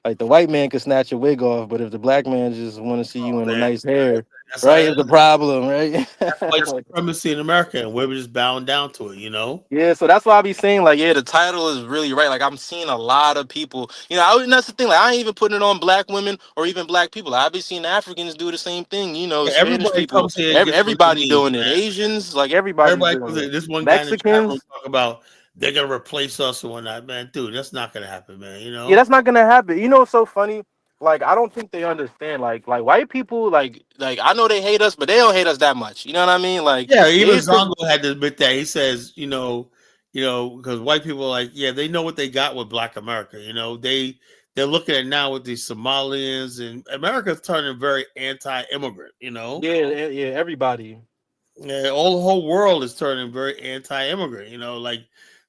Like the white man could snatch your wig off, but if the black man just want to see you in a nice hair, right, is the problem, right? That's white supremacy in America, and we're just bowing down to it. Yeah, so that's why I be saying like, yeah, the title is really right. Like I'm seeing a lot of people, and that's the thing. Like I ain't even putting it on black women or even black people. I be seeing Africans do the same thing. Spanish everybody people, comes here. everybody doing it. Asians, like everybody comes doing in. it. This one guy in the chat room Mexicans. talk about they're gonna replace us or whatnot, man. Dude, that's not gonna happen, man. Yeah, that's not gonna happen. What's so funny? Like I don't think they understand. Like white people, like I know they hate us, but they don't hate us that much. You know what I mean? Like yeah, even Zongo had to admit that. He says, because white people are like, yeah, they know what they got with Black America. They're looking at now with these Somalians, and America's turning very anti-immigrant. Yeah, everybody. Yeah, the whole world is turning very anti-immigrant. Like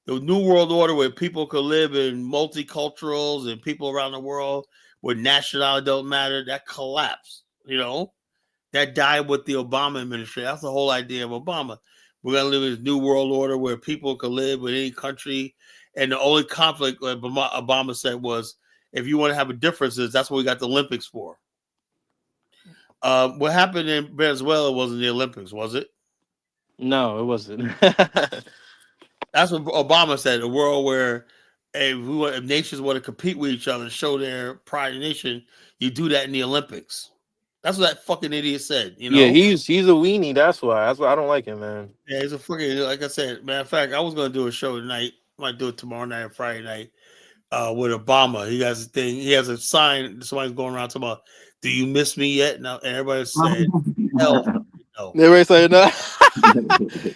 the New World Order, where people could live in multiculturals and people around the world where nationality don't matter, that collapsed. That died with the Obama administration. That's the whole idea of Obama. We're gonna live in this New World Order where people could live in any country, and the only conflict, like Obama said, was if you want to have a differences, that's what we got the Olympics for. What happened in Venezuela wasn't the Olympics, was it? No, it wasn't. That's what Obama said. A world where if nations want to compete with each other and show their pride in the nation, you do that in the Olympics. That's what that fucking idiot said. Yeah, he's a weenie. That's why I don't like him, man. Yeah, he's a fucking, like I said. Matter of fact, I was gonna do a show tonight. Might do it tomorrow night and Friday night. With Obama, he has a thing. He has a sign. Somebody's going around talking about, "Do you miss me yet?" Now, and everybody's saying, "Hell no." Everybody's saying no.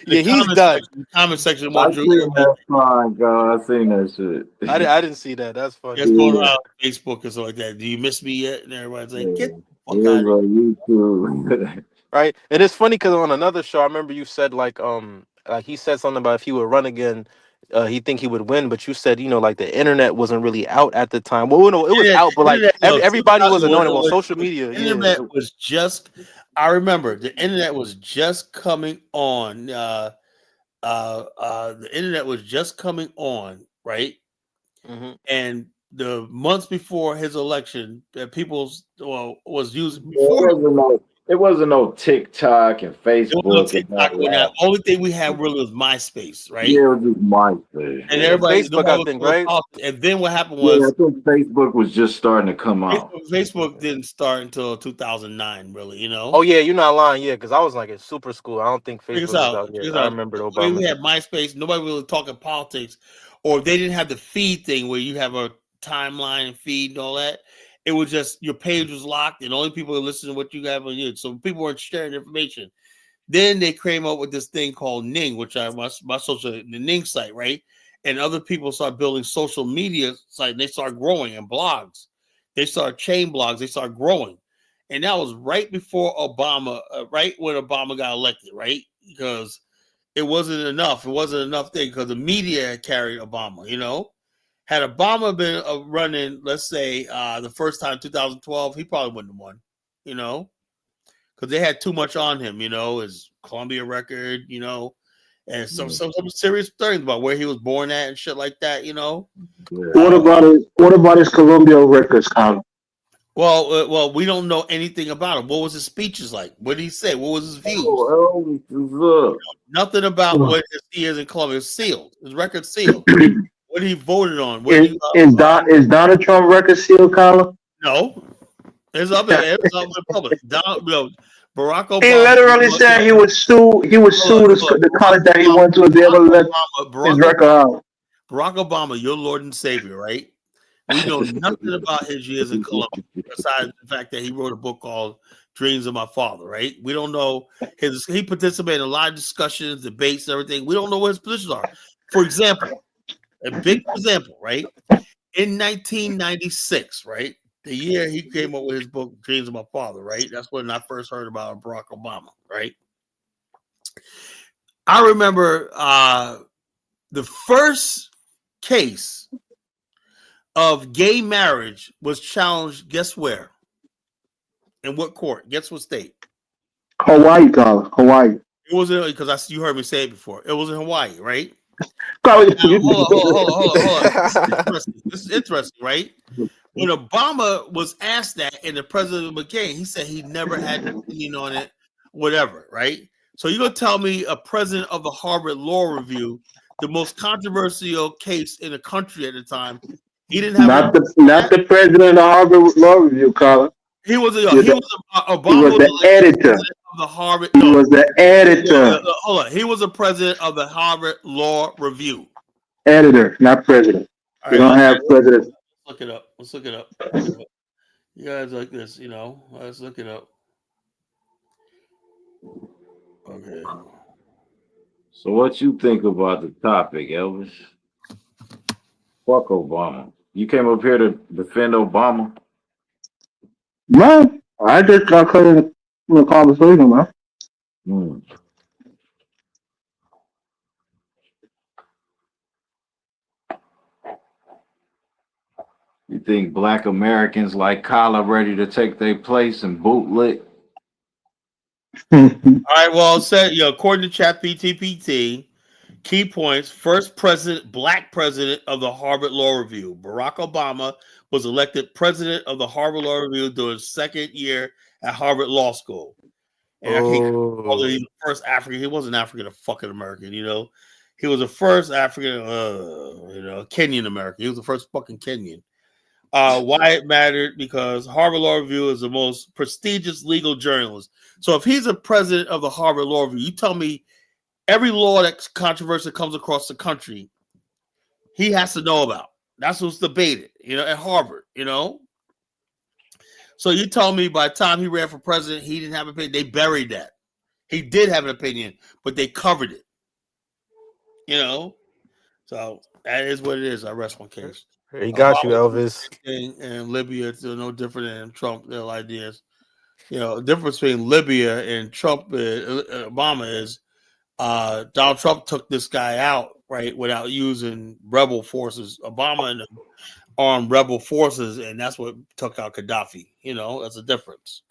Yeah, he's done. Comment section. I seen that song, God. I seen that shit. I didn't see that. That's funny. It's going around Facebook and stuff like that. Do you miss me yet? And everybody's like, "Get the fuck out of YouTube." Right, and it's funny because on another show, I remember you said like he said something about if he would run again, he think he would win. But you said like the internet wasn't really out at the time. Well, no, it was out, but like everybody wasn't knowing it on social media. The internet was just. I remember the internet was just coming on. The internet was just coming on, right? Mm-hmm. And the months before his election, people was using before. It wasn't no TikTok and Facebook. The only thing we had really was MySpace, right? Yeah, it was just MySpace. And everybody, Facebook, I think, right? And then what happened was, I think Facebook was just starting to come out. Facebook didn't start until 2009, really. Oh yeah, you're not lying. Yeah, because I was like in super school. I don't think Facebook was out yet. I remember Obama. We had MySpace. Nobody really talking politics, or they didn't have the feed thing where you have a timeline and feed and all that. It was just your page was locked, and only people who listen to what you have on you. So people weren't sharing information. Then they came up with this thing called Ning, which my social the Ning site, right? And other people start building social media sites. And they start growing and blogs. They start chain blogs. They start growing, and that was right before Obama, right when Obama got elected, right? Because it wasn't enough. It wasn't enough thing because the media carried Obama, Had Obama been running, let's say, the first time, 2012, he probably wouldn't have won, you know, because they had too much on him, you know, his Columbia record, you know, and some serious things about where he was born at and shit like that, you know. What about his Columbia records, Colin? Well, we don't know anything about him. What was his speeches like? What did he say? What was his views? Nothing about what he is in Columbia. It's sealed. His record's sealed. What he voted on? Is Donald Trump record sealed, Colin? No, it's up in the public. Barack Obama. He literally said he would sue. He would sue the college that he went to be able to let his record out. Barack Obama, your Lord and Savior, right? We know nothing about his years in Columbia, besides the fact that he wrote a book called Dreams of My Father, right? We don't know he participated in a lot of discussions, debates, and everything. We don't know what his positions are. For example, a big example, right? In 1996, right? The year he came up with his book, Dreams of My Father, right? That's when I first heard about Barack Obama, right? I remember the first case of gay marriage was challenged, guess where? In what court? Guess what state? Hawaii, Colin. Hawaii. It wasn't because you heard me say it before. It was in Hawaii, right? Hold on. This is interesting, right? When Obama was asked that in the President McCain, he said he never had an opinion on it, whatever, right? So you're gonna tell me a president of the Harvard Law Review, the most controversial case in the country at the time, he didn't have not the president of the Harvard Law Review, Colin. He was the editor of the Harvard. He was the editor. Hold on. He was the president of the Harvard Law Review. Editor, not president. We don't have presidents. Let's look it up. You guys like this, you know. Let's look it up. Okay. So what you think about the topic, Elvis? Fuck Obama. You came up here to defend Obama? No, I just got caught in a conversation, man. You think Black Americans like Kala ready to take their place and bootlick? All right, well, according to ChatGPT, key points: first Black president of the Harvard Law Review. Barack Obama was elected president of the Harvard Law Review during his second year at Harvard Law School. And I think he's the first African. He wasn't African, a fucking American, you know. He was the first African, Kenyan American. He was the first fucking Kenyan. Why it mattered? Because Harvard Law Review is the most prestigious legal journalist. So if he's a president of the Harvard Law Review, you tell me every law that's controversial comes across the country, he has to know about. That's what's debated, you know, at Harvard, you know. So you tell me by the time he ran for president, he didn't have an opinion. They buried that. He did have an opinion, but they covered it, you know. So that is what it is. I rest my case. He got you, Elvis. And Libya, it's no different than Trump. Their ideas, you know, the difference between Libya and Trump, Obama is Donald Trump took this guy out right without using rebel forces. Obama and armed rebel forces, and that's what took out Gaddafi. You know, that's a difference.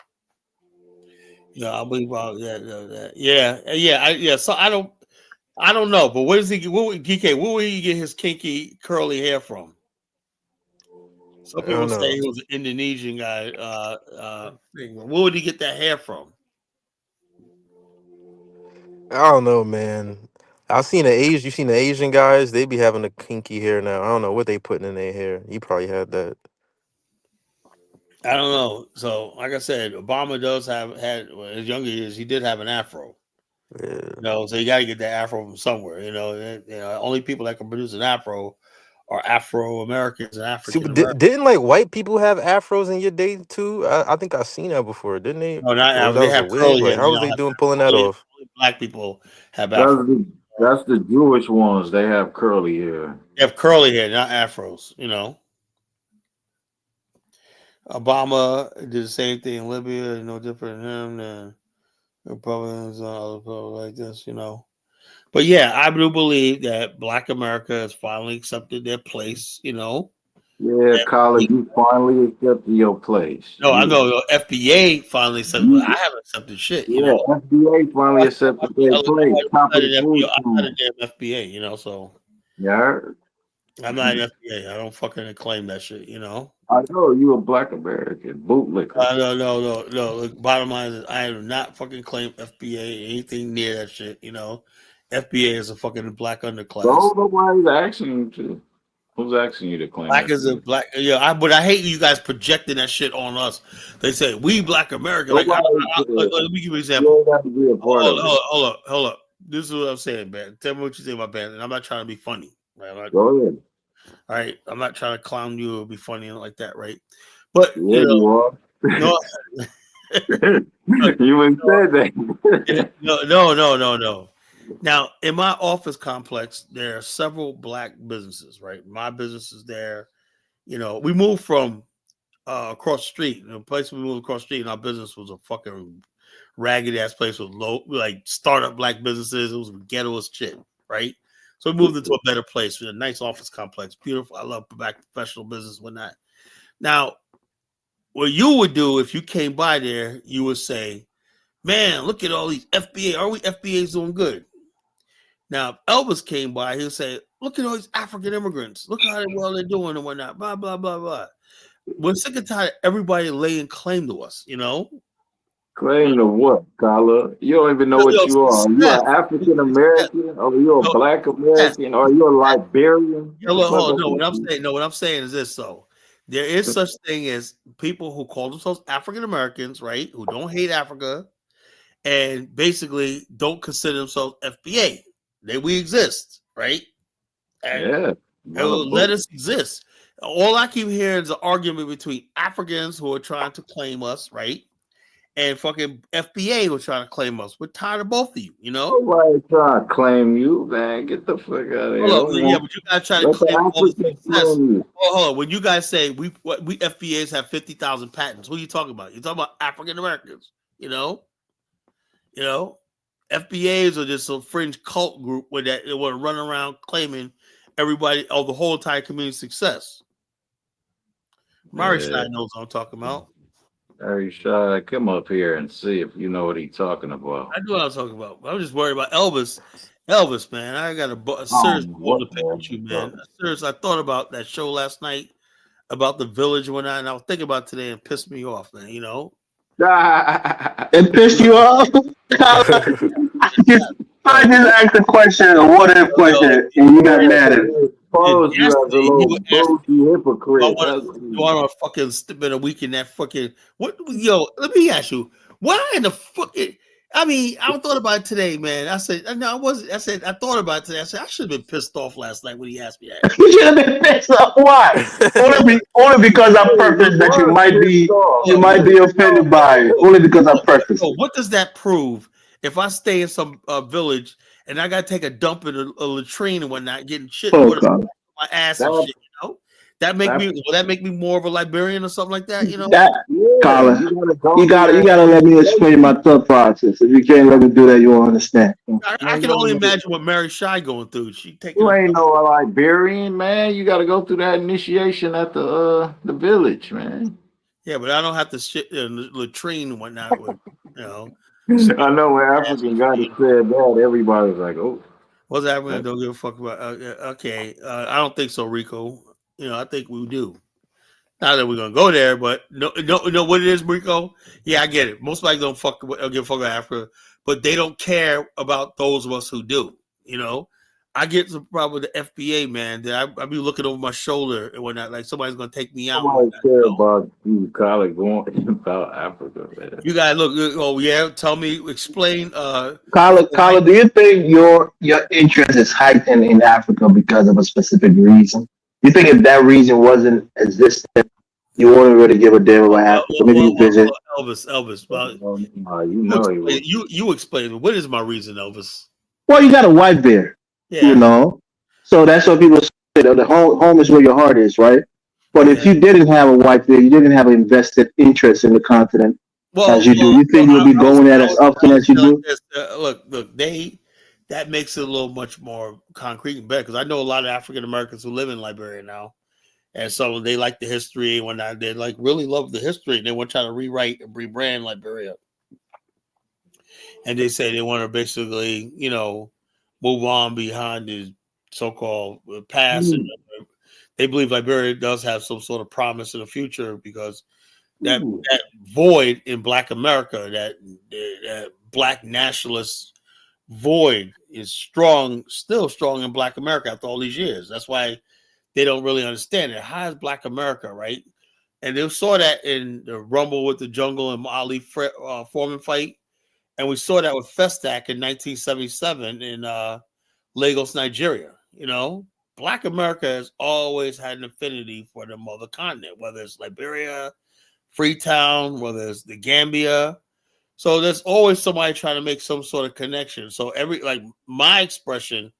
Yeah, I believe about that. Yeah. So I don't know, but what is he? GK, where would he get his kinky curly hair from? Some people say he was an Indonesian guy. Where would he get that hair from? I don't know, man. You seen the Asian guys, they be having the kinky hair now. I don't know what they putting in their hair. You probably had that. I don't know. So, like I said, Obama had his younger years, he did have an afro. Yeah. You know, so you got to get that afro from somewhere. You know, only people that can produce an afro are Afro Americans and African Americans. Didn't like white people have afros in your day too? I think I've seen that before, didn't they? No, not afro. They have curly hair. How was they doing pulling that off? Black people have afro. That's the Jewish ones. They have curly hair. They have curly hair, not afros. You know. Obama did the same thing in Libya. No different than him. The Republicans, other people like this. You know. But yeah, I do believe that Black America has finally accepted their place. Yeah, Colin, you finally accepted your place. No, I know FBA finally accepted. I haven't accepted shit. Yeah, FBA finally accepted their place. Top of the food I'm not a chain. damn FBA, so Yeah, I'm not an FBA. I don't fucking claim that shit. I know you a Black American bootlicker. No. Look, bottom line is I do not fucking claim FBA anything near that shit. FBA is a fucking black underclass. So nobody's asking you to. Who's asking you to claim Black that? is a black. Yeah, but I hate you guys projecting that shit on us. They say we Black American. Like, let me give you an example. Hold up. This is what I'm saying, man. Tell me what you think about Ben. And I'm not trying to be funny. Right? Go ahead. All right, I'm not trying to clown you or be funny and like that, right? But you are. No, you ain't said that. No. Now, in my office complex, there are several black businesses, right? My business is there. We moved from across the street. The place we moved across the street, and our business was a fucking ragged ass place with low, like startup black businesses. It was ghetto as shit, right? So we moved into a better place with a nice office complex. Beautiful. I love black professional business, whatnot. Now, what you would do if you came by there, you would say, man, look at all these FBA. Are we FBA's doing good? Now, if Elvis came by, he'll say, look at all these African immigrants. Look how well they're doing and whatnot. Blah, blah, blah, blah. We're sick and tired of everybody laying claim to us, Claim to what, Carla? You don't even know what you are. You are African American, or you're a Black American, or you're a Liberian. What I'm saying is this, though. There is such thing as people who call themselves African Americans, right? Who don't hate Africa and basically don't consider themselves FBA. We exist, right? And let us exist. All I keep hearing is an argument between Africans who are trying to claim us, right? And fucking FBA who are trying to claim us. We're tired of both of you, Nobody trying to claim you, man. Get the fuck out of here. Yeah, but you guys try to claim all the success. Hold on. When you guys say we FBAs have 50,000 patents, who are you talking about? You're talking about African Americans, FBAs are just a fringe cult group where they want to run around claiming everybody, the whole entire community's success. Mari Stein knows what I'm talking about. Mari Stein, come up here and see if you know what he's talking about. I know what I'm talking about. I'm just worried about Elvis. Elvis, man, I got a serious bone to pick with you, man. I thought about that show last night about the village and whatnot, and I was thinking about today and pissed me off, man, It pissed you off? I just asked a question, a what if question, and you got mad at it. You hypocrite. You want to fucking spend a week in that fucking let me ask you, why in the fucking I thought about it today, man. I said, no, I wasn't. I said, I thought about it today. I said, I should have been pissed off last night when he asked me that. You should have been pissed off. Why? only because I purpose that you might be offended by it. Only because I purpose. So what does that prove? If I stay in some village and I got to take a dump in a latrine and whatnot, getting shit put on my ass and shit, that make me more of a Liberian or something like that, Colin, you gotta let me explain my thought process. If you can't let me do that, you won't understand. I can only imagine what Mary Shy going through. You ain't no Liberian, man. You got to go through that initiation at the village, man. Yeah, but I don't have to shit in the latrine and whatnot. I know when African guy said that, everybody's like, "Oh, what's African? Don't give a fuck about." Okay, I don't think so, Rico. I think we do. Not that we're gonna go there, but no, what it is, Rico. Yeah, I get it. Most likely don't give a fuck about Africa, but they don't care about those of us who do. I get some problem with the FBA, man. That I be looking over my shoulder and whatnot, like somebody's gonna take me out. Nobody care about you, Colin, going about Africa, man. You guys look. Oh yeah, explain. Colin, do you think your interest is heightened in Africa because of a specific reason? You think if that reason wasn't existent, you wouldn't really give a damn about Africa? Maybe you visit. Elvis. Well, you explain. What is my reason, Elvis? Well, you got a wife there. Yeah. So that's what people say. The home is where your heart is, right? But if you didn't have a wife there, you didn't have an invested interest in the continent as you do. You think you'll be going there as often as you do? Look, that makes it a little much more concrete and better. Because I know a lot of African Americans who live in Liberia now, and so they like the history. When they like really love the history, and they want to try to rewrite and rebrand Liberia. And they say they want to basically, you know, move on behind the so-called past. And they believe Liberia does have some sort of promise in the future because that void in Black America, that Black nationalist void is strong, still strong in Black America after all these years. That's why they don't really understand it. How is Black America, right? And they saw that in the Rumble with the Jungle and Ali Foreman fight. And we saw that with Festac in 1977 in Lagos, Nigeria. You know, Black America has always had an affinity for the mother continent, whether it's Liberia, Freetown, whether it's the Gambia. So there's always somebody trying to make some sort of connection. So my expression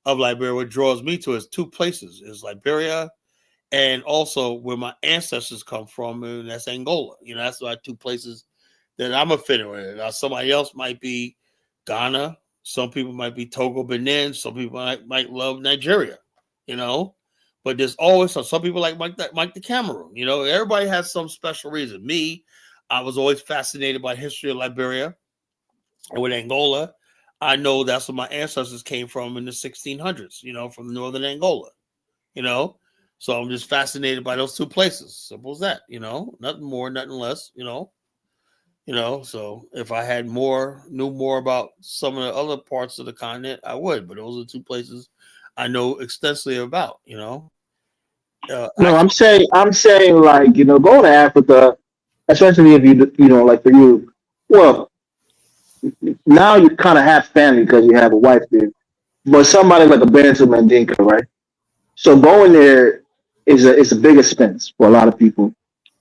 of Liberia, what draws me to is two places, is Liberia and also where my ancestors come from, and that's Angola. You know, that's my two places that I'm affiliated with. Now, somebody else might be Ghana. Some people might be Togo, Benin. Some people might love Nigeria, you know. But there's always some people like Mike the Cameroon. You know, everybody has some special reason. Me, I was always fascinated by the history of Liberia. And with Angola, I know that's where my ancestors came from in the 1600s, you know, from northern Angola, you know. So I'm just fascinated by those two places. Simple as that, you know. Nothing more, nothing less, you know. You know, so if I knew more about some of the other parts of the continent, I would. But those are two places I know extensively about. You know. I'm saying like, you know, go to Africa, especially if you know, like for you. Well, now you kind of have family because you have a wife there, but somebody like a Bantu Mandinka, right? So going there is a big expense for a lot of people,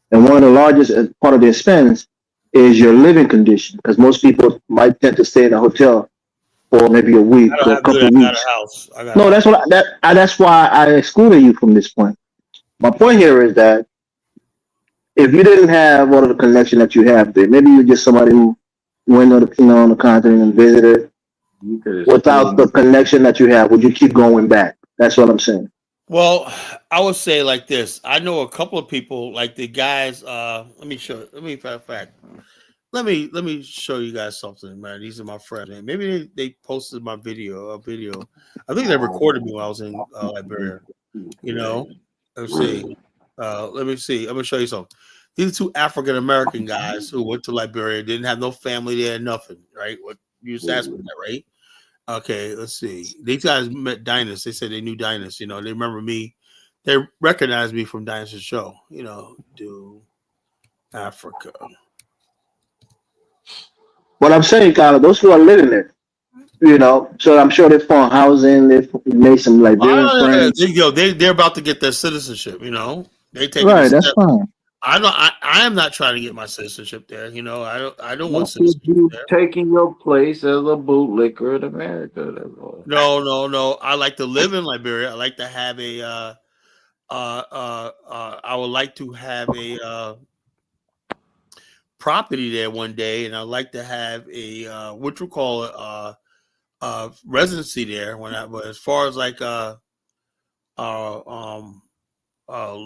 and one of the largest part of the expense is your living condition, because most people might tend to stay in a hotel for maybe a week or a couple of weeks. That's why I excluded you from this point. My point here is that if you didn't have all of the connection that you have there, maybe you're just somebody who went on the continent and visited. Without the connection that you have, would you keep going back? That's what I'm saying. Well, I would say like this. I know a couple of people, like the guys. Let me show you guys something, man. These are my friends. Man. Maybe they posted my video. I think they recorded me when I was in Liberia. You know, let's see. Let me see. I'm gonna show you something. These are two African American guys who went to Liberia, didn't have no family there, nothing. Right? What you just asked me that, right? Okay, let's see. These guys met Dynas. They said they knew Dynas. You know, they remember me. They recognized me from Dynas' show. You know, do Africa. What I'm saying, Kyle, those who are living there, you know, so I'm sure they found housing. They made some Liberian friends. They're about to get their citizenship. You know, they take right. That's fine. I am not trying to get my citizenship there. You know, I don't want citizenship there. Taking your place as a bootlicker in America. That's all. No. I like to live in Liberia. I like to have I would like to have a property there one day, and I'd like to have a what you call it residency there. But as far as like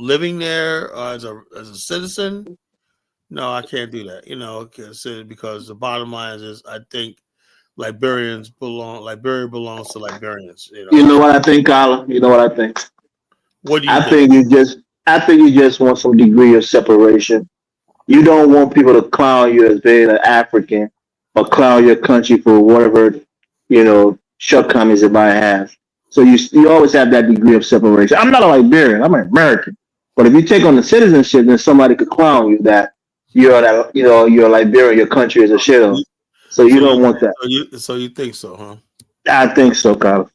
living there as a citizen, no, I can't do that. You know, because the bottom line is I think Liberia belongs to Liberians. You know what I think, Colin? You know what I think? What do you think? I think you just want some degree of separation. You don't want people to clown you as being an African or clown your country for whatever, you know, shortcomings it might have. So you always have that degree of separation. I'm not a Liberian, I'm an American. But if you take on the citizenship, then somebody could clown you that you're a Liberian, your country is a shithole. So you don't want that. So you think so, huh? I think so, Colin.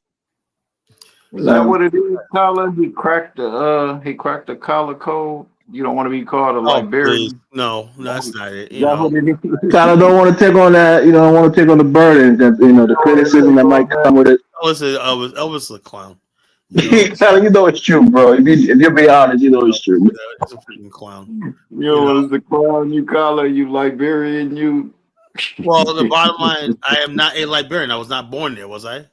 Is that what it is, Colin? He cracked the collar code. You don't want to be called a Liberian. Please. No, that's not it. Colin don't want to take on that. You don't want to take on the burden that the criticism that might come with it. Elvis a clown. Colin, you know it's true, bro. If you're being honest, you know it's true. He's a freaking clown. You know, the clown, you Colin, you Liberian, you. Well, the bottom line, I am not a Liberian. I was not born there, was I?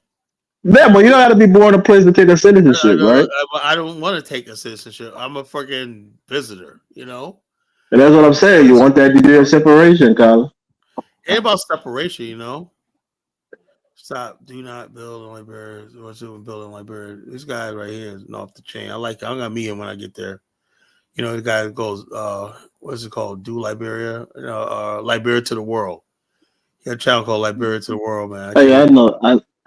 Yeah, but you don't have to be born in a place to take a citizenship, right? I don't want to take a citizenship. I'm a fucking visitor, you know? And that's what I'm saying. You want that degree of separation, Colin. It ain't about separation, you know? Stop. Do not build in Liberia. What's doing building Liberia? This guy right here is off the chain. I like it. I'm going to meet him when I get there. You know, the guy that goes, what's it called? Do Liberia? Liberia to the world. He had a channel called Liberia to the world, man. Hey, I know.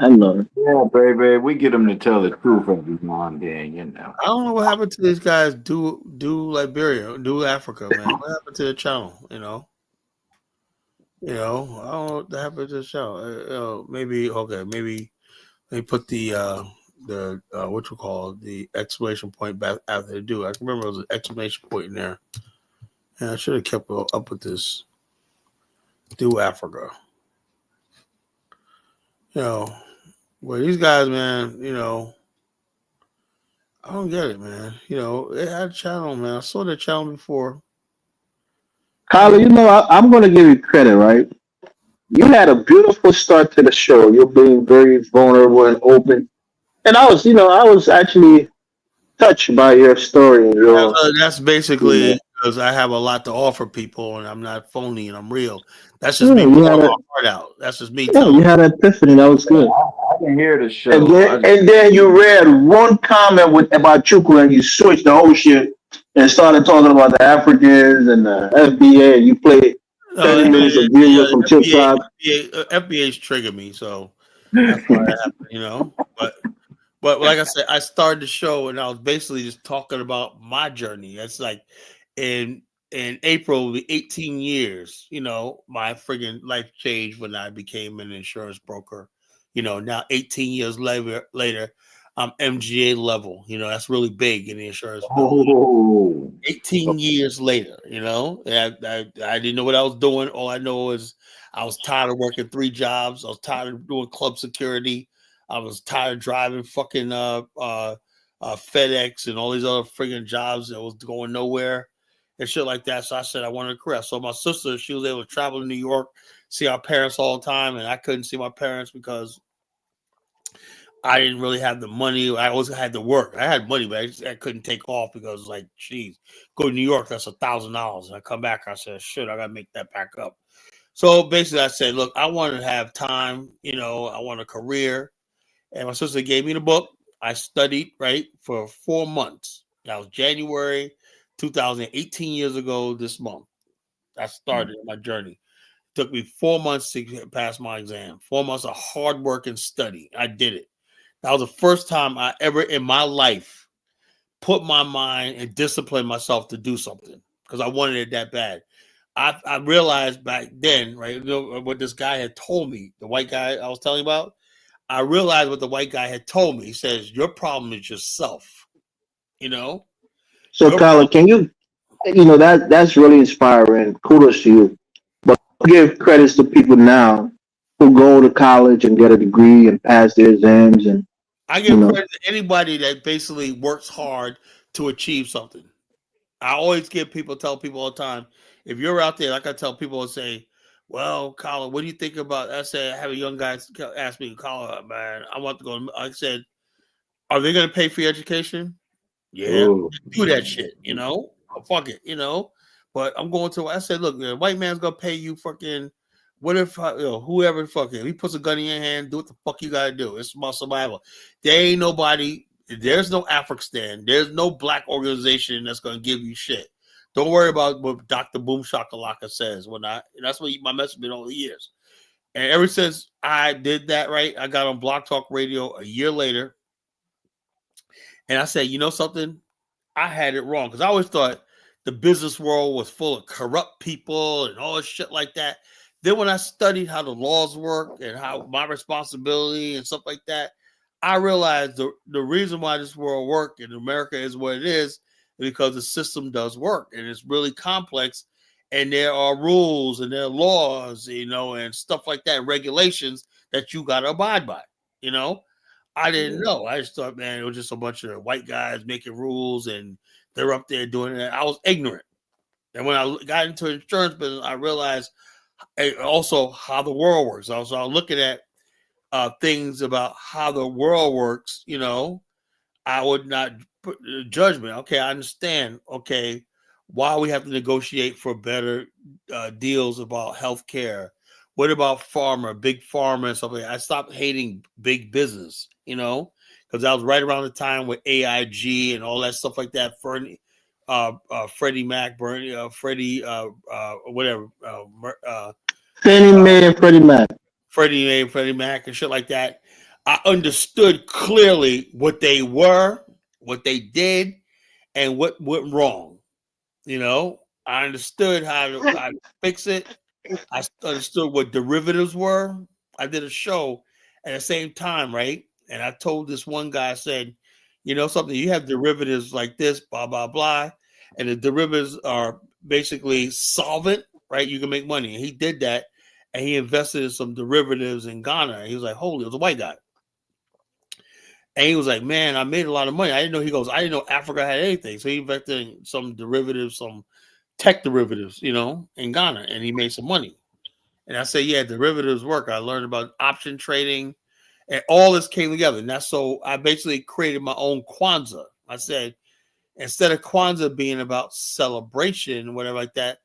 I know. Yeah, baby. We get them to tell the truth every now and then, you know. I don't know what happened to these guys. Do Liberia, do Africa, man. What happened to the channel? You know, I don't know what happened to the channel. Maybe they put the what you call the exclamation point back after they do. I can remember it was an exclamation point in there. And I should have kept up with this. Do Africa. You know, well, these guys, man, you know, I don't get it, man. You know, they had a channel, man. I saw their channel before. Kyler, you know, I'm going to give you credit, right? You had a beautiful start to the show. You're being very vulnerable and open. And I was actually touched by your story. And that's basically because I have a lot to offer people and I'm not phony and I'm real. That's just me pouring my heart out. That's just me telling you. had an epiphany. That was good. I can hear the show. And then you read one comment about Chuku and you switched the whole shit and started talking about the Africans and the FBA. And you played 30 minutes of video from Chip Top. FBA's triggered me, so that's why that happened, you know. But like I said, I started the show and I was basically just talking about my journey. That's like in April, will be 18 years, you know, my friggin' life changed when I became an insurance broker. You know, now 18 years later, I'm MGA level. You know, that's really big in the insurance. Oh. 18 years later, you know, I didn't know what I was doing. All I know is I was tired of working 3 jobs. I was tired of doing club security. I was tired of driving fucking FedEx and all these other friggin' jobs that was going nowhere and shit like that. So I said I wanted a career. So my sister, she was able to travel to New York, see our parents all the time, and I couldn't see my parents because I didn't really have the money. I always had to work. I had money, but I couldn't take off because, like, geez, go to New York, that's $1,000. And I come back, I said, shit, I got to make that back up. So basically I said, look, I want to have time, you know, I want a career. And my sister gave me the book. I studied, right, for 4 months. That was January 2018 years ago this month. I started my journey. It took me 4 months to pass my exam. 4 months of hard work and study. I did it. That was the first time I ever in my life put my mind and disciplined myself to do something because I wanted it that bad. I realized back then, right, you know, what this guy had told me, the white guy I was telling you about, I realized what the white guy had told me. He says, your problem is yourself, you know? So, Colin, can you know, that's really inspiring. Kudos to you. But give credits to people now who go to college and get a degree and pass their exams. And I give credit to anybody that basically works hard to achieve something. I always tell people all the time, if you're out there, like I tell people and say, well, Colin, what do you think about, I said, I have a young guy ask me, Colin, man, I want to go. I said, are they going to pay for your education? Yeah, do that shit, you know? Fuck it, you know? But I'm going to, I said, look, the white man's going to pay you fucking, what if, whoever fucking, he puts a gun in your hand, do what the fuck you got to do. It's about survival. There ain't nobody, there's no African, there's no black organization that's going to give you shit. Don't worry about what Dr. Boom Shakalaka says. That's what my message been all the years. And ever since I did that, right, I got on Block Talk Radio a year later. And I said, you know something? I had it wrong. Because I always thought the business world was full of corrupt people and all this shit like that. Then when I studied how the laws work and how my responsibility and stuff like that, I realized the reason why this world works and America is what it is because the system does work and it's really complex and there are rules and there are laws, you know, and stuff like that, regulations that you got to abide by, you know. I didn't know. I just thought, man, it was just a bunch of white guys making rules and they're up there doing it. I was ignorant. And when I got into insurance business, I realized and also how the world works. Also, I'm looking at things about how the world works. You know, I would not put judgment. Okay, I understand. Okay, why we have to negotiate for better deals about healthcare. What about big pharma and stuff like that? I stopped hating big business, you know, because that was right around the time with AIG and all that stuff like that. Freddie Mac, Bernie, Freddie, whatever. Fannie Mae and Freddie Mac. Freddie Mac and shit like that. I understood clearly what they were, what they did, and what went wrong. You know, I understood how to fix it. I understood what derivatives were. I did a show at the same time, right? And I told this one guy, I said, you know something, you have derivatives like this, blah, blah, blah. And the derivatives are basically solvent, right? You can make money. And he did that. And he invested in some derivatives in Ghana. And he was like, holy, it was a white guy. And he was like, man, I made a lot of money. I didn't know, he goes, I didn't know Africa had anything. So he invested in some derivatives, some tech derivatives, you know, in Ghana. And he made some money. And I said, yeah, derivatives work. I learned about option trading. And all this came together. And that's so I basically created my own Kwanzaa. I said, instead of Kwanzaa being about celebration and whatever like that,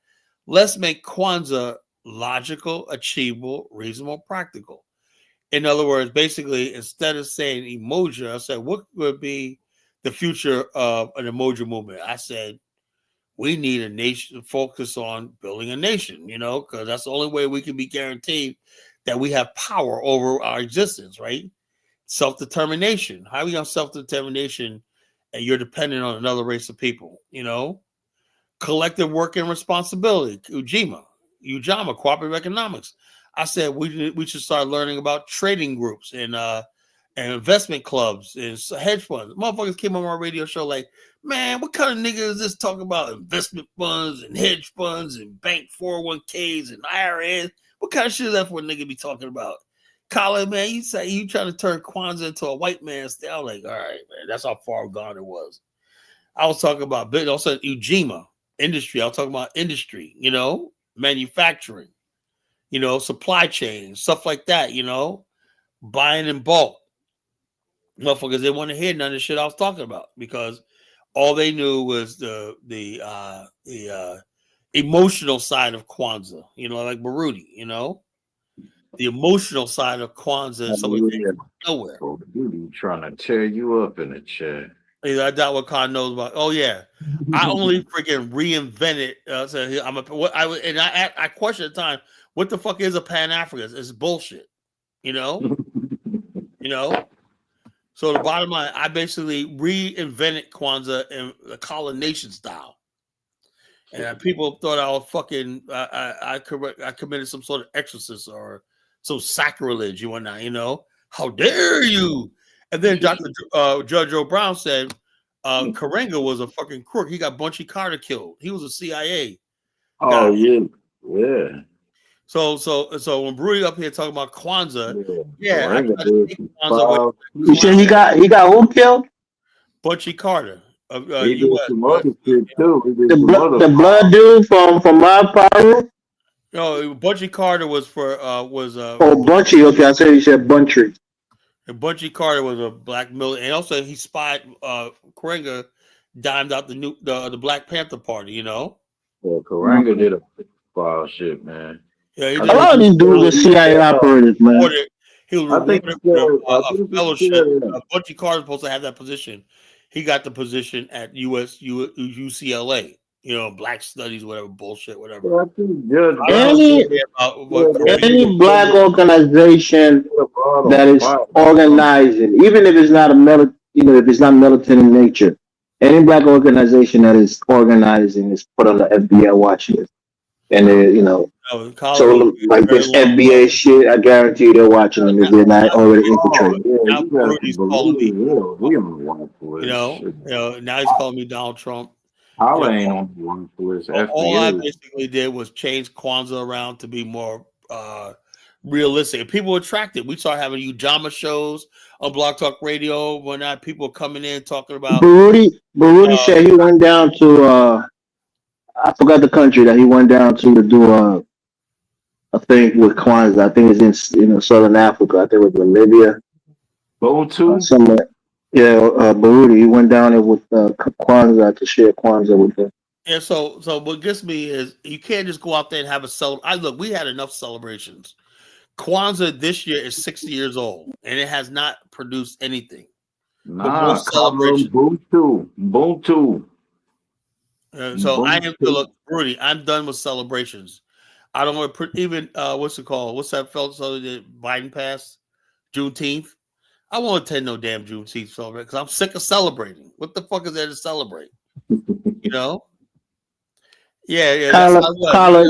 let's make Kwanzaa logical, achievable, reasonable, practical. In other words, basically, instead of saying emoji, I said, what would be the future of an emoji movement? I said, we need a nation focus on building a nation, you know, because that's the only way we can be guaranteed that we have power over our existence, right? Self-determination. How are we on self-determination and you're dependent on another race of people, you know? Collective work and responsibility, Ujamaa, cooperative economics. I said we should start learning about trading groups and investment clubs and hedge funds. Motherfuckers came on my radio show like, man, what kind of nigga is this talking about investment funds and hedge funds and bank 401ks and IRAs? What kind of shit is that for a nigga be talking about? Colin, man, you say you trying to turn Kwanzaa into a white man's thing. I was like, all right, man, that's how far gone it was. I was talking about also Ujamaa industry. I was talking about industry, you know, manufacturing, you know, supply chain, stuff like that, you know, buying in bulk. Motherfuckers, they want to hear none of the shit I was talking about because all they knew was the emotional side of Kwanzaa, you know, like Baruti, you know, the emotional side of Kwanzaa is something nowhere. Baruti trying to tear you up in the chat. I doubt what Khan knows about. Oh yeah, I only freaking reinvented. I question at the time, what the fuck is a Pan African? It's bullshit, you know, you know. So the bottom line, I basically reinvented Kwanzaa in the colonization style, and people thought I was fucking. I committed some sort of exorcism or some sacrilege and whatnot. You know, how dare you? And then Judge O'Brown said Karenga was a fucking crook. He got Bunchy Carter killed. He was a CIA guy. Yeah. So when Baruti up here talking about Kwanzaa, you said he got who killed? Bunchy Carter of he did some other shit too. The blood dude from my power. No, Bunchy Carter was for Bunchy. Okay, I said you said Bunchy. And Bunchy Carter was a black militant, and also he spied. Karenga dimed out the Black Panther Party. You know. Well, Karenga did a foul shit, man. Yeah, a lot of these dudes are CIA operators, man. He was rewarded a fellowship. Bunchy Carter was supposed to have that position. He got the position at UCLA. You know, Black Studies, whatever bullshit, whatever. Any black organization that is organizing, even if it's not if it's not militant in nature, any black organization that is organizing is put on the FBI watch list. And so like this NBA shit, I guarantee you they're watching them if they're not already infiltrated. Now he's calling me Donald Trump. All I basically did was change Kwanzaa around to be more realistic. And people were attracted. We started having Ujamaa shows on Blog Talk Radio. When people coming in talking about Baruti said he went down to I forgot the country that he went down to do I think with Kwanzaa. I think it's in Southern Africa. I think it was Namibia. Somewhere. Yeah, Baruti. He went down there with Kwanzaa to share Kwanzaa with them. Yeah, so what gets me is you can't just go out there and have a celebration. Look, we had enough celebrations. Kwanzaa this year is 60 years old, and it has not produced anything. Nah, Ubuntu. So I am look, Rudy. I'm done with celebrations. I don't want to even what's it called? What's that felt so that Biden passed? Juneteenth. I won't attend no damn Juneteenth celebration because I'm sick of celebrating. What the fuck is there to celebrate? You know? Yeah. Carla,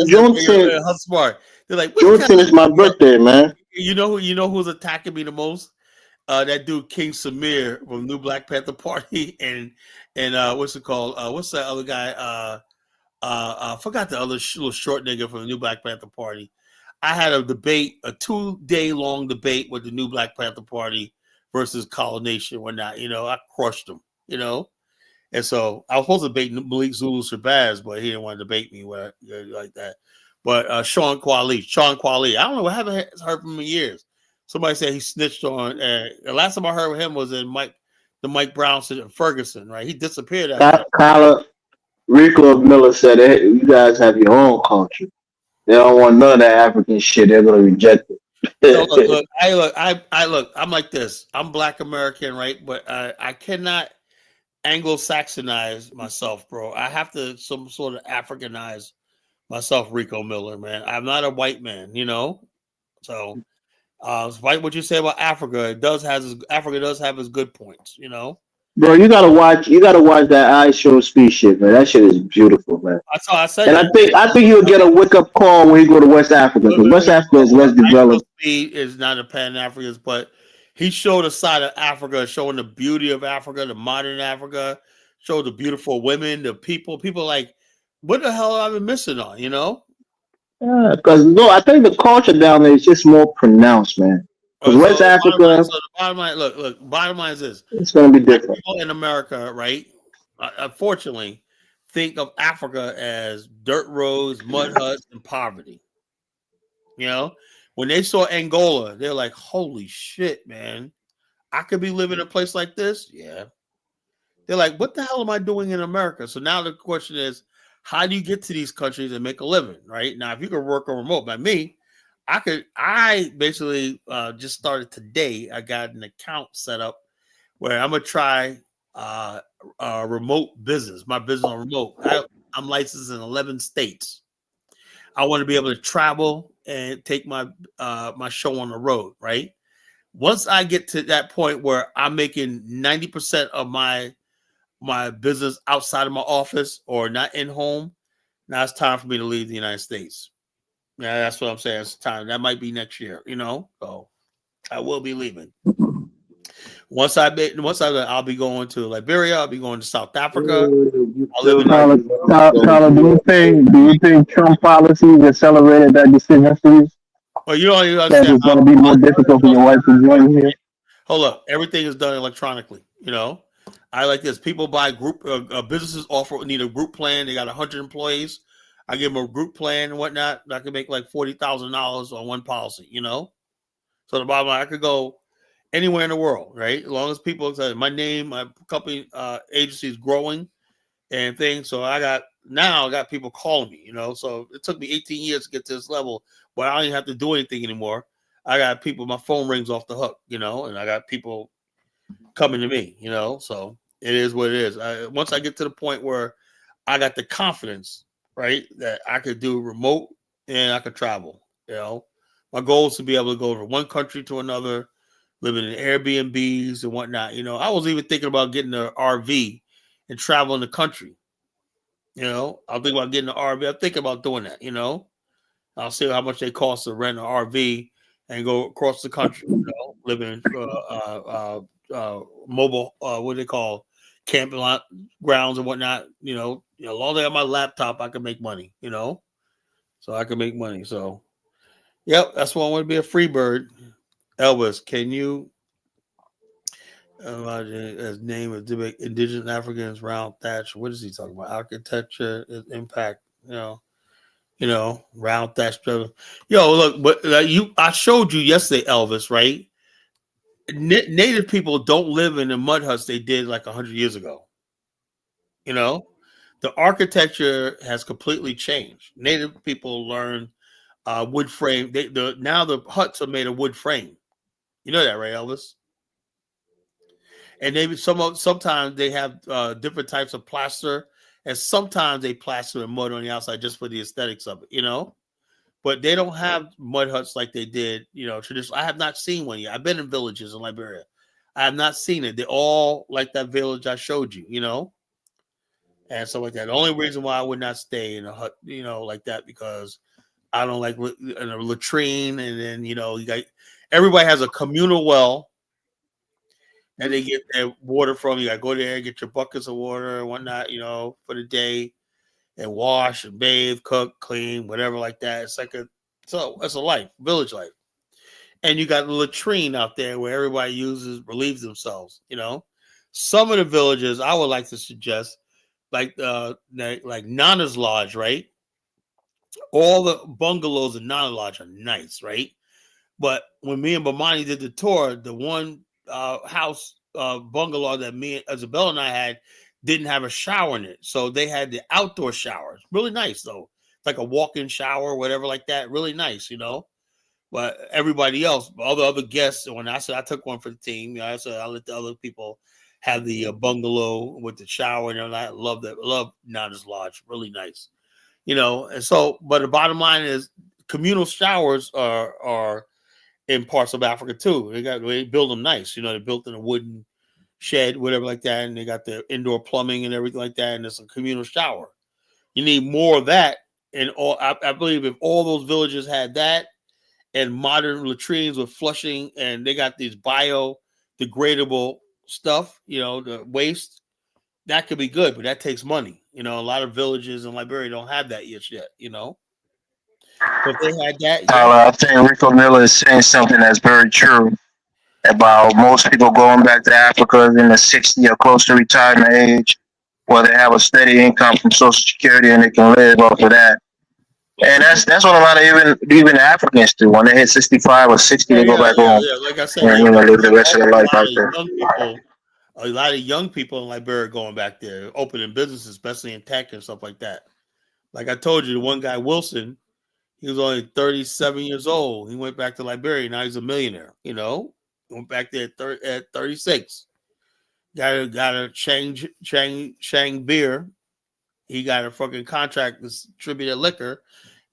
Juneteenth. Smart. They're like, Juneteenth is my birthday, man. You know who's attacking me the most? That dude King Samir from New Black Panther Party and what's it called? What's that other guy? I forgot the other little short nigga from the New Black Panther Party. I had a debate, a 2-day long debate with the New Black Panther Party versus Color Nation, whatnot. I crushed them. And so I was supposed to debate Malik Zulu Shabazz, but he didn't want to debate me like that. But Sean Kwali, I don't know, I haven't heard from him in years. Somebody said he snitched on. The last time I heard of him was in the Mike Brown Ferguson, right? He disappeared. Rico Miller said, hey, you guys have your own culture. They don't want none of that African shit. They're going to reject it. Look, I'm like this. I'm Black American, right? But I cannot Anglo-Saxonize myself, bro. I have to some sort of Africanize myself, Rico Miller, man. I'm not a white man, So, despite what you say about Africa, Africa does have its good points, Bro, you gotta watch that I Show Speed shit, man. That shit is beautiful, man. That's all I said. And I think you'll get a wake up call when you go to West Africa, because West Africa is less developed. Speed is not a Pan-Africanist, but he showed a side of Africa, showing the beauty of Africa, the modern Africa, showed the beautiful women, the people. People like, what the hell have I been missing on, Yeah, because I think the culture down there is just more pronounced, man. Because West Africa. The bottom line, look. Bottom line is this: it's going to be different. People in America, right? Unfortunately, think of Africa as dirt roads, mud huts, and poverty. When they saw Angola, they're like, "Holy shit, man! I could be living in a place like this." Yeah. They're like, "What the hell am I doing in America?" So now the question is, how do you get to these countries and make a living? Right now, if you can work on remote, by me. I basically just started today. I got an account set up where I'm gonna try remote business. My business on remote. I'm licensed in 11 states. I want to be able to travel and take my my show on the road. Right. Once I get to that point where I'm making 90% of my business outside of my office or not in home, now it's time for me to leave the United States. Yeah, that's what I'm saying. It's time. That might be next year, So I will be leaving. I'll be going to Liberia. I'll be going to South Africa. Tyler, do you think Trump policies accelerated that decision for you? Well, you don't understand. It's going to be more difficult for your wife to join here. Hold up, everything is done electronically. I like this. People buy group businesses need a group plan. They got 100 employees. I give them a group plan and whatnot. I can make like $40,000 on one policy, So the bottom line, I could go anywhere in the world, right? As long as people say my name, my company, agency is growing and things. So I got people calling me, So it took me 18 years to get to this level, but I don't even have to do anything anymore. I got people, my phone rings off the hook, and I got people coming to me, So it is what it is. Once I get to the point where I got the confidence, right, that I could do remote and I could travel. My goal is to be able to go from one country to another, living in Airbnbs and whatnot. I was even thinking about getting an RV and traveling the country. I'm thinking about getting an RV. I'm thinking about doing that. I'll see how much they cost to rent an RV and go across the country. Living in mobile, what do they call, camping lot grounds and whatnot. As long as I have my laptop, I can make money, so I can make money. So, yep, that's why I want to be a free bird. Elvis, can you, his name is Indigenous Africans, Round Thatch. What is he talking about? Architecture, impact, You know, round thatch. Yo, look, but I showed you yesterday, Elvis, right? Native people don't live in the mud huts they did like 100 years ago. You know, the architecture has completely changed. Native people learn wood frame. Now the huts are made of wood frame. You know that, right, Elvis? And maybe sometimes they have different types of plaster, and sometimes they plaster and mud on the outside just for the aesthetics of it, you know. But they don't have mud huts like they did, you know. Traditional. I have not seen one yet. I've been in villages in Liberia. I have not seen it. They're all like that village I showed you, you know, and stuff like that. The only reason why I would not stay in a hut, you know, like that, because I don't like in a latrine, and then you know, everybody has a communal well. And they get their water from. You gotta go there, get your buckets of water and whatnot, you know, for the day, and wash and bathe, cook, clean, whatever like that. It's like it's a life, village life. And you got the latrine out there where everybody relieves themselves. You know, some of the villages I would like to suggest, like Nana's Lodge, right? All the bungalows in Nana Lodge are nice, right? But when me and Bomani did the tour, the one house bungalow that me, Isabella, and I had didn't have a shower in it, so they had the outdoor showers. Really nice though, like a walk-in shower, whatever like that. Really nice, you know. But everybody else, all the other guests, when I said I took one for the team, you know, I said I let the other people have the bungalow with the shower, and I love that. Love Nana's Lodge, really nice, you know. And so, but the bottom line is, communal showers are in parts of Africa too. They build them nice. You know, they're built in a wooden shed, whatever like that, and they got the indoor plumbing and everything like that, and it's a communal shower. You need more of that. And I believe if all those villages had that and modern latrines with flushing, and they got these biodegradable stuff, you know, the waste, that could be good, but that takes money. You know, a lot of villages in Liberia don't have that yet, you know. If they had that, I think Rico Miller is saying something that's very true about most people going back to Africa in the 60 or close to retirement age, where they have a steady income from Social Security and they can live off of that. And that's what a lot of even Africans do. When they hit 65 or 60, they go back home. Yeah, like I said, and live the rest of their life out there. A lot of young people in Liberia going back there, opening businesses, especially in tech and stuff like that. Like I told you, the one guy, Wilson, he was only 37 years old. He went back to Liberia. Now he's a millionaire, you know. Went back there at 36. Got a Chang beer. He got a fucking contract to distribute liquor.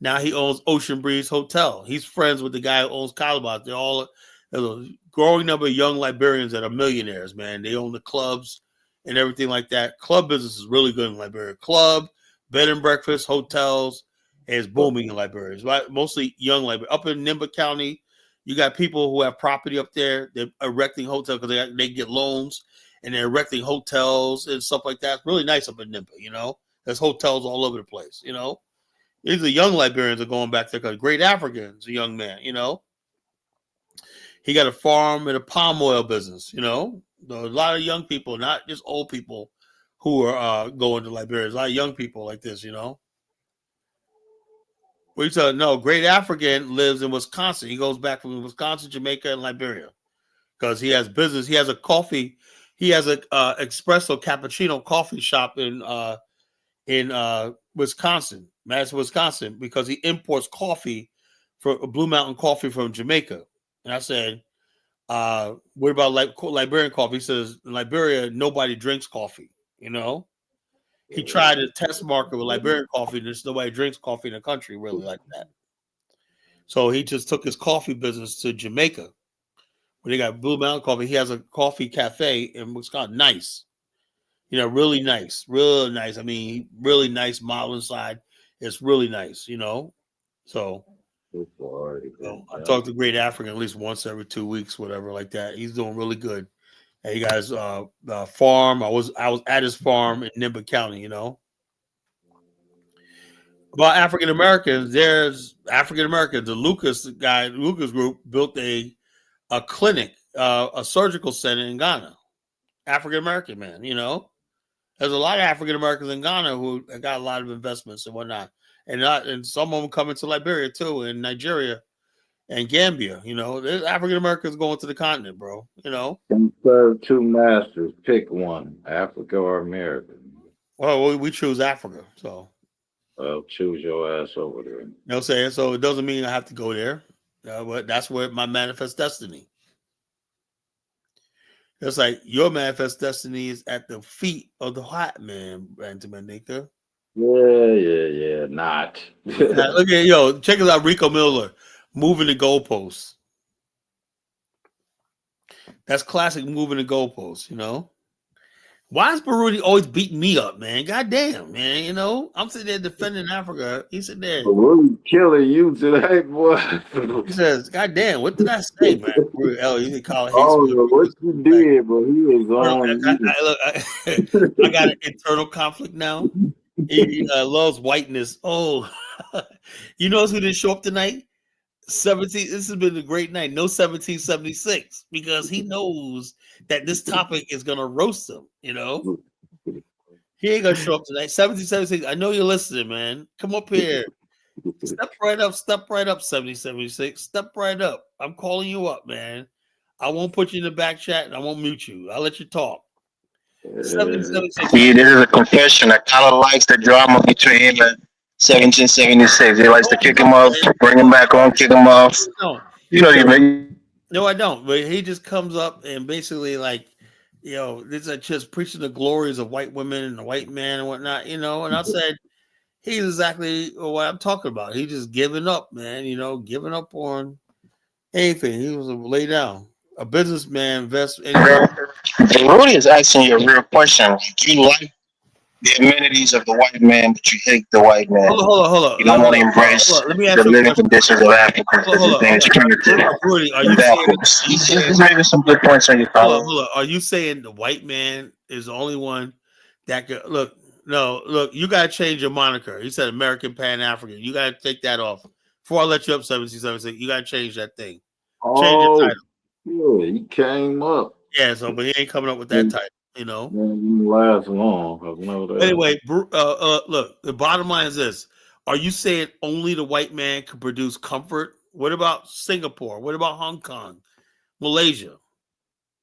Now he owns Ocean Breeze Hotel. He's friends with the guy who owns Calabar. There's a growing number of young Liberians that are millionaires, man. They own the clubs and everything like that. Club business is really good in Liberia. Club, bed and breakfast, hotels is booming in Liberia. It's right? Mostly young Liberia. Up in Nimba County, you got people who have property up there. They're erecting hotels because they get loans, and they're erecting hotels and stuff like that. It's really nice up in Nimba, you know. There's hotels all over the place, you know. These are young Liberians are going back there because Great African's a young man, you know. He got a farm and a palm oil business, you know. There's a lot of young people, not just old people, who are going to Liberia. There's a lot of young people like this, you know. What you saying? No, Great African lives in Wisconsin. He goes back from Wisconsin, Jamaica, and Liberia because he has business. He has a coffee. He has a espresso cappuccino coffee shop in Wisconsin, Madison, Wisconsin, because he imports coffee for Blue Mountain coffee from Jamaica. And I said, what about Liberian coffee? He says, in Liberia, nobody drinks coffee, you know? He tried to test market with Liberian coffee, and there's nobody drinks coffee in the country really like that. So he just took his coffee business to Jamaica, where they got Blue Mountain coffee. He has a coffee cafe in Wisconsin. Nice. You know, really nice. Really nice. I mean, really nice model inside. It's really nice, you know? So I talk to Great African at least once every 2 weeks, whatever like that. He's doing really good. And he got his farm. I was at his farm in Nimba County, you know. About African Americans, there's African Americans. The Lucas group built a clinic, a surgical center in Ghana. African American man, you know. There's a lot of African Americans in Ghana who got a lot of investments and whatnot, and some of them coming to Liberia too, and Nigeria, and Gambia. You know, there's African Americans going to the continent, bro. You know, and serve two masters. Pick one, Africa or America. Well, we choose Africa, so. Well, choose your ass over there. You know what I'm saying? So it doesn't mean I have to go there, but that's where my manifest destiny. It's like your manifest destiny is at the feet of the white man, Brandon Manika. Yeah. Not. Look at check it out, Rico Miller moving the goalposts. That's classic moving the goalposts, you know. Why is Baruti always beating me up, man? God damn, man. You know, I'm sitting there defending Africa. He's sitting there. Baruti killing you today, boy. He says, God damn, what did I say, man? You can call it. Oh, what you did, bro? He is on. I got an internal conflict now. He loves whiteness. Oh, you know who didn't show up tonight? 17. This has been a great night. No 1776 because he knows that this topic is gonna roast him. You know, he ain't gonna show up tonight. 1776. I know you're listening, man. Come up here. Step right up. 1776. Step right up. I'm calling you up, man. I won't put you in the back chat and I won't mute you. I'll let you talk. 1776. See, this is a confession. I kind of likes the drama between him and 1776. He likes to kick him off, bring him back on, kick him off. No, you know you mean. No, I don't. But he just comes up and basically this is just preaching the glories of white women and the white man and whatnot, you know. And I said, he's exactly what I'm talking about. He just giving up, man. You know, giving up on anything. He was lay down. A businessman invests in. Rudy is asking you a real question. Do you like the amenities of the white man, but you hate the white man? Hold on. You don't want to embrace the living conditions of Africa. Rudy, are you saying, making some good points on your column. Hold on. Are you saying the white man is the only one that could look? No, look, you gotta change your moniker. You said American Pan-African. You gotta take that off. Before I let you up 1776, you gotta change that thing. Change your title. Yeah, he came up. Yeah, but he ain't coming up with that title, you know. Didn't last long. I know that. Anyway, look, the bottom line is this. Are you saying only the white man can produce comfort? What about Singapore? What about Hong Kong? Malaysia?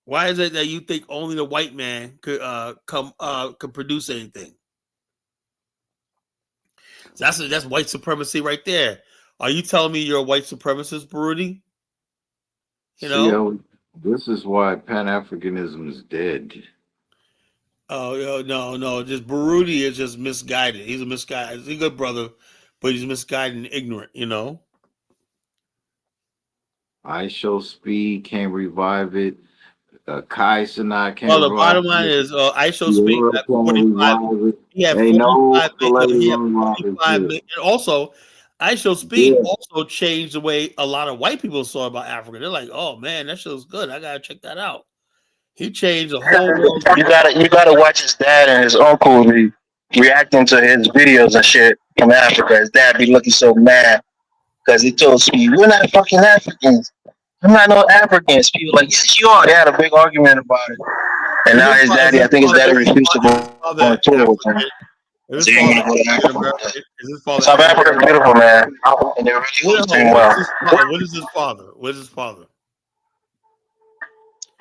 Why is it that you think only the white man could produce anything? That's white supremacy right there. Are you telling me you're a white supremacist, Baruti? You know, this is why Pan-Africanism is dead. Oh no! Just Baruti is just misguided. He's He's a good brother, but he's misguided and ignorant. You know. I Show Speed can't revive it. Kai Cenat can't. Well, the bottom line is I Show Speed at 45. He had 45 million. And also, I Show Speed also changed the way a lot of white people saw about Africa. They're like, "Oh man, that show's good. I gotta check that out." He changed the whole world. You gotta watch his dad and his uncle reacting to his videos and shit from Africa. His dad be looking so mad because he told Speed, "We're not fucking Africans. I'm not no Africans." People like, "Yes, you are." They had a big argument about it. And now his daddy, I think his daddy refused to go on tour with him. So you want to go to Africa? South Africa's beautiful, man. And they're really doing well. What is his father? What is his father?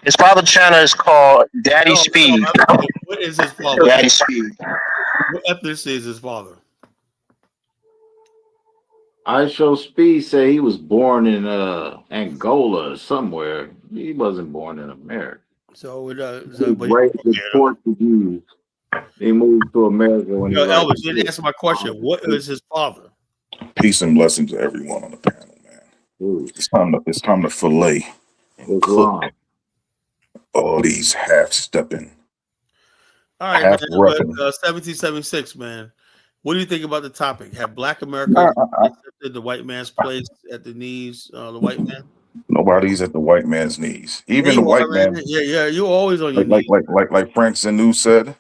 His father's channel is called Daddy Speed. What is his father? Daddy Speed. What ethnicity is his father? I Show Speed say he was born in Angola or somewhere. He wasn't born in America. So Portuguese. He moved to America when Elvis, you didn't answer my question. What is his father? Peace and blessings to everyone on the panel, man. It's time to fillet and cook all these half-stepping. All right, man, 1776, man. What do you think about the topic? Have Black America accepted the white man's place at the knees? The white man. Nobody's at the white man's knees. Even the white man. Yeah. You're always on your knees. Like Frank Zenu said,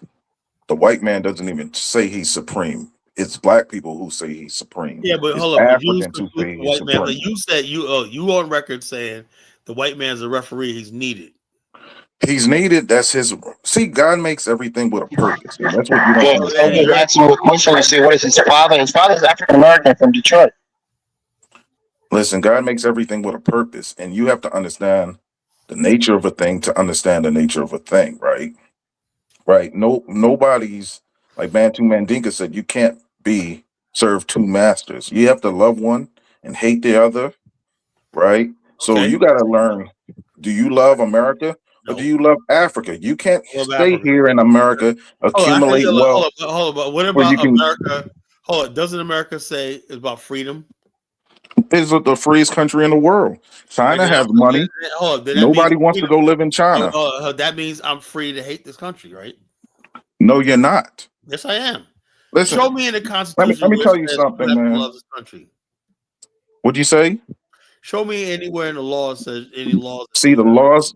the white man doesn't even say he's supreme. It's black people who say he's supreme. Yeah, but hold on. You said you on record saying the white man's a referee. He's needed. He's needed. That's his. See, God makes everything with a purpose. And that's what you don't Yeah, understand. I was asking you a question. I said, what is his father? His father's African American from Detroit. Listen, God makes everything with a purpose, and you have to understand the nature of a thing to understand the nature of a thing, right? Right. Nobody's like Bantu Mandinka said, you can't serve two masters. You have to love one and hate the other, right? So you gotta learn, do you love America or do you love Africa? You can't stay here in America, accumulate wealth. Hold on. What where you about can- America? Hold on. Doesn't America say it's about freedom? It's the freest country in the world. China Right now, has money. Hold on. Then that Nobody means wants to go live in China. that means I'm free to hate this country, right? No, you're not. Yes, I am. Listen, Show me in the Constitution. let me where tell it you says something, you have to man. love this country. What'd you say? Show me anywhere in the law says any laws. See, the laws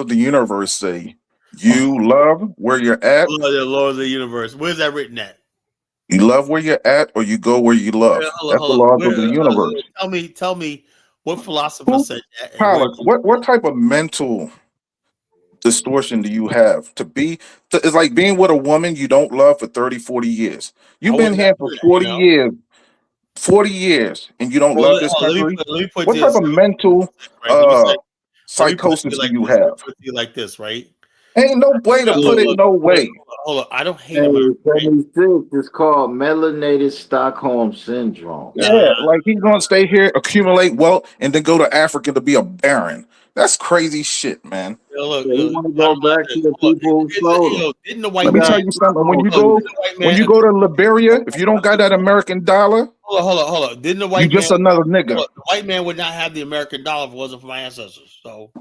of the universe say you love where you're at. The laws of the universe. Where's that written at? You love where you're at, or you go where you love. That's the laws of the universe. Tell me what philosopher said that. and Tyler, where- what type of mental distortion do you have it's like being with a woman you don't love for 30, 40 years. You've been here for 40 years, and you don't love this country. What type of mental psychosis do you have? Put it like this, right? Ain't no way to put it no way. Hold on. I don't hate Hey, America. 76 is called melanated Stockholm syndrome. Yeah, like he's gonna stay here, accumulate wealth, and then go to Africa to be a baron. That's crazy shit, man. Look, You want to go back to the people who sold them. Didn't the white Let me man? tell you something. When you go to Liberia, if you don't got that American dollar, Hold on. Didn't the white you just man? another nigga. The white man would not have the American dollar if it wasn't for my ancestors. So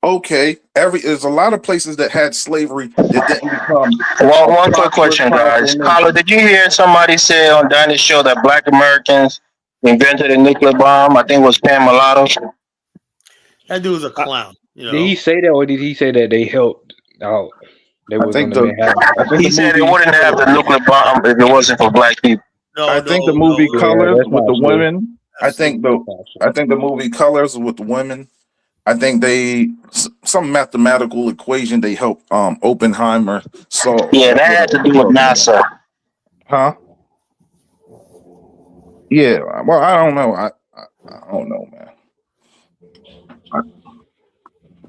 Okay, there's a lot of places that had slavery that didn't become. One quick question, guys. Carla, did you hear somebody say on Dinah's show that Black Americans invented a nuclear bomb? I think it was Pan Mulatto. that dude was a clown. You know? Did he say that, or did he say that they helped out? They were think going to He said they wouldn't have the nuclear bomb if it wasn't for Black people. I think the movie Colors with the women. I think the movie Colors with the women. I think some mathematical equation they helped Oppenheimer solve. Yeah, that had to do with NASA. Huh? Yeah. Well, I don't know. I don't know, man.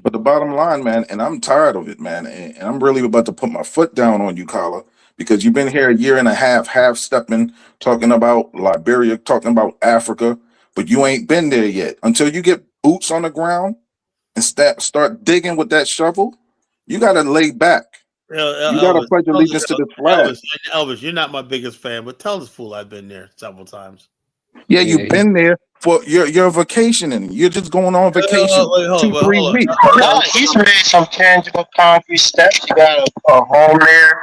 But the bottom line, man, and I'm tired of it, man, and I'm really about to put my foot down on you, Carla, because you've been here a year and a half stepping, talking about Liberia, talking about Africa, but you ain't been there yet. Until you get boots on the ground and start digging with that shovel, you got to lay back. You got to pledge allegiance to the flag. Elvis, you're not my biggest fan, but tell this fool I've been there several times. Yeah, you've been there for your vacationing. You're just going on vacation 2-3 weeks. No, he's made some tangible, concrete steps. He got a home there.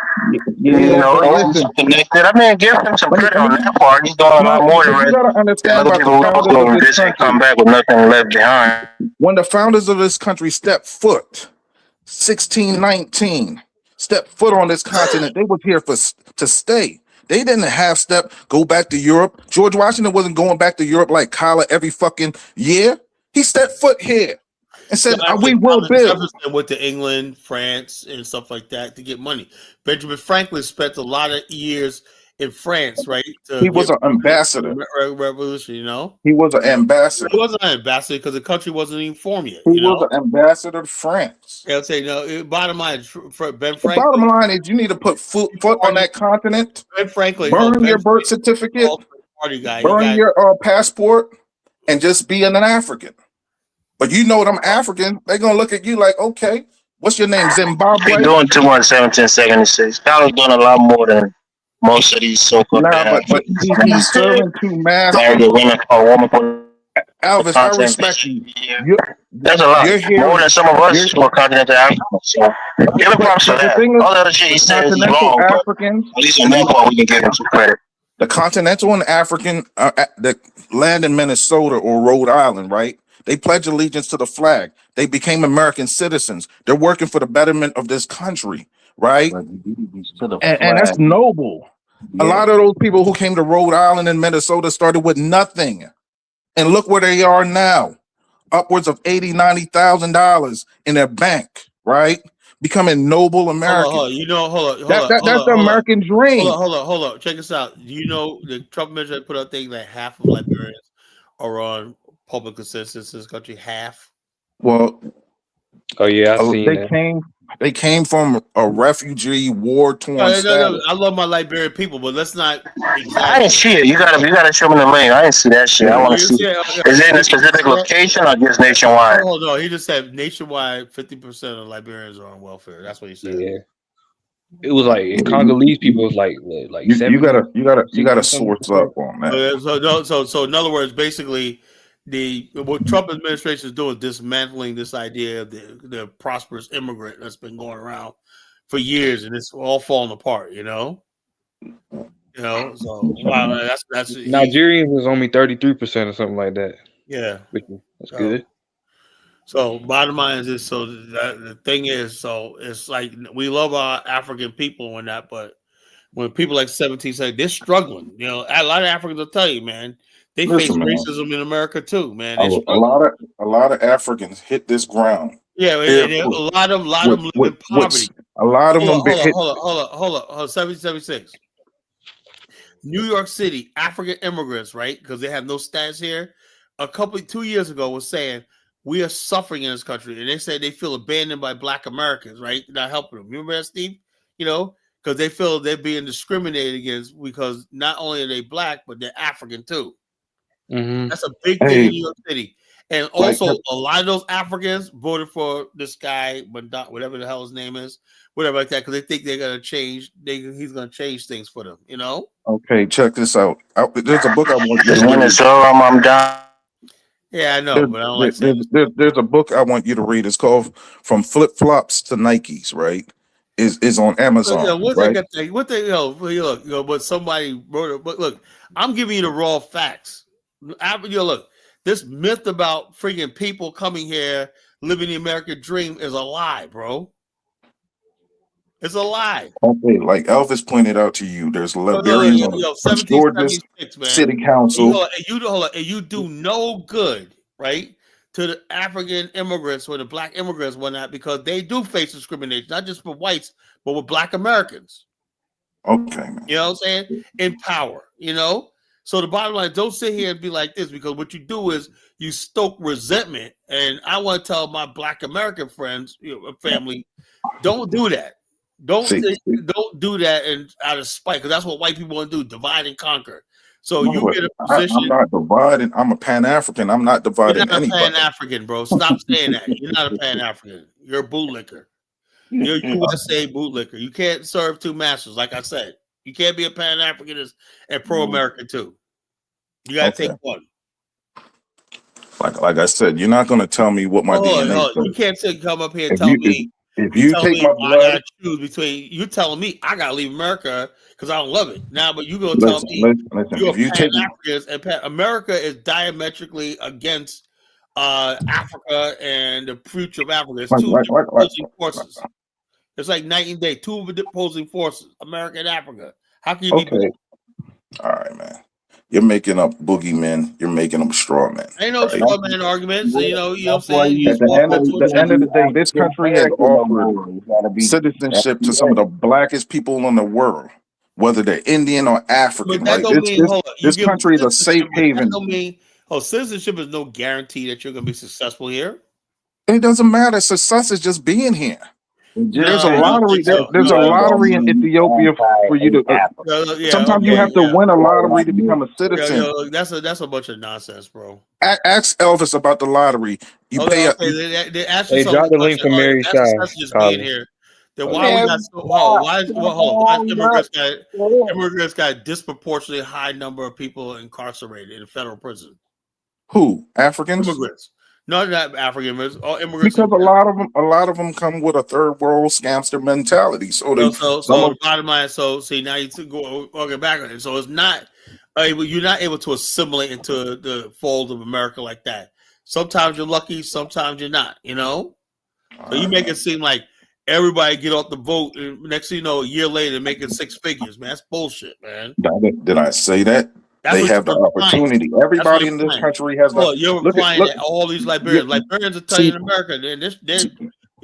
You know, he's connected. I mean, give him some credit on that part. He's doing a lot more than other people who doing this and come back with nothing left behind. When the founders of this country stepped foot, 1619, stepped foot on this continent, they was here to stay. They didn't go back to Europe. George Washington wasn't going back to Europe like Kyla every fucking year. He stepped foot here and said, we will build. Jefferson went to England, France, and stuff like that to get money. Benjamin Franklin spent a lot of years in France, right? He was an ambassador. Revolution, you know? He was an ambassador. He wasn't an ambassador because the country wasn't even formed yet. He was an ambassador to France. I'll say, no, bottom line, Ben Franklin. The bottom line is you need to put foot on that continent. Ben Franklin. Burn your birth certificate. Party guy. Burn your passport and just be an African. But you know them African, they're going to look at you like, okay, what's your name, Zimbabwe? He's doing 1776. Kyle's doing a lot more than most of these so-called but he's serving two masters. Elvis, I respect you. That's a lot. More than some of us who are continental Africans. So give him props for that. All the other shit he says is wrong, but at least on that part we can give him some credit. The continental and African, the land in Minnesota or Rhode Island, right? They pledge allegiance to the flag. They became American citizens. They're working for the betterment of this country, right? And that's noble. Yeah. A lot of those people who came to Rhode Island and Minnesota started with nothing. And look where they are now. Upwards of $80,000, $90,000 in their bank, right? becoming noble Americans. Hold on. Hold on. That's the American dream. Hold on. Check this out. You know, the Trump administration put out things like half of Liberians are on public assistance in this country. Half. Well, oh yeah, I seen that. They came from a refugee, war-torn status. No. I love my Liberian people, but let's not. I didn't see it. You gotta show me the link. I didn't see that shit. I want to see. Is it in a specific location or just nationwide? Hold on. He just said nationwide, 50% of Liberians are on welfare. That's what he said. Yeah. It was like Congolese people was like you gotta source up on that. So in other words, basically, what Trump administration is doing is dismantling this idea of the prosperous immigrant that's been going around for years, and it's all falling apart. You know. So wow, that's Nigerians was only 33% or something like that. Yeah, that's good. So bottom line is this. So the thing is, so it's like we love our African people and that, but when people like 17 say they're struggling, you know, a lot of Africans will tell you, man, they face racism in America too, man. A lot of Africans hit this ground. Yeah, a lot of them live in poverty. A lot of them. Hold on. 776. New York City African immigrants, right? Because they have no status here. 2 years ago was saying we are suffering in this country, and they said they feel abandoned by Black Americans, right? Not helping them. Remember that, Steve? You know, because they feel they're being discriminated against because not only are they Black, but they're African too. Mm-hmm. That's a big thing in New York City. And also, a lot of those Africans voted for this guy, whatever the hell his name is, whatever like that, because they think they're gonna change. He's gonna change things for them, you know. Okay, check this out. There's a book I want you to read. I'm down. Yeah, I know, but I don't like there's a book I want you to read. It's called From Flip Flops to Nikes, right? Is on Amazon. But somebody wrote it. But look, I'm giving you the raw facts. Look, this myth about freaking people coming here living the American dream is a lie, bro. It's a lie. Okay, like Elvis pointed out to you, there's Liberians from Georgia City Council. You do no good, right, to the African immigrants or the Black immigrants, whatnot, because they do face discrimination, not just for whites, but with Black Americans. Okay, man. You know what I'm saying? In power, you know? So the bottom line, don't sit here and be like this, because what you do is you stoke resentment. And I want to tell my Black American friends, family, don't do that. Don't do that and out of spite, because that's what white people want to do: divide and conquer. So you get a position. I'm not dividing. I'm a Pan-African. I'm not dividing. You're not anybody. a Pan-African, bro. Stop saying that. You're not a Pan-African. You're a bootlicker. You're a USA bootlicker. You can't serve two masters, like I said. You can't be a Pan-Africanist and pro-American too. You gotta take one. Like I said, you're not gonna tell me what my DNA is. You can't come up here and tell me. If you take my blood, I gotta choose between you telling me I gotta leave America because I don't love it now, but you gonna tell me you're Pan-Africans and America is diametrically against Africa and the future of Africa. It's two opposing forces. It's like night and day, two opposing forces, America and Africa. How can you be both? All right, man. You're making up boogeymen. You're making them straw men. Ain't no straw man arguments. You know what I'm saying? At the end of the day, this country has offered citizenship to some of the blackest people in the world, whether they're Indian or African. This country is a safe haven. Citizenship is no guarantee that you're going to be successful here. It doesn't matter. Success is just being here. There's a lottery. There's a lottery in Ethiopia for you to. Sometimes you have to win a lottery to become a citizen. That's a bunch of nonsense, bro. Ask Elvis about the lottery. You pay. They dropped the link for Mary Shire. Then why immigrants got a disproportionately high number of people incarcerated in federal prison? Who? Africans? Immigrants. No, not African immigrants. All immigrants. Because a lot of them come with a third world scamster mentality. So bottom line. So see, now you go back on it. So it's not you're not able to assimilate into the fold of America like that. Sometimes you're lucky, sometimes you're not. You know, so you make it seem like everybody get off the vote, and next thing you know, a year later, they're making six figures. Man, that's bullshit, man. Did I say that? They have the opportunity. Everybody in this country has. You're applying all these Liberians. Liberians are telling you in America,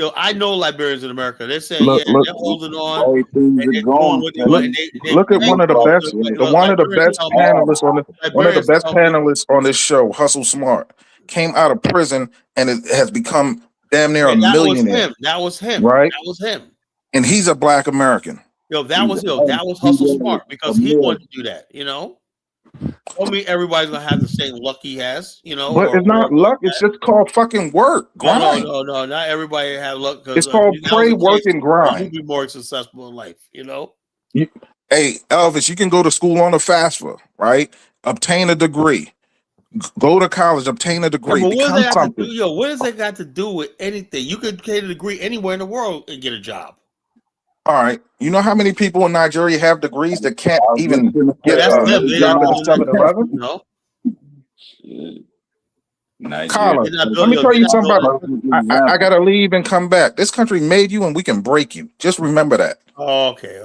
Yo, I know Liberians in America. They say, Look, yeah, look, they're holding on. Way And things they're are doing going. what they want. And look at one of the best, one of the Liberians best tell me, panelists on one of the Liberians best tell me, panelists on this show, Hustle Smart, came out of prison and it has become damn near a and that was millionaire, him. That was him. right? That was him. And he's a Black American. That was Hustle Smart because he wanted to do that. Don't mean everybody's gonna have the same luck he has. But it's not luck. It's just called fucking work. Grind. No. Not everybody have luck. It's called pray, work, and grind. You'll be more successful in life. Hey, Elvis, you can go to school on a FAFSA, right? Obtain a degree. Go to college, obtain a degree, become something. What does that got to do with anything? You could get a degree anywhere in the world and get a job. All right. You know how many people in Nigeria have degrees that can't even get a job at a 7-Eleven? No. Colin, let me tell you something about I gotta leave and come back. This country made you and we can break you. Just remember that. Oh, okay.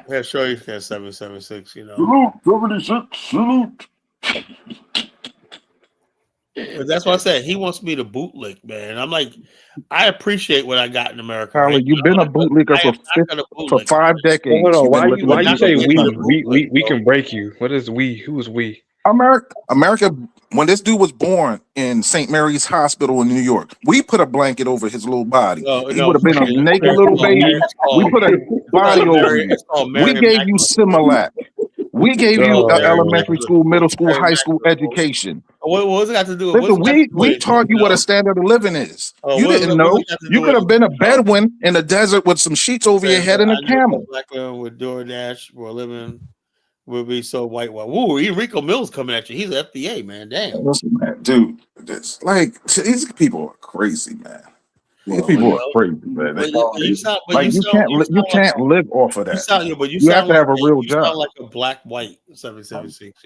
Yeah, sure you can 776, Salute, 76, salute. But that's what I said. He wants me to bootlick, man. I'm like, I appreciate what I got in America. Colin, right? you've been a bootlicker for 5 decades. Hold on, why you say we can break you? What is we? Who is we? America, when this dude was born in St. Mary's Hospital in New York, we put a blanket over his little body. He would have been a naked little baby. We put a body over him. We gave you Similac. We gave you an elementary school, middle school, high school education. What's it got to do with Listen, we taught you what a standard of living is. You didn't know. You could have been a Bedouin in the desert with some sheets over your head and a camel. Black women with DoorDash for a living would be so white. Woo, Rico Mills coming at you. He's an FBA, man. Damn. Listen, man, dude, it's like these people are crazy, man. These people are crazy, man. You can't live off of that. You have to have a real job. You sound like a black white 776,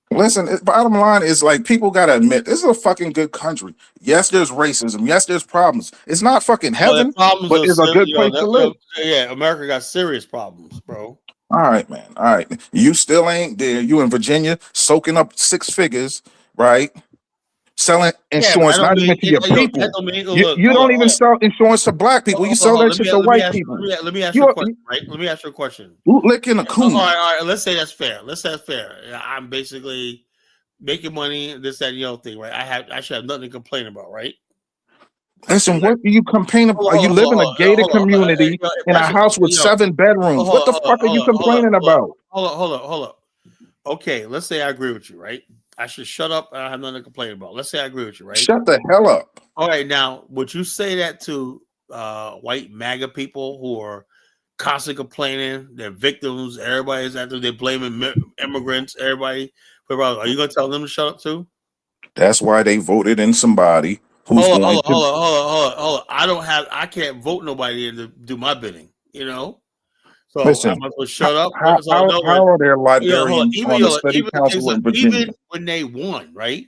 Listen, bottom line is like people gotta admit this is a fucking good country. Yes, there's racism. Yes, there's problems. It's not fucking heaven, but it's a good place to live. Yeah, America got serious problems, bro. All right, man. All right, you still ain't there. You in Virginia soaking up 6 figures, right? Selling insurance, not even to your people. You don't even sell insurance to black people. You sell that shit to white people. Let me ask you a question, right? Let me ask you a question. Licking a coon. All right. Let's say that's fair. I'm basically making money, this, that, and the other thing, right? I should have nothing to complain about, right? Listen, what do you complain about? You live in a gated community in a house with 7 bedrooms. What the fuck are you complaining about? Hold up. Okay, let's say I agree with you, right? I should shut up and I have nothing to complain about. Let's say I agree with you, right? Shut the hell up. All right, now, would you say that to white MAGA people who are constantly complaining? They're victims. Everybody's after they're blaming immigrants. Everybody. Are you going to tell them to shut up too? That's why they voted in somebody who's hold on. I can't vote nobody in to do my bidding, So listen, I'm going to shut up. How are there Liberians on the study council in Virginia? Even when they won, right?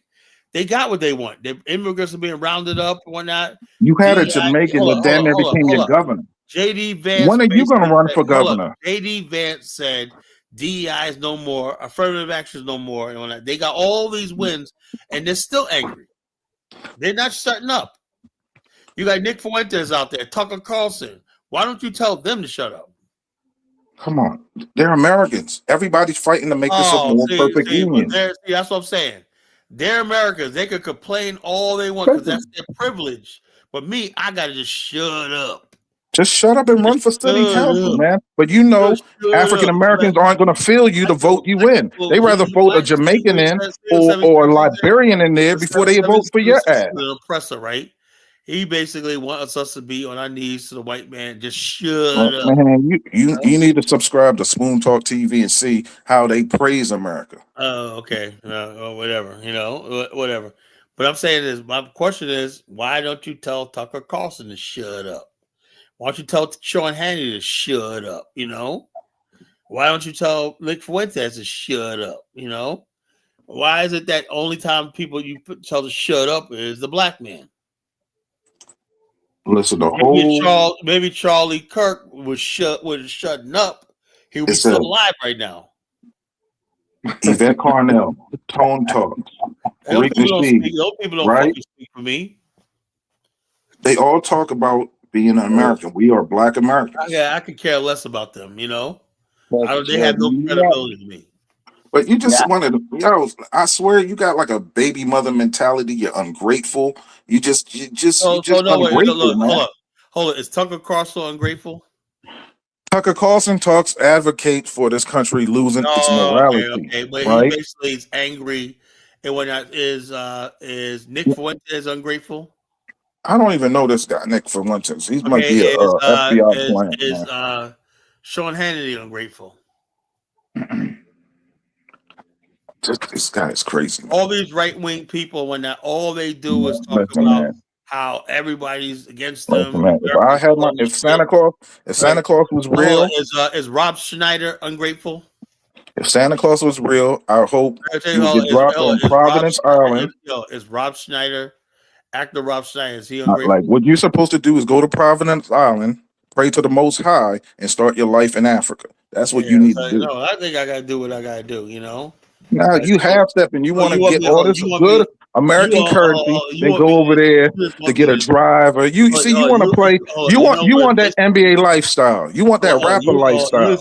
They got what they want. The immigrants are being rounded up and whatnot. You had a Jamaican that damn near became your governor. JD Vance. When are you going to run for governor? JD Vance said DEI is no more, affirmative action is no more, and all that. They got all these wins, and they're still angry. They're not shutting up. You got Nick Fuentes out there, Tucker Carlson. Why don't you tell them to shut up? Come on, they're Americans. Everybody's fighting to make this a more perfect union. That's what I'm saying. They're Americans. They could complain all they want because that's their privilege. But me, I gotta just shut up. Just shut up and run for city council, man. But African Americans aren't going to feel you to vote you in. They rather vote a Jamaican in or a Liberian in there before they vote for your ass. The oppressor, right? He basically wants us to be on our knees to the white man. Just shut up. Man, you need to subscribe to Spoon Talk TV and see how they praise America. Oh, okay. Whatever. Whatever. But I'm saying is, my question is, why don't you tell Tucker Carlson to shut up? Why don't you tell Sean Hannity to shut up? Why don't you tell Nick Fuentes to shut up? Why is it that only time people you tell to shut up is the black man? Listen, maybe Charlie Kirk was shutting up. He would be still alive right now. Yvette Carnell, Tone Talks. Tariq Nasheed, Those people don't right? fucking speak for me. They all talk about being an American. We are Black Americans. Yeah, I could care less about them. You know, But they have no credibility to me. But you just wanted to, I swear you got like a baby mother mentality. You're ungrateful. You just ungrateful, man. Hold on. Is Tucker Carlson ungrateful? Tucker Carlson advocate for this country losing its morality. Okay. But right? he basically is angry. And whatnot. Is Nick Fuentes ungrateful? I don't even know this guy, Nick Fuentes. He might be a FBI plant. Is Sean Hannity ungrateful? This guy is crazy. All these right-wing people, when all they do is talk about how everybody's against them. If Santa Claus was real, is Rob Schneider ungrateful? If Santa Claus was real, I hope he would get dropped on Providence Island. Is Rob Schneider, actor Rob Schneider, is he ungrateful? Like what you're supposed to do is go to Providence Island, pray to the Most High, and start your life in Africa. That's what you need to do. No, I think I gotta do what I gotta do. You know. Now you half stepping. You want to get all this good American currency, then go over there to get a driver. You want to play. You want that NBA lifestyle. You want that rapper lifestyle.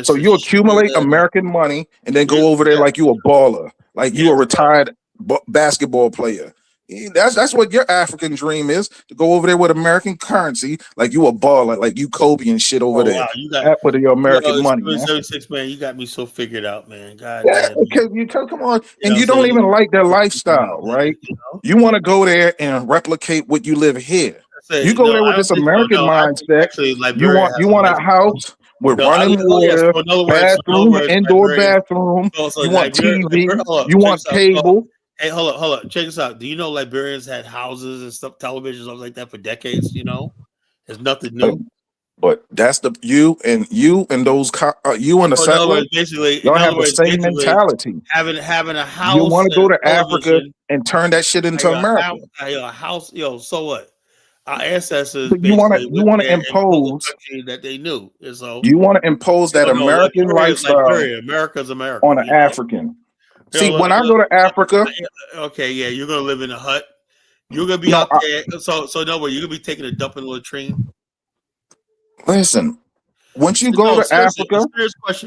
So you accumulate American money and then go over there like you a baller, like you a retired basketball player. That's what your African dream is, to go over there with American currency, like you a baller, like you Kobe and shit over there. Wow, put your American money. Man. 36, man, you got me so figured out, man. God damn. Okay, come on, and you don't even like their lifestyle, right? You want to go there and replicate what you live here. You go there with this American mindset. You want a house with running water, bathroom, indoor bathroom. You want TV. You want cable. Hey, hold up. Check this out. Do you know Liberians had houses and stuff, television, stuff like that for decades? You know, there's nothing new. But that's you and those you and the settlers. Y'all have the same mentality. Having a house. You want to go to Africa and turn that shit into America. A house, so what? Our ancestors. You want to impose that they knew. So you want to impose that American lifestyle. America's America on an African. See, when I go to Africa, okay, yeah, you're gonna live in a hut. You're gonna be out there. So no way. You're gonna be taking a dump in a latrine. Listen, once you go to Africa,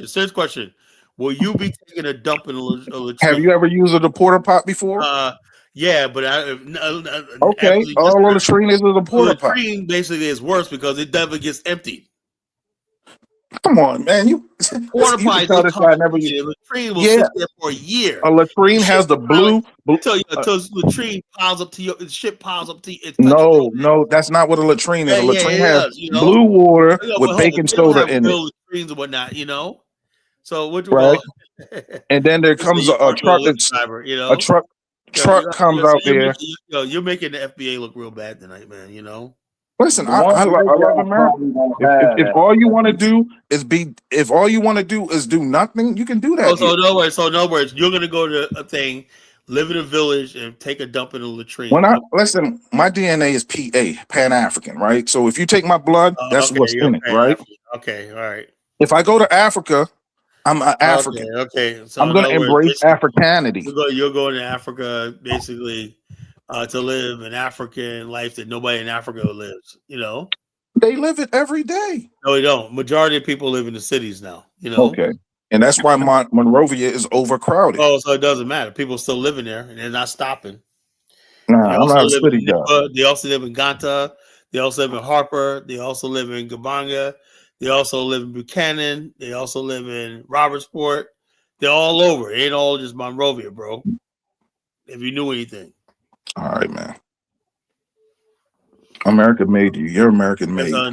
serious question. Will you be taking a dump in a latrine? Have you ever used a porta pot before? Yeah, but okay. All a latrine is a porta pot. Latrine basically is worse because it never gets emptied. Come on, man. Porta potty latrine will sit there for a year. A latrine has the blue. Until latrine piles up to your shit piles up to you. No, that's not what a latrine is. A latrine has blue water with baking soda in it. Latrines and whatnot, you know. So what? Right. And then there comes a truck. A truck comes out there. You're making the FBA look real bad tonight, man. You know. Listen, I love America. If all you want to do is do nothing, you can do that. So in other words, you're gonna go to a thing, live in a village, and take a dump in a latrine. Listen, my DNA is PA, Pan African, right? So if you take my blood, that's what's in it, right? Okay, all right. If I go to Africa, I'm an African. Okay. So I'm gonna embrace Africanity. You're going to Africa, basically. To live an African life that nobody in Africa lives, you know. They live it every day. No, they don't. Majority of people live in the cities now, you know. Okay, and that's why Monrovia is overcrowded. Oh, so it doesn't matter. People still living there, and they're not stopping. Nah, I'm not a city guy. They also live in Ganta. They also live in Harper. They also live in Gabanga. They also live in Buchanan. They also live in Robertsport. They're all over. It ain't all just Monrovia, bro. If you knew anything. All right, man. America made you. You're American made. No.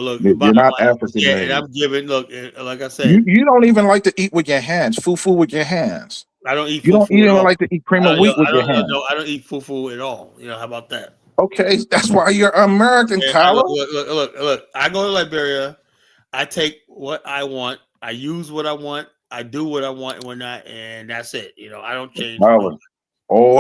Look, you're not African made. I'm giving. Look, like I said, you don't even like to eat with your hands. Fufu with your hands. I don't eat. You don't even like to eat cream of wheat with your hands. No, I don't eat fufu at all. You know, how about that? Okay, that's why you're American, Kyle. Look. I go to Liberia. I take what I want. I use what I want. I do what I want and whatnot, and that's it. You know, I don't change.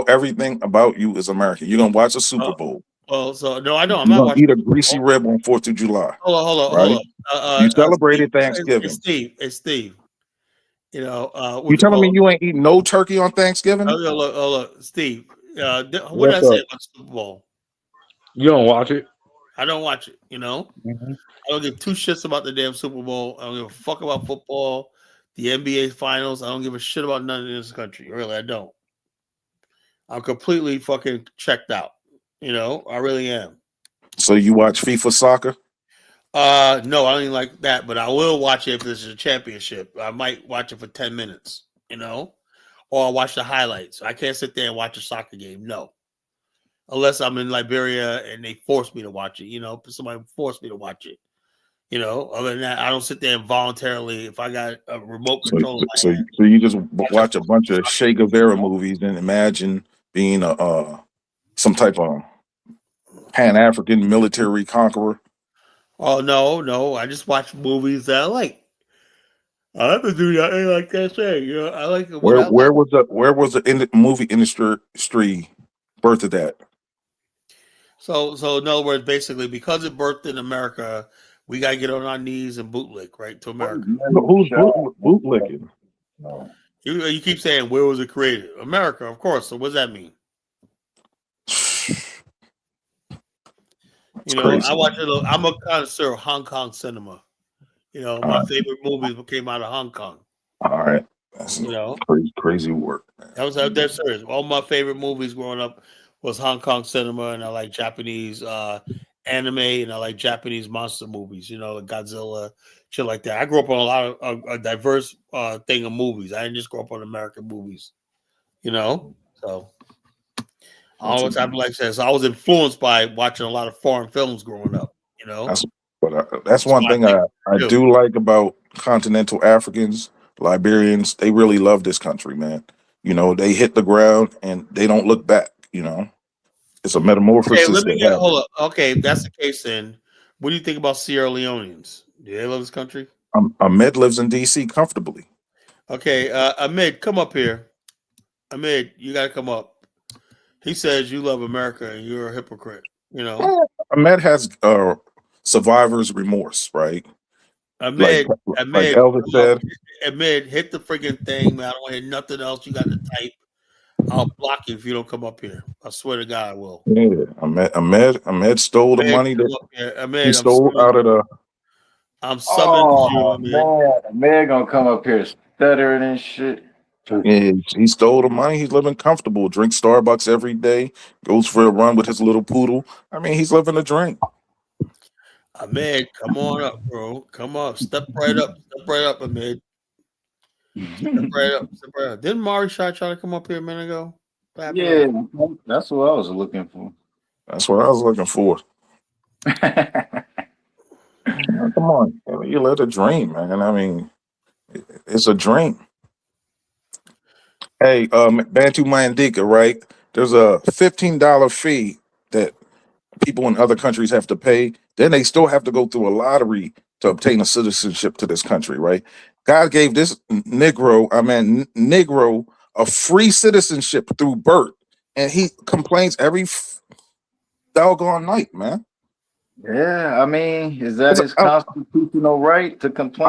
Everything about you is American. You're gonna watch a Super Bowl. Oh, so no, I don't. I'm not watching. Eat a greasy rib on 4th of July. Hold on. You celebrated Thanksgiving. Hey, Steve. You telling me you ain't eating no turkey on Thanksgiving? Look, Steve. What did What's I say up? about Super Bowl? You don't watch it? I don't watch it. Mm-hmm. I don't give two shits about the damn Super Bowl. I don't give a fuck about football, the NBA finals. I don't give a shit about none in this country. Really, I don't. I'm completely fucking checked out. I really am. So you watch FIFA soccer? No, I don't even like that, but I will watch it if there's a championship. I might watch it for 10 minutes, or I'll watch the highlights. I can't sit there and watch a soccer game. No. Unless I'm in Liberia and they force me to watch it, somebody forced me to watch it. Other than that, I don't sit there and voluntarily, if I got a remote control. So you just watch a bunch of Che Guevara movies and imagine being some type of Pan-African military conqueror? Oh, no. I just watch movies that I like. I have to do that like I say. I like it. Where was the movie industry birthed at? So in other words, basically, because it birthed in America, we gotta get on our knees and bootlick right to America. Who's bootlicking? You keep saying, where was it created? America, of course. So what does that mean? I watch it. I'm a connoisseur of Hong Kong cinema. My favorite movies came out of Hong Kong. All right. That's crazy work, man. That was dead serious. All my favorite movies growing up was Hong Kong cinema, and I like Japanese anime, and I like Japanese monster movies, Godzilla, shit like that. I grew up on a lot of a diverse thing of movies. I didn't just grow up on American movies, so always I like that. So I was influenced by watching a lot of foreign films growing up, That's one thing I do like about continental Africans, Liberians. They really love this country, man. They hit the ground and they don't look back. It's a metamorphosis. Hold up. Okay, if that's the case, then what do you think about Sierra Leoneans? Do they love this country? Ahmed lives in DC comfortably. Okay, Ahmed, come up here. Ahmed, you gotta come up. He says you love America and you're a hypocrite. Ahmed has survivor's remorse, right? Ahmed, like Elvis said. Ahmed, hit the freaking thing, man. I don't want to hear nothing else. You got to type. I'll block you if you don't come up here. I swear to God, I will. Yeah, Ahmed stole the money that he stole out of the. I'm subbing you, Ahmed. Ahmed gonna come up here stuttering and shit. Yeah, he stole the money. He's living comfortable. Drinks Starbucks every day. Goes for a run with his little poodle. I mean, he's living a drink. Ahmed, come on up, bro. Come up. Step right up, Ahmed. Step right up. Didn't Mari Shah try to come up here a minute ago? Yeah, that's what I was looking for. That's what I was looking for. Come on, you let it dream, man. I mean, it's a dream. Hey, Bantu Mayandika, right? There's a $15 fee that people in other countries have to pay. Then they still have to go through a lottery to obtain a citizenship to this country, right? God gave this Negro a free citizenship through birth, and he complains every doggone night, man. Yeah, I mean, is that his constitutional right to complain?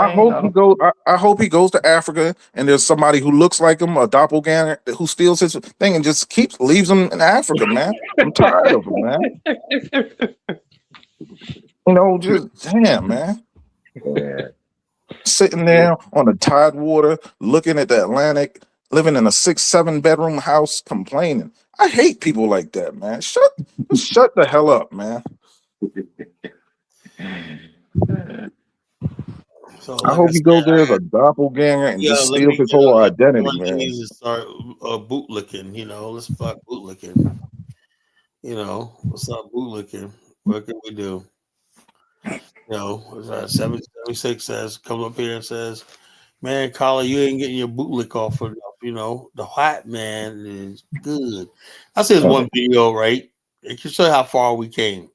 I hope he goes to Africa and there's somebody who looks like him, a doppelganger, who steals his thing and just leaves him in Africa, man. I'm tired of him, man. Just damn, man. Yeah. Sitting there on the Tidewater, looking at the Atlantic, living in a 6-7 bedroom house, complaining. I hate people like that, man. Shut the hell up, man. So, I hope he goes there as a doppelganger and just steals his whole identity, man. Start bootlicking, let's fuck bootlicking. What's up, bootlicking? What can we do? 776 says, come up here and says, man, Collar, you ain't getting your bootlick off enough. The white man is good. I see this one video, right? It can show you how far we came.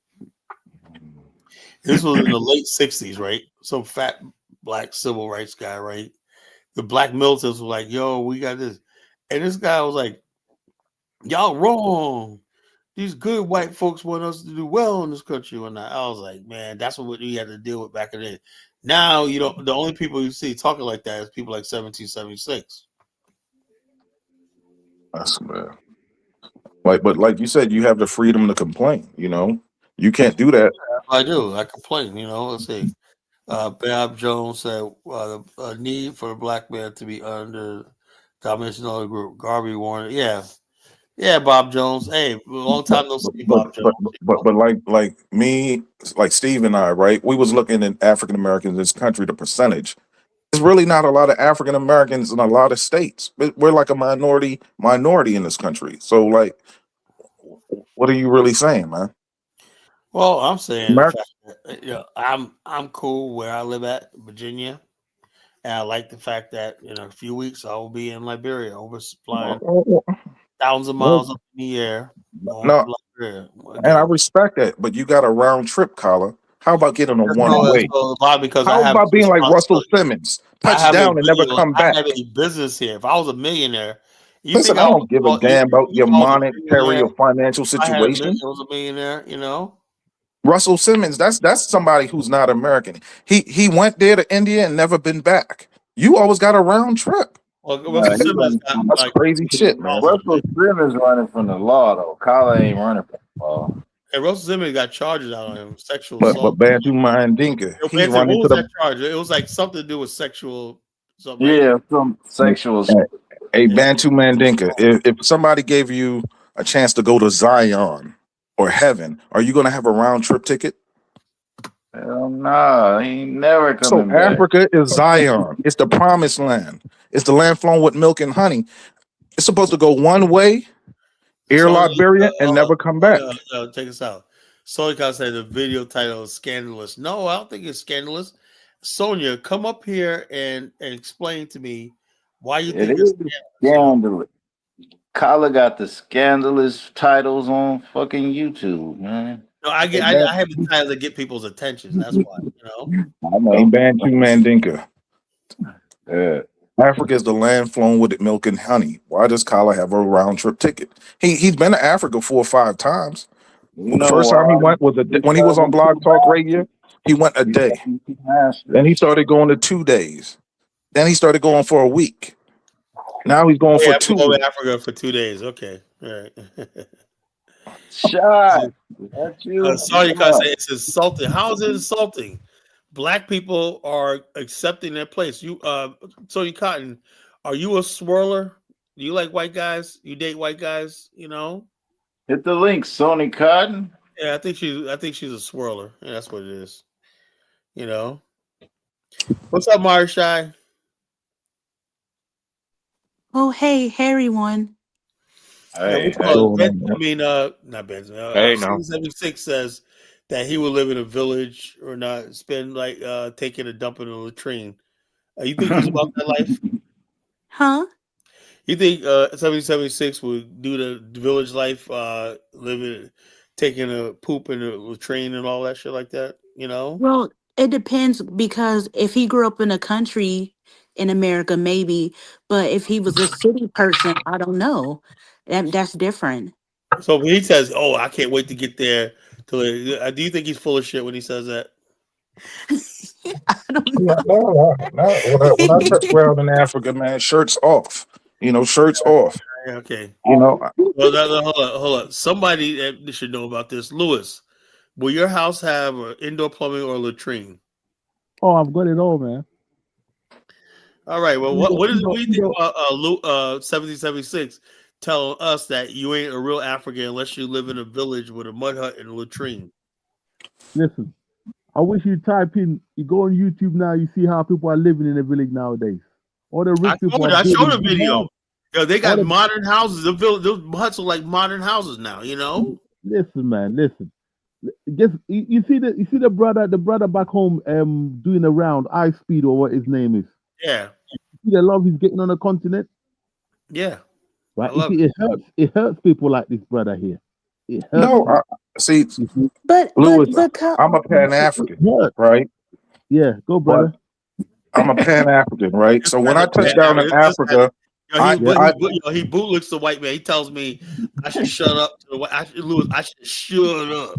This was in the late 60s, right? Some fat black civil rights guy, right? The black militants were like, yo, we got this. And this guy was like, y'all wrong. These good white folks want us to do well in this country. And I was like, man, that's what we had to deal with back in then. Now you don't. The only people you see talking like that is people like 1776. That's bad. But like you said, you have the freedom to complain. You know, you can't do that. I do. I complain. You know. Let's see. Bob Jones said a need for a black man to be under domination of the group. Garvey Warner. Yeah, Bob Jones. Hey, long time no see, Bob Jones. But like me, like Steve and I, right? We was looking at African Americans in this country, the percentage. There's really not a lot of African Americans in a lot of states. We're like a minority in this country. So like, what are you really saying, man? Well, I'm saying America. I'm cool where I live at, Virginia. And I like the fact that in a few weeks I will be in Liberia, flying thousands of miles up in the air. No, and I respect that, but you got a round trip, Collar. How about getting a one way? How about being like Russell Simmons, touch down and never come back? I have a business here. If I was a millionaire, listen, I don't give a damn about your monetary or financial situation. I was a millionaire, you know. Russell Simmons, that's somebody who's not American. He went there to India and never been back. You always got a round trip. Well, Russell Simmons that's crazy shit, man. Russell Simmons running from the law though. Collar ain't running from the law. Hey, Russell Simmons got charges out on him, sexual but assault. Bantu Mandinka, he's what running was to that charge? It was like something to do with sexual. Something. Yeah, some sexual. Hey, Bantu Mandinka, if somebody gave you a chance to go to Zion or heaven, are you going to have a round trip ticket? Hell no, he ain't never coming back. Africa is Zion. It's the promised land. It's the land flowing with milk and honey. It's supposed to go one way, Air Liberia, and never come back. Check us out. Sonika said the video title is scandalous. No, I don't think it's scandalous. Sonia, come up here and explain to me why you think it's scandalous. Collar got the scandalous titles on fucking YouTube, man. No, I have the titles that get people's attention. That's why, you know. I know. Hey, Bantu Mandinka. Yeah. Africa is the land flowing with milk and honey. Why does Collar have a round trip ticket? He's been to Africa 4 or 5 times. The first time he went was when he was on Blog Talk Radio. He went a day. Then he started going to 2 days. Then he started going for a week. Now he's going for 2 go weeks. to Africa for 2 days. Okay, all right. Shot. That's you. Sorry, because it's insulting. How is it insulting? Black people are accepting their place. You, Tony Cotton, are you a swirler? Do you like white guys? You date white guys? You know. Hit the link, Sony Cotton. Yeah, I think she's a swirler. Yeah, that's what it is. You know. What's up, Marshai? Oh, hey, Harry one. Hey, not Benson. Hey, no. 76 says that he will live in a village or not spend like taking a dump in a latrine. You think he's about that life? Huh? You think 776 would do the village life, living, taking a poop in a latrine and all that shit like that? You know? Well, it depends, because if he grew up in a country in America, maybe, but if he was a city person, I don't know. That's different. So when he says, "Oh, I can't wait to get there," do you think he's full of shit when he says that? I don't know. No. When I touch around in Africa, man, shirts off. You know, shirts off. Okay. You know. Well, hold on. Somebody that should know about this. Lewis, will your house have indoor plumbing or a latrine? Oh, I've got it all, man. All right. Well, what do you think about 1776 telling us that you ain't a real African unless you live in a village with a mud hut and a latrine? Listen, I wish you type in, you go on YouTube now, you see how people are living in the village nowadays. All the rich people. I showed a video. Yo, they got modern houses. Those huts are like modern houses now. You know. Listen, man. Listen. Just you see the brother back home doing around high speed or what his name is. Yeah. You see the love he's getting on the continent. Yeah. Right. You see, it hurts people like this brother here. It hurts. No, see, Lewis, I'm a Pan-African, right? Yeah, go, brother. But I'm a Pan-African, right? So when I touch down in Africa, he bootlicks the white man. He tells me I should shut up. Lewis, I should shut up.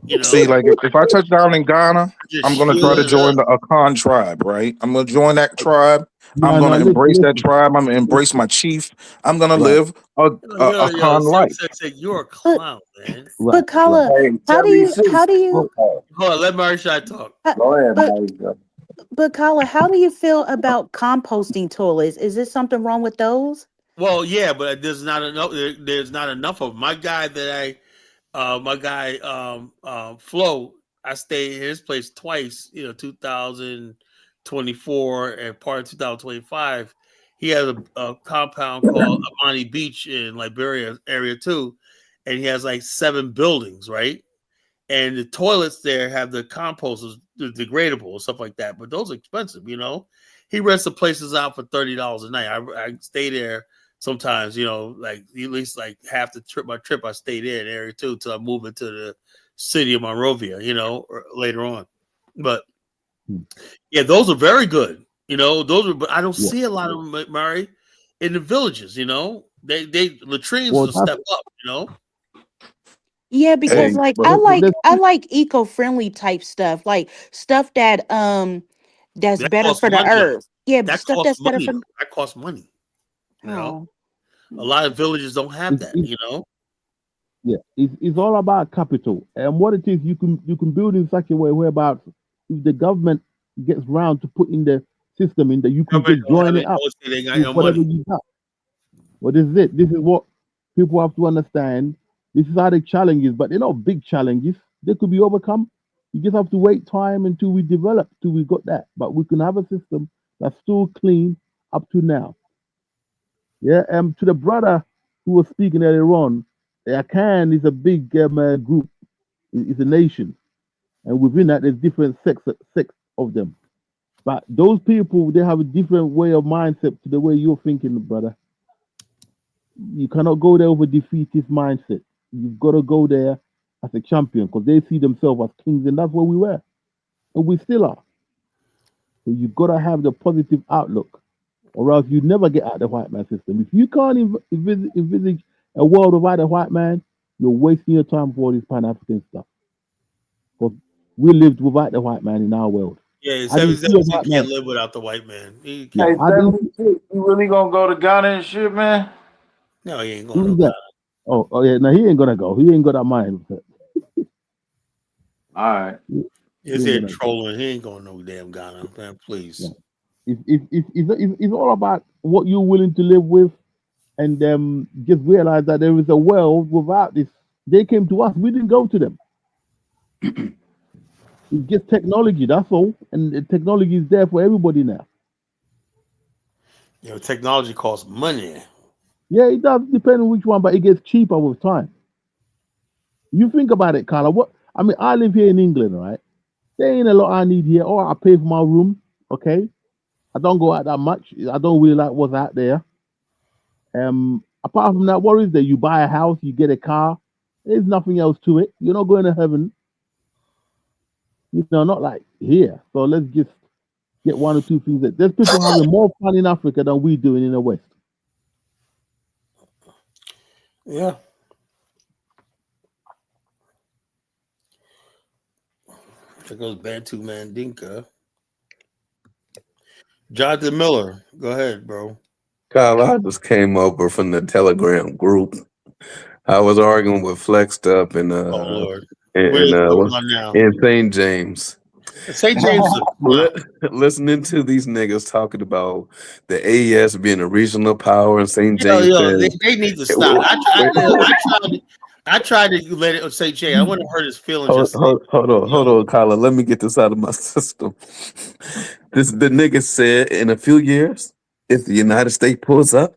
You know, See, like if I touch down in Ghana, I'm gonna try to join the Akan tribe, right? I'm gonna join that tribe. I'm gonna embrace that tribe. I'm gonna embrace my chief. I'm gonna live a Akan life. You're a clown, man. But Kala, how do you Hold on, let Marshawn talk. Go ahead, but Kala, how do you feel about composting toilets? Is there something wrong with those? Well, yeah, but there's not enough. There's not enough of them. My guy Flo, I stayed in his place twice. 2024 and part of 2025. He has a compound called Amani Beach in Liberia area too, and he has like 7 buildings, right? And the toilets there have the composters, the degradable stuff like that, but those are expensive. He rents the places out for $30 a night. I stay there sometimes, like at least like half the trip. My trip, I stayed there in area too till I move into the city of Monrovia, or later on. But yeah, those are very good. But I don't see a lot of them, Murray, in the villages. They latrines will step up. Yeah, because I like eco-friendly type stuff, like stuff that that's better for the earth. Yeah, that stuff that's better for that costs money. A lot of villages don't have that. Yeah, it's all about capital, and what it is you can build in such a way whereby if the government gets round to put in the system in that you can just join it up with whatever you got. What is it? This is what people have to understand. This is how the challenges, but they're not big challenges. They could be overcome. You just have to wait time until we develop, till we got that. But we can have a system that's still clean up to now. Yeah, to the brother who was speaking earlier on, Akan is a big group. It's a nation. And within that, there's different sects of them. But those people, they have a different way of mindset to the way you're thinking, brother. You cannot go there with a defeatist mindset. You've got to go there as a champion because they see themselves as kings, and that's what we were. And we still are. So you've got to have the positive outlook, or else you never get out of the white man system. If you can't envisage a world without a white man, you're wasting your time for all this Pan-African stuff. Because we lived without the white man in our world. Yeah, 77 can't live without the white man. Hey, 76, you really gonna go to Ghana and shit, man? No, he ain't going to Ghana. Oh yeah, no, he ain't gonna go. He ain't got that mind. All right. He's here trolling. He ain't going no damn Ghana, man. Please. Yeah. It's all about what you're willing to live with, and just realize that there is a world without this. They came to us. We didn't go to them. It's just technology. That's all, and the technology is there for everybody now. Technology costs money. Yeah, it does depend on which one, but it gets cheaper with time. You think about it, Carla. I live here in England, right? There ain't a lot I need here. Or I pay for my room, okay? I don't go out that much. I don't really like what's out there. Apart from that, what is there? You buy a house, you get a car. There's nothing else to it. You're not going to heaven. Not like here. So let's just get one or two things. There's people having more fun in Africa than we doing in the West. Yeah. There goes Bantu Mandinka. Jonathan Miller, go ahead, bro. Kyle, I just came over from the Telegram group. I was arguing with Flexed Up and in St. James. St. James, listening to these niggas talking about the AES being a regional power and St. James. They need to stop. I tried to let it say Jay. I wouldn't hurt his feelings. Hold on, Kyla. Let me get this out of my system. The nigga said in a few years, if the United States pulls up,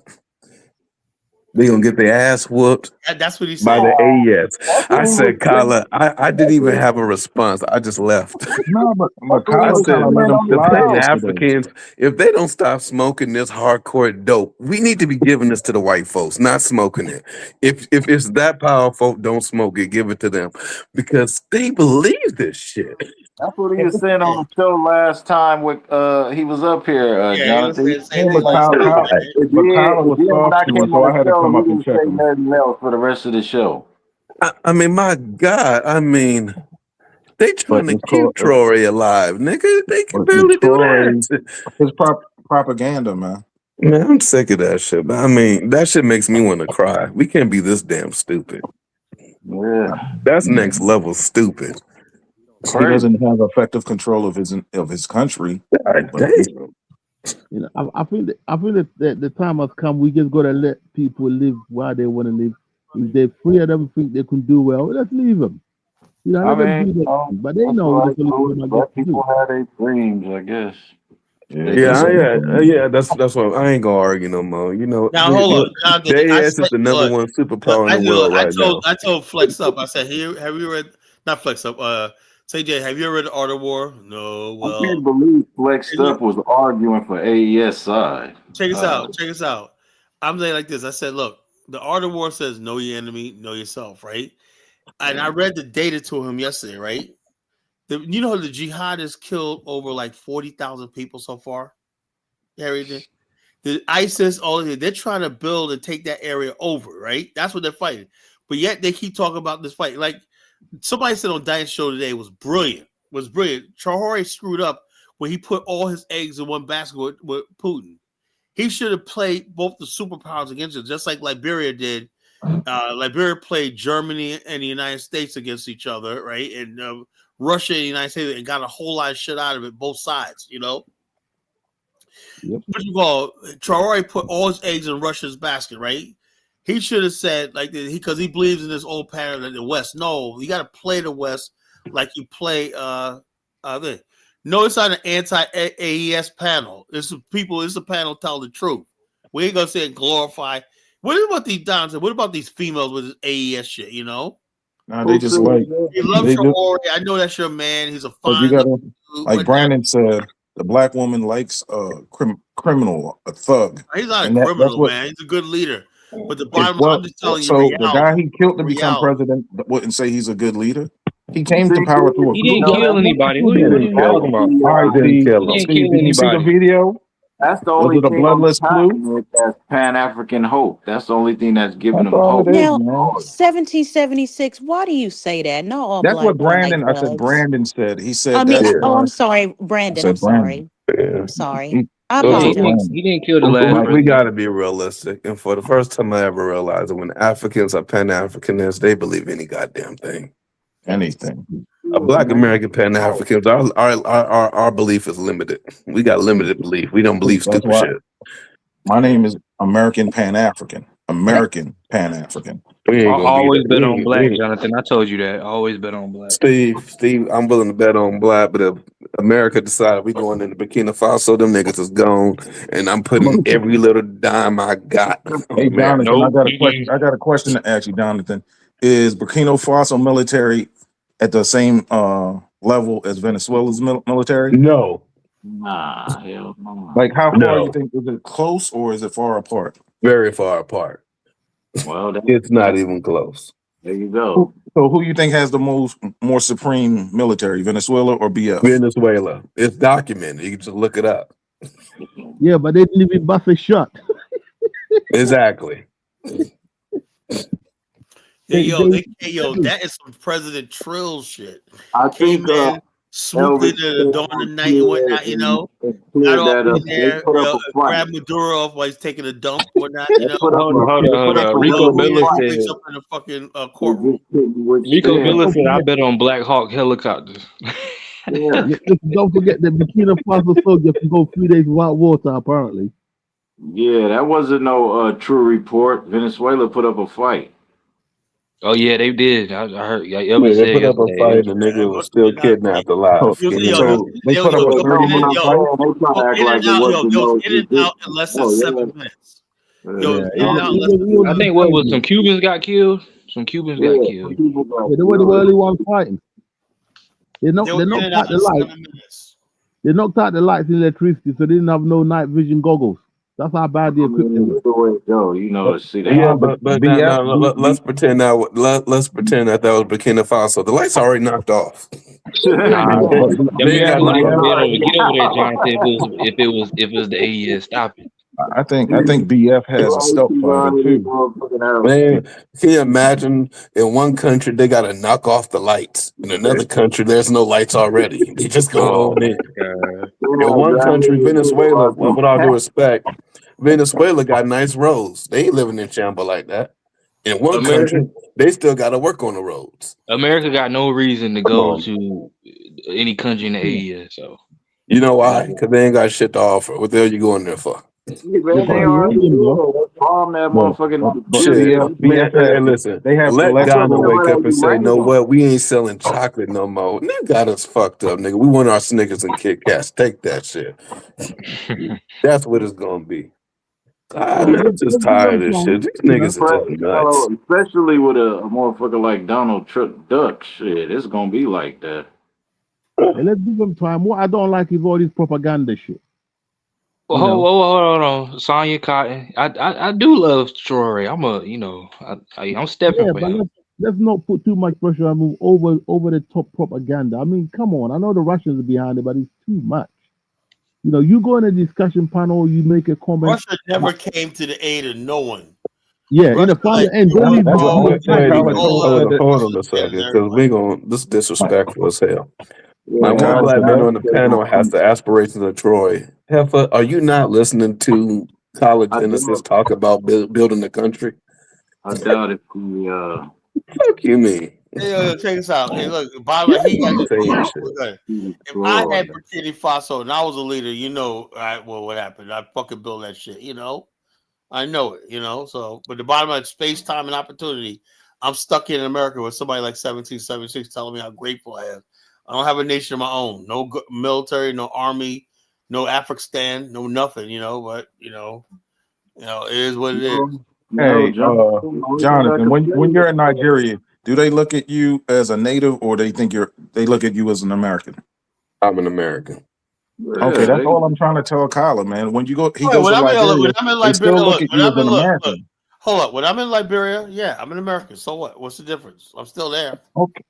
they gonna get their ass whooped. That's what he said. By the AES. I said, Kyla, I didn't even have a response. I just left. No, but I said, the Pan-Africans, if they don't stop smoking this hardcore dope, we need to be giving this to the white folks, not smoking it. If it's that powerful, don't smoke it. Give it to them. Because they believe this shit. That's what he was saying on the show last time with he was up here, Jonathan. So I had to come up and check him. Nothing else for the rest of the show. I mean, my God. I mean, They trying to keep Troy alive, nigga. They can barely do that. His propaganda, man. Man, I'm sick of that shit. I mean, that shit makes me want to cry. We can't be this damn stupid. Yeah, that's next level stupid. He doesn't have effective control of his country. You know, I feel that the time has come. We just gotta let people live while they want to live. If they're free of them, think they can do well, let's leave them. You know, let them do that. But they know let people have their dreams, I guess. Yeah. That's what I ain't gonna argue no more. You know, now hold on. JS is the number one superpower in the world right now. I told Flex Up. I said, have you read? Not Flex Up. CJ, have you ever read The Art of War? No. Well, I can't believe Flex Up was arguing for AES side. Check us out. I'm saying like this. I said, look, The Art of War says know your enemy, know yourself, right? And I read the data to him yesterday, right? You know the jihad has killed over like 40,000 people so far. Everything. The ISIS, all of it, they're trying to build and take that area over, right? That's what they're fighting. But yet they keep talking about this fight. Like somebody said on Diane's show today was brilliant. Traore screwed up when he put all his eggs in one basket with Putin. He should have played both the superpowers against it, just like Liberia did. Liberia played Germany and the United States against each other, right? And Russia and the United States, and got a whole lot of shit out of it, both sides, you know? Yep. What you call Traore put all his eggs in Russia's basket, right? He should have said, like, because he believes in this old pattern of the West. No, you got to play the West like you play No, it's not an anti-AES panel. It's a panel telling the truth. We ain't gonna say and glorify. What about these dons? What about these females with this AES shit? You know, they just like he loves Traore. I know that's your man. He's a fine. Dude, like Brandon said, the black woman likes a criminal, a thug. He's not a criminal, man. He's a good leader. But the bottom line, I'm just telling you. So the guy he killed to become president wouldn't say he's a good leader. He came to power through. He didn't kill anybody. What are you talking about? All right, He didn't kill did you see the anybody. video? That's the only Was it a thing bloodless flu? that's Pan-African hope. That's the only thing that's giving them hope. Now, 1776. Why do you say that? No, all That's black what men like Brandon. I said drugs. Brandon said. He said. I mean, that's I'm sorry, Brandon. I'm sorry. I'm sorry. I apologize. He didn't kill the last. We got to be realistic. And for the first time I ever realized that when Africans are Pan-Africanists, they believe any goddamn thing. Anything. A Black American Pan-Africans, our belief is limited. We got limited belief. We don't believe That's stupid why shit. my name is American Pan-African. American Pan-African. We ain't I gonna always be bet that. on black, Jonathan. I told you that. I always bet on black. Steve, I'm willing to bet on black, but if America decided we going into Burkina Faso, them niggas is gone, and I'm putting every little dime I got. Hey, Jonathan, I got a question to ask you, Jonathan. Is Burkina Faso military at the same level as Venezuela's military? No. Nah, hell no. Like how far No. you think, is it close or is it far apart? Very far apart. Well, It's not even close. there you go. So who you think has the more supreme military, Venezuela or BF? Venezuela. It's documented. You can just look it up. Yeah, but they didn't even bust a shot. Exactly. That is some President Trill shit. I think Swooped in the dawn of the night and whatnot, you know. Got off in there, grab Maduro off while he's taking a dump, whatnot, you know. Hold on. Rico Miller said. Up in the fucking courtroom. Rico Miller said, "I bet on Black Hawk helicopters." Don't forget that Burkina Faso soldier can go 3 days without water, apparently. Yeah, that wasn't no true report. Venezuela put up a fight. Oh yeah, they did. I heard. Yeah, they put up a fight. The nigga was still kidnapped alive. So they put up a 30-minute fight. In and out in less than 7 minutes. I think what was some Cubans got killed. Some Cubans got killed. Yeah, they were the early ones fighting. They knocked out the lights. They knocked out the lights and electricity, so they didn't have no night vision goggles. That's how bad the equipment was. You know, see that. Yeah, but now, let's pretend that let's pretend that was Burkina Faso. The lights already knocked off. Get over there, Jonathan. If it was the AES, stop it. I think BF has a stealth fighter too. Man, can you imagine in one country they gotta knock off the lights. In another country, there's no lights already. They just go on in. In one country, Venezuela, well, with all due respect, Venezuela got nice roads. They ain't living in Chamber like that. In one country, they still gotta work on the roads. America got no reason to go to any country in the area. So you know why? Because they ain't got shit to offer. What the hell you going there for? Bomb that motherfucking shit. Hey, listen, they have let Ghana wake up and say, "No, what? We ain't selling chocolate no more." They got us fucked up, nigga. We want our Snickers and Kit Kats. Take that shit. That's what it's gonna be. I'm just tired of this shit. These niggas are just nuts. Especially with a motherfucker like Donald Trump Duck. Shit, it's gonna be like that. Hey, let's give them time. What I don't like is all this propaganda shit. Well, hold on, Sonya Cotton. I do love Troy. I'm I'm stepping for him. Let's not put too much pressure on move over the top propaganda. I mean, come on. I know the Russians are behind it, but it's too much. You know, you go in a discussion panel, you make a comment. Russia never came to the aid of no one. Yeah, in the final end, don't even hold on a second, because we gonna this disrespectful as hell. My one black man on the panel has the aspirations of Troy. Heifer, are you not listening to college innocents talk about building the country? I doubt it. Fuck you, mean. Hey, check this out. Hey, look, by the way, he got this. If I had Burkina Faso and I was a leader, you know, what happened? I fucking build that shit, you know? I know it, you know? So, but the bottom line, space, time, and opportunity, I'm stuck in America with somebody like 1776 telling me how grateful I am. I don't have a nation of my own. No military, no army, no Afghanistan, no nothing, you know? But, you know, it is what it is. Hey, Jonathan, when you're in Nigeria, do they look at you as a native, or they look at you as an American? I'm an American. Okay, that's all I'm trying to tell Kyler, man. When you go, he goes to Liberia, they still look at you as an American. Hold up, when I'm in Liberia, yeah, I'm an American. So what? What's the difference? I'm still there. Okay,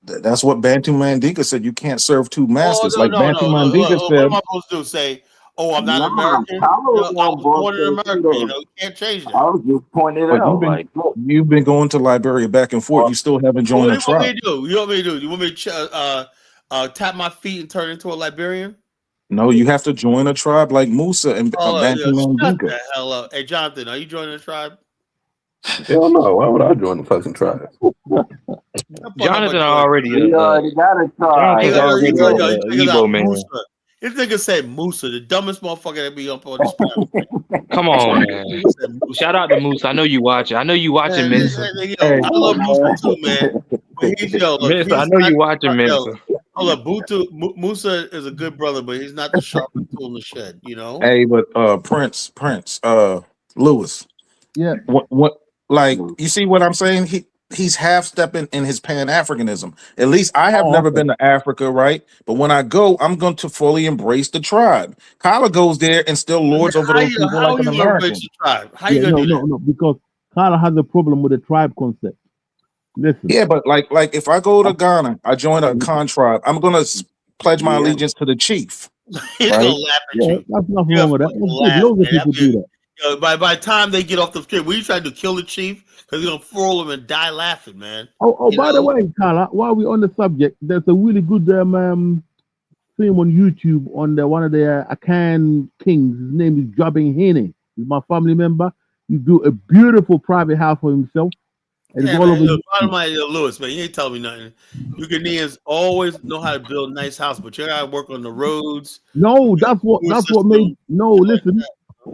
that's what Bantu Mandinka said. You can't serve two masters. Bantu Mandinka said. What am I supposed to do? Say, oh, I'm not American. I was born in America. You know, you can't change that. I was just pointing it out. You've been going to Liberia back and forth. You still haven't joined a tribe. What do you want me to do? You want me to tap my feet and turn into a Liberian? No, you have to join a tribe like Musa and Bantu Mandinka. Shut the hell up. Hey, Jonathan, are you joining a tribe? Hell no. Why would I join the fucking tribe? Jonathan already got a tribe. Igbo man. This nigga said Musa, the dumbest motherfucker that be up on this planet. Come on, man. Shout out to Musa. I know you watching. I know you watching, Mensa. I love Musa too, man. Mensa, I know you watching, Mensa. Hold up, Musa is a good brother, but he's not the sharpest tool in the shed, you know? Hey, but Prince, Lewis. Yeah. What like you see what I'm saying? He's half stepping in his Pan-Africanism. At least I have never been to Africa, right? But when I go, I'm going to fully embrace the tribe. Kyler goes there and still lords over those people like an American. How you gonna do that? No, because Kyler has a problem with the tribe concept. Listen. Yeah, but like if I go to Ghana, I join a Khan tribe, I'm gonna pledge my allegiance to the chief. He's gonna laugh at you. That's nothing wrong with that. Loads of people do that. By the time they get off the street, we trying to kill the chief because he's gonna fool him and die laughing, man. By the way, Kyler, while we're on the subject, there's a really good film on YouTube on one of the Akan kings. His name is Jobin Hene. He's my family member. He built a beautiful private house for himself. And yeah, man, look, bottom line, Lewis, man, you ain't telling me nothing. You Ghanaians always know how to build a nice house, but you gotta work on the roads. No, that's what made. No, listen,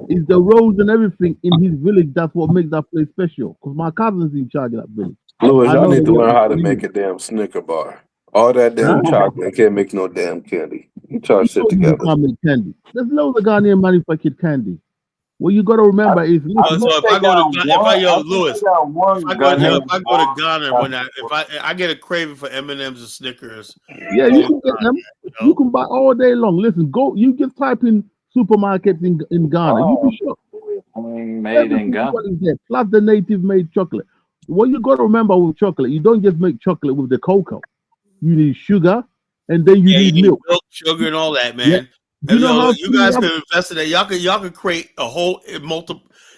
it's the roads and everything in his village. That's what makes that place special. Because my cousin's in charge of that village. Lewis, y'all need to learn how to make a damn Snicker bar. All that damn chocolate can't make no damn candy. You try to sit together. Can't make candy. There's loads of Ghanaian manufactured candy. What you got to remember is, so if I go to Ghana, when I get a craving for M&Ms and Snickers. Yeah, you can get them. You can buy all day long. Listen, you just type in supermarkets in Ghana. You be sure. Made in Ghana. Plus the native made chocolate. What you got to remember with chocolate, you don't just make chocolate with the cocoa. You need sugar, and then you need milk. Sugar, and all that, man. You know how you guys can invest in that. Y'all can create a whole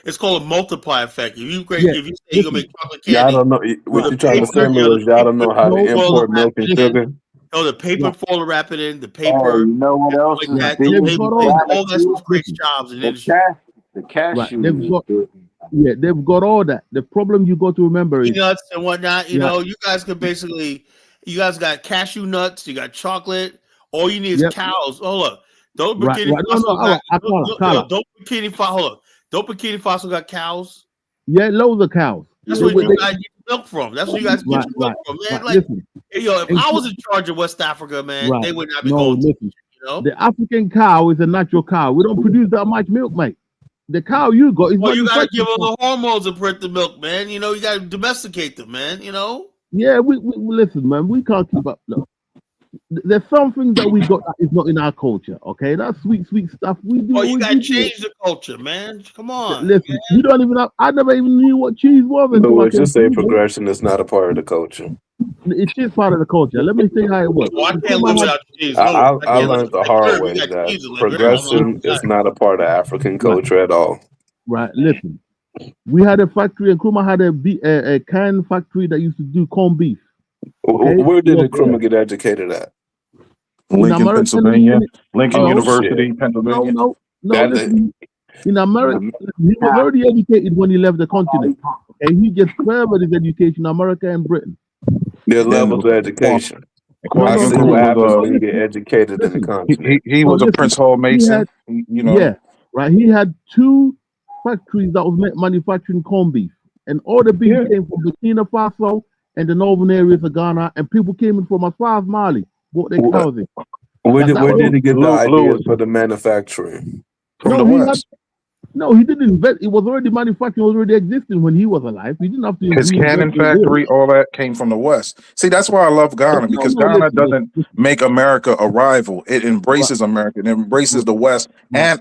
It's called a multiply effect. If you create, if you say you're gonna make chocolate candy, Y'all don't know what you're trying to say, is y'all don't know how to import milk and sugar. Oh, the paper foil wrap it in, the paper. You know what else is like that, big? all that stuff creates jobs in the industry. The cashew. They've got all that. The problem you got to remember is peanuts and whatnot. You know, you guys can basically, you guys got cashew nuts, you got chocolate. All you need is cows. Oh look, don't Bikini Faso don't Bikini Faso. Hold on, don't Bikini Faso got cows? Yeah, loads of cows. That's where you guys get milk from. That's where you guys get your milk from, man. Like, yo, if I was in charge of West Africa, man, they would not be going. Listen, you know? The African cow is a natural cow. We don't produce that much milk, mate. The cow you got is well, you gotta give them the hormones and print the milk, man. You know, you gotta domesticate them, man. You know. Yeah, we listen, man. We can't keep up. Look, there's something that we got that is not in our culture. Okay, that's sweet stuff. We do. Oh, you gotta change the culture, man. Come on. Listen, you don't even have. I never even knew what cheese was. Let's just say progression is not a part of the culture. It is part of the culture. Let me tell you how it works. Well, I can't live without cheese. I learned the hard way that progression is not a part of African culture at all. Right. Listen, we had a factory, and Nkrumah had a can factory that used to do corned beef. Okay? Where did Nkrumah get educated at? Lincoln, Pennsylvania. Lincoln University, Pennsylvania. No. Listen, in America, he was already educated when he left the continent. Okay, he just furthered his education in America and Britain. Their levels of education. I see what happens when you get educated in the country. He was a Prince Hall Mason. Yeah, right. He had 2 factories that was manufacturing corned beef, and all the beef came from Burkina Faso and the northern areas of Ghana, and people came in from as far as Mali, bought their cows in. Where did he get the ideas for the manufacturing? From the West. No, he didn't invent. It was already manufacturing, was already existing when he was alive. He didn't have to. His cannon factory, all that came from the West. See, that's why I love Ghana, because Ghana doesn't make America a rival. It embraces America. It embraces the West and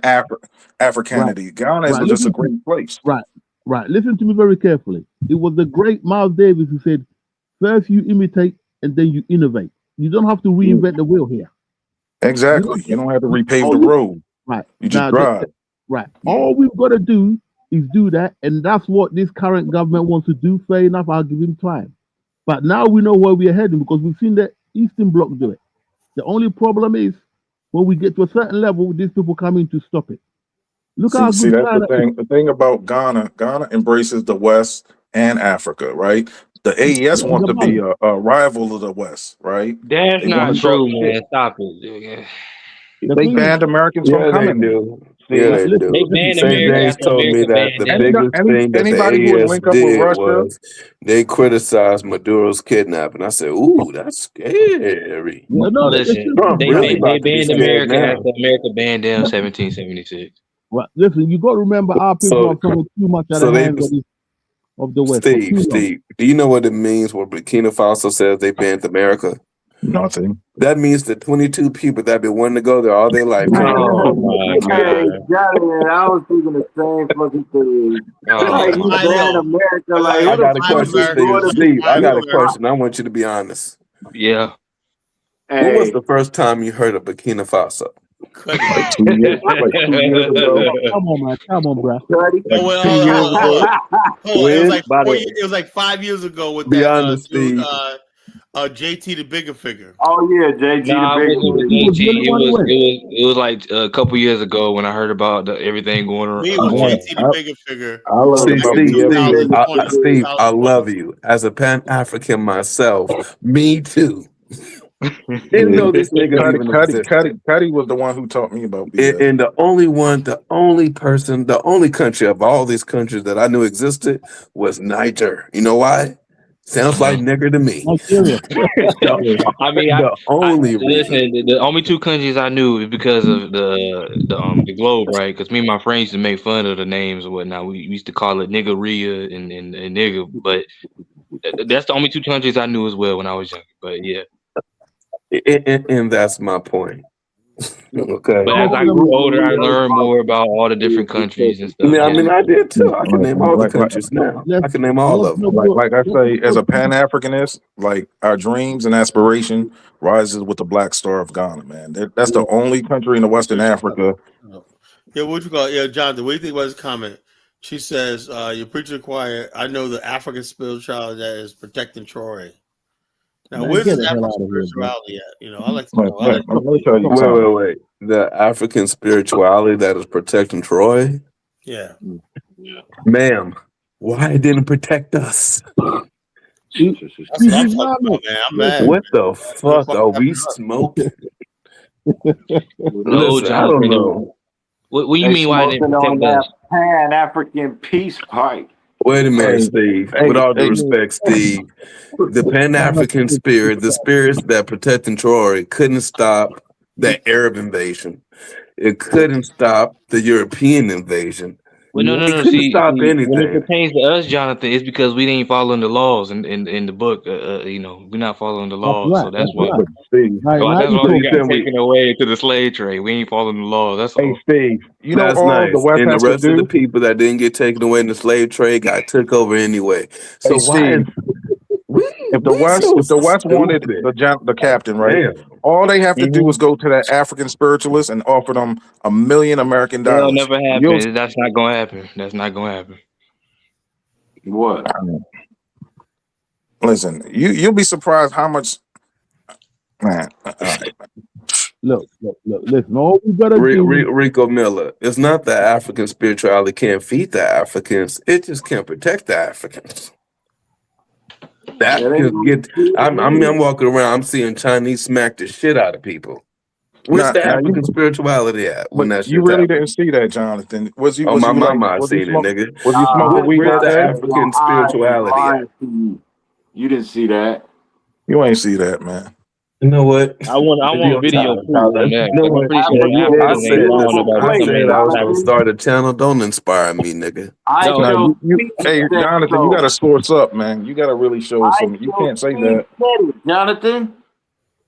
Africanity. Ghana is just a great place. Right. Listen to me very carefully. It was the great Miles Davis who said, "First you imitate, and then you innovate. You don't have to reinvent the wheel here." Exactly. You don't have to repave the road. Right. You just drive. Right. All we've got to do is do that, and that's what this current government wants to do. Fair enough, I'll give him time. But now we know where we're heading because we've seen the Eastern Bloc do it. The only problem is when we get to a certain level, these people come in to stop it. Look how See, that's the thing. The thing about Ghana embraces the West and Africa, right? The AES want to be a rival of the West, right? That's not true, man. Stop it. They banned Americans from coming. Yeah, they do. St. James told me that the biggest thing that the AES did was they criticized Maduro's kidnapping. I said, "Ooh, that's scary." Listen, they banned America after America banned them 1776. Right. Listen, you got to remember our people are coming too much out of the hands of the West. Steve, do you know what it means when Burkina Faso says they banned America? Nothing. That means the 22 people that been wanting to go there all their life. Oh my God! I was thinking the same fucking thing. Like you banned America. Like I got a question, Steve. I got a question. I want you to be honest. Yeah. When was the first time you heard of Burkina Faso? Like 2 years ago. Come on, man. Come on, bro. It was like 5 years ago with that dude, JT the Bigger Figure. Oh yeah, JT the Bigger Figure. It was like a couple years ago when I heard about everything going on. Me was JT the Bigger Figure. Steve, I love you. As a Pan-African myself, me too. Didn't know this nigga Cuddy was the one who taught me about BS. And the only country of all these countries that I knew existed was Niger. You know why? Sounds like nigger to me. I mean, the only 2 countries I knew is because of the globe, right? Because me and my friends used to make fun of the names and whatnot. We used to call it niggeria and nigger, but that's the only 2 countries I knew as well when I was young. But yeah. And that's my point. Okay. But as I grew older, I learned more about all the different countries and stuff. I did too. I can name all the countries now. I can name all of them. Like I say, as a Pan Africanist, like our dreams and aspiration rises with the Black Star of Ghana, man. That's the only country in the Western Africa. Yeah, what you call it? Yeah, Jonathan, what do you think about his comment? She says, "Your preacher choir. I know the African spirituality that is protecting Troy." Now, Man, where's get this the hell African out of here, bro. spirituality at? You know, I like to know. I like Let me tell you something. Wait. The African spirituality that is protecting Troy? Yeah. Ma'am, why it didn't protect us? That's what I'm talking about, man. I'm mad. What the fuck are we smoking? No, Listen, I don't Jonathan. know. What do you mean? Why they didn't protect us? Pan African peace pipe. Wait a minute, Steve. With all due respect, Steve, the Pan-African spirit, the spirits that protecting Troy, couldn't stop the Arab invasion. It couldn't stop the European invasion. Well, no. It couldn't See, stop when it anything. pertains to us, Jonathan, it's because we didn't follow the laws in the book. You know, we're not following the laws, so that's why. Right. That's Now why we you got talking. taken away to the slave trade. We ain't following the laws. That's all. Steve, you know That's all nice. the West And the has to rest of the do. people that didn't get taken away in the slave trade got took over anyway. So Hey, why is Steve, if the we West wanted stupid? the captain, right? Damn. All they have to do is go to that African spiritualist and offer them $1 million American That'll dollars. never happen. That's not gonna happen. That's not gonna happen. What? Listen, you'll be surprised how much, man. All right. Look. Listen, all we gotta do. Rico Miller. It's not that African spirituality can't feed the Africans. It just can't protect the Africans. The Africans I'm walking around. I'm seeing Chinese smack the shit out of people. Where's the African spirituality at when that shit You really happened? didn't see that, Jonathan. Was you? Oh, Was my you mama, I was you seen it, nigga. Was you smoking weed Where's that the day? African spirituality at? You didn't see that. You ain't see that, man. You know what? I want video proof on that. You know what? I'm pretty sure I Africans ain't following nobody said coming in. I was gonna start a channel. Don't inspire me, nigga. No, hey, Jonathan, you got to source up, man. You got to really show some. You can't say that. Jonathan?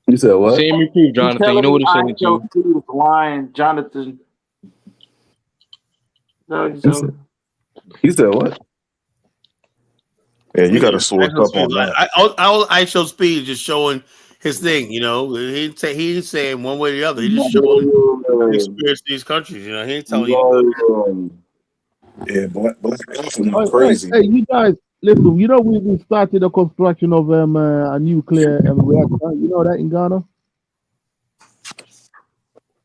You said what? Send me proof, Jonathan. You know what to send it to. He lying, Jonathan. No, You said what? Yeah, you got to source up on that. I show Speed just showing his thing. You know, he ain't saying one way or the other. He just showing the experience of these countries. You know, he ain't telling you. Yeah, black Crazy. Hey, you guys, listen. You know we started the construction of a nuclear reactor. You know that in Ghana.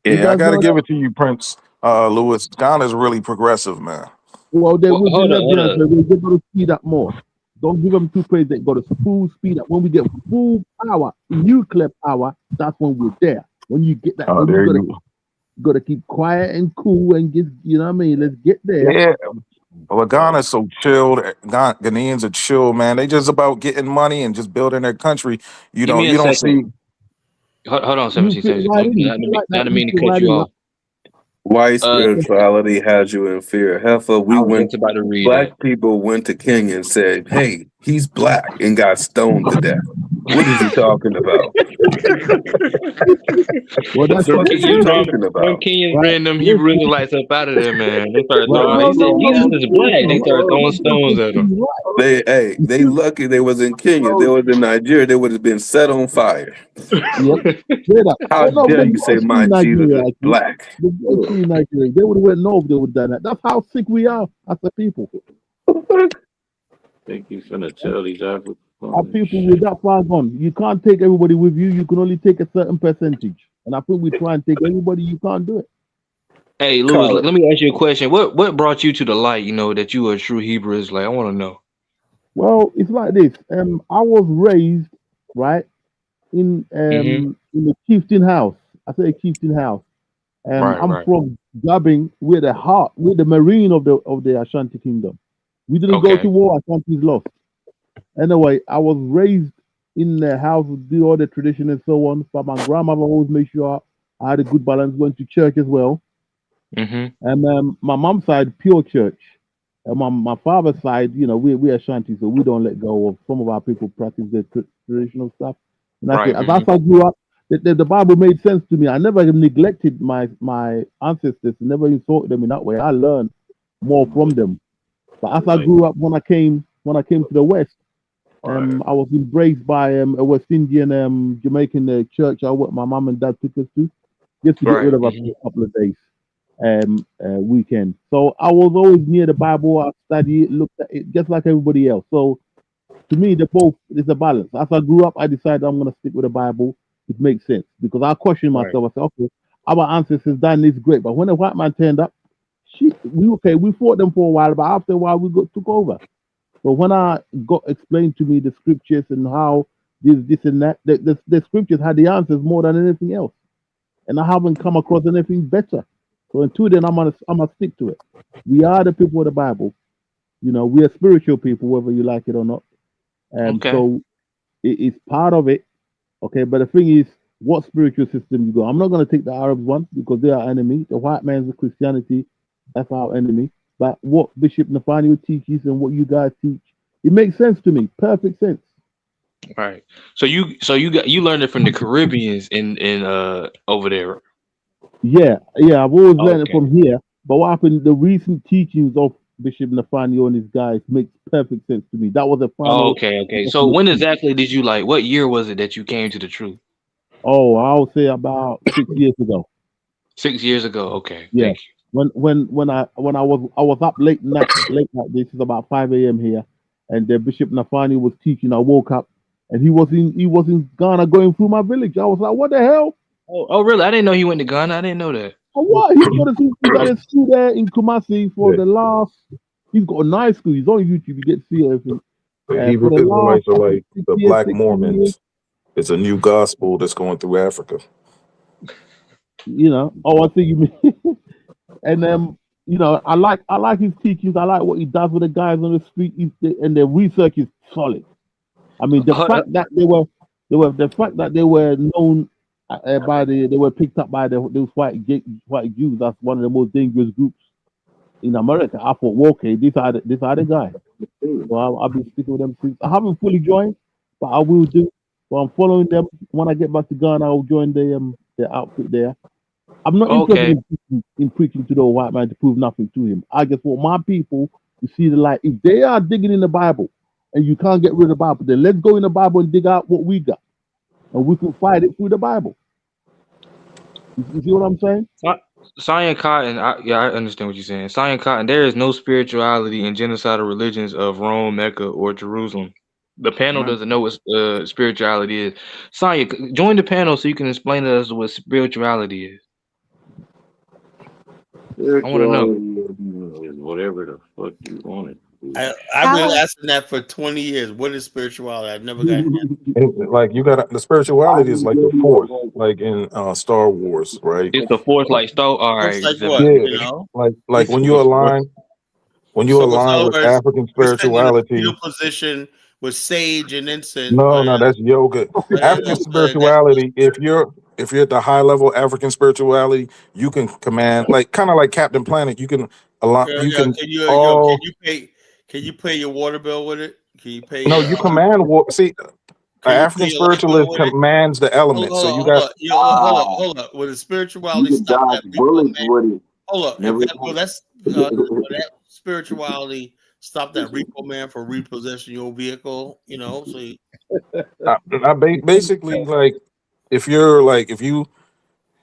Yeah, I got to give it to you, Prince Louis. Ghana's really progressive, man. Well, they will they're going to speed up more. Don't give them too crazy. They got to full speed up. When we get full power, nuclear power, that's when we're there. When you get that, you got to keep quiet and cool and just, you know what I mean? Let's get there. Yeah. Well, Ghana's so chilled. Ghanaians are chill, man. They just about getting money and just building their country. You know, you don't see. Hold on, 17 seconds. Not to mean to cut you off. White spirituality has you in fear. Heifer, black people went to Kenya and said, hey, he's black, and got stoned to death. What is he talking about? Well, that's what he's talking about. When Kenyans ran them Hebrew Israelites up out of there, man. They started throwing. He said Jesus is black. They started throwing stones at him. They lucky they was in Kenya. They was in Nigeria. They would have been set on fire. How dare you say my Jesus is black? They would have went no if they would have done that. That's how sick we are as a people. Think you finna tell these Africans? Our people, we're that far gone. You can't take everybody with you. You can only take a certain percentage. And I think we try and take everybody. You can't do it. Hey, Louis, let me ask you a question. What brought you to the light, you know, that you are a true Hebrew Israelite? I want to know. Well, it's like this. I was raised, right, in a chieftain house. I say a chieftain house. I'm from Gabing, we're the marine of the Ashanti Kingdom. We didn't go to war. Ashanti's lost. Anyway, I was raised in the house, do all the tradition and so on. But my grandmother always made sure I had a good balance. Went to church as well. And my mom's side, pure church. And my father's side, you know, we're Ashanti, so we don't let go of some of our people practice their traditional stuff. And that's how I grew up. The Bible made sense to me. I never neglected my ancestors, never insulted them in that way. I learned more from them. But as I grew up, when I came to the West, I was embraced by a West Indian Jamaican church. My mom and dad took us to just to get rid of us for a couple of days weekend. So I was always near the Bible. I studied it, looked at it just like everybody else. So to me, there's a balance. As I grew up, I decided I'm going to stick with the Bible. It makes sense because I questioned myself. I said, okay, our ancestors done this great, but when a white man turned up, we fought them for a while, but after a while we took over. So when I got explained to me the scriptures and how this and that, the scriptures had the answers more than anything else, and I haven't come across anything better. So until then, I'm gonna stick to it. We are the people of the Bible. You know, we are spiritual people, whether you like it or not. So it's part of it. Okay, but the thing is, what spiritual system you go? I'm not going to take the Arabs one because they are enemy. The white man's Christianity, that's our enemy. But what Bishop Nathaniel teaches and what you guys teach, it makes sense to me. Perfect sense. Right. So you learned it from the Caribbeans in over there. Yeah. I've always learned it from here. But what happened? The recent teachings of Bishop Nathaniel and his guys makes perfect sense to me. That was a final. Okay. So when exactly did you what year was it that you came to the truth? Oh, I would say about 6 years ago. 6 years ago. Okay. Yeah. Thank you. When I was up late night. This is about 5 a.m. here, and the Bishop Nathaniel was teaching. I woke up, and he was in Ghana going through my village. I was like, what the hell? Oh, really? I didn't know he went to Ghana. I didn't know that. Oh, what? He's got a school there in Kumasi for the last. He's got a nice school. He's on YouTube. You get to see everything. The Hebrew Israelites are like the Black Mormons. It's a new gospel that's going through Africa. You know. Oh, I think you mean. And you know, I like his teachings. I like what he does with the guys on the street. And the research is solid. I mean, the fact that they were known they were picked up by those white Jews. That's one of the most dangerous groups in America. I thought, okay, these are the guys. So I'll be sticking with them since. I haven't fully joined, but I will do. So I'm following them. When I get back to Ghana, I'll join the outfit there. I'm not interested in preaching to the white man to prove nothing to him. I just want my people to see the light. If they are digging in the Bible and you can't get rid of the Bible, then let's go in the Bible and dig out what we got. And we can fight it through the Bible. You see what I'm saying? Cyan Cotton, I understand what you're saying. Cyan Cotton, there is no spirituality in genocidal religions of Rome, Mecca, or Jerusalem. The panel doesn't know what spirituality is. Cyan, join the panel so you can explain to us what spirituality is. I want to know. Is whatever the fuck you want it. I've been asking that for 20 years. What is spirituality? I've never gotten that. Like you got the spirituality is like the Force, like in Star Wars, right? It's the Force, like Star. All right, like what? Yeah, You know? like when you align with African spirituality. Your position with sage and incense. No, that's yoga. African spirituality. If you're at the high level African spirituality, you can command kind of like Captain Planet. You can align. Can you pay your water bill with it? Can you pay? No, you command. See, an African spiritualist commands the elements. So you got. Hold up. With the spirituality, stop that bullets with it. Hold up. That spirituality. Stop that repo man from repossessing your vehicle. You know, so basically like if you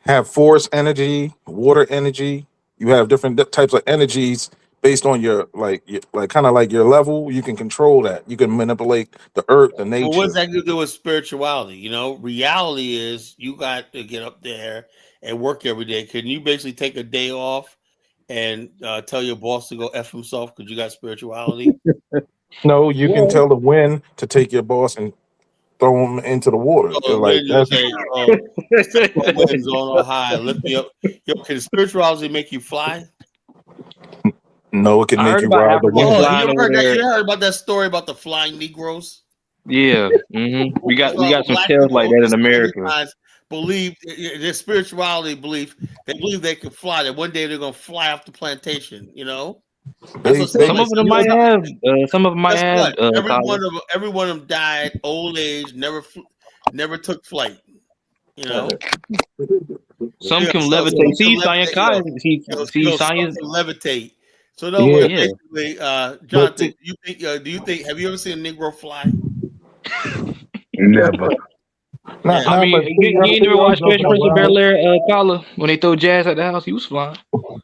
have force energy, water energy, you have different types of energies. Based on your kind of like your level, you can control that. You can manipulate the earth, the nature. Well, what's that to do with spirituality? You know, reality is you got to get up there and work every day. Can you basically take a day off and tell your boss to go F himself because you got spirituality? No, you can tell the wind to take your boss and throw him into the water. Wind's on high, lift me up. Yo, can spirituality make you fly? No, it can make you ride the wind. You heard about that story about the flying Negroes? Yeah, we got some tales like that in America. Believe their spirituality belief. They believe they can fly. That one day they're gonna fly off the plantation. You know, some of them might have. Some of them might have. Every one of them died old age. Never took flight. You know, Some yeah, can some levitate. can See, levitate. Science Kai. See, Some Science. can levitate. So no, Yeah. basically, Jonathan, you think? Do you think? Have you ever seen a Negro fly? Never. I mean, you ain't never watched Fresh Prince of Bel-Air, Collar, when they throw jazz at the house? He was flying.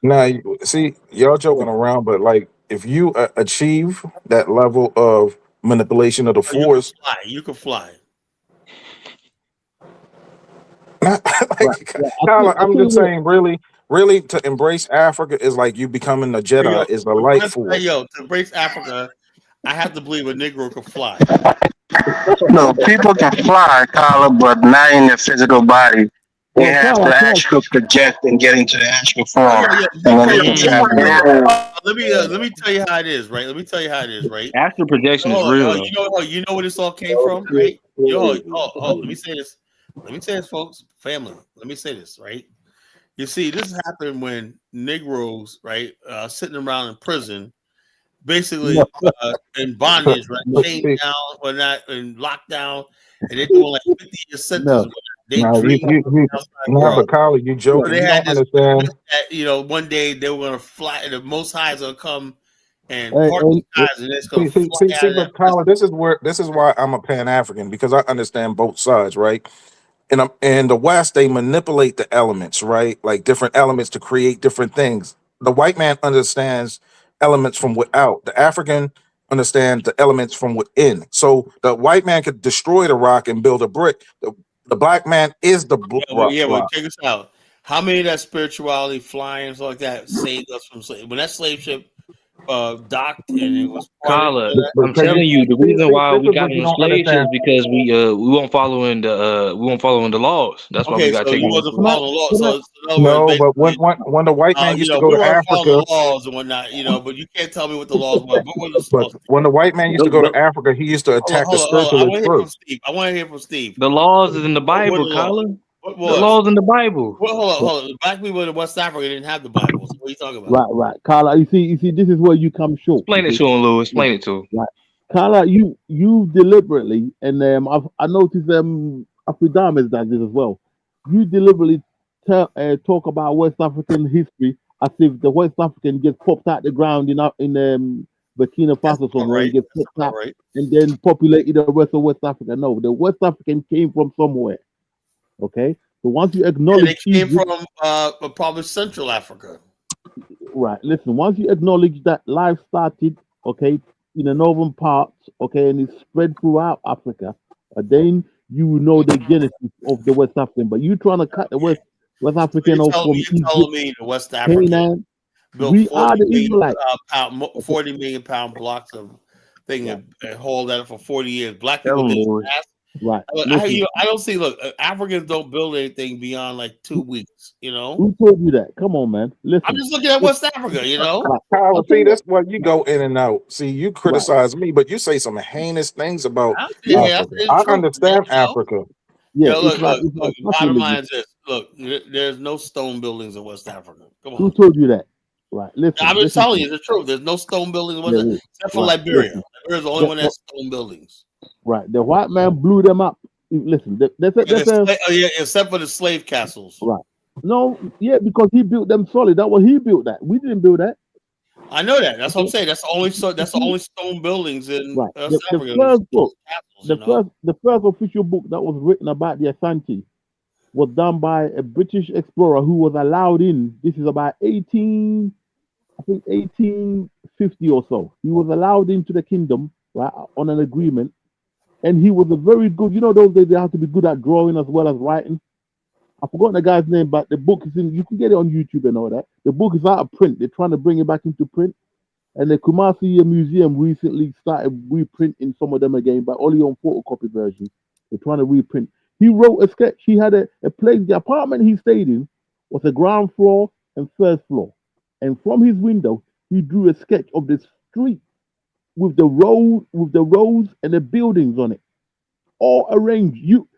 Now, see, y'all joking around, but like, if you achieve that level of manipulation of the force, You can fly. Tyler, I'm just saying, really, to embrace Africa is like you becoming a Jedi. Is the light force. To embrace Africa, I have to believe a Negro can fly. No, people can fly, Carla, but not in their physical body. They have to actually project and get into the actual form. Let me tell you how it is, right? Astral projection is real. You know where this all came from, right? Let me say this. Folks, family. Let me say this, right? You see, this happened when Negroes, right, sitting around in prison, basically in bondage, right, chained down or not, in lockdown, and they're doing like 50-year sentences. But Kyle, you joking? So they You had don't this understand. that, one day they were gonna fly, the Most High is gonna come and part the skies, and it's gonna fly out of but Kyle, this is why I'm a Pan-African, because I understand both sides, right? In the West, they manipulate the elements, right? Like different elements to create different things. The white man understands elements from without. The African understands the elements from within. So the white man could destroy the rock and build a brick. The black man is the rock. Well, check this out. How many of that spirituality, flying, and stuff like that, saved us from slave? When that slave ship docked and it was Collar, I'm telling you, the reason why we got in slaves is because we won't following the laws. That's why we got so taken. You wasn't following laws. So No, but when the white man used to go to Africa, laws and whatnot, but you can't tell me what the laws were. But when the white man used to go to Africa, he used to attack the spiritualists first. I want to hear from Steve. The laws is in the Bible, Collar. The laws in the Bible. Well, hold on. The black people in West Africa didn't have the Bible. So what are you talking about? Right. Carla, you see, this is where you come short. Explain it to him, Lou. Explain it to him. Right. Carla, you deliberately, and I noticed Afidamis does this as well. You deliberately talk about West African history as if the West African gets popped out the ground in Burkina Faso somewhere and gets popped out and then populated the rest of West Africa. No, the West African came from somewhere. Okay, so once you acknowledge, they came from probably Central Africa. Right. Listen, once you acknowledge that life started, okay, in the northern parts, okay, and it's spread throughout Africa, then you will know the genesis of the West African. But you trying to cut the West African off from You're telling me the West African Canaan, built we are the Israelites. 40 million pound blocks of thing and hauled that for 40 years. Black people didn't ask. Right. I don't see. Look, Africans don't build anything beyond like 2 weeks. Who told you that? Come on, man. Listen. I'm just looking at West Africa. Kyle, see, that's why you go in and out. See, you criticize me, but you say some heinous things about Africa. I understand Africa. Yeah. Look. Bottom line is this. Look, there's no stone buildings in West Africa. Come on. Who told you that? Right. Listen. I'm just telling you the truth. There's no stone buildings in West Africa, except for Liberia. Liberia's the only one that has stone buildings. Right, the white man blew them up. Listen, except for the slave castles. Right. No, because he built them solid. That was he built that. We didn't build that. I know that. That's what I'm saying. That's the only stone buildings in Africa. The first official book that was written about the Ashanti was done by a British explorer who was allowed in. This is about 1850 or so. He was allowed into the kingdom, right, on an agreement. And he was a very good, those days they have to be good at drawing as well as writing. I've forgotten the guy's name, but the book is you can get it on YouTube and all that. The book is out of print. They're trying to bring it back into print. And the Kumasi Museum recently started reprinting some of them again, but only on photocopy versions. They're trying to reprint. He wrote a sketch. He had a place, the apartment he stayed in was a ground floor and first floor. And from his window, he drew a sketch of the street with the roads and the buildings on it, all arranged. You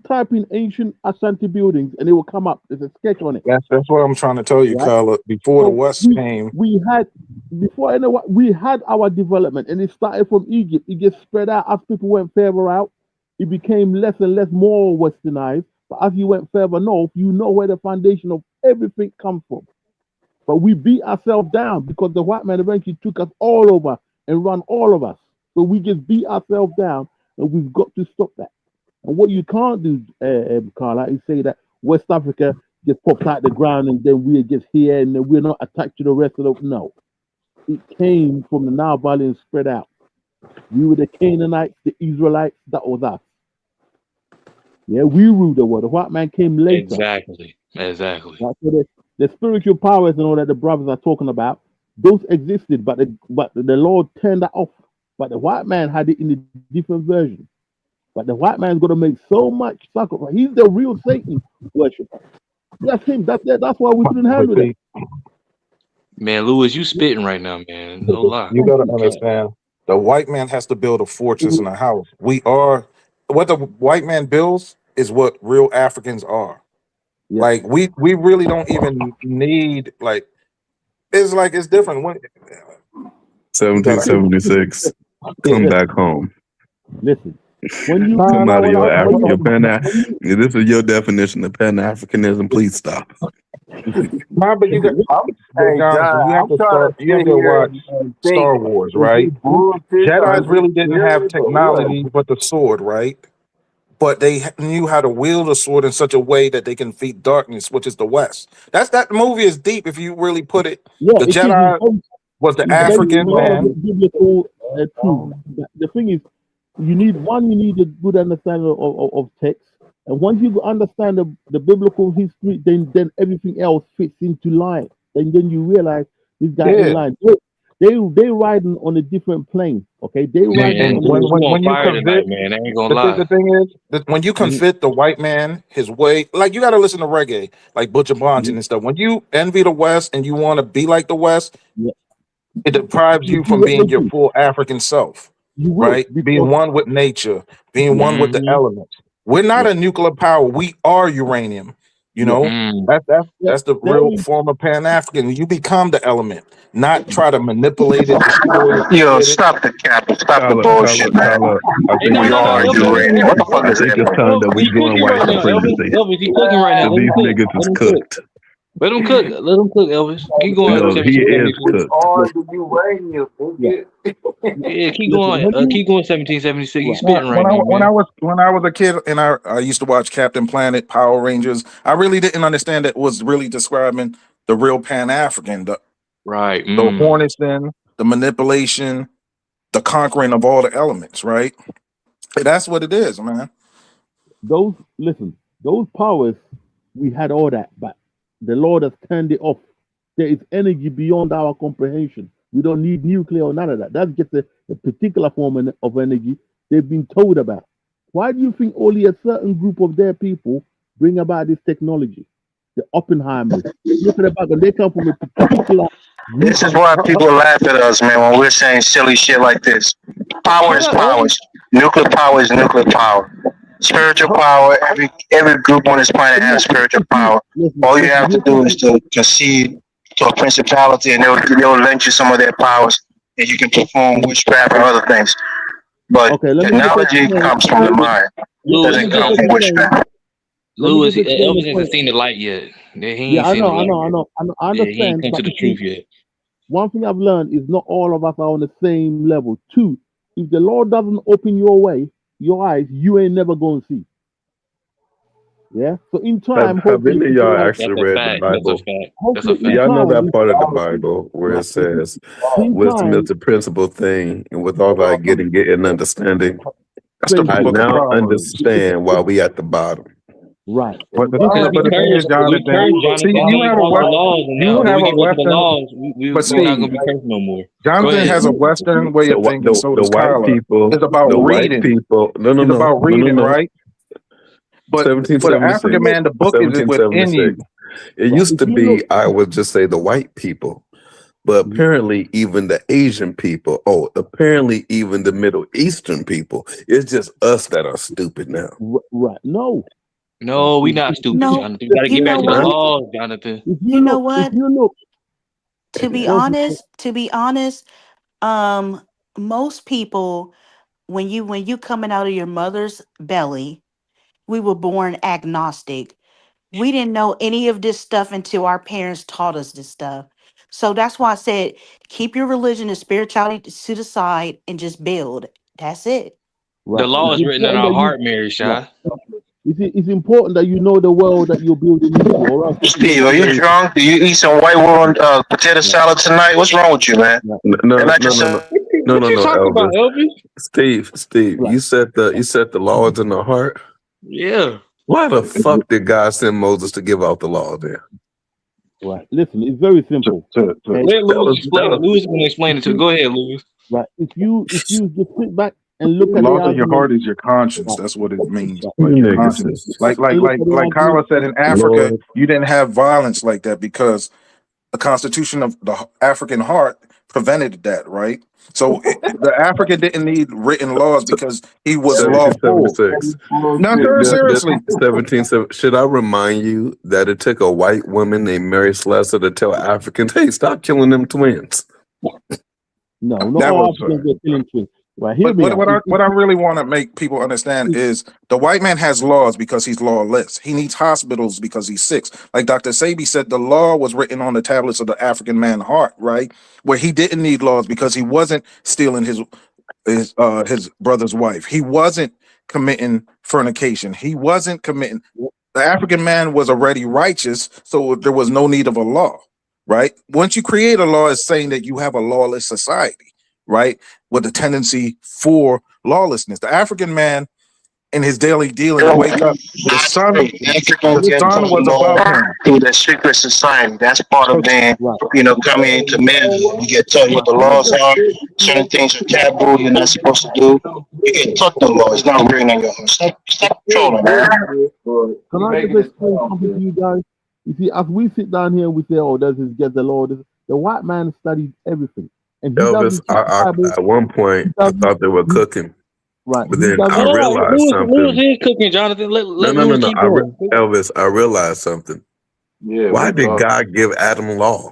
type in ancient Ashanti buildings and it will come up. There's a sketch on it. That's what I'm trying to tell you, right? Carla. Before the West came, we had our development, and it started from Egypt. It gets spread out as people went further out. It became less and less more westernized But as you went further north, you know where the foundation of everything comes from. But we beat ourselves down because the white man eventually took us all over and run all of us. So we just beat ourselves down, and we've got to stop that. And what you can't do, Carla, is say that West Africa just pops out the ground and then we're just here and then we're not attached to the rest of the. No, it came from the Nile Valley and spread out. We were the Canaanites, the Israelites. That was us. Yeah, we ruled the world. The white man came later. Exactly. Right? So the spiritual powers and all that the brothers are talking about, those existed, but the Lord turned that off. But the white man had it in a different version. But the white man's got to make so much sacrifice. He's the real Satan worshiper. That's him. That's why we couldn't handle it. Man, Lewis, you spitting right now, man. No lie. You gotta understand. The white man has to build a fortress and a house. We are what the white man builds is what real Africans are. Yeah. Like we really don't even need it's different when 1776. Come back home. Listen. When you come out of your African this is your definition of Pan-Africanism. Please stop. Nah, but you have to watch Star Wars, right? Jedi's really didn't have technology but the sword, right? But they knew how to wield a sword in such a way that they can defeat darkness, which is the West. That movie is deep if you really put it. The Jedi was the African man. The thing is, you need a good understanding of text, and once you understand the biblical history, then everything else fits into line. And then you realize this guy in line. They riding on a different plane. Okay, they riding. When you convict, man, I ain't gonna lie. The thing is that when you convict the white man his way, like you got to listen to reggae, like Butcher Bonton and stuff. When you envy the West and you want to be like the West, it deprives you from being your full African self. Right, being one with nature, being one with the elements. We're not a nuclear power. We are uranium. You know, that's the real form of Pan-African. You become the element, not try to manipulate it. Yo, stop the cap, stop the bullshit, man. I think we are uranium. What the fuck is it? It's time that we doing white supremacy. Elvis, he cooking right now. These niggas is cooked. Let him cook. Let him cook, Elvis. Keep going. No, he is cooked. Yeah, keep going. Keep going. 1776. You spitting right now. When I was a kid and I used to watch Captain Planet, Power Rangers, I really didn't understand that it was really describing the real Pan-African, the Hornisten, the manipulation, the conquering of all the elements. Right, that's what it is, man. Those powers, we had all that, but the Lord has turned it off. There is energy beyond our comprehension. We don't need nuclear or none of that. That's just a particular form of energy they've been told about. Why do you think only a certain group of their people bring about this technology? The Oppenheimers. Look at the back, and they come from a particular. This is why people laugh at us, man, when we're saying silly shit like this. Power is power. Nuclear power is nuclear power. Spiritual power, every group on this planet has spiritual power. All you have to do is to concede to a principality, and they'll lend you some of their powers, and you can perform witchcraft and other things. But technology comes from the mind. It doesn't come from witchcraft. Lewis, Elvis hasn't seen the light yet. I know. I understand. He ain't come to the truth yet. One thing I've learned is not all of us are on the same level. Two, if the Lord doesn't open your eyes, you ain't never going to see. Yeah. So in time, how many of y'all actually read the Bible? Y'all know that part of the Bible where it says wisdom is the principal thing, and with all I get and understanding, I now understand why we at the bottom. Right. But the thing is, Jonathan, see, you have a Western, but see, we're not gonna be cursed no more. Jonathan has a Western way of thinking. So the white people, it's about reading. It's about reading, right? But for the African man, the book is within you. It used to be, I would just say, the white people. But apparently even the Asian people, apparently even the Middle Eastern people, it's just us that are stupid now. Right. No, we not stupid, Jonathan. You gotta get back to the laws, Jonathan. You know what? To be honest, most people, when you coming out of your mother's belly, we were born agnostic. We didn't know any of this stuff until our parents taught us this stuff. So that's why I said, keep your religion and spirituality to the side and just build. That's it. The law is written in our heart, Mary Shy. It's important that you know the world that you're building into. All right? Steve, are you drunk? Do you eat some white world potato salad tonight? What's wrong with you, man? No, Elvis. Steve, Right. you said the law is in the heart. Yeah. Why the fuck did God send Moses to give out the law there? Right. Listen, it's very simple. Let Louis explain it. Louis is going to explain it to you. Go ahead, Louis. Right. If you just sit back and look The at law the of your argument, heart is your conscience. That's what it means. Like your conscience. Like Kyla said, in Africa, Lord. you didn't have violence like that because the constitution of the African heart prevented that, right? So the African didn't need written laws because he was lawful. 1776. No, seriously. 1770. Should I remind you that it took a white woman named Mary Slessor to tell Africans, "Hey, stop killing them twins"? no, not That all was Africans are killing twins. Right. Hear But me out. what I really want to make people understand is the white man has laws because he's lawless. He needs hospitals because he's sick. Like Dr. Sabi said, the law was written on the tablets of the African man's heart, right? Where he didn't need laws because he wasn't stealing his brother's wife. He wasn't committing fornication. He wasn't committing. The African man was already righteous, so there was no need of a law, right? Once you create a law, it's saying that you have a lawless society, right? With a tendency for lawlessness. The African man in his daily dealing wake up, the sun was above him. Through the secret society. That's part of being, coming into manhood. You get taught what the laws are. Certain things are taboo. You're not supposed to do. You get taught the law. It's not written in your heart. Stop trolling, man. Can I just explain something to you guys? You see, as we sit down here, we say, "Oh, does this get the law?" The white man studied everything, and he Elvis, at one point, I thought they were cooking. Right. But then I realized something. Louis is cooking, Jonathan. Let Louis keep going. Elvis, I realized something. Yeah. Why did God give Adam law?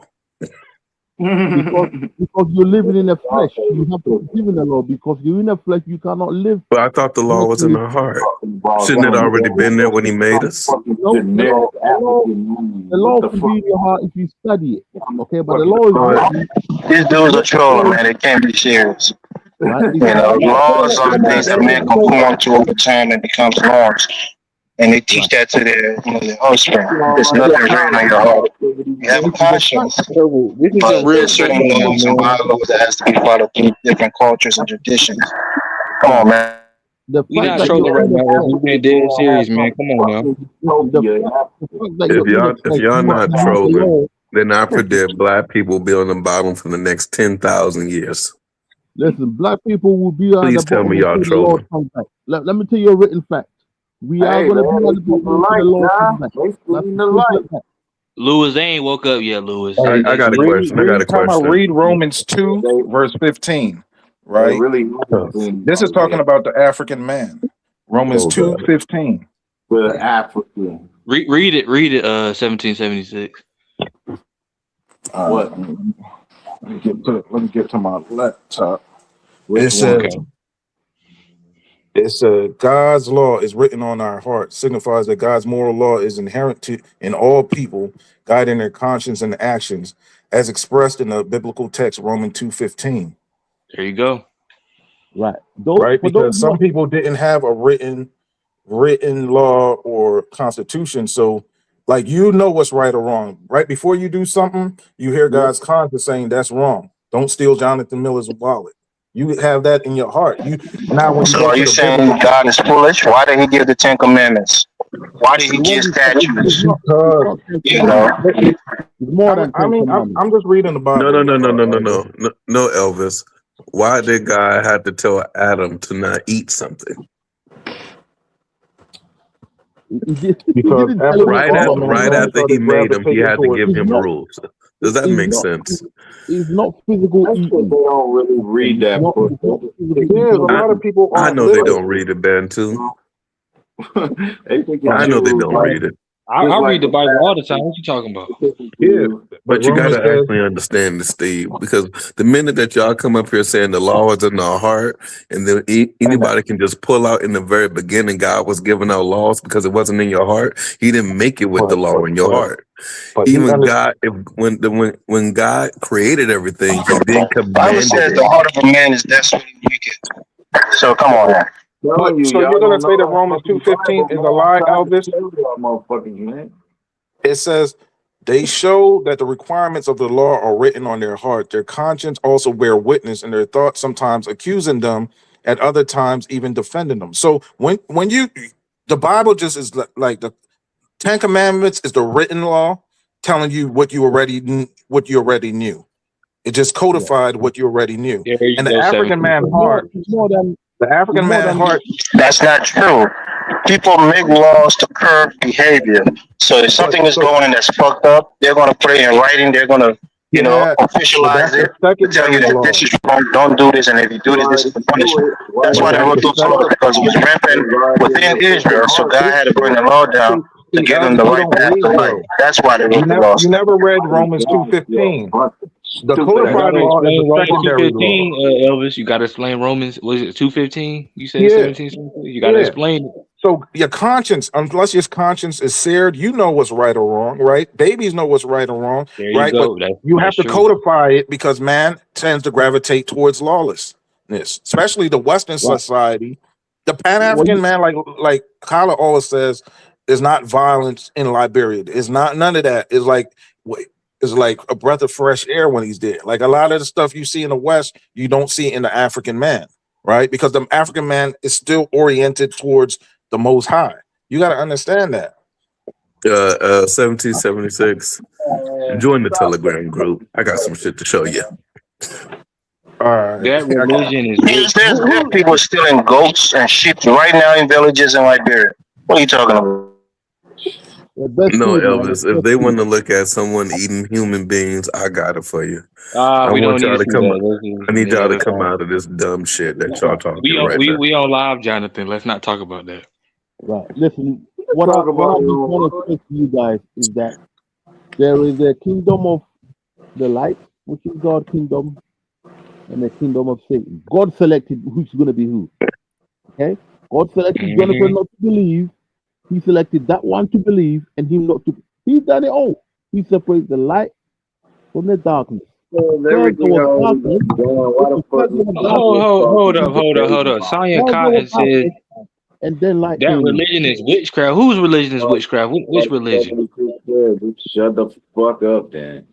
because you're living in the flesh. You have to live in the law because you're in the flesh. You cannot live. But I thought the law was in our heart. Shouldn't it already been there when He made us? No, the law can be in your heart if you study it. Okay, but the law is. These dudes are trolling, man. It can't be serious. Right? Laws are the things that men conform to over time and becomes norms. And they teach that to their offspring. There's nothing written on your heart. You have a conscience. But there's certain norms and bylaws that has to be followed through different cultures and traditions. Come on, man. We're not trolling right now. We're being dead serious, man. Come on now. If y'all not trolling, then I predict black people will be on the bottom for the next 10,000 years. Listen, black people will be on Please the tell me y'all trolling. Let me tell you a written fact. We are going to be on the bottom the Lord. Louis, they ain't woke up yet, Louis. I got a question. Read Romans 2, verse 15, right? This is talking about the African man. Romans 2:15. The African. Read it. 1776. What? Let me get to my laptop. It's God's law is written on our heart, signifies that God's moral law is inherent in all people, guiding their conscience and actions, as expressed in the biblical text, Romans 2:15. There you go. Right. Because some people didn't have a written law or constitution. So, like, what's right or wrong. Right before you do something, you hear God's conscience saying that's wrong. Don't steal Jonathan Miller's wallet. You have that in your heart. So are you saying God is foolish? Why did He give the 10 Commandments? Why did He give statutes? I'm just reading the Bible. No, Elvis. Why did God have to tell Adam to not eat something? Because right after He made him, He had to give him rules. Does that make sense? It's not physical eating. They don't really read that book. Yeah, a lot of people. I know they don't read it, Ben, too. I know they don't read it. I read the Bible all the time. What you talking about? Yeah, But you Romans gotta says, actually understand this, Steve, because the minute that y'all come up here saying the law is in our heart, and then anybody can just pull out in the very beginning, God was giving out laws because it wasn't in your heart. He didn't make it with the law in your heart. but Even God, when God created everything, He then Bible says commanded the it. heart of a man is desperately wicked. So come on now. But, so you're gonna say that Romans 2:15 is a lie, Elvis? Motherfuckers, man. It says they show that the requirements of the law are written on their heart. Their conscience also bear witness, and their thoughts sometimes accusing them, at other times even defending them. So when you the Bible just is like the Ten Commandments is the written law telling you what you already knew. It just codified what you already knew. There you And the go, African 17. man heart, That's not true. People make laws to curb behavior. So if something is going on that's fucked up, they're going to put it in writing. They're going to, officialize it. To tell you that this is wrong. Don't do this, and if you do this, this is the punishment. That's why they wrote those laws, because it was rampant within Israel. So God had to bring the law down to give them the right path to life. That's why they wrote the laws. You never read Romans 2:15. The codified law is the secondary law. Elvis, you gotta explain Romans. Was it 2:15? You said Yeah. 17. You gotta explain it. So your conscience, unless your conscience is seared, you know what's right or wrong, right? Babies know what's right or wrong, There you right? go. But you have to codify it because man tends to gravitate towards lawlessness, especially the Western society. The Pan-African man, like Kala always says, is not violence in Liberia. It's not none of that. It's like a breath of fresh air when he's there. Like a lot of the stuff you see in the West, you don't see in the African man, right? Because the African man is still oriented towards the Most High. You got to understand that. 1776. Join the Telegram group. I got some shit to show you. All right. That religion is There's good people stealing goats and sheep right now in villages in Liberia. What are you talking about? No, Elvis. If they want to look at someone eating human beings, I got it for you. I we want don't y'all need to to come. see that. I need y'all to That's come fine. out of this dumb shit that y'all talking We on right now. we on live, Jonathan. Let's not talk about that. Right. Listen, what I just want to say to you guys is that there is a kingdom of the light, which is God's kingdom, and the kingdom of Satan. God selected who's going to be who. Okay? God selected Jonathan not to believe. He selected that one to believe and him not to. He's done it all. He separates the light from the darkness. Hold up. Sonya Cotton said and then light that came in. religion is witchcraft. Whose religion is witchcraft? Which religion? Shut the fuck up, then.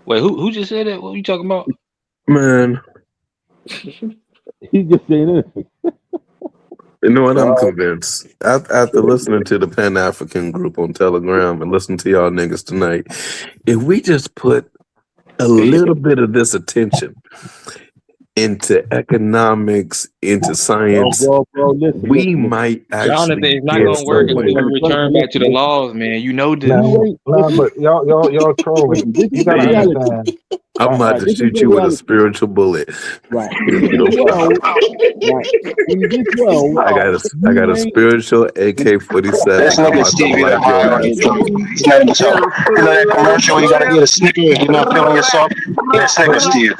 Wait, who just said that? What are you talking about? Man, He's just saying anything. you know what? I'm convinced. After listening to the Pan African group on Telegram and listening to y'all niggas tonight, if we just put a little bit of this attention into economics, into science, we might actually. Jonathan, it's not gonna work until we return back to the laws, man. You know this. Nah, but y'all trolling. You gotta understand. I'm about to shoot you with a spiritual bullet. Right. I got a spiritual AK-47. This nigga Steve, you're he's not even talking. You know that commercial, you gotta get a Snicker if you're not feeling yourself? Get a Snicker, Steve.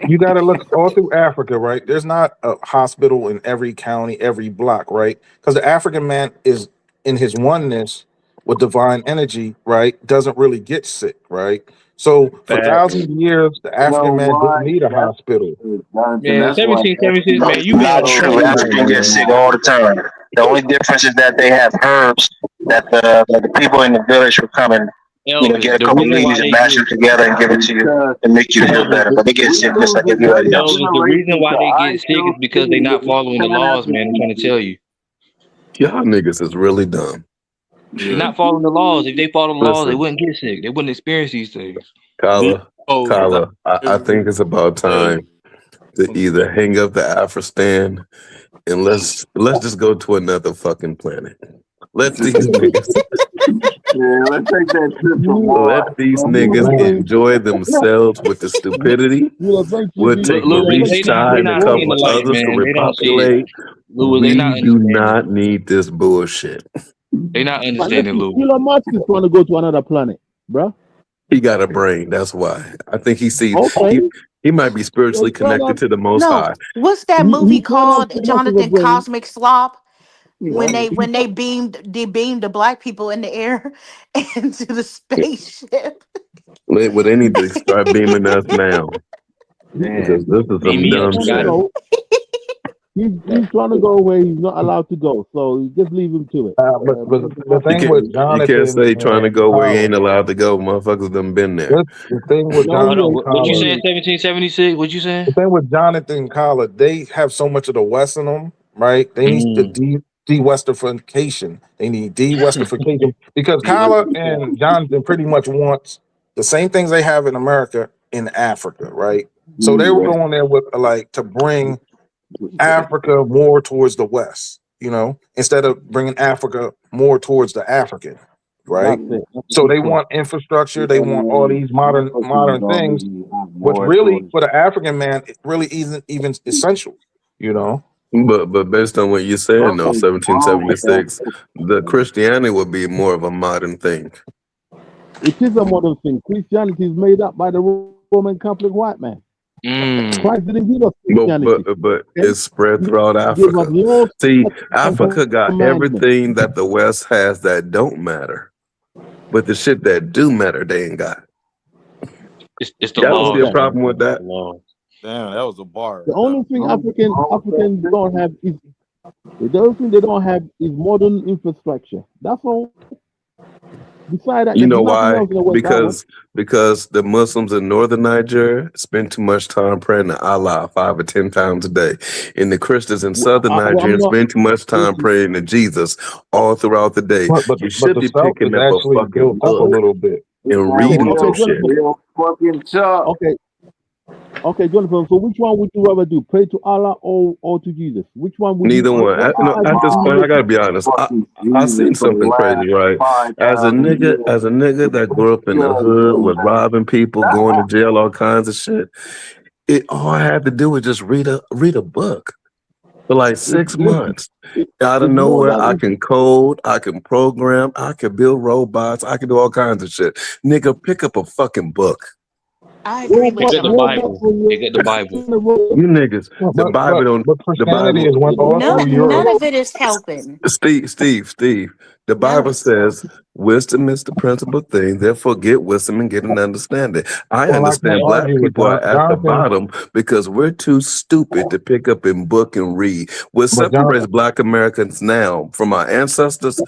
You got to look all through Africa, right? There's not a hospital in every county, every block, right? Because the African man is in his oneness with divine energy, right? Doesn't really get sick, right? So for thousands of years, the African man didn't need a hospital. Man, 1776, man, you not true. Africans get sick all the time. The only difference is that they have herbs that the people in the village will come and get a couple leaves and mash them together and give it to you and make you feel better. But they get sick just like everybody else. The reason why they get sick is because they're not following the laws, man. I'm trying to tell you. Y'all niggas is really dumb. They're not following the laws. If they follow the laws, they wouldn't get sick. They wouldn't experience these things. Kala, I think it's about time to either hang up the Afristan and let's just go to another fucking planet. Let these niggas let's take that trip. Let these niggas enjoy themselves with the stupidity. We'll take Maurice Ty and a couple others to repopulate. We do not need this bullshit. They not Man, understanding, listen, Lou. Elon Musk is trying to go to another planet, bruh. He got a brain. That's why. I think he sees. Okay. He might be spiritually He's trying connected to, to the Most No, High. what's that he, movie he's trying to called? come up with a Jonathan brain. Cosmic Slop. When He, they beamed the black people in the air into the spaceship. Well, they need to start beaming us now because this is Beam some me up. dumb You got shit. it. he's trying to go where he's not allowed to go, so just leave him to it. But the You thing with can't say Jonathan trying to and go where he Colin, ain't allowed to go. Motherfuckers done been there. the thing with No, Hold Jonathan on. and What you Colin, saying? 1776? What you saying? the thing with Jonathan and Colin, they have so much of the West in them, right? They need the de-Westification. They need de-Westification because Kyla and Jonathan pretty much wants the same things they have in America in Africa, right? So they were going there with like to bring Africa more towards the West, you know, instead of bringing Africa more towards the African, right? That's it. So they want infrastructure, they want all these modern things, which really for the African man, it really isn't even essential, you know. But based on what you're saying, though, 1776, the Christianity would be more of a modern thing. It is a modern thing. Christianity is made up by the Roman Catholic white man. Christ didn't give us Christianity. But it's spread throughout He gave us Africa. laws See, and Africa got commandments. everything that the West has that don't matter, but the shit that do matter, they ain't got. It's the Y'all don't law. see a problem with that? Damn, that was a bar. The only thing Africans don't have is the only thing they don't have is modern infrastructure. That's all. Besides that, You there's know nothing why? else in the West Because the Muslims in northern Nigeria spend too much time praying to Allah 5 or 10 times a day, and the Christians in southern Nigeria spend too much time praying to Jesus all throughout the day. But You should the be South picking is up a actually fucking built up a book little bit. and reading some shit. Okay, Jonathan. So which one would you rather do? Pray to Allah or to Jesus? Which one would Neither you? one. At this point, I gotta be honest. I seen something crazy, right? As a nigga that grew up in the hood with robbing people, going to jail, all kinds of shit. All I had to do was just read a book for like 6 months. Out of nowhere, I can code, I can program, I can build robots, I can do all kinds of shit. Nigga, pick up a fucking book. I agree with They get the you. Bible. They get the Bible. You niggas, the Bible don't. But The Christianity Bible. is went all through None Europe. of it is helping. Steve. The Bible says wisdom is the principal thing. Therefore, get wisdom and get an understanding. I Well, I understand can't black argue with people are at the Jonathan. bottom because we're too stupid to pick up and book and read. What separates black Americans now from our ancestors,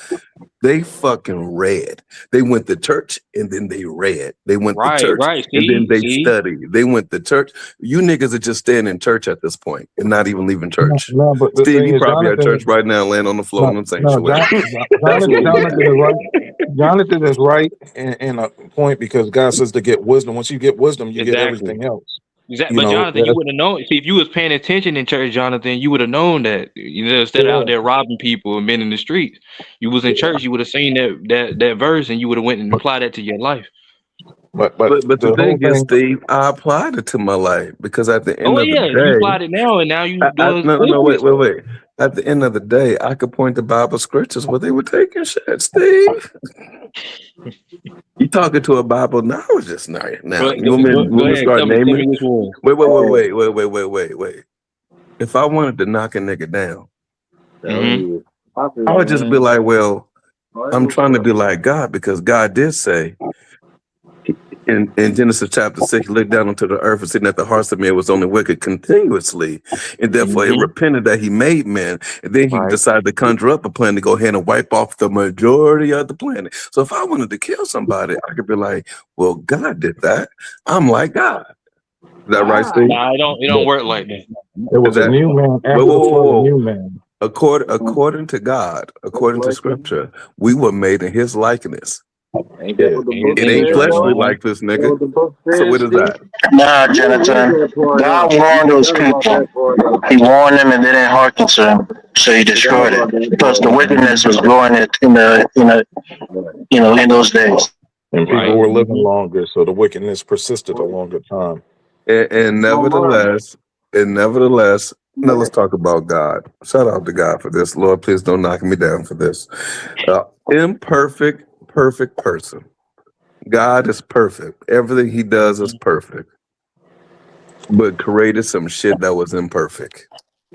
they fucking read. They went to church and then they read. They went to church and then they studied. They went to church. You niggas are just staying in church at this point and not even leaving church. No, but the Steve, thing you is, probably at Jonathan, church right now, laying on the floor in the sanctuary. Jonathan is right. Jonathan is right in a point because God says to get wisdom. Once you get wisdom, you get everything else. Exactly. You But know, Jonathan, you would have known. See, if you was paying attention in church, Jonathan, you would have known that. You know, instead of out there robbing people and being in the streets, you was in church. You would have seen that verse, and you would have went and applied that to your life. But the thing is, Steve, I applied it to my life because at the end Oh of yeah, the you day, applied it now, and now you doing. no, wait. At the end of the day, I could point to Bible scriptures where they were taking shit, Steve. You talking to a Bible knowledgeist now? You want me to start naming? Wait. If I wanted to knock a nigga down, I would just be like, well, I'm trying to be like God because God did say in Genesis chapter 6, he looked down onto the earth and seen that the hearts of men was only wicked continuously. And therefore he repented that he made men. And then he decided to conjure up a plan to go ahead and wipe off the majority of the planet. So if I wanted to kill somebody, I could be like, well, God did that. I'm like God. Is that right, Steve? Nah, it don't work like that. It was a new man after the flood, a new man. According to God, according to scripture, we were made in his likeness. It ain't fleshly like this, nigga. So what is that? Nah, Jonathan. God warned those people. He warned them and they didn't hearken to him. So he destroyed it. Because the wickedness was growing in those days. And people were living longer, so the wickedness persisted a longer time. And nevertheless, Now let's talk about God. Shout out to God for this. Lord, please don't knock me down for this. Imperfect, perfect person. God is perfect. Everything he does is perfect. But created some shit that was imperfect.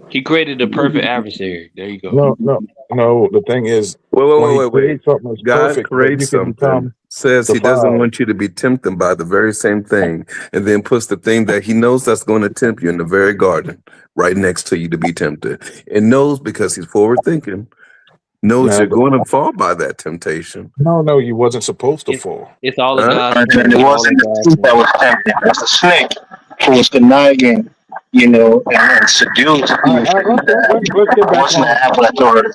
He created the perfect adversary. There you go. No. The thing is, Wait. something that's God perfect, creates you can something, become says he doesn't defiled. want you to be tempted by the very same thing, and then puts the thing that he knows that's going to tempt you in the very garden right next to you to be tempted. And knows because he's forward thinking, knows you're going to fall by that temptation. No, you wasn't supposed to fall. It's all of God's And plan. it wasn't the truth that was tempting. It was the snake who was conniving, and seduced. Let's get back Wasn't on. having authority.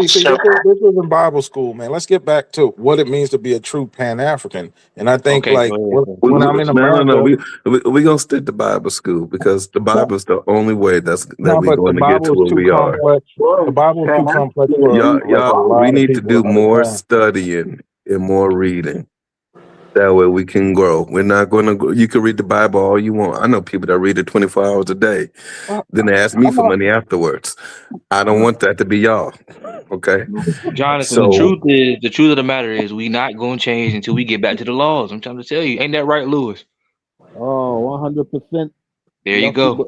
See, this was in Bible school, man. Let's get back to what it means to be a true Pan-African. And I think, Okay, like, go ahead. when I'm in America, No. We're going to stick to Bible school because the Bible is the only way that we're going to get to where we are. The Bible is too complex for Y'all, we need to do more studying and more reading. That way we can grow. We're not going to go. You can read the Bible all you want. I know people that read it 24 hours a day. Then they ask me for money afterwards. I don't want that to be y'all. Okay? Jonathan, the truth of the matter is we not going to change until we get back to the laws. I'm trying to tell you. Ain't that right, Lewis? Oh, 100%. There you go.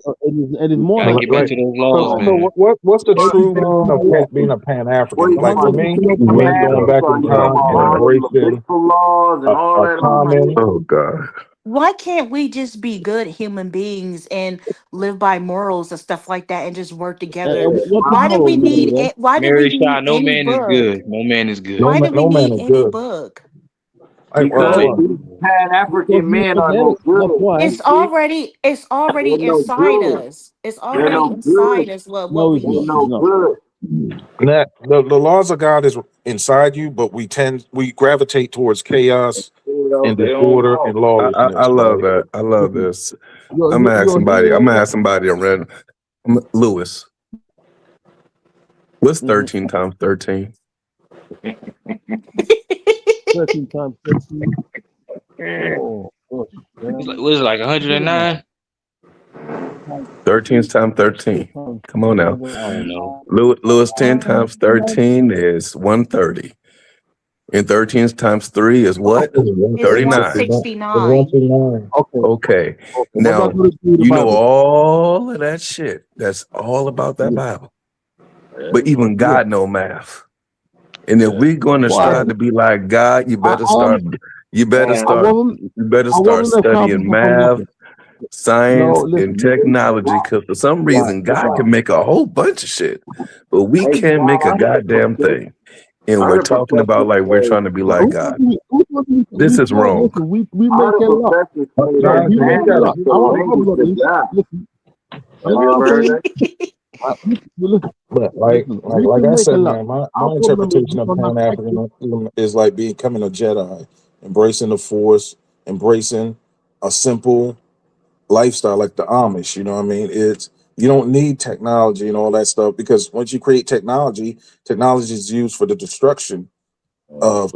It is more Gotta get back to those laws, man. What's the true meaning of being a Pan-African? Like, for me, going back in time and embracing a common. Oh, God. Why can't we just be good human beings and live by morals and stuff like that and just work together? Why do we need it? Why do we Mary need Shaw, no any man is book? good. No man is good. Why do we need any book? Pan-African men are no good. It's already inside us. It's already inside us what we need. That the laws of God is inside you, but we gravitate towards chaos and disorder and lawlessness. I love that. I love this. I'm gonna ask somebody a random. Lewis, what's 13 times 13? 13 times 13. Oh, What is it, like 109? 13 times 13. Come on now. Lewis, 10 times 13 is 130. And 13 times 3 is what? 39. 69. Okay. Now, you know all of that shit. That's all about that Bible. But even God know math. And if we're going to strive to be like God, you better start studying math, science, and technology, because for some reason God can make a whole bunch of shit, but we can't make a goddamn thing. And we're talking about like we're trying to be like God. This is wrong. We make it up. But like I said, man, my interpretation of Pan-Africanism is like becoming a Jedi, embracing the Force, embracing a simple lifestyle like the Amish. You know what I mean? You don't need technology and all that stuff, because once you create technology is used for the destruction of,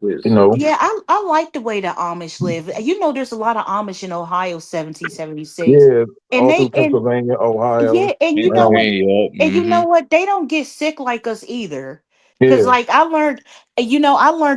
Yeah, I like the way the Amish live. There's a lot of Amish in Ohio, 1776. Yeah, And all they through Pennsylvania, Ohio. yeah, and you know what? And you know what? They don't get sick like us either. Because like I learned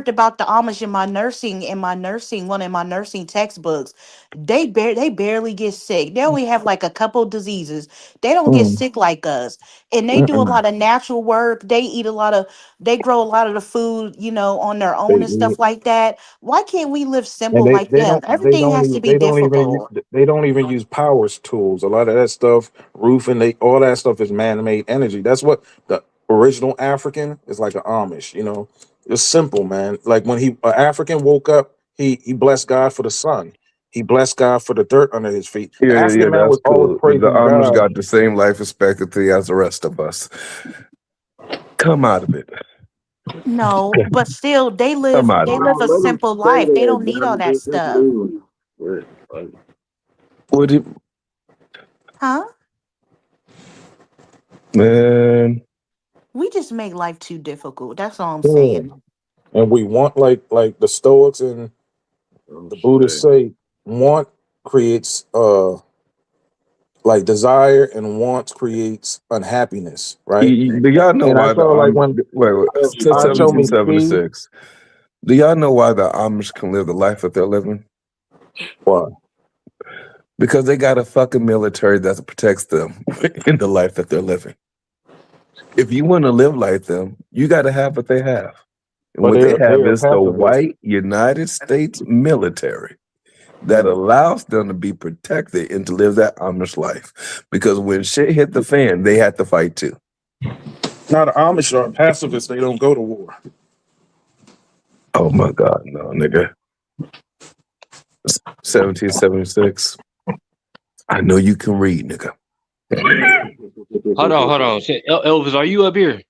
about the Amish in my nursing one of my nursing textbooks. They barely get sick. They only have like a couple diseases. They don't get sick like us. And they do a lot of natural work. They grow a lot of the food, on their own and stuff like that. Why can't we live simple like them? Everything has to be difficult. They don't even use power tools. A lot of that stuff, roofing, all that stuff is man-made energy. That's what the original African is like, an Amish. It's simple, man. Like when an African woke up, he blessed God for the sun. He blessed God for the dirt under his feet. The African man was always praising The Amish God. got the same life expectancy as the rest of us. Come out of it. No, but still they live a simple life. They don't need all that stuff. What do you, Huh? man? We just make life too difficult. That's all I'm saying. And we want like the Stoics and the Buddhists say, want creates like desire and wants creates unhappiness, right? Do y'all know And I why the feel like when wait, God showed me the key, 1776? Do y'all know why the Amish can live the life that they're living? why? Because they got a fucking military that protects them in the life that they're living. If you want to live like them, you got to have what they have. And But what they they have are is the pacifists. white United States military that allows them to be protected and to live that Amish life. Because when shit hit the fan, they had to fight too. Now the Amish are pacifists. They don't go to war. Oh my God, no, nigga. 1776. I know you can read, nigga. Hold on. Shit, Elvis, are you up here?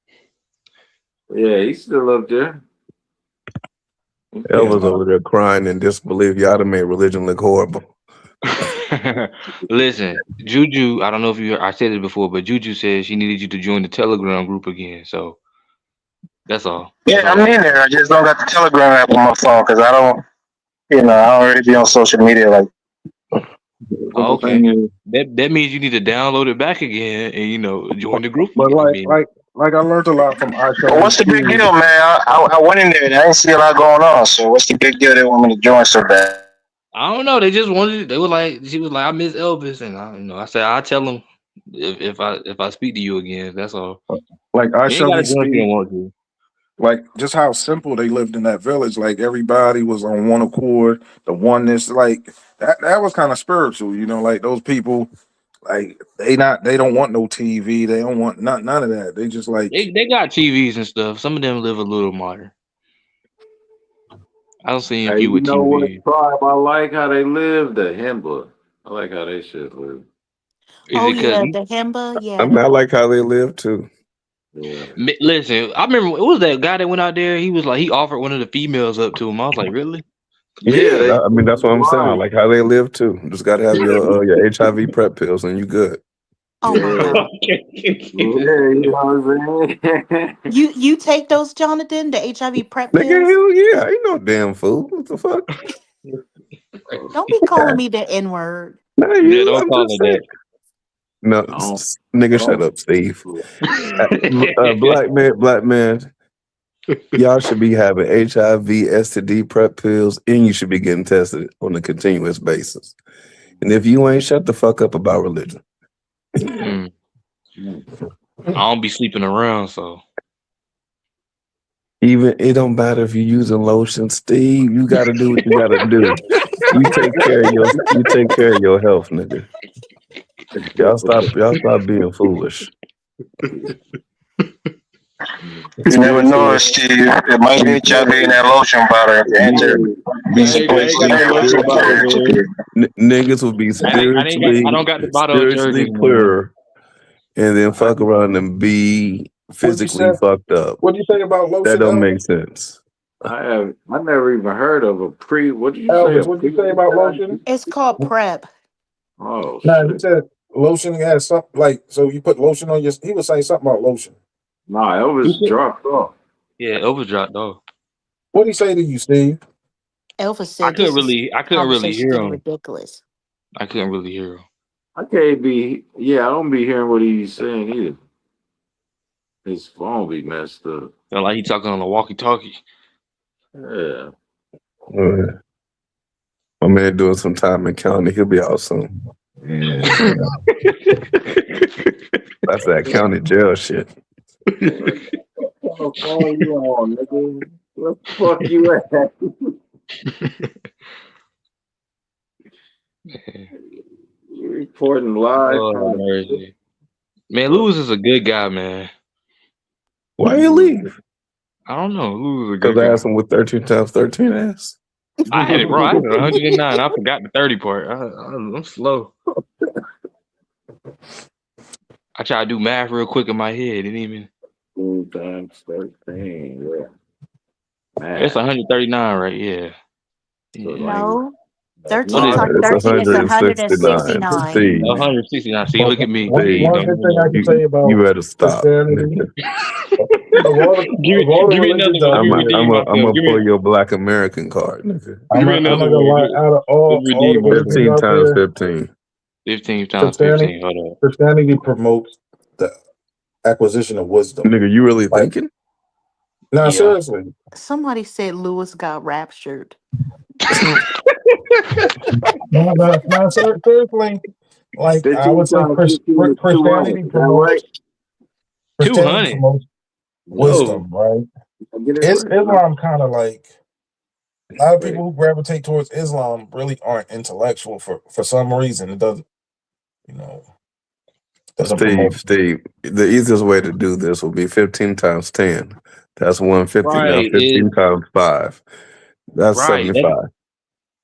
Yeah, he's still up there. Elvis over there crying in disbelief. Y'all done made religion look horrible. Listen, Juju, I don't know if you heard, I said it before, but Juju said she needed you to join the Telegram group again. So that's all. Yeah, I'm in there. I just don't got the Telegram app on my phone because I don't really be on social media like. Oh, okay. That means you need to download it back again and join the group. But again. like I learned a lot from Archer. What's the big deal, man? I went in there and I didn't see a lot going on. So what's the big deal? They want me to join so bad. I don't know. They just wanted. They were like, she was like, I miss Elvis, and I said I'll tell him if I speak to you again. That's all. Like I You ain't gotta join if you don't speak, want to. like just how simple they lived in that village. Like everybody was on one accord. The oneness, like that was kind of spiritual. Like those people, like they don't want no TV. They don't want none of that. They just like They got TVs and stuff. Some of them live a little modern. I don't see a Hey, few you with know what TV. tribe I like how they live? The Himba. I like how they shit live. Oh yeah, the Himba. Yeah, I like how they live too. Yeah. Listen, I remember it was that guy that went out there. He was like, he offered one of the females up to him. I was like, really? Yeah, I mean that's what I'm saying. I like how they live too. Just gotta have your HIV PrEP pills and you good. Oh my God. You take those, Jonathan, the HIV PrEP Nigga, pills? hell yeah, ain't no damn fool. What the fuck? Don't be calling me the N-word. Nah, Yeah, don't call it that. No, nigga, shut up, Steve. Black man, y'all should be having HIV, STD PrEP pills, and you should be getting tested on a continuous basis. And if you ain't, shut the fuck up about religion. I don't be sleeping around, so Even it don't matter if you're using lotion, Steve. You gotta do what you gotta do. You take care of your health, nigga. Y'all stop being foolish. You never know, Steve. It might be HIV in that lotion bottle. Niggas will be spiritually clear, and then fuck around and be physically fucked up. What do you think about lotion? That don't make sense. I never even heard of a pre. What did you Elvis, say? what did you say about lotion? It's called PrEP. Oh, Nah, you said lotion has something like, so you put lotion on your. He was saying something about lotion. Nah, Elvis dropped off. yeah, Elvis dropped off. What did he say to you, Steve? Elvis said I couldn't this really conversation's hear getting him. ridiculous. I couldn't really hear him. I can't be. Yeah, I don't be hearing what he's saying either. His phone be messed up. Sound like he talking on a walkie-talkie. Yeah. My man doing some time in county. He'll be out soon. Yeah. That's that county jail shit. What kind of phone you on, nigga? Where the fuck you at? You recording live? Oh, mercy. Man, Lewis is a good guy, man. Why you leave? I don't know. Lewis is a Because good I guy. asked him with 13 times 13 ass. I had it wrong. I had it 109. I forgot the 30 part. I'm slow. I try to do math real quick in my head. Didn't even. 2 times 13. Yeah. Man. It's 139, right? Yeah. No. 13 What is times it? 13 is 169. 169. See, look at me. One good thing I can say about You better stop. Christianity. Give me another one. I'm gonna pull your Black American card, nigga. I'm not gonna lie. Out of all the 15 religions out times there, 15. 15 times 15. Hold on. Christianity promotes the acquisition of wisdom. Nigga, you really Like, thinking? no, Yeah. seriously. Somebody said Lewis got raptured. No, seriously. Like, I would say Christianity promotes 200. wisdom, right? Islam kind of like, a lot of people who gravitate towards Islam really aren't intellectual for some reason. It doesn't, Steve, the easiest way to do this will be 15 times 10. That's 150. Now Right, 15 times 5. That's Right. 75.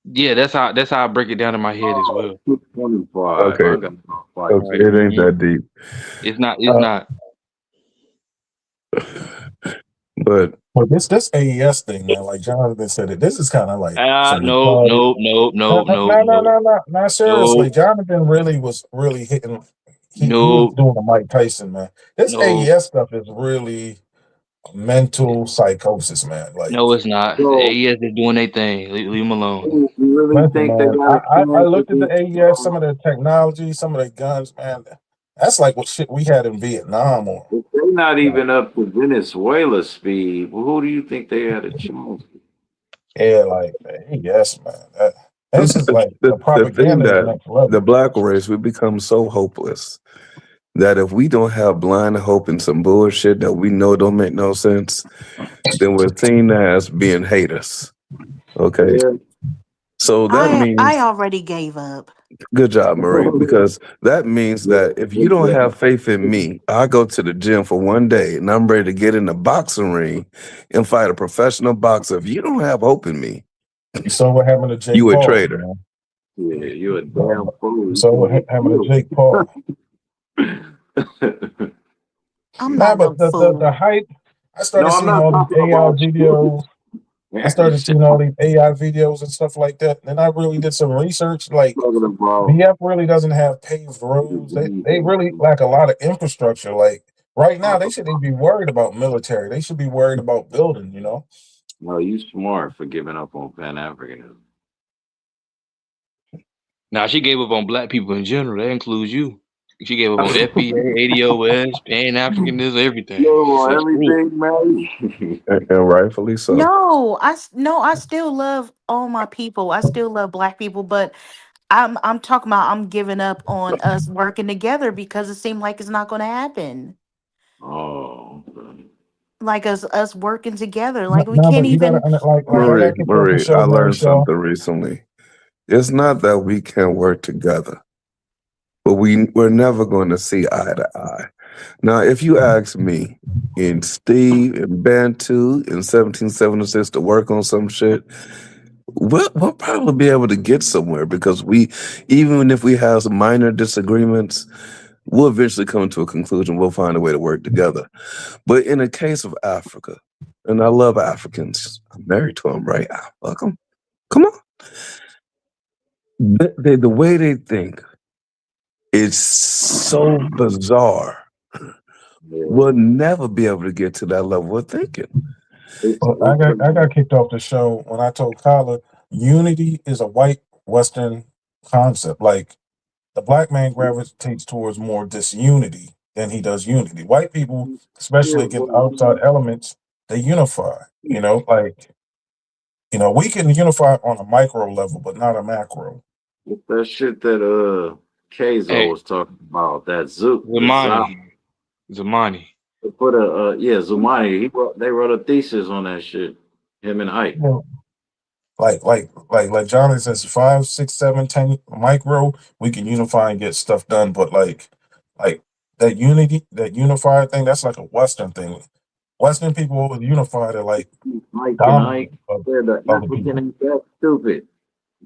Yeah, that's how I break it down in my head as well. 25. Okay. Okay, it ain't that deep. It's not. But this AES thing, man, like Jonathan said it, this is kind of like No. No, seriously. No. Jonathan really was hitting. He No. was doing a Mike Tyson, man. This No. AES stuff is really mental psychosis, man. Like, No, it's not. The AES is doing their thing. Leave them alone. You really listen, think man, they got I looked at the AES, some of the technology, some of the guns, man. That's like what shit we had in Vietnam. Or If they're not even up to Venezuela speed, well, who do you think they had a chance? yeah, like AES, man. This is like the the thing propaganda is that next level. the black race, we become so hopeless that if we don't have blind hope in some bullshit that we know don't make no sense, then we're seen as being haters. Okay. Yeah. So that means I already gave up. good job, Marie, because that means that if you don't have faith in me, I go to the gym for one day and I'm ready to get in the boxing ring and fight a professional boxer. If you don't have hope in me, You saw what happened to Jake you Paul, a traitor. man. Yeah, you a damn fool. So what happened to Jake Paul? I'm Nah, not but no fool. the hype. I started No, I'm seeing not all talking these AI about videos. I started seeing all these AI videos and stuff like that. And I really did some research. Like, talking about VF really doesn't have paved roads. They really lack a lot of infrastructure. Like right now, they shouldn't be worried about military. They should be worried about building, no, you smart for giving up on Pan-Africanism. Now she gave up on black people in general. That includes you. She gave up on FBA, ADOS, Pan-Africanism, everything. Yo, That's true. everything, man. And rightfully so. No, I still love all my people. I still love black people, but I'm talking about I'm giving up on us working together because it seemed like it's not going to happen. Oh, okay. Like us working together, like we No, can't but you gotta even. like I gotta keep up the show, I learned Shaw. something recently. It's not that we can't work together, but we're never going to see eye to eye. Now, if you ask me and Steve and Bantu in 1776 to work on some shit, we'll probably be able to get somewhere because even if we have some minor disagreements, we'll eventually come to a conclusion. We'll find a way to work together. But in the case of Africa, and I love Africans, I'm married to them, right? I fuck them. Come on. The way they think is so bizarre. We'll never be able to get to that level of thinking. Well, I got kicked off the show when I told Kyla unity is a white Western concept. Like the black man gravitates towards more disunity than he does unity. White people, especially against outside elements, they unify. We can unify on a micro level, but not a macro. It's that shit that Keizo was talking about. That Zamani. Put Zumani. They wrote a thesis on that shit. Him and Ike. Like Johnny says, 5, 6, 7, 10 micro, we can unify and get stuff done. But like that unity, that unified thing, that's like a Western thing. Western people always unified are like Mike and Ike. The African ain't that stupid.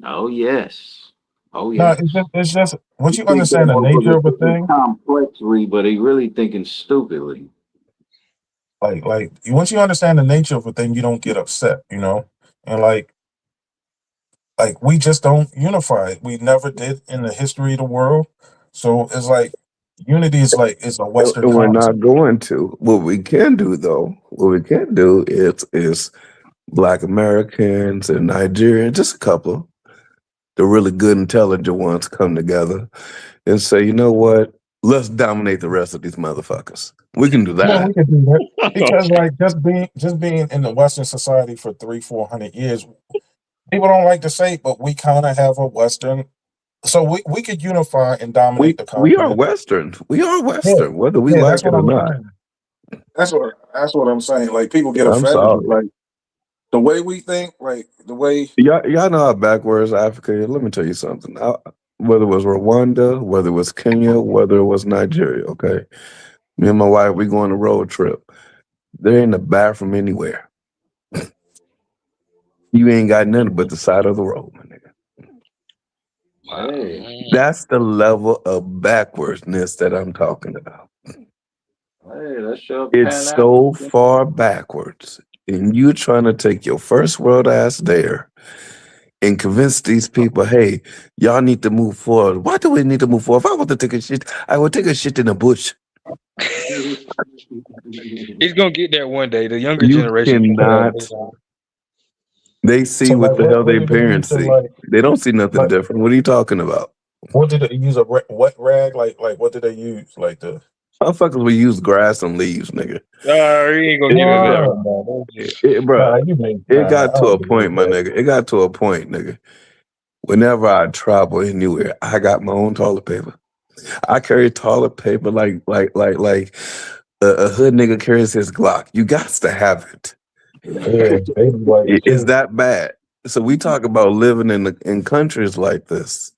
Oh yes. Oh no, yeah. it's just once you understand the nature of a thing, complexly, but he really thinking stupidly. Like once you understand the nature of a thing, you don't get upset, and like we just don't unify. We never did in the history of the world. So it's like unity is a Western And we're concept. not going to. What we can do is Black Americans and Nigerians, just a couple, the really good, intelligent ones come together and say, you know what? Let's dominate the rest of these motherfuckers. We can do Yeah, that. we could do that because, like, just being in the Western society for 300-400 years, people don't like to say, but we kind of have a Western. So we could unify and dominate the We are continent. Western. We are Yeah, Western, whether we yeah, like that's it what or I'm not. saying. That's what I'm saying. Like, people get I'm offended, sorry. but, like, the way we think, like the way. Y'all know how backwards Africa is. Let me tell you something. Whether it was Rwanda, whether it was Kenya, whether it was Nigeria, okay? Me and my wife, we go on a road trip. There ain't a bathroom anywhere. You ain't got nothing but the side of the road, my nigga. Hey, That's the level of backwardsness that I'm talking about. hey, that's your It's Pan so African. far backwards. And you trying to take your first world ass there and convince these people, hey, y'all need to move forward. Why do we need to move forward? If I want to take a shit, I would take a shit in the bush. It's gonna get there one day. The younger You generation can cannot. move on. They see So, like, what the hell what their did they use parents to, see. like, They don't see nothing different. What are you talking about? what did they use wet rag? Like, what did they use? Like the. Motherfuckers, we use grass and leaves, nigga. You ain't gonna get it there. Bro, it got I to a don't believe point, my that. nigga. It got to a point, nigga. Whenever I travel anywhere, I got my own toilet paper. I carry toilet paper like a hood nigga carries his Glock. You got to have it. Yeah, baby wipes It's too. that bad. So we talk about living in countries like this,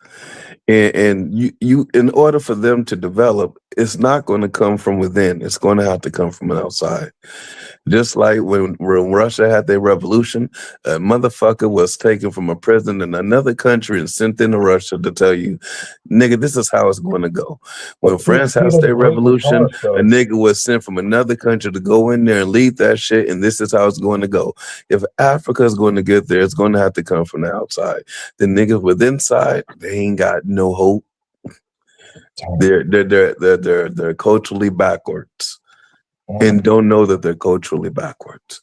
and you in order for them to develop, it's not going to come from within. It's going to have to come from outside. Just like when Russia had their revolution, a motherfucker was taken from a prison in another country and sent into Russia to tell you, nigga, this is how it's going to go. When France has their revolution, a nigga was sent from another country to go in there and lead that shit, and this is how it's going to go. If Africa is going to get there, it's going to have to come from the outside. The niggas with inside, they ain't got no hope. They're culturally backwards. And don't know that they're culturally backwards.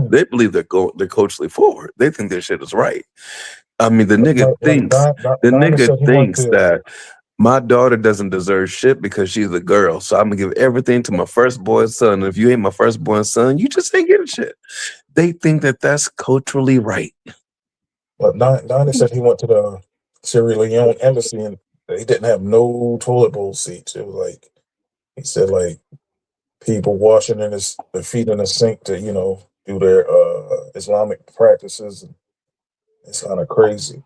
They believe they're culturally forward. They think their shit is right. I mean, the nigga thinks that my daughter doesn't deserve shit because she's a girl. So I'm gonna give everything to my firstborn son. And if you ain't my firstborn son, you just ain't getting shit. They think that that's culturally right. But Donnie said he went to the Sierra Leone embassy and they didn't have no toilet bowl seats. It was like, he said, like, people washing their feet in the sink to, do their Islamic practices. It's kind of crazy.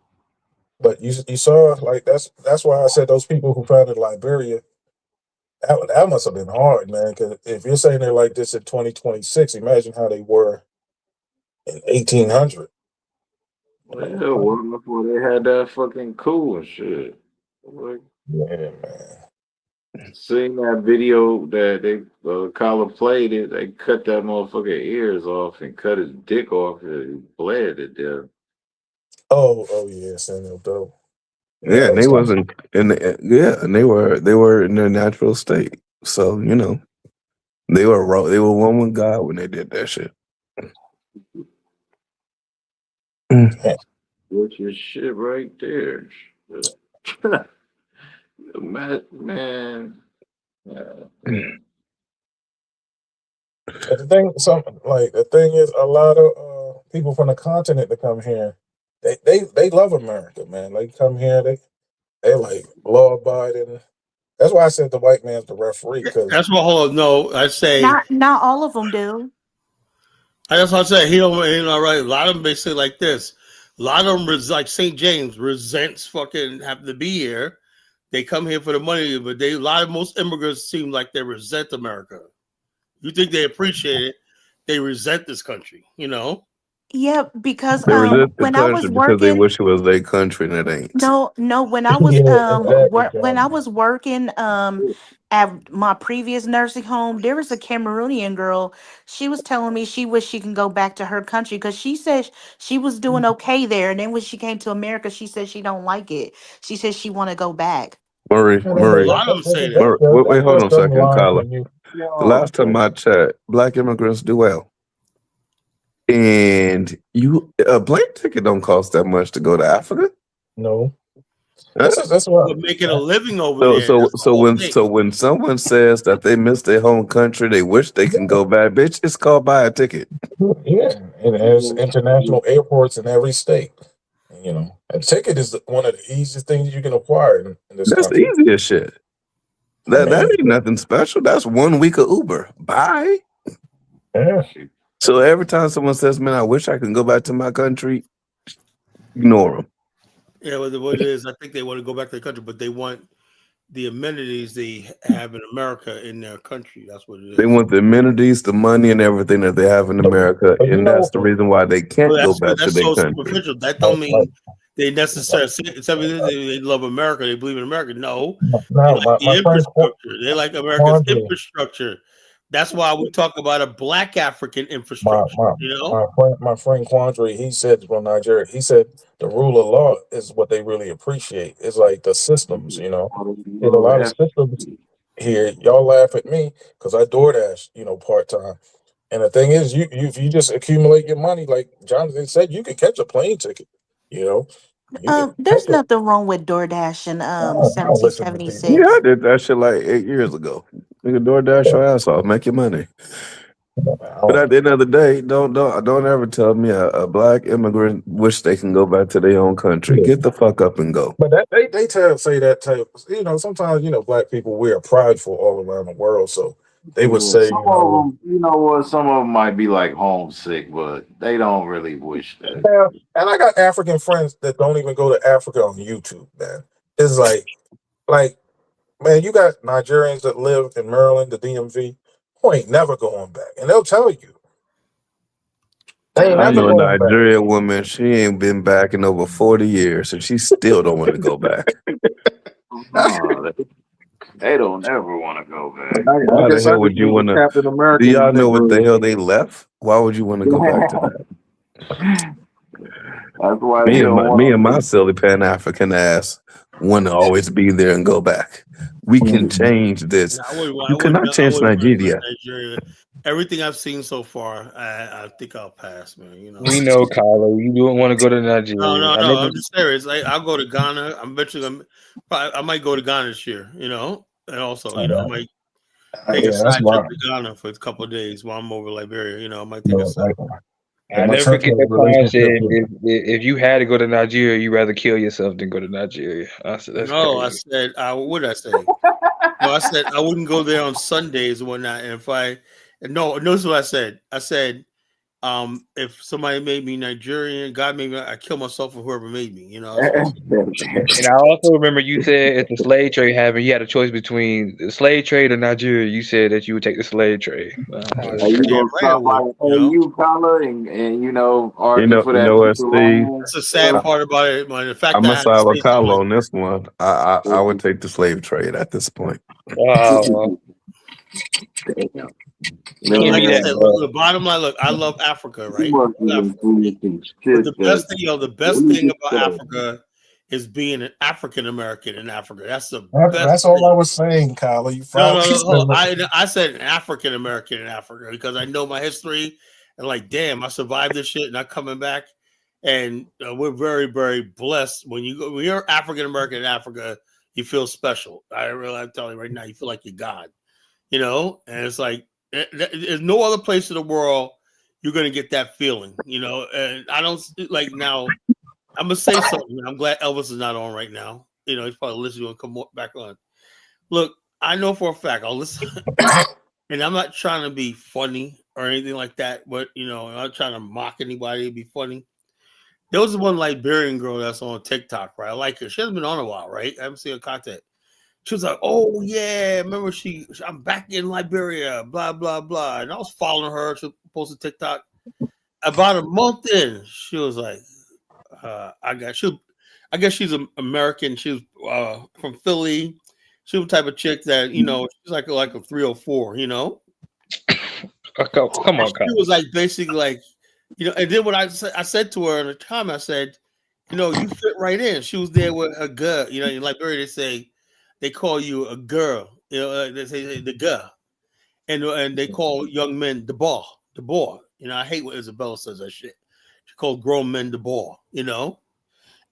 But you saw, like, that's why I said those people who founded Liberia, that must have been hard, man. Because if you're saying they're like this in 2026, imagine how they were in 1800. Yeah, well, before they had that fucking coup and shit. Like, yeah, man. Seeing that video that they Collar played it, they cut that motherfucker ears off and cut his dick off and he bled to death. Oh yeah, Samuel Doe. Yeah, and they wasn't and they were in their natural state. So, they were wrong. They were one with God when they did that shit. Which is shit right there. Man. But the thing is, a lot of people from the continent that come here, they love America, man. They come here, they like law abiding. That's why I said the white man's the referee. Because that's what. Hold on, no, I say not all of them do. That's what I said. He not right. A lot of them basically like this. A lot of them like St. James resents fucking having to be here. They come here for the money, but most immigrants seem like they resent America. You think they appreciate it? They resent this country. Yeah, because They resist the when I was country because they working, wish it was their country and it ain't. no, when I was when I was working at my previous nursing home, there was a Cameroonian girl. She was telling me she wished she can go back to her country because she said she was doing okay there, and then when she came to America, she said she don't like it. She said she want to go back. Murray. A lot of them say that. Wait, hold on a second, Kyla. The last time I checked, black immigrants do well. And a plane ticket don't cost that much to go to Africa. No. That's what. But making a living over there. So when someone says that they miss their home country, they wish they can go back. Bitch, it's called buy a ticket. Yeah, and there's international airports in every state. You know, a ticket is one of the easiest things you can acquire in this That's country. the easiest shit. That ain't nothing special. That's 1 week of Uber. Bye. Yeah. So every time someone says, "Man, I wish I could go back to my country," ignore them. Yeah, well, what it is, I think they want to go back to the country, but they want the amenities they have in America in their country. That's what it is. They want the amenities, the money, and everything that they have in America, and that's the reason why they can't go back to their so country. superficial. That don't mean they necessarily they love America. They believe in America. No, they like the infrastructure. They like America's infrastructure. That's why we talk about a Black African infrastructure. My friend Quandre, he said from Nigeria, he said the rule of law is what they really appreciate. It's like the systems, you know. There's a lot of systems here. Y'all laugh at me because I DoorDash, part time. And the thing is, if you just accumulate your money, like Jonathan said, you can catch a plane ticket, There's nothing wrong with DoorDash and 1776. Yeah, I did that shit like 8 years ago. Nigga, DoorDash your ass off, make your money. But at the end of the day, don't ever tell me a Black immigrant wish they can go back to their own country. Get the fuck up and go. But they say that type. Sometimes Black people, we are prideful all around the world, so they would say, some of them, some of them might be like homesick, but they don't really wish that. Yeah, and I got African friends that don't even go to Africa on YouTube, man. It's like, man, you got Nigerians that live in Maryland, the DMV, who ain't never going back, and they'll tell you. I know a Nigerian woman, she ain't been back in over 40 years, and she still don't want to go back. They don't ever want to go back. Why the hell would you want to? Do y'all know what the hell they left? Why would you want to go back to that? That's why me and my silly Pan African ass want to always be there and go back. We can change this. You cannot change Nigeria. Everything I've seen so far, I think I'll pass, man. We know, Kylo. You don't want to go to Nigeria. No. I'm just serious. I'll go to Ghana. I might go to Ghana this year. And also, I might take a side trip to Ghana for a couple of days while I'm over Liberia. I might take a side. I never forget that Brian said if you had to go to Nigeria, you'd rather kill yourself than go to Nigeria. I said that's crazy. I said what did I say? No, I said I wouldn't go there on Sundays and whatnot. And notice what I said. I said, if somebody made me Nigerian, God made me, I kill myself for whoever made me. And I also remember you said at the slave trade happened, you had a choice between the slave trade or Nigeria. You said that you would take the slave trade. You gonna stop like you color and argue for that. That's the sad part about it. The fact I'm a side with Kylo on this one. I would take the slave trade at this point. Wow. Like I said, the bottom line, look, I love Africa, right? But the best thing about Africa is being an African American in Africa. That's the best. That's all I was saying, Kyle. No. I said an African American in Africa because I know my history and damn, I survived this shit and I'm coming back. And we're very, very blessed. When you're African American in Africa, you feel special. I'm telling you right now, you feel like you're God. And it's like there's no other place in the world you're gonna get that feeling, And I don't now. I'm gonna say something. I'm glad Elvis is not on right now. He's probably listening and come back on. Look, I know for a fact I'll listen, and I'm not trying to be funny or anything like that. But I'm not trying to mock anybody to be funny. There was one Liberian girl that's on TikTok, right? I like her. She hasn't been on a while, right? I haven't seen her content. She was like, "Oh yeah, remember I'm back in Liberia, blah blah blah." And I was following her. She posted TikTok. About a month in, she was like, I guess she's an American. She was from Philly. She was the type of chick that she's like a 304. Come on, she was basically and then what I said to her in the time, I said, you fit right in. She was there with a girl. In Liberia they call you a girl. They say the girl, and they call young men the boy. I hate when Isabella says that shit. She called grown men the boy.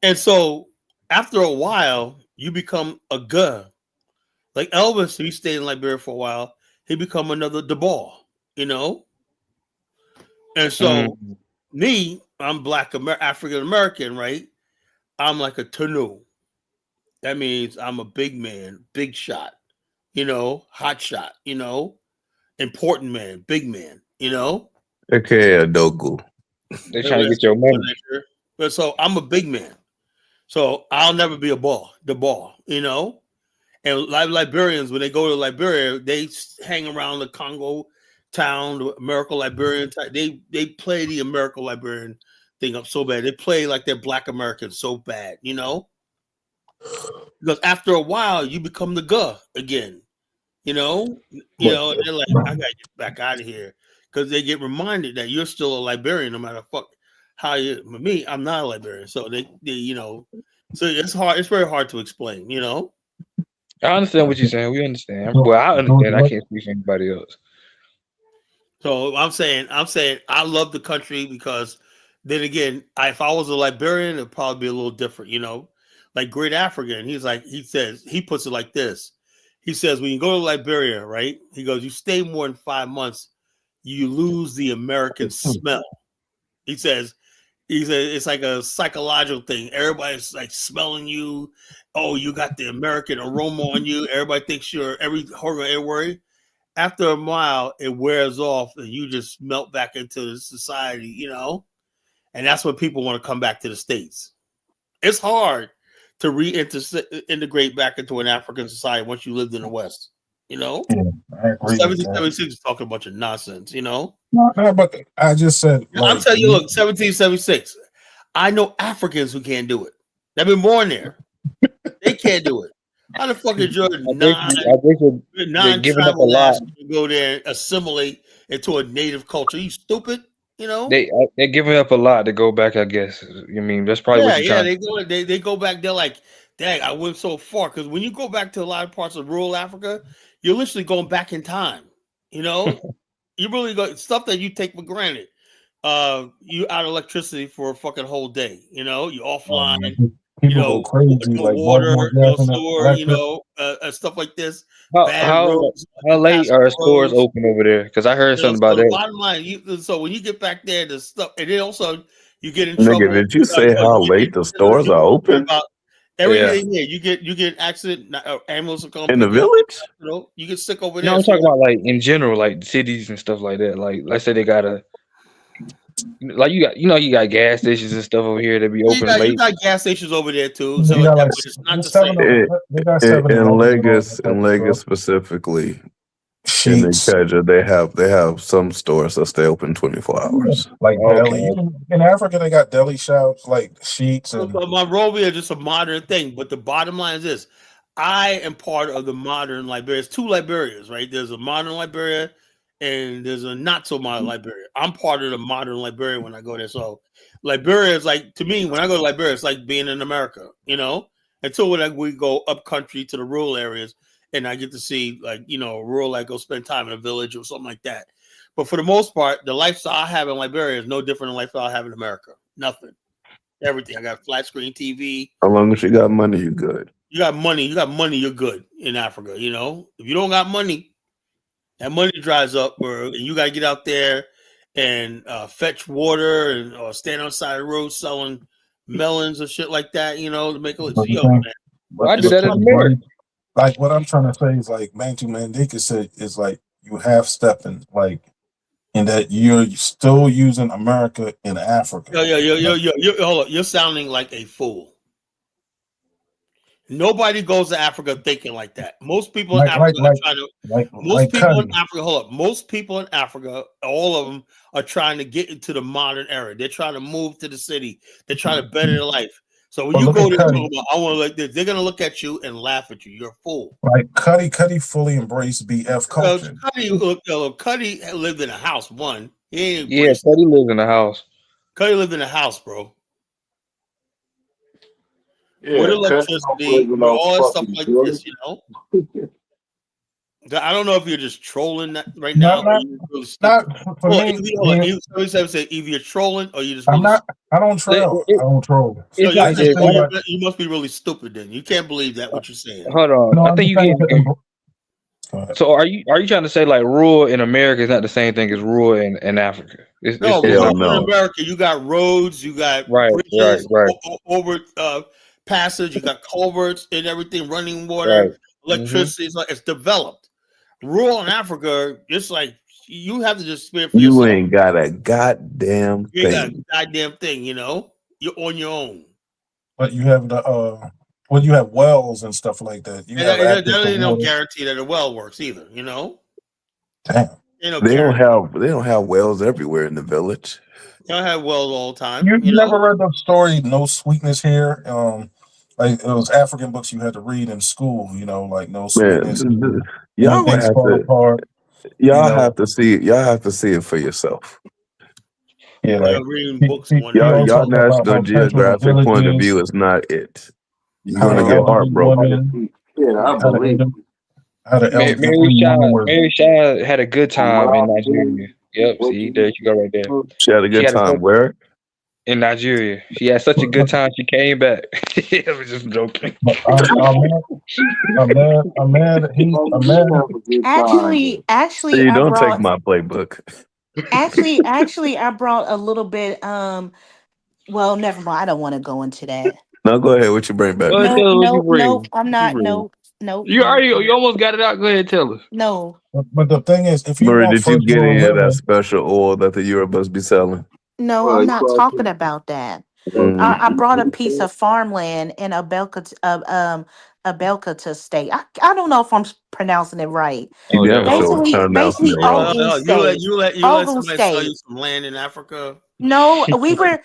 And so after a while, you become a guh. Like Elvis, he stayed in Liberia for a while. He become another DeBall, you know. And so, me, I'm Black African American, right? I'm like a Tanu. That means I'm a big man, big shot, you know, hot shot, you know, important man, big man, you know. Okay, Adogu. They're trying to get your money. But so I'm a big man. So I'll never be the ball, you know. And Liberians, when they go to Liberia, they hang around the Congo town, the American Liberian. They play the American Liberian thing up so bad. They play like they're Black Americans so bad, you know. Because after a while, you become the guh again, you know. You know, and they're like, I gotta get back out of here because they get reminded that you're still a Liberian, no matter how you. For me, I'm not a Liberian, so they you know. So it's hard. It's very hard to explain, you know. I understand what you're saying. We understand. Well, I understand. I can't speak for anybody else. So I'm saying I love the country because then again, if I was a Liberian, it'd probably be a little different, you know. Like Great African, he puts it like this. He says, when you go to Liberia, right? He goes, you stay more than 5 months, you lose the American smell. He says it's like a psychological thing. Everybody's like smelling you. Oh, you got the American aroma on you. Everybody thinks you're everywhere. After a while, it wears off and you just melt back into the society, you know? And that's when people want to come back to the States. It's hard to reintegrate back into an African society once you lived in the West, you know? Yeah, I agree. 1776 is talking a bunch of nonsense, you know? No, but I just said. I'm telling you, look, 1776. I know Africans who can't do it. They've been born there. They can't do it. How the fuck is your non-tribal ass to go there and assimilate into a native culture? You stupid, you know? They're giving up a lot to go back, I guess. I mean, that's probably what you're trying. They go back. They're like, dang, I went so far. Because when you go back to a lot of parts of rural Africa, you're literally going back in time. You know, you really got stuff that you take for granted. You out of electricity for a fucking whole day. You know, you offline. You know, crazy, no like water, no sewer, you know, stuff like this. How late are stores open over there? Because I heard something about that. Bottom line, so when you get back there, the stuff, and then also you get in trouble. Nigga, did you say how late the stores are open? Everything here, you get accident, ambulance will come in the village. You know, you get sick over there. No, I'm talking about like in general, like cities and stuff like that. Like, let's say they got you got gas stations and stuff over here that be open late. You got gas stations over there too. So like it's not the same. In Lagos specifically, in Ikeja, they have some stores that stay open 24 hours. Like deli. In Africa, they got deli shops like Sheets. And Monrovia is just a modern thing. But the bottom line is this: I am part of the modern Liberia. There's two Liberias, right? There's a modern Liberia. And there's a not so modern Liberia. I'm part of the modern Liberia when I go there. So Liberia is like, to me, when I go to Liberia, it's like being in America, you know, until we go up country to the rural areas and I get to see like, you know, rural, like go spend time in a village or something like that. But for the most part, the lifestyle I have in Liberia is no different than the lifestyle I have in America. Nothing. Everything. I got flat screen TV. As long as you got money, you're good. You got money, you're good in Africa, you know. If you don't got money, that money dries up, bro, and you gotta get out there and fetch water and or stand outside the road selling melons or shit like that, you know, to make a man. I do that in America. Like what I'm trying to say is like Mantu Mandika said is like you half stepping, like in that you're still using America in Africa. Hold up, you're sounding like a fool. Nobody goes to Africa thinking like that. Most people in Africa are trying to. Most people in Africa, all of them are trying to get into the modern era. They're trying to move to the city. They're trying to better their life. So when you go there, I want to like this. They're gonna look at you and laugh at you. You're a fool. Like Cuddy fully embraced BF culture. Cuddy lived in a house. One, Cuddy lived in a house. Cuddy lived in a house, bro. Yeah, with electricity, with all that stuff like this, you know. I don't know if you're just trolling that right now. Not, or you're really not for me. Either you're trolling or you just. I'm really not. I don't troll. I don't troll. So I just feel like, you must be really stupid then. You can't believe that what you're saying. Hold on. no, I I'm think you just saying can. that- So are you trying to say like rural in America is not the same thing as rural in Africa? No, it's in America, you got roads, you got bridges, over passage, you got culverts and everything, running water, electricity. It's developed. Rural in Africa, it's like you have to just spend for yourself. You ain't got a goddamn You ain't got thing. a goddamn thing, you know. You're on your own. but you have the well, you have wells and stuff like that. You And have that access to ain't no water. guarantee that a well works either, you know. Damn. Ain't no They guarantee. don't have wells everywhere in the village. You don't have wells all the time. You You know? never read the story "No Sweetness Here"? Like it was African books you had to read in school. You know, like "No Sweetness." Man, y'all When things have fall to. apart. Y'all know. have to see it. Y'all have to see it for yourself. Yeah, like reading books. Y'all National Geographic point of view is not it. You're gonna get heartbroken. Yeah, I believe. Mary Shaw had a good time in Nigeria. Yep, see, there you go right there. She had a good time where? In Nigeria. She had such a good time she came back. I was just joking. Actually, See, I don't brought take my playbook. actually I brought a little bit well, never mind. I don't want to go into that. No, go ahead. What you bring back? No, I'm not. No. You almost got it out. Go ahead, tell us. No. But the thing is, if you Marie, want did you first get world any of that living, special oil that the Europe must be selling? No, I'm not talking about that. I brought a piece of farmland in Abelkota State. I don't know if I'm pronouncing it right. You damn sure Basically, Ogun State. You let Ogun somebody sell State. you some land in Africa. No, remember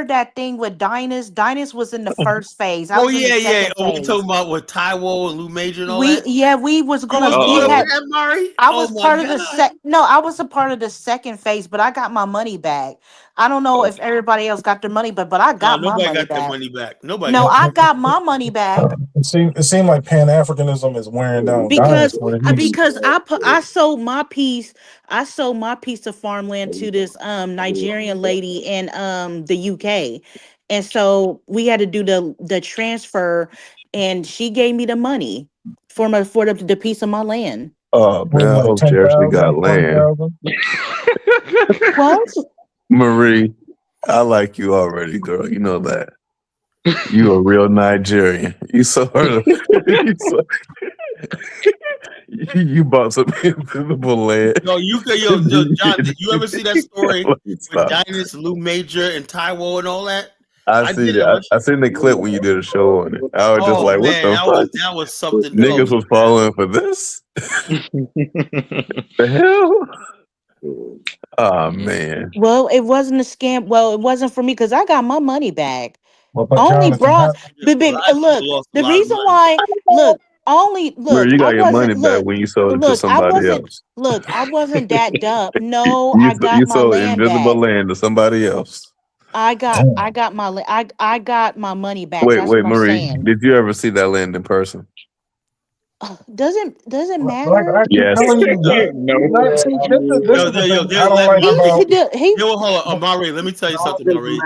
that thing with Dynas? Dynas was in the first phase. I was in the second Oh, we phase. talking about with Taiwo and Lou Major and all that. We was You gonna. was We doing had. that, Mari? I was part of God. I was a part of the second phase, but I got my money back. I don't know if everybody else got their money back, but I got my nobody money got back. their money back. Nobody. No, I got my money back it seemed like Pan Africanism is wearing down because Dynas. I sold my piece. I sold my piece of farmland to this Nigerian lady in the UK, and so we had to do the transfer, and she gave me the money for the piece of my land. Man, I hope she actually got land. What? Marie, I like you already, girl. You know that. You a real Nigerian. You saw her. You bought some invisible land. No, John, did you ever see that story with Dynas, Lou Major, and Taiwo and all that? I seen the clip when you did a show on it. I was just like, what the fuck? That was something. Niggas was falling for this? The hell? Oh man. Well, it wasn't a scam. Well, it wasn't for me because I got my money back. Well, Only brought look, the reason why Where you got your money back when you sold it to somebody else. Look, I wasn't that dumb. No, You I got my sold land invisible back. land to somebody else. I got my money back. Wait, That's what I'm Marie, saying. did you ever see that land in person? Doesn't matter. Yes. Amari, let me tell you something, Marie.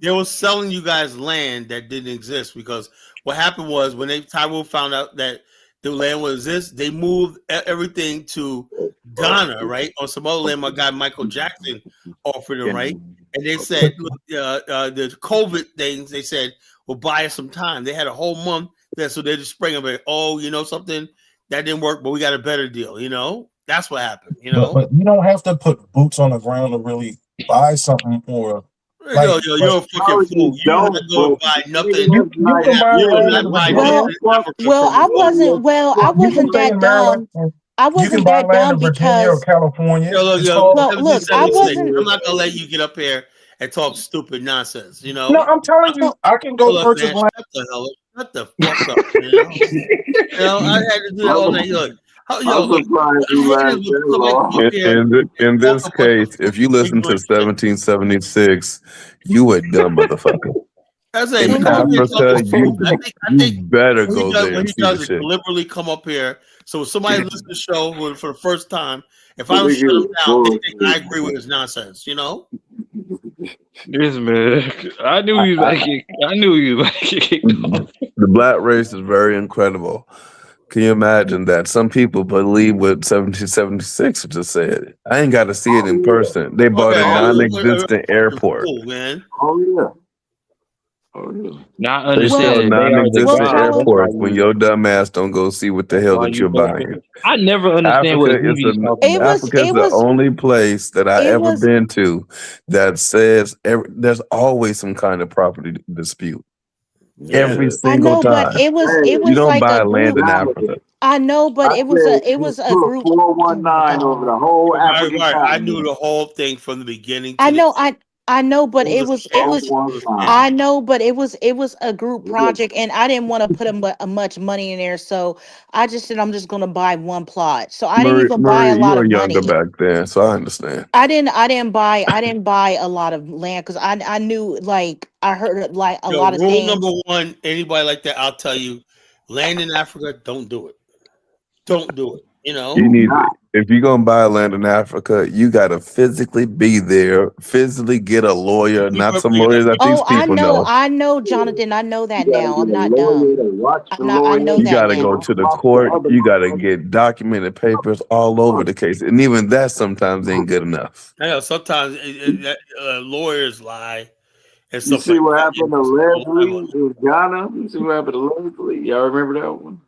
They were selling you guys land that didn't exist because what happened was when Taiwo found out that the land would exist, they moved everything to Ghana, right? On some other land, my guy Michael Jackson offered them, right? And they said the COVID things. They said, "We'll buy us some time." They had a whole month. So they just spring up like, oh, you know something that didn't work, but we got a better deal. You know, that's what happened. You know, but you don't have to put boots on the ground to really buy something or. Like, you're a fucking fool. You don't go and buy nothing. I wasn't that dumb. I wasn't that dumb because California. Look, I wasn't. I'm not gonna let you get up here and talk stupid nonsense. You know. No, I'm telling you, I can go purchase land. Shut the fuck up. You know, I had to do that all night. Look. In this case, if you listen to 1776, you a dumb motherfucker. That's In he come here Africa, talking. I think you better what he go does, there what and he see the does is shit. deliberately come up here. So if somebody listens to the show for the first time, if I I don't think shut it him was down, they think I bullshit. agree with his nonsense. You know? This man, I knew he was like it. I knew he was like it. The black race is very incredible. Can you imagine that? Some people believe what 1776 just said. I ain't got to see it in person. They bought a non-existent airport. Cool, man. Oh yeah. Oh yeah. Not They sell understanding they are the non-existent God. That's why airports when you. your dumb ass don't go see what the That's hell why that you you're so buying. pissed. I never understand what Africa is Vivi's talking about. Africa is the only place that I it ever was been to that says there's always some kind of property dispute. Every I single know, but time. it You was don't like a buy land group. in Africa. I know, but I it said was just a put group. Oh my 419 over the God. whole Right, African right. I knew continent. the whole thing from the beginning I to the know, end. I know, but It was a scam. It was a scam. I know, but it was a group project, and I didn't want to put much money in there, so I just said I'm just gonna buy one plot. So I didn't even buy a Marie, you lot were of younger money. back then, so I understand. I didn't buy a lot of land because I knew, like, I heard like a Yo, lot of rule number things. one, anybody like that, I'll tell you, land in Africa, don't do it. Don't do it. You know? You need if you're gonna buy land in Africa, you gotta physically be there, physically get a lawyer, not some lawyers that these Oh, people know. I know, Jonathan. I know that You gotta now. get I'm a not lawyer dumb. to watch the I lawyer. know You that gotta go now. to the Watch the court, other you gotta lawyer. get documented papers all over the case. And even that sometimes ain't good enough. I know sometimes lawyers lie and You stuff see like what that. happened to Leslie in Ghana? You see what happened to Leslie? Y'all remember that one?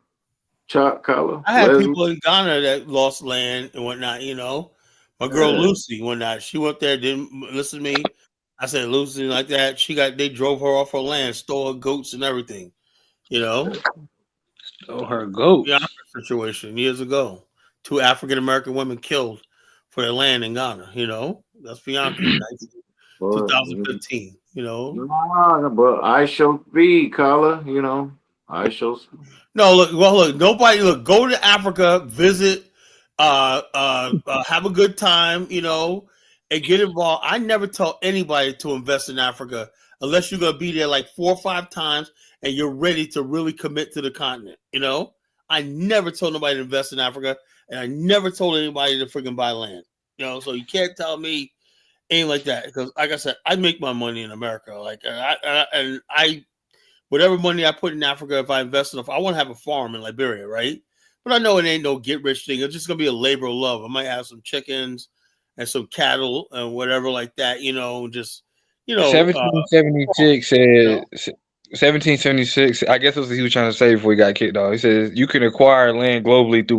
Chop collar. I had Leslie. people in Ghana that lost land and whatnot, you know. My girl Yeah. Lucy, whatnot, she went there, didn't listen to me. I said, Lucy, like that. They drove her off her land, stole her goats and everything, you know. Stole her goats. Bianca situation years ago. 2 African American women killed for their land in Ghana, you know. That's Bianca, 2015, you know. Nah, but I show speed, collar, you know. I show speed. No, look, nobody go to Africa, visit, have a good time, you know, and get involved. I never tell anybody to invest in Africa unless you're gonna be there like 4 or 5 times and you're ready to really commit to the continent, you know. I never told nobody to invest in Africa, and I never told anybody to freaking buy land, you know. So you can't tell me anything like that because, like I said, I make my money in America, like I whatever money I put in Africa, if I invest enough, I want to have a farm in Liberia, right? But I know it ain't no get rich thing. It's just gonna be a labor of love. I might have some chickens and some cattle and whatever like that, you know, just 1776 said 1776. I guess that's what he was trying to say before he got kicked off. He says you can acquire land globally through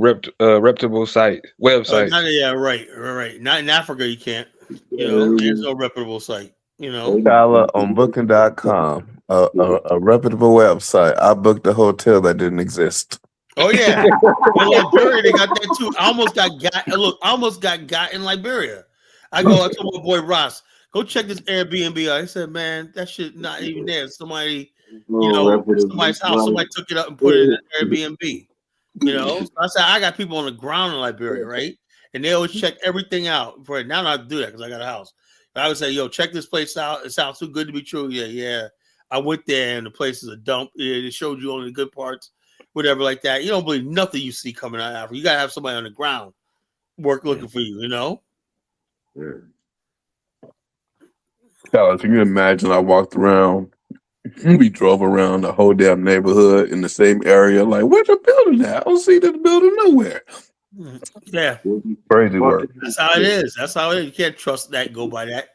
reputable websites. Right. Not in Africa, you can't. You know, there's no reputable site. You know, Tyler on booking.com, a reputable website. I booked a hotel that didn't exist. Oh yeah, in Liberia they got that too. I almost got in Liberia. I told my boy Ross, go check this Airbnb out. He said, man, that shit not even there. Somebody, somebody's house. Somebody took it up and put it in an Airbnb. You know, so I said I got people on the ground in Liberia, right? And they always check everything out. For now, I do that because I got a house. But I would say, yo, check this place out. It sounds too good to be true. Yeah. I went there and the place is a dump. It showed you only the good parts, whatever like that. You don't believe nothing you see coming out of Africa. You gotta have somebody on the ground looking for you. You know. Tyler, can you imagine? I walked around. We drove around the whole damn neighborhood in the same area. Like, where's the building at? I don't see the building nowhere. Yeah. Crazy work. That's how it is. You can't trust that. Go by that.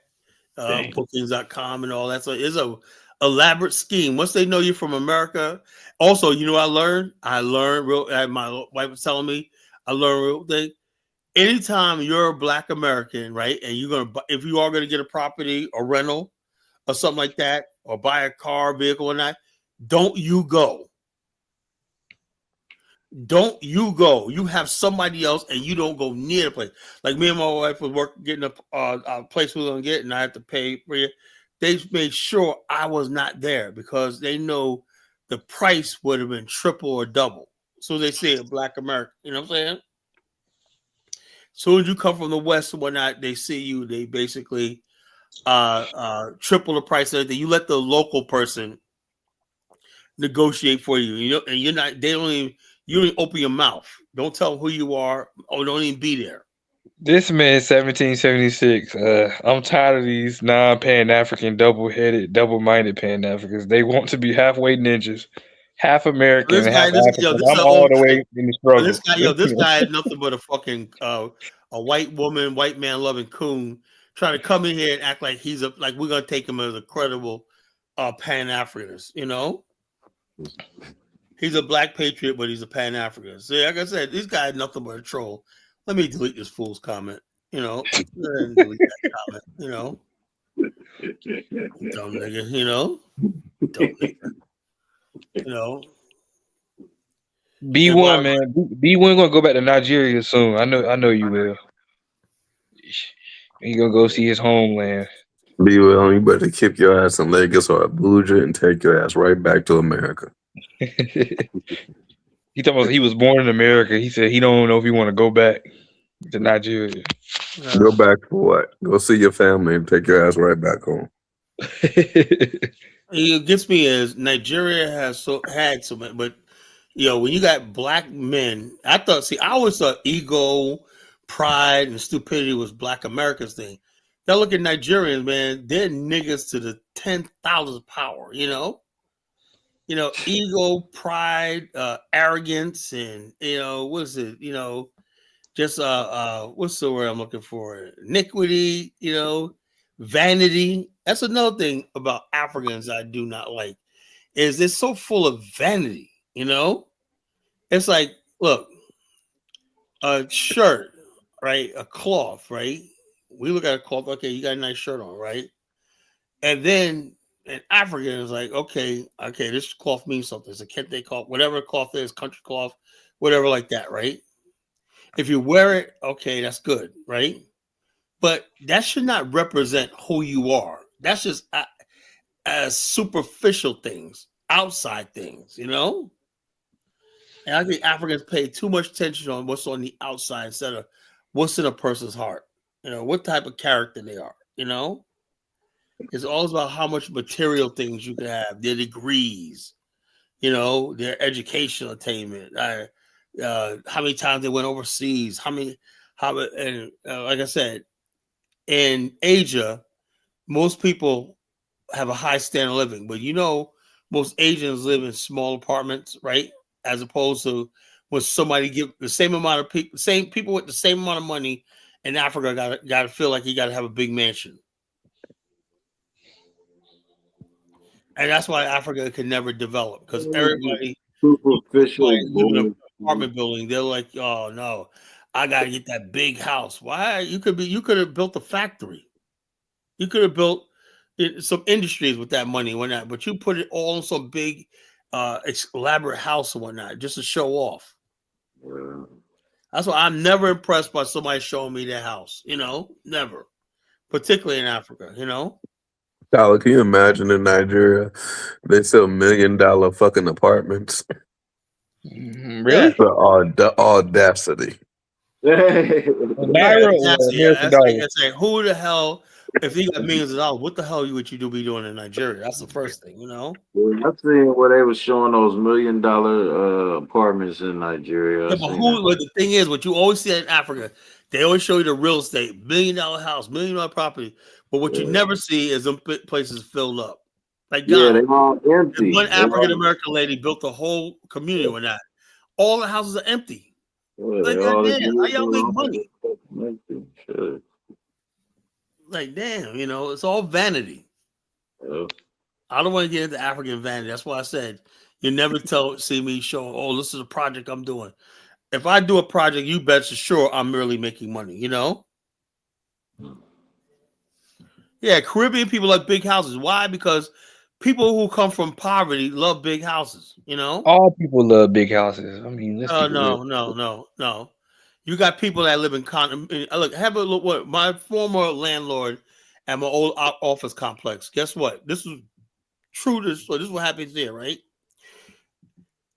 Bookings.com and all that. So it's a elaborate scheme. Once they know you're from America. Also, you know what I learned real. My wife was telling me I learned real thing. Anytime you're a Black American, right, and if you are gonna get a property or rental or something like that, or buy a car, vehicle, or not, don't you go. Don't you go. You have somebody else, and you don't go near the place. Like me and my wife was getting a place we were gonna get, and I had to pay for it. They made sure I was not there because they know the price would have been triple or double. So they say a Black American. You know what I'm saying? As soon as you come from the West and whatnot, they see you. They basically triple the price of everything. You let the local person negotiate for you. You know, and you're not. They don't even. You don't even open your mouth. Don't tell them who you are, or don't even be there. This man, 1776. I'm tired of these non-Pan African, double-headed, double-minded Pan Africans. They want to be halfway ninjas, half American, This and guy, half this African. is I'm an all old the way trick. in the struggle. This guy had nothing but a fucking a white woman, white man loving coon trying to come in here and act like he's like we're gonna take him as a credible Pan Africanist. You know, he's a black patriot, but he's a Pan Africanist. See, like I said, this guy had nothing but a troll. Let me delete this fool's comment. You know, delete that comment. You know, dumb nigga. You know, dumb nigga. You know. B1, man. B1 gonna go back to Nigeria soon. I know you will. He gonna go see his homeland. Be well, you better keep your ass in Lagos or Abuja and take your ass right back to America. He told us he was born in America. He said he don't know if he want to go back to Nigeria. Go back for what? Go see your family and take your ass right back home. It gets me as Nigeria has had so many, but when you got black men, I always thought ego, pride, and stupidity was black America's thing. Now look at Nigerians, man. They're niggas to the 10,000th power, ego, pride, arrogance, and what is it? Just what's the word I'm looking for? Iniquity, vanity. That's another thing about Africans I do not like, is they're so full of vanity, It's like, look, a shirt, right? A cloth, right? We look at a cloth, okay, you got a nice shirt on, right? And then an African is like, okay, this cloth means something. It's a kente cloth, whatever cloth is, country cloth, whatever like that, right? If you wear it, okay, that's good, right? But that should not represent who you are. That's just superficial things, outside things, And I think Africans pay too much attention on what's on the outside instead of what's in a person's heart. What type of character they are. It's all about how much material things you can have, their degrees, their educational attainment, how many times they went overseas, like I said, in Asia, most people have a high standard of living, but most Asians live in small apartments, right? As opposed to when somebody give the same amount of people, same people with the same amount of money in Africa got to feel like you got to have a big mansion, and that's why Africa can never develop, because everybody superficial live in an apartment building. They're like, oh no, I got to get that big house. Why? You could have built a factory. You could have built some industries with that money and whatnot, but you put it all in some big elaborate house and whatnot just to show off. Yeah. That's why I'm never impressed by somebody showing me their house, never, particularly in Africa, Tyler, can you imagine in Nigeria they sell $1 million fucking apartments? Really? The audacity. It's like, who the hell? If he got millions of dollars, what the hell would you be doing in Nigeria? That's the first thing, I've seen where they were showing those $1 million apartments in Nigeria. Yeah, but the thing is, what you always see in Africa, they always show you the real estate, $1 million house, $1 million property. But what you never see is them places filled up. Like Ghana, they're all empty. One African American lady built a whole community with that. All the houses are empty. Like, damn, how y'all make money? Sure. Like, damn, it's all vanity. I don't want to get into African vanity. That's why I said you never see me showing, oh, this is a project I'm doing. If I do a project, you bet for sure I'm really making money, Yeah, Caribbean people like big houses. Why? Because people who come from poverty love big houses, All people love big houses. I mean, no. You got people that live in look, have a look. What my former landlord at my old office complex. Guess what? This is true. This is what happens there, right?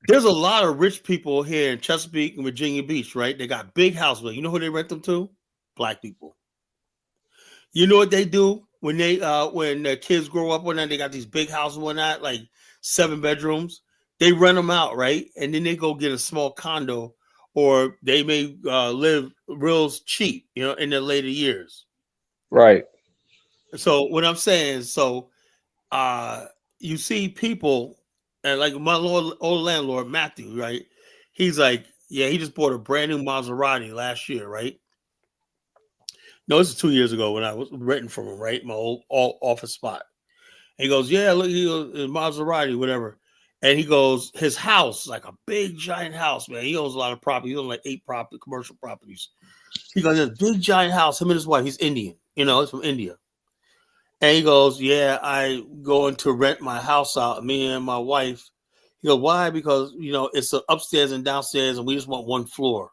There's a lot of rich people here in Chesapeake and Virginia Beach, right? They got big houses. You know who they rent them to? Black people. You know what they do? when the kids grow up, they got these big houses, whatnot, like 7 bedrooms. They rent them out, right? And then they go get a small condo, or they may live real cheap, in their later years. Right. So what I'm saying is, you see people, and like my old landlord Matthew, right? He's like, yeah, he just bought a brand new Maserati last year, right? No, this is 2 years ago when I was renting from him, right? My old office spot. And he goes, yeah, look, Maserati, whatever. And he goes, his house, like a big giant house, man. He owns a lot of property. He owns like 8 commercial properties. He goes, this big giant house. Him and his wife, he's Indian, he's from India. And he goes, yeah, I going to rent my house out, me and my wife. He goes, why? Because, it's an upstairs and downstairs, and we just want 1 floor.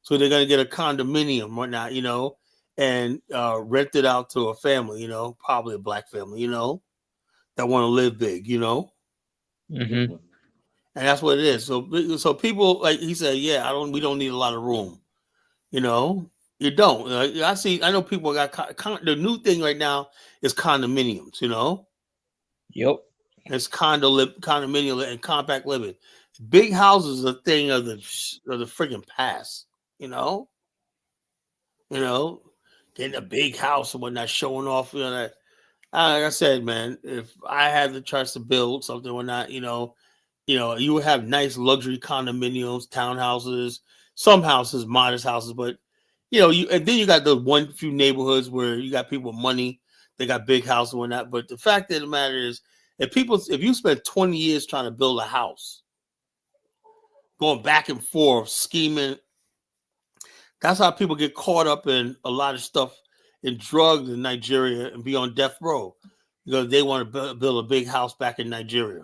So they're going to get a condominium right now, and rent it out to a family, probably a black family, that want to live big, Mm-hmm. And that's what it is. So people, like he said, yeah, we don't need a lot of room, you don't. I know people got the new thing right now is condominiums, Yep. It's condominium and compact living. Big houses are a thing of the freaking past, getting a big house and whatnot, showing off, that. Like I said, man, if I had the chance to build something or not, you would have nice luxury condominiums, townhouses, some houses, modest houses, but and then you got the few neighborhoods where you got people with money, they got big houses and whatnot. But the fact of the matter is, if you spend 20 years trying to build a house, going back and forth, scheming, that's how people get caught up in a lot of stuff in drugs in Nigeria and be on death row because they want to build a big house back in Nigeria.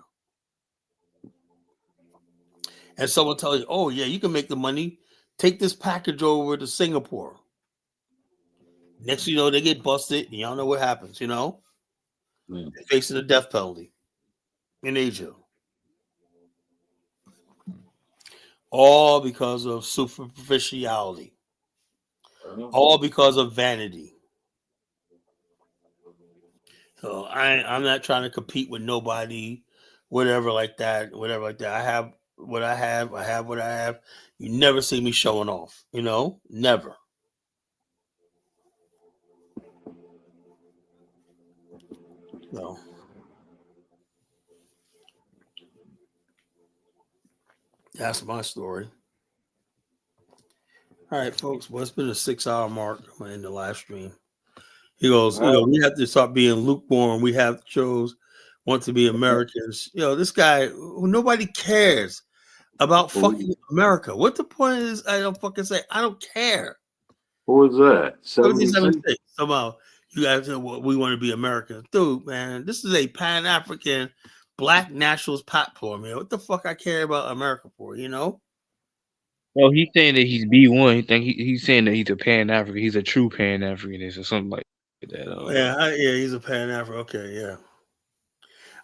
And someone tells you, oh, yeah, you can make the money. Take this package over to Singapore. Next thing you know, they get busted and y'all know what happens, They're facing the death penalty in Asia. All because of superficiality. All because of vanity. So I'm not trying to compete with nobody, whatever like that. I have what I have. I have what I have. You never see me showing off, never. No. That's my story. All right, folks. Well, it's been a 6-hour mark in the live stream. He goes, we have to start being lukewarm. We have want to be Americans. This guy, nobody cares about fucking America. What the point is, I don't fucking say, I don't care. Who was that? 1776. Somehow you guys say, well, we want to be Americans. Dude, man, this is a Pan-African black nationalist platform, man. What the fuck I care about America for, Well, he's saying that he's B1. He's saying that he's a Pan-African. He's a true Pan-Africanist or something like that. Yeah, he's a Pan-African. Okay, yeah.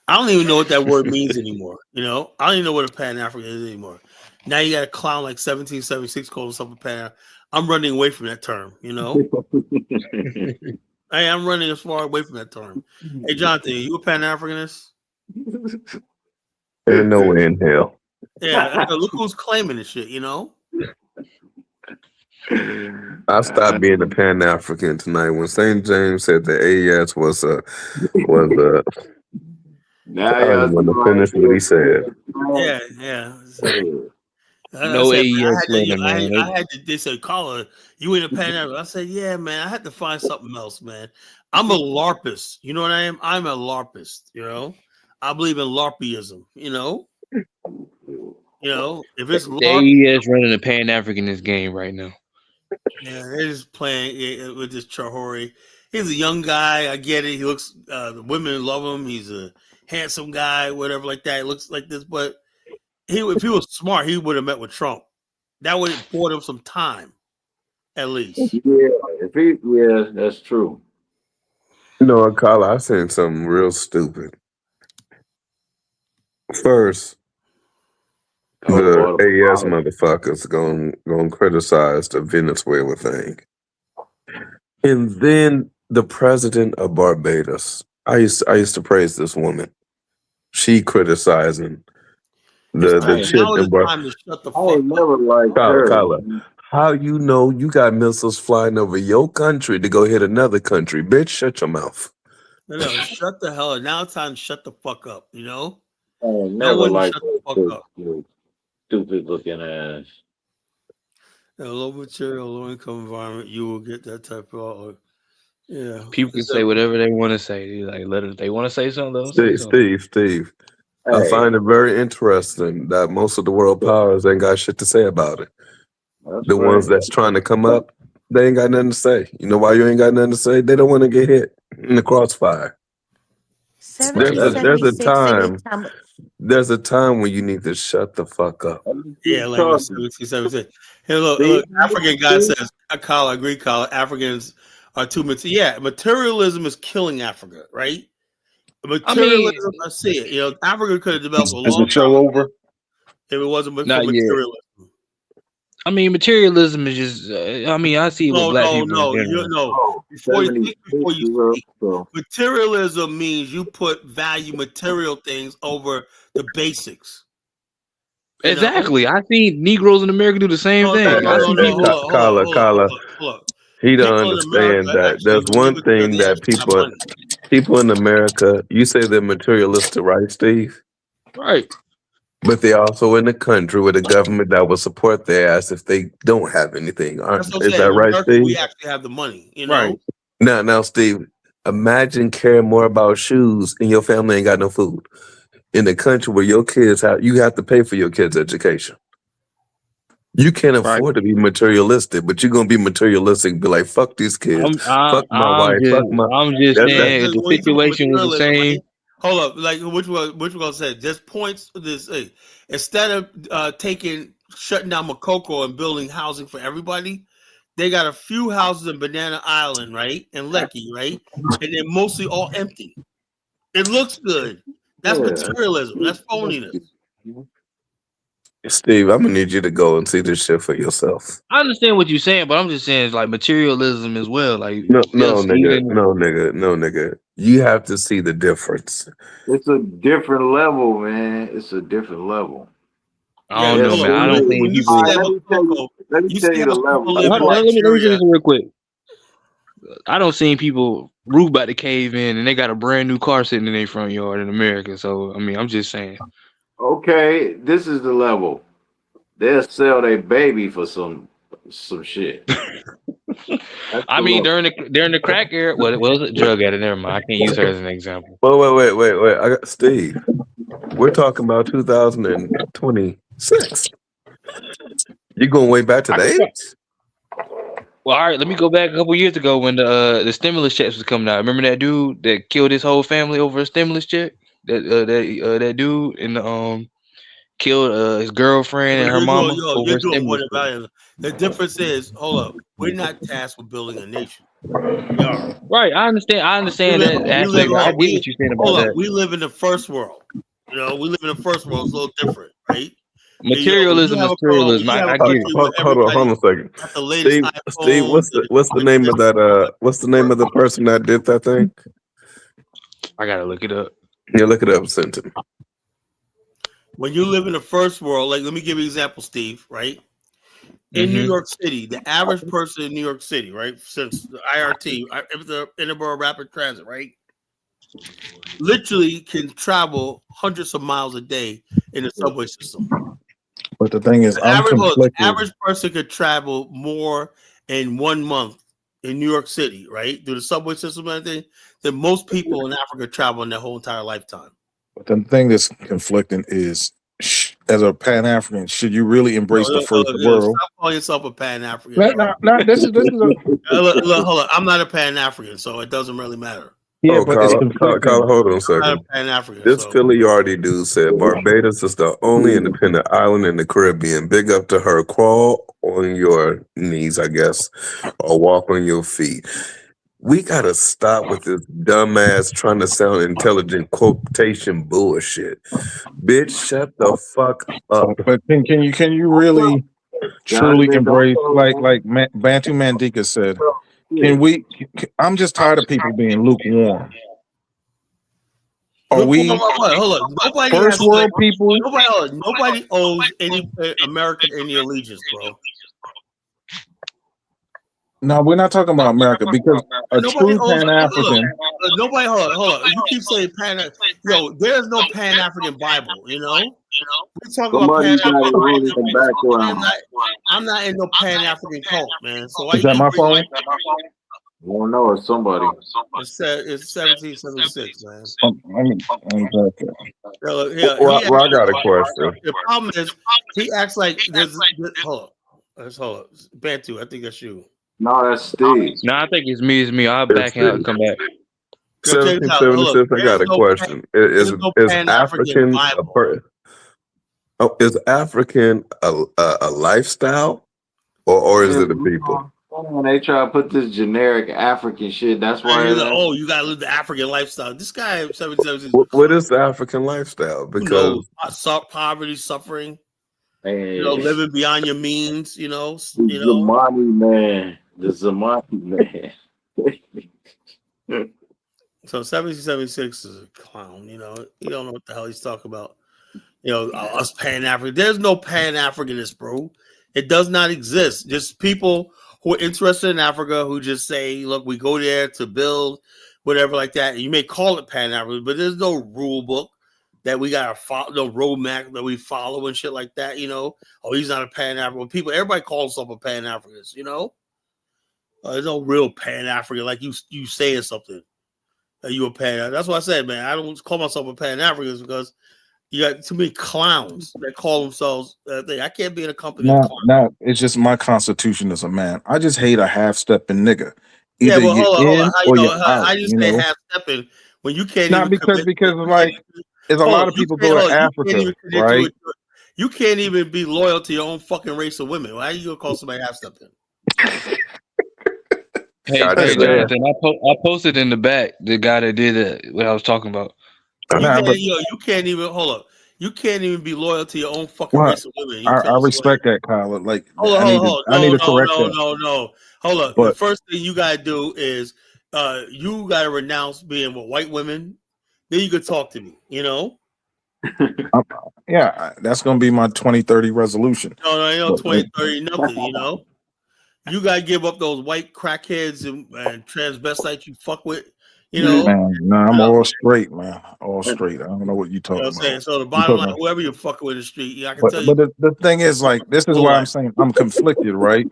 I don't even know what that word means anymore. I don't even know what a Pan-African is anymore. Now you got a clown like 1776 calling himself a Pan. I'm running away from that term. I'm running as far away from that term. Hey, Jonathan, you a Pan-Africanist? There's no way in hell. Yeah, look who's claiming this shit. I stopped being a Pan-African tonight when St. James said the AES was I don't want to finish what he said. Yeah. No AES, man. I had to. They said, "Caller, you in a Pan-African?" I said, "Yeah, man. I had to find something else, man. I'm a LARPist. You know what I am? I'm a LARPist. I believe in LARPism. If it's the AES running a Pan-Africanist game right now. Yeah, they're just playing with this Chahori. He's a young guy. I get it. He looks. The women love him. He's a handsome guy, whatever like that. He looks like this, but if he was smart, he would have met with Trump. That would have bought him some time, at least. Yeah, that's true. You know what, Carla? I seen something real stupid. First, the AES motherfuckers gonna criticize the Venezuela thing, and then the president of Barbados. I used to praise this woman. She criticizing the Hey, shit now is in the Bar. time to shut the I fuck would up. never like Kyla, her. Kyla, how you know you got missiles flying over your country to go hit another country? Bitch, shut your mouth. No, shut the hell up. Now it's time to shut the fuck up, you know? I would No never one like shut the fuck her. up. Stupid looking ass. In a low material, low income environment, you will get that type of yeah. People can say whatever they want to say. Like, let it, they want to say something, they'll say something. Steve. Hey. I find it very interesting that most of the world powers ain't got shit to say about it. That's The ones right. that's trying to come up, they ain't got nothing to say. You know why you ain't got nothing to say? They don't want to get hit in the crossfire. There's a time. There's a time when you need to shut the fuck up. Yeah, like 1776. Hey, look, African guy says, Kyle, I agree, Kyle. Africans are too material. Yeah, materialism is killing Africa, right? Materialism, I see it. You know, Africa could have developed a Is long the show time over? ago if it wasn't for Not yet. materialism. I mean, materialism is just. I mean, I see it with black people in general. Before you speak, materialism means you put value material things over the basics. Exactly. I see Negroes in America do the same thing. I see people. Kyla, he don't understand that there's one thing that people in America, you say they're materialistic, right, Steve? Right. But they also in the country with a government that will support their ass if they don't have anything. That's what I'm Is saying. that In right, America, Steve? we actually have the money, you know? Right. Now, Steve, imagine caring more about shoes and your family ain't got no food. In the country where your kids you have to pay for your kids' education. You can't afford to be materialistic, but you're gonna be materialistic and be like, fuck these kids, fuck my wife, fuck my. I'm just saying, if the situation was the same. Right? Hold up, like which one said? Just points to this. Hey, instead of shutting down Makoko and building housing for everybody, they got a few houses in Banana Island, right, and Lekki, right, and they're mostly all empty. It looks good. That's materialism. That's phoniness. Steve, I'm gonna need you to go and see this shit for yourself. I understand what you're saying, but I'm just saying it's like materialism as well. Like No, nigga. You have to see the difference. It's a different level, man. It's a different level. I don't know, man. I don't think people. Let me tell you the level. Let me do this real quick. I don't see people roof about to cave in and they got a brand new car sitting in their front yard in America. So I mean, I'm just saying. Okay, this is the level. They'll sell their baby for some shit. I mean, during the crack era, what was it? Drug addict. Never mind. I can't use her as an example. Wait. I got Steve. We're talking about 2026. You're going way back to the 80s. Well, all right. Let me go back a couple years ago when the stimulus checks was coming out. Remember that dude that killed his whole family over a stimulus check? That dude and killed his girlfriend and her mama over a stimulus check. The difference is, hold up, we're not tasked with building a nation. Right, I understand that aspect. I get what you're saying about that. We live in the first world. You know, we live in the first world. It's a little different, right? Materialism is materialism. I get it. Hold on a second. Steve, what's the name of that? What's the name of the person that did that thing? I gotta look it up. Yeah, look it up, send it. When you live in the first world, like let me give you an example, Steve, right? In New York City, the average person in New York City, right, since the IRT, the Interborough Rapid Transit, right, literally can travel hundreds of miles a day in the subway system. But the thing is, the average person could travel more in 1 month in New York City, right, through the subway system and everything, than most people in Africa travel in their whole entire lifetime. But the thing that's conflicting is, as a Pan-African, should you really embrace the first world? Stop calling yourself a Pan-African. This is Look, hold on. I'm not a Pan-African, so it doesn't really matter. Yeah, Kyle, hold on a second. This Phillyardi dude said Barbados is the only independent island in the Caribbean. Big up to her. Crawl on your knees, I guess, or walk on your feet. We gotta stop with this dumbass trying to sound intelligent quotation bullshit. Bitch, shut the fuck up. But can you really truly embrace, like Bantu Mandika said, Can we? I'm just tired of people being lukewarm. Are we Hold on. Nobody first has world people? Nobody owes any American any allegiance, bro. No, we're not talking about America because a true Pan African. Nobody, hold on. You keep saying there's no Pan African Bible, you know? We're talking about Pan African. I'm not in no Pan African cult, man. So Is that my phone? I don't know, it's somebody. It's 1776, man. Well, I got a question. The problem is he acts like there's hold up. Bantu, I think that's you. No, that's Steve. No, I think it's me. I'll back out and come back. 1776. I got a question. Is African is African a lifestyle or is it a people? When they try to put this generic African shit, that's why. You gotta live the African lifestyle. This guy 1776. What is the African lifestyle? Because poverty, suffering, man, living beyond your means. The Zamani man. So 1776 is a clown. You don't know what the hell he's talking about. Us Pan African. There's no Pan Africanist, bro. It does not exist. Just people who are interested in Africa who just say, look, we go there to build whatever like that. And you may call it Pan African, but there's no rule book that we got to follow, no roadmap that we follow and shit like that. He's not a Pan African. Everybody calls himself a Pan Africanist. There's no real Pan African like you saying something. You a Pan. That's what I said, man. I don't call myself a Pan Africanist because you got too many clowns that call themselves thing. I can't be in a company. No, it's just my constitution as a man. I just hate a half-stepping nigga. Either hold on. I just say half-stepping when you can't. Not because like there's a lot of people go to Africa, right? You can't even be loyal to your own fucking race of women. Why are you gonna call somebody half-stepping? Hey, Jonathan, I posted in the back the guy that did what I was talking about. You can't even hold up. You can't even be loyal to your own fucking race of women. I respect that, Kyle. Like, I need to correct that. No. Hold up. The first thing you gotta do is you gotta renounce being with white women. Then you could talk to me. Yeah, that's gonna be my 2030 resolution. No, 2030 nothing. You gotta give up those white crackheads and transvestites you fuck with. Man, I'm all straight, man. All straight. I don't know what you're talking about. So the bottom line, whoever you're fucking with in the street, I can tell you. But the thing is, like, this is why I'm saying I'm conflicted, right?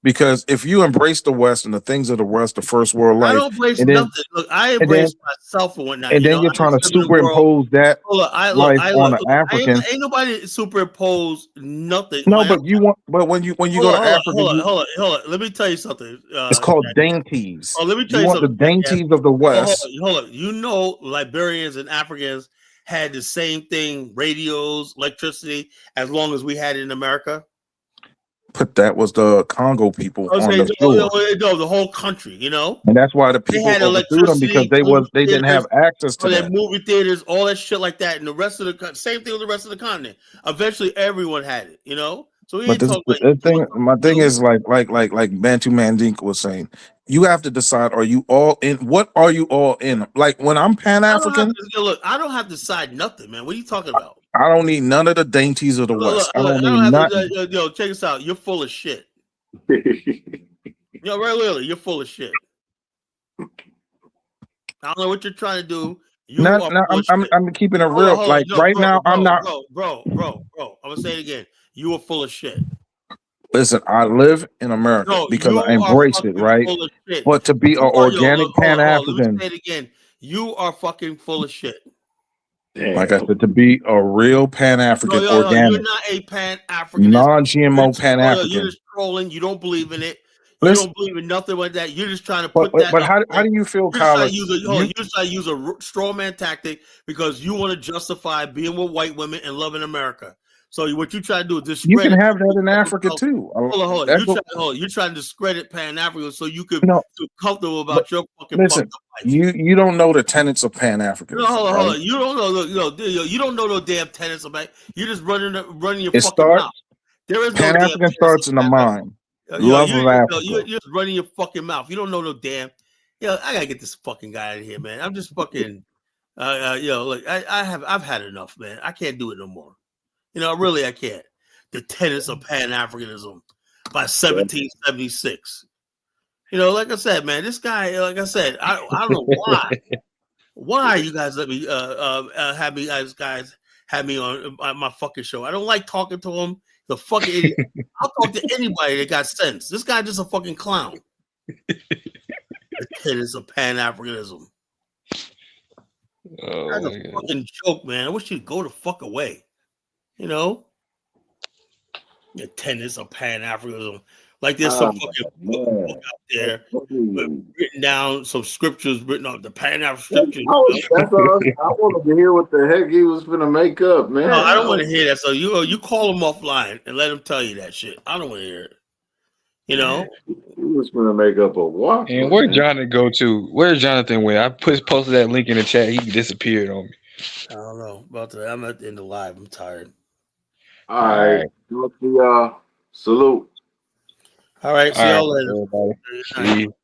Because if you embrace the West and the things of the West, the first world life, I don't embrace nothing. Look, I embrace myself and whatnot. And then you're trying to superimpose that life on an African. Ain't nobody superimpose nothing. No, but you want. But when you go to Africa, hold on. Let me tell you something. It's called dainties. Let me tell you something. The dainties of the West. Hold on. Liberians and Africans had the same thing: radios, electricity, as long as we had it in America. But that was the Congo people on the floor. No, the whole country, and that's why the people overthrew them because they didn't have access to that. Movie theaters, all that shit like that, and the rest of the same thing with the rest of the continent. Eventually, everyone had it, So we my thing is like Bantu Mandinka was saying, you have to decide: are you all in? What are you all in? Like when I'm Pan African, I don't have to decide nothing, man. What are you talking about? I don't need none of the dainties of the West. I don't need nothing. Yo, check this out. You're full of shit. Really, you're full of shit. I don't know what you're trying to do. I'm keeping it real. I'm not. Bro. I'm gonna say it again. You are full of shit. Listen, I live in America because I embrace it, right? But to be an organic Pan African, say it again. You are fucking full of shit. Like I said, to be a real Pan African, organic, you're not a Pan African, non-GMO Pan African. You're just trolling. You don't believe in it. You don't believe in nothing like that. You're just trying to put that. But how do you feel, Kyle? You're just trying to use a straw man tactic because you want to justify being with white women and loving America. So what you try to do is discredit. You can have that in Africa too. Hold on. You're trying to discredit Pan Africa so you could feel comfortable about your fucking. Listen, you don't know the tenets of Pan Africa. No, hold on. You don't know. You don't know no damn tenets about. You're just running your fucking mouth. There is Pan African starts in the mind. Love of Africa. You're just running your fucking mouth. You don't know no damn. I gotta get this fucking guy out of here, man. I'm just fucking. Look, I've had enough, man. I can't do it no more. Really, I can't. The tenets of Pan-Africanism by 1776. Like I said, man, this guy. Like I said, I don't know why. Why you guys let me have me on my fucking show? I don't like talking to him. The fucking idiot. I'll talk to anybody that got sense. This guy just a fucking clown. The tenets of Pan-Africanism. That's a fucking joke, man. I wish you'd go the fuck away. The tenets of Pan-Africanism. Like there's some fucking book out there written down, some scriptures written on the Pan-African scriptures. That's all. I wanted to hear what the heck he was gonna make up, man. No, I don't want to hear that. So you call him offline and let him tell you that shit. I don't want to hear it. He was gonna make up a walk. And where Jonathan go to? Where's Jonathan went? I posted that link in the chat. He disappeared on me. I don't know about that. I'm at the end of live. I'm tired. All right. Salute. All right. See y'all later. Everybody. See you.